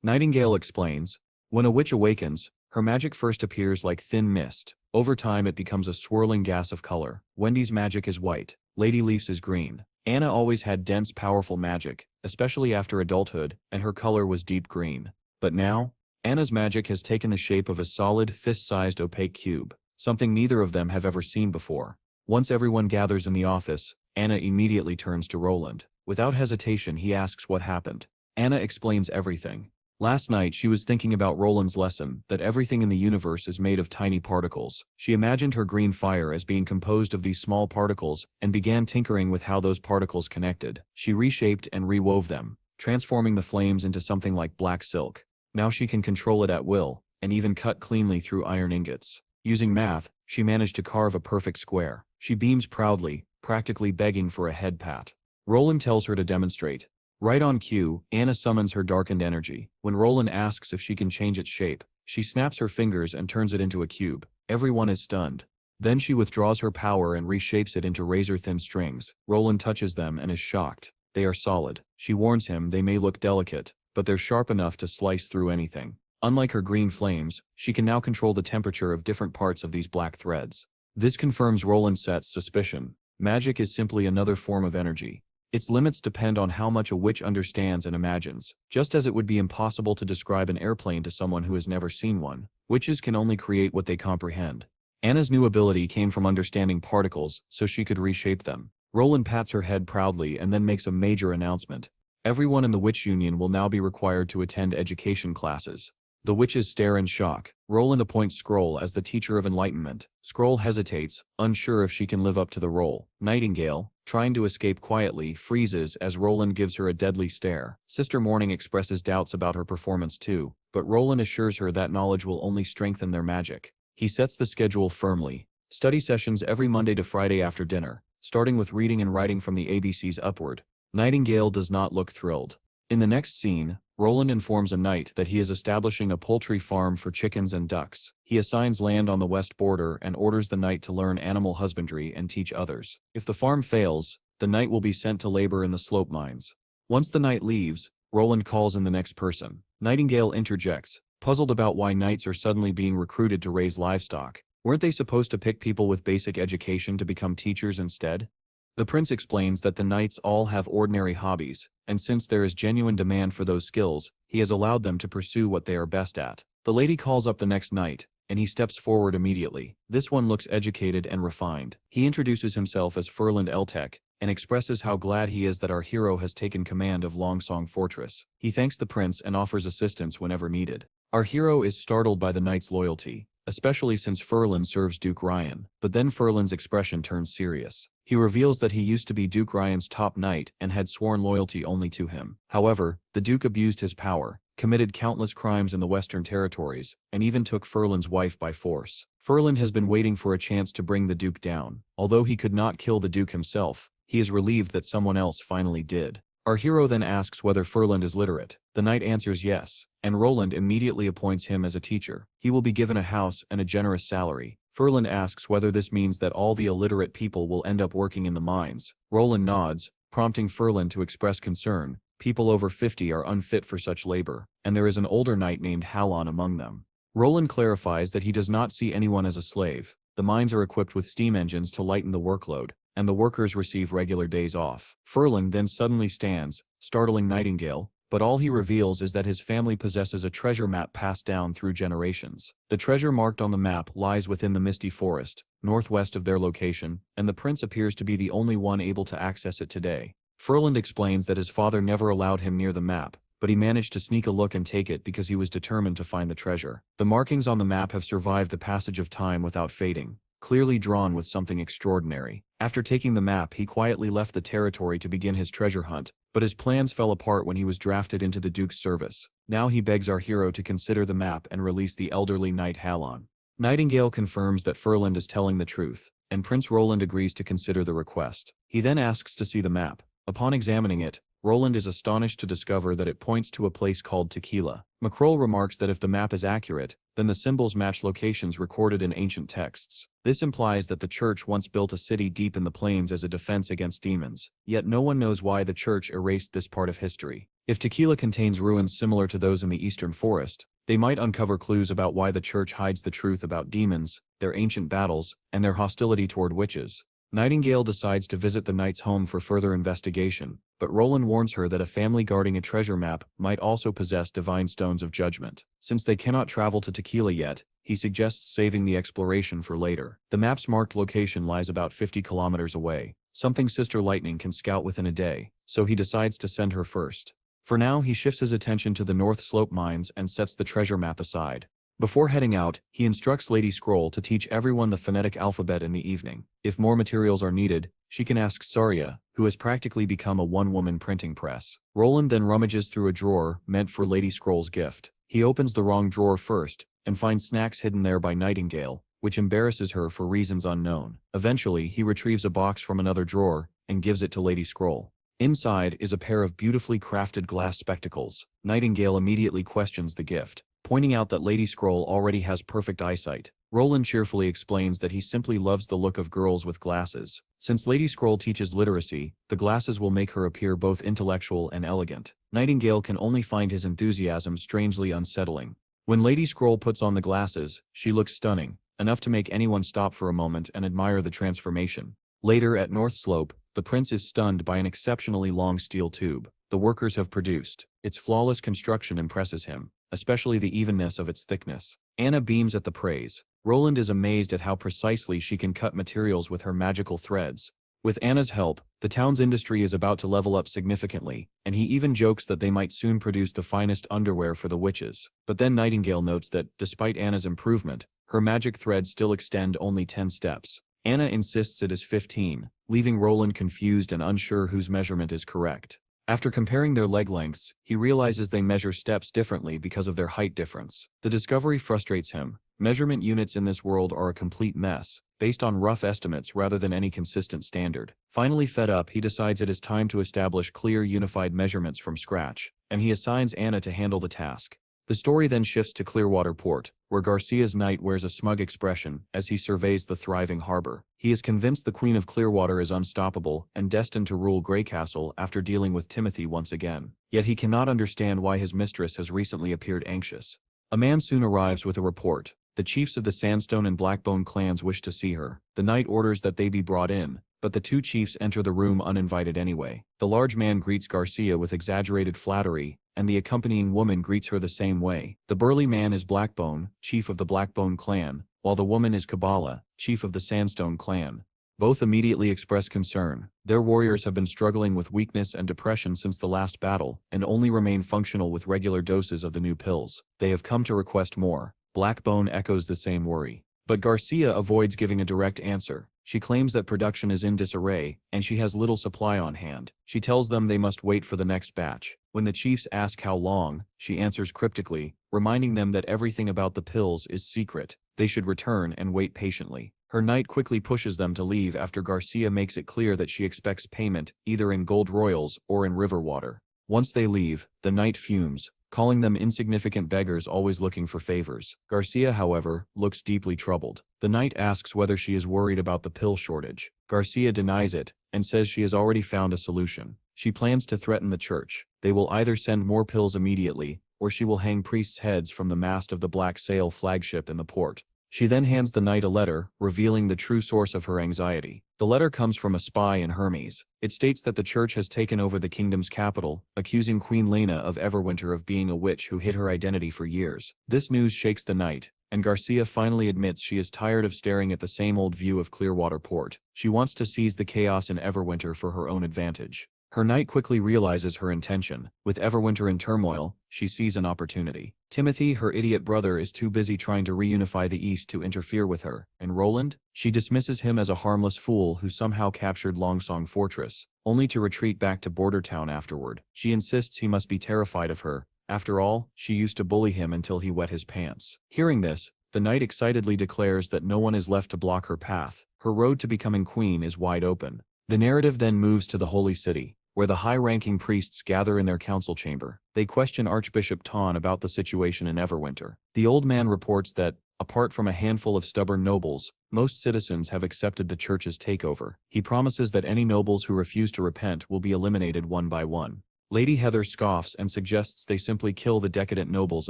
Nightingale explains. When a witch awakens, her magic first appears like thin mist. Over time it becomes a swirling gas of color. Wendy's magic is white. Lady Leaf's is green. Anna always had dense, powerful magic, especially after adulthood, and her color was deep green. But now, Anna's magic has taken the shape of a solid, fist-sized opaque cube, something neither of them have ever seen before. Once everyone gathers in the office, Anna immediately turns to Roland. Without hesitation, he asks what happened. Anna explains everything. Last night she was thinking about Roland's lesson, that everything in the universe is made of tiny particles. She imagined her green fire as being composed of these small particles and began tinkering with how those particles connected. She reshaped and rewove them, transforming the flames into something like black silk. Now she can control it at will, and even cut cleanly through iron ingots. Using math, she managed to carve a perfect square. She beams proudly, practically begging for a head pat. Roland tells her to demonstrate. Right on cue, Anna summons her darkened energy. When Roland asks if she can change its shape, she snaps her fingers and turns it into a cube. Everyone is stunned. Then she withdraws her power and reshapes it into razor-thin strings. Roland touches them and is shocked. They are solid. She warns him they may look delicate, but they're sharp enough to slice through anything. Unlike her green flames, she can now control the temperature of different parts of these black threads. This confirms Roland's suspicion. Magic is simply another form of energy. Its limits depend on how much a witch understands and imagines. Just as it would be impossible to describe an airplane to someone who has never seen one, witches can only create what they comprehend. Anna's new ability came from understanding particles, so she could reshape them. Roland pats her head proudly and then makes a major announcement. Everyone in the Witch Union will now be required to attend education classes. The witches stare in shock. Roland appoints Scroll as the teacher of enlightenment. Scroll hesitates, unsure if she can live up to the role. Nightingale, trying to escape quietly, freezes as Roland gives her a deadly stare. Sister Morning expresses doubts about her performance too, but Roland assures her that knowledge will only strengthen their magic. He sets the schedule firmly. Study sessions every Monday to Friday after dinner, starting with reading and writing from the ABCs upward. Nightingale does not look thrilled. In the next scene, Roland informs a knight that he is establishing a poultry farm for chickens and ducks. He assigns land on the west border and orders the knight to learn animal husbandry and teach others. If the farm fails, the knight will be sent to labor in the slope mines. Once the knight leaves, Roland calls in the next person. Nightingale interjects, puzzled about why knights are suddenly being recruited to raise livestock. Weren't they supposed to pick people with basic education to become teachers instead? The prince explains that the knights all have ordinary hobbies, and since there is genuine demand for those skills, he has allowed them to pursue what they are best at. The lady calls up the next knight, and he steps forward immediately. This one looks educated and refined. He introduces himself as Furland Eltek, and expresses how glad he is that our hero has taken command of Longsong Fortress. He thanks the prince and offers assistance whenever needed. Our hero is startled by the knight's loyalty, especially since Furland serves Duke Ryan, but then Furland's expression turns serious. He reveals that he used to be Duke Ryan's top knight and had sworn loyalty only to him. However, the Duke abused his power, committed countless crimes in the Western Territories, and even took Furland's wife by force. Furland has been waiting for a chance to bring the Duke down. Although he could not kill the Duke himself, he is relieved that someone else finally did. Our hero then asks whether Furland is literate. The knight answers yes, and Roland immediately appoints him as a teacher. He will be given a house and a generous salary. Furland asks whether this means that all the illiterate people will end up working in the mines. Roland nods, prompting Furland to express concern. People over 50 are unfit for such labor, and there is an older knight named Halon among them. Roland clarifies that he does not see anyone as a slave. The mines are equipped with steam engines to lighten the workload, and the workers receive regular days off. Furland then suddenly stands, startling Nightingale, but all he reveals is that his family possesses a treasure map passed down through generations. The treasure marked on the map lies within the Misty Forest, northwest of their location, and the prince appears to be the only one able to access it today. Furland explains that his father never allowed him near the map, but he managed to sneak a look and take it because he was determined to find the treasure. The markings on the map have survived the passage of time without fading, clearly drawn with something extraordinary. After taking the map, he quietly left the territory to begin his treasure hunt, but his plans fell apart when he was drafted into the Duke's service. Now he begs our hero to consider the map and release the elderly knight Halon. Nightingale confirms that Furland is telling the truth, and Prince Roland agrees to consider the request. He then asks to see the map. Upon examining it, Roland is astonished to discover that it points to a place called Tequila. Macroll remarks that if the map is accurate, then the symbols match locations recorded in ancient texts. This implies that the church once built a city deep in the plains as a defense against demons, yet no one knows why the church erased this part of history. If Tequila contains ruins similar to those in the Eastern Forest, they might uncover clues about why the church hides the truth about demons, their ancient battles, and their hostility toward witches. Nightingale decides to visit the knight's home for further investigation, but Roland warns her that a family guarding a treasure map might also possess divine stones of judgment. Since they cannot travel to Tequila yet, he suggests saving the exploration for later. The map's marked location lies about 50 kilometers away, something Sister Lightning can scout within a day, so he decides to send her first. For now, he shifts his attention to the North Slope mines and sets the treasure map aside. Before heading out, he instructs Lady Scroll to teach everyone the phonetic alphabet in the evening. If more materials are needed, she can ask Saria, who has practically become a one-woman printing press. Roland then rummages through a drawer meant for Lady Scroll's gift. He opens the wrong drawer first, and finds snacks hidden there by Nightingale, which embarrasses her for reasons unknown. Eventually, he retrieves a box from another drawer, and gives it to Lady Scroll. Inside is a pair of beautifully crafted glass spectacles. Nightingale immediately questions the gift, pointing out that Lady Scroll already has perfect eyesight. Roland cheerfully explains that he simply loves the look of girls with glasses. Since Lady Scroll teaches literacy, the glasses will make her appear both intellectual and elegant. Nightingale can only find his enthusiasm strangely unsettling. When Lady Scroll puts on the glasses, she looks stunning, enough to make anyone stop for a moment and admire the transformation. Later at North Slope, the prince is stunned by an exceptionally long steel tube the workers have produced. Its flawless construction impresses him, especially the evenness of its thickness. Anna beams at the praise. Roland is amazed at how precisely she can cut materials with her magical threads. With Anna's help, the town's industry is about to level up significantly, and he even jokes that they might soon produce the finest underwear for the witches. But then Nightingale notes that, despite Anna's improvement, her magic threads still extend only 10 steps. Anna insists it is 15, leaving Roland confused and unsure whose measurement is correct. After comparing their leg lengths, he realizes they measure steps differently because of their height difference. The discovery frustrates him. Measurement units in this world are a complete mess, based on rough estimates rather than any consistent standard. Finally fed up, he decides it is time to establish clear unified measurements from scratch, and he assigns Anna to handle the task. The story then shifts to Clearwater Port, where Garcia's knight wears a smug expression as he surveys the thriving harbor. He is convinced the Queen of Clearwater is unstoppable and destined to rule Greycastle after dealing with Timothy once again. Yet he cannot understand why his mistress has recently appeared anxious. A man soon arrives with a report. The chiefs of the Sandstone and Blackbone clans wish to see her. The knight orders that they be brought in, but the two chiefs enter the room uninvited anyway. The large man greets Garcia with exaggerated flattery, and the accompanying woman greets her the same way. The burly man is Blackbone, chief of the Blackbone clan, while the woman is Kabbalah, chief of the Sandstone clan. Both immediately express concern. Their warriors have been struggling with weakness and depression since the last battle, and only remain functional with regular doses of the new pills. They have come to request more. Blackbone echoes the same worry. But Garcia avoids giving a direct answer. She claims that production is in disarray, and she has little supply on hand. She tells them they must wait for the next batch. When the chiefs ask how long, she answers cryptically, reminding them that everything about the pills is secret. They should return and wait patiently. Her knight quickly pushes them to leave after Garcia makes it clear that she expects payment, either in gold royals or in river water. Once they leave, the knight fumes, calling them insignificant beggars always looking for favors. Garcia, however, looks deeply troubled. The knight asks whether she is worried about the pill shortage. Garcia denies it, and says she has already found a solution. She plans to threaten the church. They will either send more pills immediately, or she will hang priests' heads from the mast of the Black Sail flagship in the port. She then hands the knight a letter, revealing the true source of her anxiety. The letter comes from a spy in Hermes. It states that the church has taken over the kingdom's capital, accusing Queen Lena of Everwinter of being a witch who hid her identity for years. This news shakes the knight, and Garcia finally admits she is tired of staring at the same old view of Clearwater Port. She wants to seize the chaos in Everwinter for her own advantage. Her knight quickly realizes her intention. With Everwinter in turmoil, she sees an opportunity. Timothy, her idiot brother, is too busy trying to reunify the East to interfere with her. And Roland? She dismisses him as a harmless fool who somehow captured Longsong Fortress, only to retreat back to Bordertown afterward. She insists he must be terrified of her. After all, she used to bully him until he wet his pants. Hearing this, the knight excitedly declares that no one is left to block her path. Her road to becoming queen is wide open. The narrative then moves to the Holy City, where the high-ranking priests gather in their council chamber. They question Archbishop Ton about the situation in Everwinter. The old man reports that, apart from a handful of stubborn nobles, most citizens have accepted the church's takeover. He promises that any nobles who refuse to repent will be eliminated one by one. Lady Heather scoffs and suggests they simply kill the decadent nobles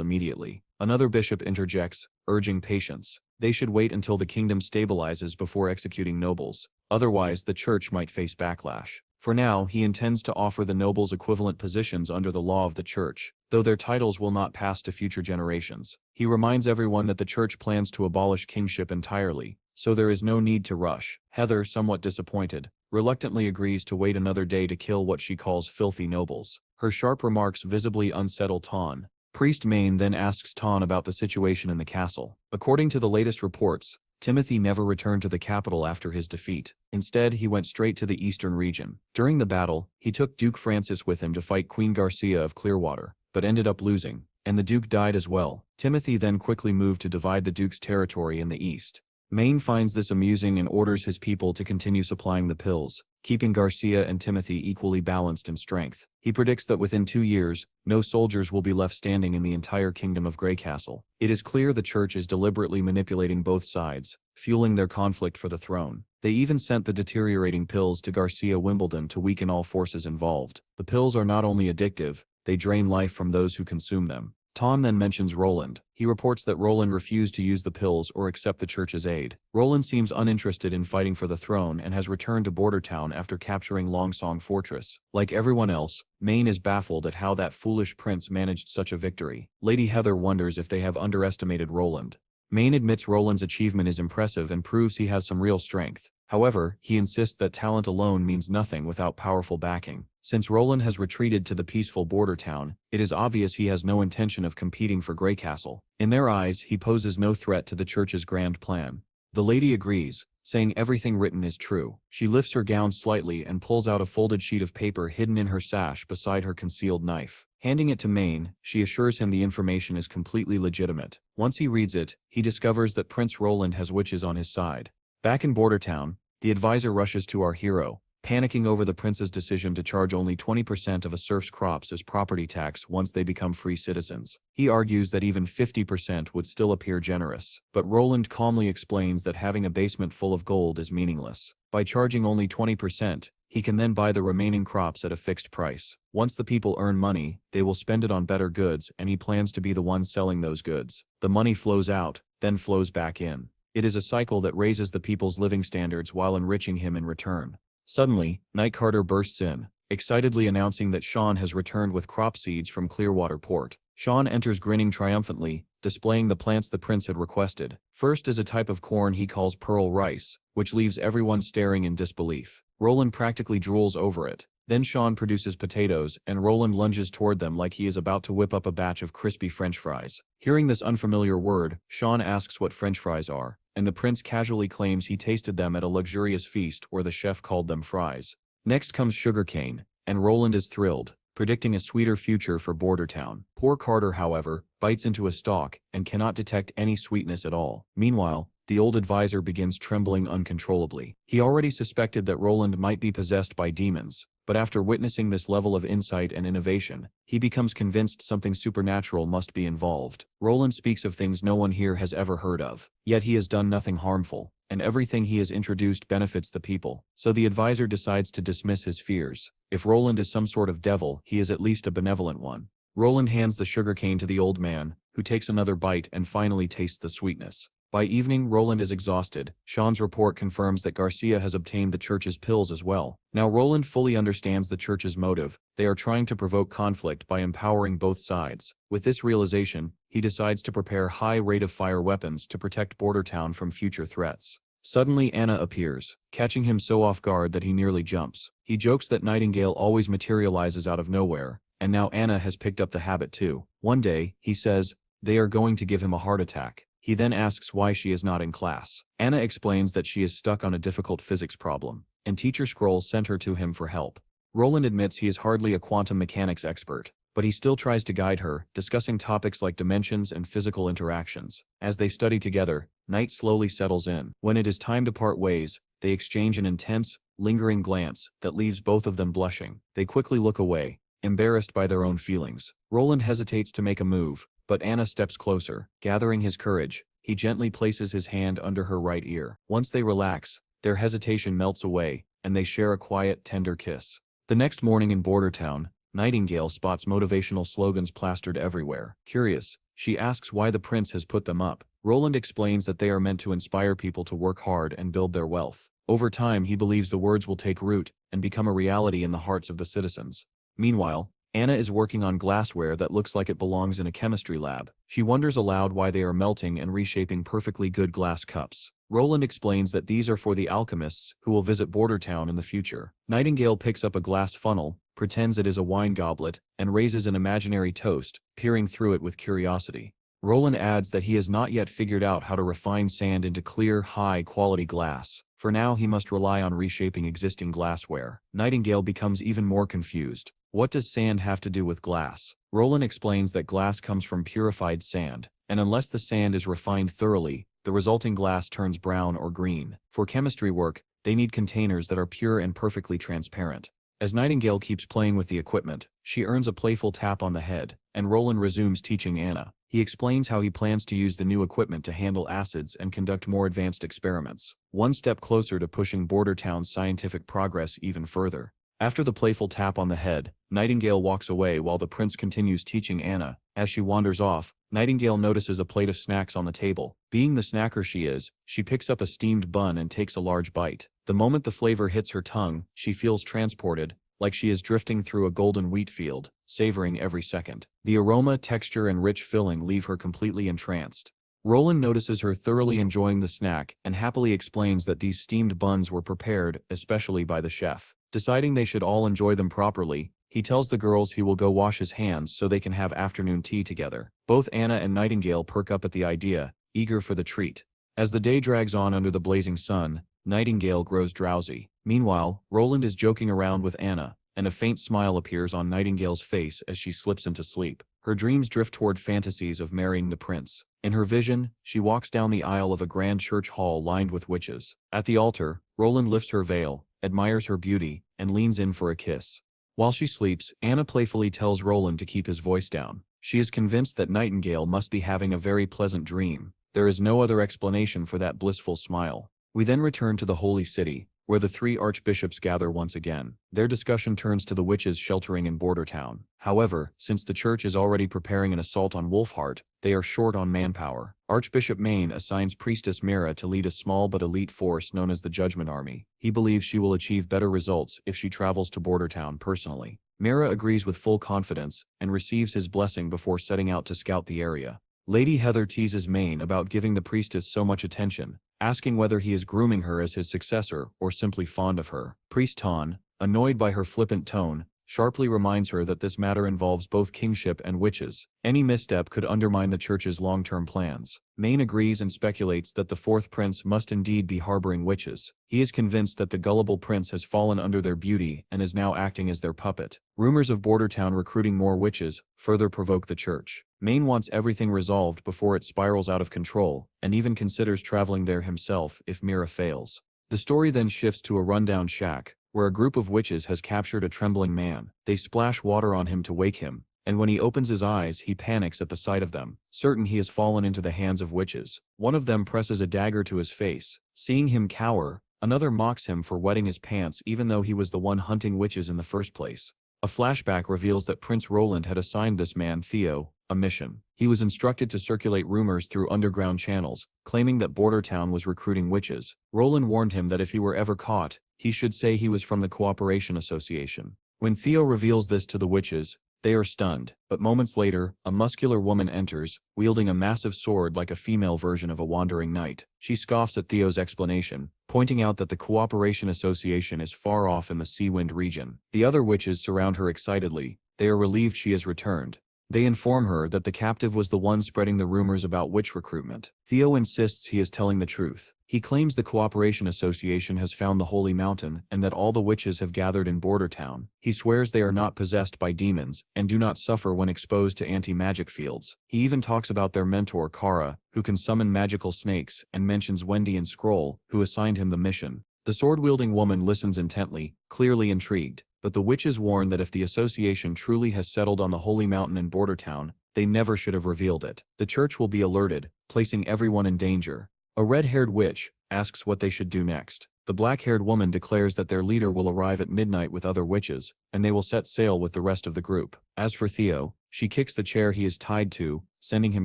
immediately. Another bishop interjects, urging patience. They should wait until the kingdom stabilizes before executing nobles. Otherwise, the church might face backlash. For now, he intends to offer the nobles equivalent positions under the law of the church, though their titles will not pass to future generations. He reminds everyone that the church plans to abolish kingship entirely, so there is no need to rush. Heather, somewhat disappointed, reluctantly agrees to wait another day to kill what she calls filthy nobles. Her sharp remarks visibly unsettle Ton. Priest Maine then asks Ton about the situation in the castle. According to the latest reports, Timothy never returned to the capital after his defeat. Instead, he went straight to the eastern region. During the battle, he took Duke Francis with him to fight Queen Garcia of Clearwater, but ended up losing, and the Duke died as well. Timothy then quickly moved to divide the Duke's territory in the east. Maine finds this amusing and orders his people to continue supplying the pills, keeping Garcia and Timothy equally balanced in strength. He predicts that within 2 years, no soldiers will be left standing in the entire kingdom of Greycastle. It is clear the church is deliberately manipulating both sides, fueling their conflict for the throne. They even sent the deteriorating pills to Garcia Wimbledon to weaken all forces involved. The pills are not only addictive, they drain life from those who consume them. Ton then mentions Roland. He reports that Roland refused to use the pills or accept the church's aid. Roland seems uninterested in fighting for the throne and has returned to Bordertown after capturing Longsong Fortress. Like everyone else, Maine is baffled at how that foolish prince managed such a victory. Lady Heather wonders if they have underestimated Roland. Maine admits Roland's achievement is impressive and proves he has some real strength. However, he insists that talent alone means nothing without powerful backing. Since Roland has retreated to the peaceful border town, it is obvious he has no intention of competing for Greycastle. In their eyes, he poses no threat to the church's grand plan. The lady agrees, saying everything written is true. She lifts her gown slightly and pulls out a folded sheet of paper hidden in her sash beside her concealed knife. Handing it to Maine, she assures him the information is completely legitimate. Once he reads it, he discovers that Prince Roland has witches on his side. Back in Bordertown, the advisor rushes to our hero, panicking over the prince's decision to charge only 20% of a serf's crops as property tax once they become free citizens. He argues that even 50% would still appear generous, but Roland calmly explains that having a basement full of gold is meaningless. By charging only 20%, he can then buy the remaining crops at a fixed price. Once the people earn money, they will spend it on better goods, and he plans to be the one selling those goods. The money flows out, then flows back in. It is a cycle that raises the people's living standards while enriching him in return. Suddenly, Knight Carter bursts in, excitedly announcing that Sean has returned with crop seeds from Clearwater Port. Sean enters grinning triumphantly, displaying the plants the prince had requested. First is a type of corn he calls pearl rice, which leaves everyone staring in disbelief. Roland practically drools over it. Then Sean produces potatoes, and Roland lunges toward them like he is about to whip up a batch of crispy French fries. Hearing this unfamiliar word, Sean asks what French fries are, and the prince casually claims he tasted them at a luxurious feast where the chef called them fries. Next comes sugarcane, and Roland is thrilled, predicting a sweeter future for Bordertown. Poor Carter, however, bites into a stalk and cannot detect any sweetness at all. Meanwhile, the old advisor begins trembling uncontrollably. He already suspected that Roland might be possessed by demons, but after witnessing this level of insight and innovation, he becomes convinced something supernatural must be involved. Roland speaks of things no one here has ever heard of, yet he has done nothing harmful, and everything he has introduced benefits the people. So the advisor decides to dismiss his fears. If Roland is some sort of devil, he is at least a benevolent one. Roland hands the sugarcane to the old man, who takes another bite and finally tastes the sweetness. By evening, Roland is exhausted. Sean's report confirms that Garcia has obtained the church's pills as well. Now Roland fully understands the church's motive. They are trying to provoke conflict by empowering both sides. With this realization, he decides to prepare high rate-of-fire weapons to protect Bordertown from future threats. Suddenly Anna appears, catching him so off guard that he nearly jumps. He jokes that Nightingale always materializes out of nowhere, and now Anna has picked up the habit too. One day, he says, they are going to give him a heart attack. He then asks why she is not in class. Anna explains that she is stuck on a difficult physics problem, and Teacher Scroll sent her to him for help. Roland admits he is hardly a quantum mechanics expert, but he still tries to guide her, discussing topics like dimensions and physical interactions. As they study together, night slowly settles in. When it is time to part ways, they exchange an intense, lingering glance that leaves both of them blushing. They quickly look away, embarrassed by their own feelings. Roland hesitates to make a move, but Anna steps closer. Gathering his courage, he gently places his hand under her right ear. Once they relax, their hesitation melts away, and they share a quiet, tender kiss. The next morning in Bordertown, Nightingale spots motivational slogans plastered everywhere. Curious, she asks why the prince has put them up. Roland explains that they are meant to inspire people to work hard and build their wealth. Over time, he believes the words will take root and become a reality in the hearts of the citizens. Meanwhile, Anna is working on glassware that looks like it belongs in a chemistry lab. She wonders aloud why they are melting and reshaping perfectly good glass cups. Roland explains that these are for the alchemists who will visit Bordertown in the future. Nightingale picks up a glass funnel, pretends it is a wine goblet, and raises an imaginary toast, peering through it with curiosity. Roland adds that he has not yet figured out how to refine sand into clear, high-quality glass. For now, he must rely on reshaping existing glassware. Nightingale becomes even more confused. What does sand have to do with glass? Roland explains that glass comes from purified sand, and unless the sand is refined thoroughly, the resulting glass turns brown or green. For chemistry work, they need containers that are pure and perfectly transparent. As Nightingale keeps playing with the equipment, she earns a playful tap on the head, and Roland resumes teaching Anna. He explains how he plans to use the new equipment to handle acids and conduct more advanced experiments, one step closer to pushing Bordertown's scientific progress even further. After the playful tap on the head, Nightingale walks away while the prince continues teaching Anna. As she wanders off, Nightingale notices a plate of snacks on the table. Being the snacker she is, she picks up a steamed bun and takes a large bite. The moment the flavor hits her tongue, she feels transported, like she is drifting through a golden wheat field, savoring every second. The aroma, texture, and rich filling leave her completely entranced. Roland notices her thoroughly enjoying the snack and happily explains that these steamed buns were prepared especially by the chef. Deciding they should all enjoy them properly, he tells the girls he will go wash his hands so they can have afternoon tea together. Both Anna and Nightingale perk up at the idea, eager for the treat. As the day drags on under the blazing sun, Nightingale grows drowsy. Meanwhile, Roland is joking around with Anna, and a faint smile appears on Nightingale's face as she slips into sleep. Her dreams drift toward fantasies of marrying the prince. In her vision, she walks down the aisle of a grand church hall lined with witches. At the altar, Roland lifts her veil, admires her beauty, and leans in for a kiss. While she sleeps, Anna playfully tells Roland to keep his voice down. She is convinced that Nightingale must be having a very pleasant dream. There is no other explanation for that blissful smile. We then return to the Holy City, where the three archbishops gather once again. Their discussion turns to the witches sheltering in Bordertown. However, since the church is already preparing an assault on Wolfheart, they are short on manpower. Archbishop Maine assigns Priestess Mira to lead a small but elite force known as the Judgment Army. He believes she will achieve better results if she travels to Bordertown personally. Mira agrees with full confidence and receives his blessing before setting out to scout the area. Lady Heather teases Maine about giving the priestess so much attention, asking whether he is grooming her as his successor or simply fond of her. Priest Ton, annoyed by her flippant tone, sharply reminds her that this matter involves both kingship and witches. Any misstep could undermine the church's long-term plans. Maine agrees and speculates that the fourth prince must indeed be harboring witches. He is convinced that the gullible prince has fallen under their beauty and is now acting as their puppet. Rumors of Bordertown recruiting more witches further provoke the church. Maine wants everything resolved before it spirals out of control, and even considers traveling there himself if Mira fails. The story then shifts to a rundown shack, where a group of witches has captured a trembling man. They splash water on him to wake him, and when he opens his eyes he panics at the sight of them, certain he has fallen into the hands of witches. One of them presses a dagger to his face. Seeing him cower, another mocks him for wetting his pants even though he was the one hunting witches in the first place. A flashback reveals that Prince Roland had assigned this man, Theo, a mission. He was instructed to circulate rumors through underground channels, claiming that Bordertown was recruiting witches. Roland warned him that if he were ever caught, he should say he was from the Cooperation Association. When Theo reveals this to the witches, They are stunned, but moments later, a muscular woman enters, wielding a massive sword like a female version of a wandering knight. She scoffs at Theo's explanation, pointing out that the Cooperation Association is far off in the Seawind region. The other witches surround her excitedly. They are relieved she has returned. They inform her that the captive was the one spreading the rumors about witch recruitment. Theo insists he is telling the truth. He claims the Cooperation Association has found the Holy Mountain and that all the witches have gathered in Border Town. He swears they are not possessed by demons and do not suffer when exposed to anti-magic fields. He even talks about their mentor Kara, who can summon magical snakes, and mentions Wendy and Scroll, who assigned him the mission. The sword-wielding woman listens intently, clearly intrigued, but the witches warn that if the association truly has settled on the Holy Mountain in Border Town, they never should have revealed it. The church will be alerted, placing everyone in danger. A red-haired witch asks what they should do next. The black-haired woman declares that their leader will arrive at midnight with other witches, and they will set sail with the rest of the group. As for Theo, she kicks the chair he is tied to, sending him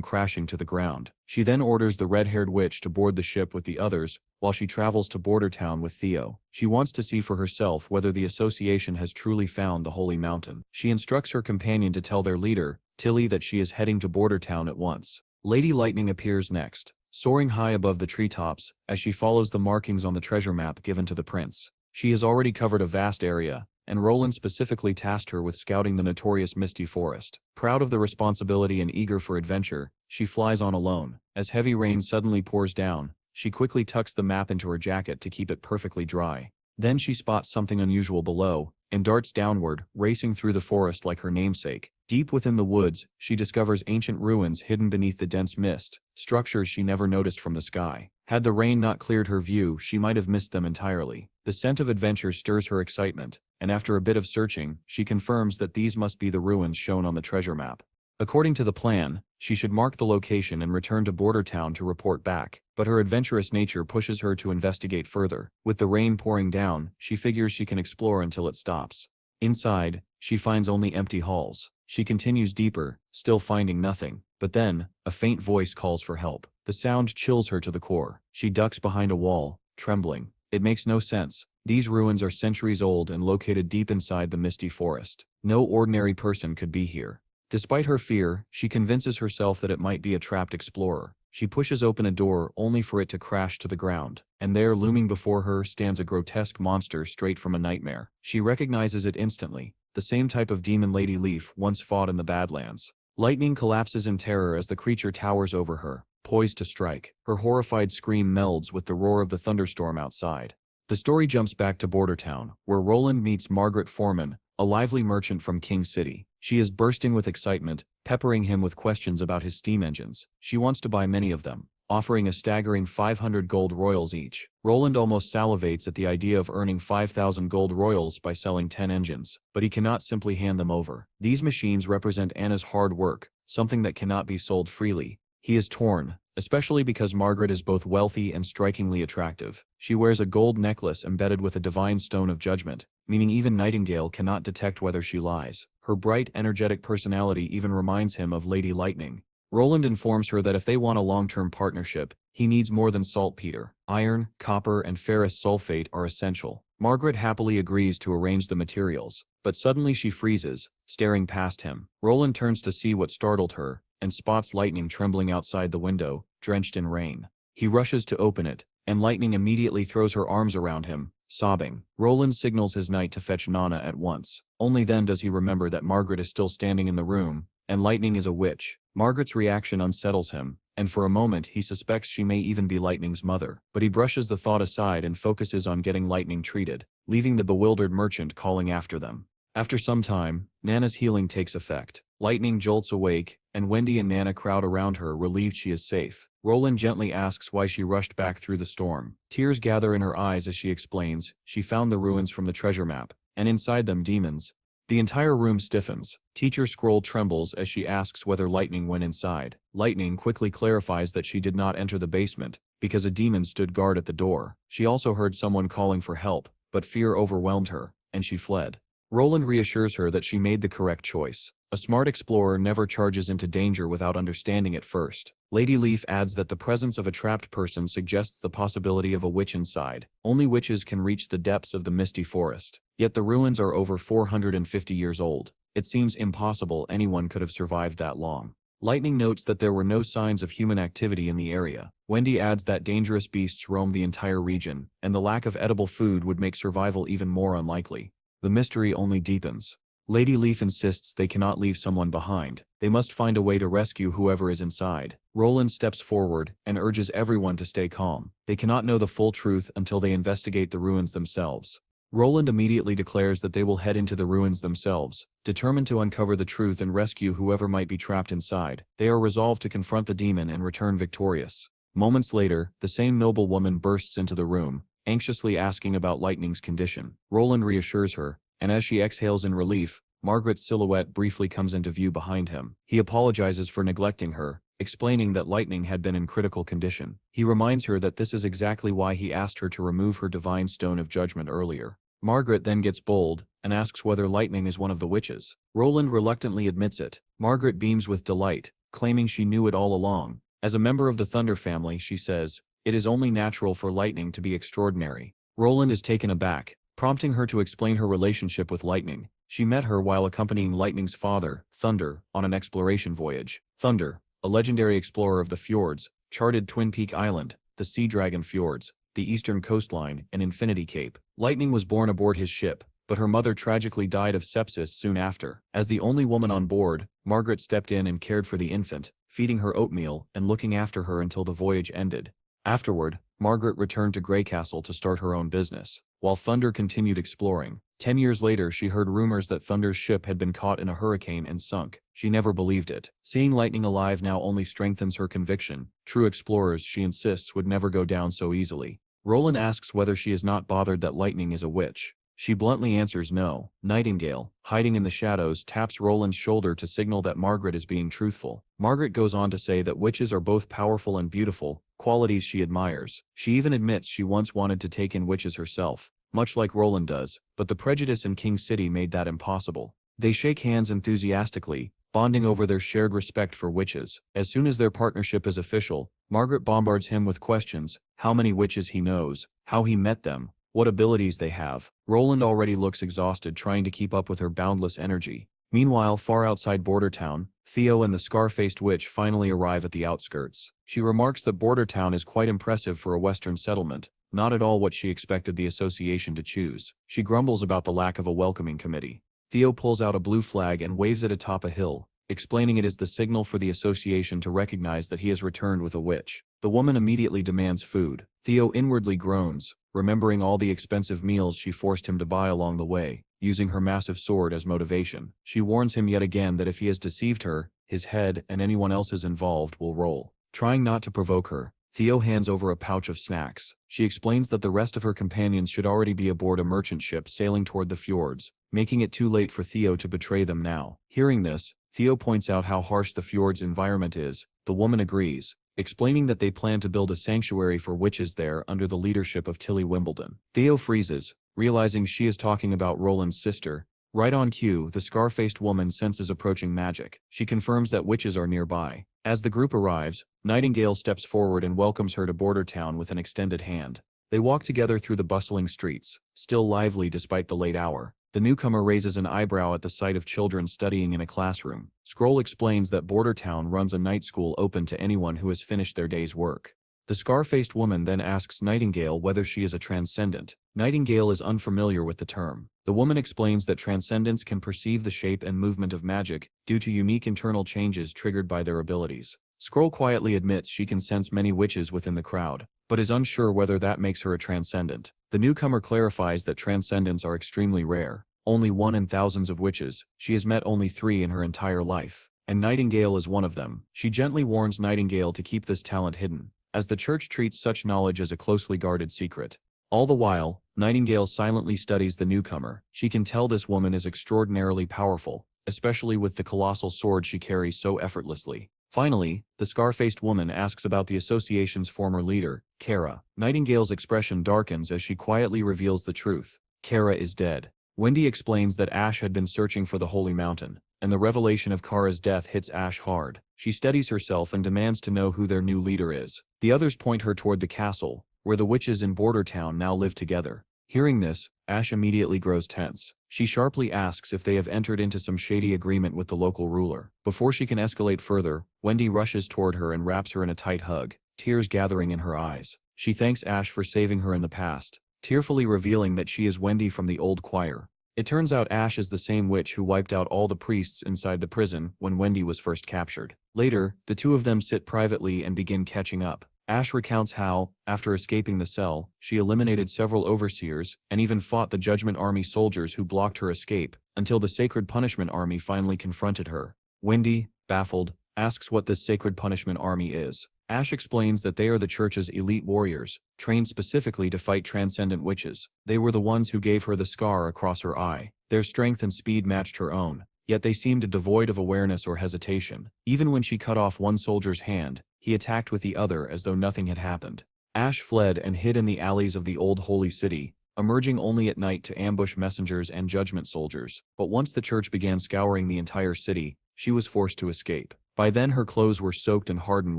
crashing to the ground. She then orders the red-haired witch to board the ship with the others, while she travels to Border Town with Theo. She wants to see for herself whether the association has truly found the Holy Mountain. She instructs her companion to tell their leader, Tilly, that she is heading to Border Town at once. Lady Lightning appears next, soaring high above the treetops, as she follows the markings on the treasure map given to the prince. She has already covered a vast area, and Roland specifically tasked her with scouting the notorious Misty Forest. Proud of the responsibility and eager for adventure, she flies on alone. As heavy rain suddenly pours down, she quickly tucks the map into her jacket to keep it perfectly dry. Then she spots something unusual below, and darts downward, racing through the forest like her namesake. Deep within the woods, she discovers ancient ruins hidden beneath the dense mist, structures she never noticed from the sky. Had the rain not cleared her view, she might have missed them entirely. The scent of adventure stirs her excitement, and after a bit of searching, she confirms that these must be the ruins shown on the treasure map. According to the plan, she should mark the location and return to Border Town to report back, but her adventurous nature pushes her to investigate further. With the rain pouring down, she figures she can explore until it stops. Inside, she finds only empty halls. She continues deeper, still finding nothing, but then, a faint voice calls for help. The sound chills her to the core. She ducks behind a wall, trembling. It makes no sense. These ruins are centuries old and located deep inside the Misty Forest. No ordinary person could be here. Despite her fear, she convinces herself that it might be a trapped explorer. She pushes open a door only for it to crash to the ground, and there, looming before her, stands a grotesque monster straight from a nightmare. She recognizes it instantly, the same type of demon Lady Leaf once fought in the Badlands. Lightning collapses in terror as the creature towers over her, poised to strike. Her horrified scream melds with the roar of the thunderstorm outside. The story jumps back to Border Town, where Roland meets Margaret Foreman, a lively merchant from King City. She is bursting with excitement, peppering him with questions about his steam engines. She wants to buy many of them, offering a staggering 500 gold royals each. Roland almost salivates at the idea of earning 5,000 gold royals by selling 10 engines, but he cannot simply hand them over. These machines represent Anna's hard work, something that cannot be sold freely. He is torn, especially because Margaret is both wealthy and strikingly attractive. She wears a gold necklace embedded with a divine stone of judgment, meaning even Nightingale cannot detect whether she lies. Her bright, energetic personality even reminds him of Lady Lightning. Roland informs her that if they want a long-term partnership, he needs more than saltpeter. Iron, copper, and ferrous sulfate are essential. Margaret happily agrees to arrange the materials, but suddenly she freezes, staring past him. Roland turns to see what startled her, and spots Lightning trembling outside the window, drenched in rain. He rushes to open it, and Lightning immediately throws her arms around him, sobbing. Roland signals his knight to fetch Nana at once. Only then does he remember that Margaret is still standing in the room, and Lightning is a witch. Margaret's reaction unsettles him, and for a moment he suspects she may even be Lightning's mother. But he brushes the thought aside and focuses on getting Lightning treated, leaving the bewildered merchant calling after them. After some time, Nana's healing takes effect. Lightning jolts awake, and Wendy and Nana crowd around her, relieved she is safe. Roland gently asks why she rushed back through the storm. Tears gather in her eyes as she explains she found the ruins from the treasure map, and inside them demons. The entire room stiffens. Teacher Scroll trembles as she asks whether Lightning went inside. Lightning quickly clarifies that she did not enter the basement, because a demon stood guard at the door. She also heard someone calling for help, but fear overwhelmed her, and she fled. Roland reassures her that she made the correct choice. A smart explorer never charges into danger without understanding it first. Lady Leaf adds that the presence of a trapped person suggests the possibility of a witch inside. Only witches can reach the depths of the Misty Forest. Yet the ruins are over 450 years old. It seems impossible anyone could have survived that long. Lightning notes that there were no signs of human activity in the area. Wendy adds that dangerous beasts roam the entire region, and the lack of edible food would make survival even more unlikely. The mystery only deepens. Lady Leaf insists they cannot leave someone behind. They must find a way to rescue whoever is inside. Roland steps forward and urges everyone to stay calm. They cannot know the full truth until they investigate the ruins themselves. Roland immediately declares that they will head into the ruins themselves, determined to uncover the truth and rescue whoever might be trapped inside. They are resolved to confront the demon and return victorious. Moments later, the same noble woman bursts into the room, anxiously asking about Lightning's condition. Roland reassures her, and as she exhales in relief, Margaret's silhouette briefly comes into view behind him. He apologizes for neglecting her, explaining that Lightning had been in critical condition. He reminds her that this is exactly why he asked her to remove her divine stone of judgment earlier. Margaret then gets bold and asks whether Lightning is one of the witches. Roland reluctantly admits it. Margaret beams with delight, claiming she knew it all along. As a member of the Thunder family, she says, "It is only natural for Lightning to be extraordinary." Roland is taken aback, prompting her to explain her relationship with Lightning. She met her while accompanying Lightning's father, Thunder, on an exploration voyage. Thunder, a legendary explorer of the fjords, charted Twin Peak Island, the Sea Dragon Fjords, the eastern coastline, and Infinity Cape. Lightning was born aboard his ship, but her mother tragically died of sepsis soon after. As the only woman on board, Margaret stepped in and cared for the infant, feeding her oatmeal and looking after her until the voyage ended. Afterward, Margaret returned to Greycastle to start her own business, while Thunder continued exploring. 10 years later, she heard rumors that Thunder's ship had been caught in a hurricane and sunk. She never believed it. Seeing Lightning alive now only strengthens her conviction. True explorers, she insists, would never go down so easily. Roland asks whether she is not bothered that Lightning is a witch. She bluntly answers no. Nightingale, hiding in the shadows, taps Roland's shoulder to signal that Margaret is being truthful. Margaret goes on to say that witches are both powerful and beautiful, qualities she admires. She even admits she once wanted to take in witches herself, much like Roland does, but the prejudice in King City made that impossible. They shake hands enthusiastically, bonding over their shared respect for witches. As soon as their partnership is official, Margaret bombards him with questions: how many witches he knows, how he met them, what abilities they have. Roland already looks exhausted trying to keep up with her boundless energy. Meanwhile, far outside Bordertown, Theo and the scar-faced witch finally arrive at the outskirts. She remarks that Bordertown is quite impressive for a western settlement, not at all what she expected the association to choose. She grumbles about the lack of a welcoming committee. Theo pulls out a blue flag and waves it atop a hill, explaining it is the signal for the association to recognize that he has returned with a witch. The woman immediately demands food. Theo inwardly groans, remembering all the expensive meals she forced him to buy along the way, using her massive sword as motivation. She warns him yet again that if he has deceived her, his head and anyone else's involved will roll. Trying not to provoke her, Theo hands over a pouch of snacks. She explains that the rest of her companions should already be aboard a merchant ship sailing toward the fjords, making it too late for Theo to betray them now. Hearing this, Theo points out how harsh the fjord's environment is. The woman agrees, explaining that they plan to build a sanctuary for witches there under the leadership of Tilly Wimbledon. Theo freezes, realizing she is talking about Roland's sister. Right on cue, the scar-faced woman senses approaching magic. She confirms that witches are nearby. As the group arrives, Nightingale steps forward and welcomes her to Bordertown with an extended hand. They walk together through the bustling streets, still lively despite the late hour. The newcomer raises an eyebrow at the sight of children studying in a classroom. Scroll explains that Bordertown runs a night school open to anyone who has finished their day's work. The scar-faced woman then asks Nightingale whether she is a transcendent. Nightingale is unfamiliar with the term. The woman explains that transcendents can perceive the shape and movement of magic due to unique internal changes triggered by their abilities. Scroll quietly admits she can sense many witches within the crowd, but is unsure whether that makes her a transcendent. The newcomer clarifies that transcendents are extremely rare, only one in thousands of witches. She has met only 3 in her entire life, and Nightingale is one of them. She gently warns Nightingale to keep this talent hidden, as the church treats such knowledge as a closely guarded secret. All the while, Nightingale silently studies the newcomer. She can tell this woman is extraordinarily powerful, especially with the colossal sword she carries so effortlessly. Finally, the scar-faced woman asks about the association's former leader, Kara. Nightingale's expression darkens as she quietly reveals the truth. Kara is dead. Wendy explains that Ash had been searching for the Holy Mountain, and the revelation of Kara's death hits Ash hard. She steadies herself and demands to know who their new leader is. The others point her toward the castle, where the witches in Bordertown now live together. Hearing this, Ash immediately grows tense. She sharply asks if they have entered into some shady agreement with the local ruler. Before she can escalate further, Wendy rushes toward her and wraps her in a tight hug, tears gathering in her eyes. She thanks Ash for saving her in the past, tearfully revealing that she is Wendy from the old choir. It turns out Ash is the same witch who wiped out all the priests inside the prison when Wendy was first captured. Later, the two of them sit privately and begin catching up. Ash recounts how, after escaping the cell, she eliminated several overseers and even fought the Judgment Army soldiers who blocked her escape, until the Sacred Punishment Army finally confronted her. Wendy, baffled, asks what this Sacred Punishment Army is. Ash explains that they are the church's elite warriors, trained specifically to fight transcendent witches. They were the ones who gave her the scar across her eye. Their strength and speed matched her own, yet they seemed devoid of awareness or hesitation. Even when she cut off one soldier's hand, he attacked with the other as though nothing had happened. Ash fled and hid in the alleys of the old holy city, emerging only at night to ambush messengers and judgment soldiers. But once the church began scouring the entire city, she was forced to escape. By then her clothes were soaked and hardened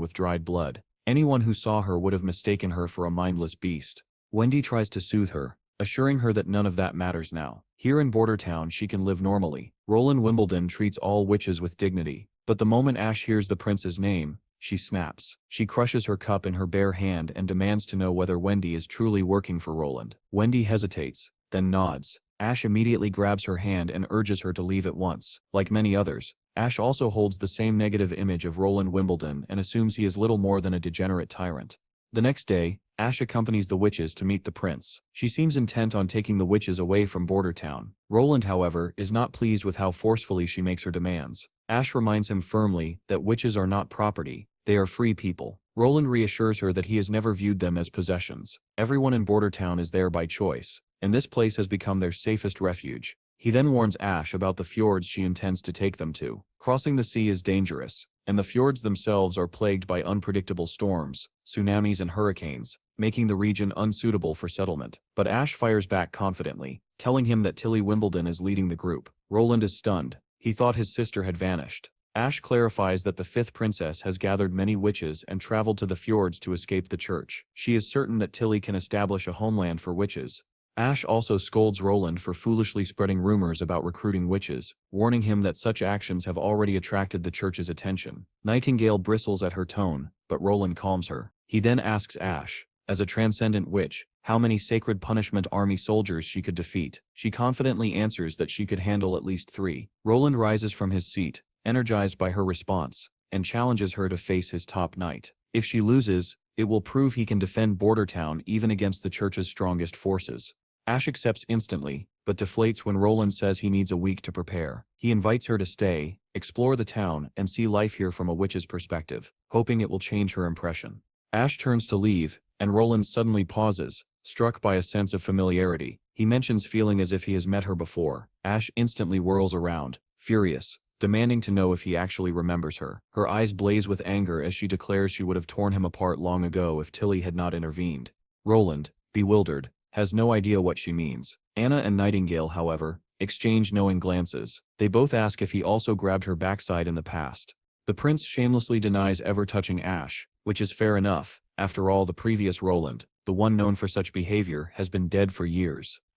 with dried blood. Anyone who saw her would have mistaken her for a mindless beast. Wendy tries to soothe her, assuring her that none of that matters now. Here in Bordertown she can live normally. Roland Wimbledon treats all witches with dignity. But the moment Ash hears the prince's name, she snaps. She crushes her cup in her bare hand and demands to know whether Wendy is truly working for Roland. Wendy hesitates, then nods. Ash immediately grabs her hand and urges her to leave at once. Like many others, Ash also holds the same negative image of Roland Wimbledon and assumes he is little more than a degenerate tyrant. The next day, Ash accompanies the witches to meet the prince. She seems intent on taking the witches away from Bordertown. Roland, however, is not pleased with how forcefully she makes her demands. Ash reminds him firmly that witches are not property, they are free people. Roland reassures her that he has never viewed them as possessions. Everyone in Bordertown is there by choice, and this place has become their safest refuge. He then warns Ash about the fjords she intends to take them to. Crossing the sea is dangerous, and the fjords themselves are plagued by unpredictable storms, tsunamis and hurricanes, making the region unsuitable for settlement. But Ash fires back confidently, telling him that Tilly Wimbledon is leading the group. Roland is stunned. He thought his sister had vanished. Ash clarifies that the fifth princess has gathered many witches and traveled to the fjords to escape the church. She is certain that Tilly can establish a homeland for witches. Ash also scolds Roland for foolishly spreading rumors about recruiting witches, warning him that such actions have already attracted the church's attention. Nightingale bristles at her tone, but Roland calms her. He then asks Ash, as a transcendent witch, how many Sacred Punishment Army soldiers she could defeat. She confidently answers that she could handle at least 3. Roland rises from his seat, energized by her response, and challenges her to face his top knight. If she loses, it will prove he can defend Bordertown even against the church's strongest forces. Ash accepts instantly, but deflates when Roland says he needs a week to prepare. He invites her to stay, explore the town, and see life here from a witch's perspective, hoping it will change her impression. Ash turns to leave, and Roland suddenly pauses, struck by a sense of familiarity. He mentions feeling as if he has met her before. Ash instantly whirls around, furious, demanding to know if he actually remembers her. Her eyes blaze with anger as she declares she would have torn him apart long ago if Tilly had not intervened. Roland, bewildered, has no idea what she means. Anna and Nightingale, however, exchange knowing glances. They both ask if he also grabbed her backside in the past. The prince shamelessly denies ever touching Ash, which is fair enough. After all, the previous Roland, the one known for such behavior, has been dead for years.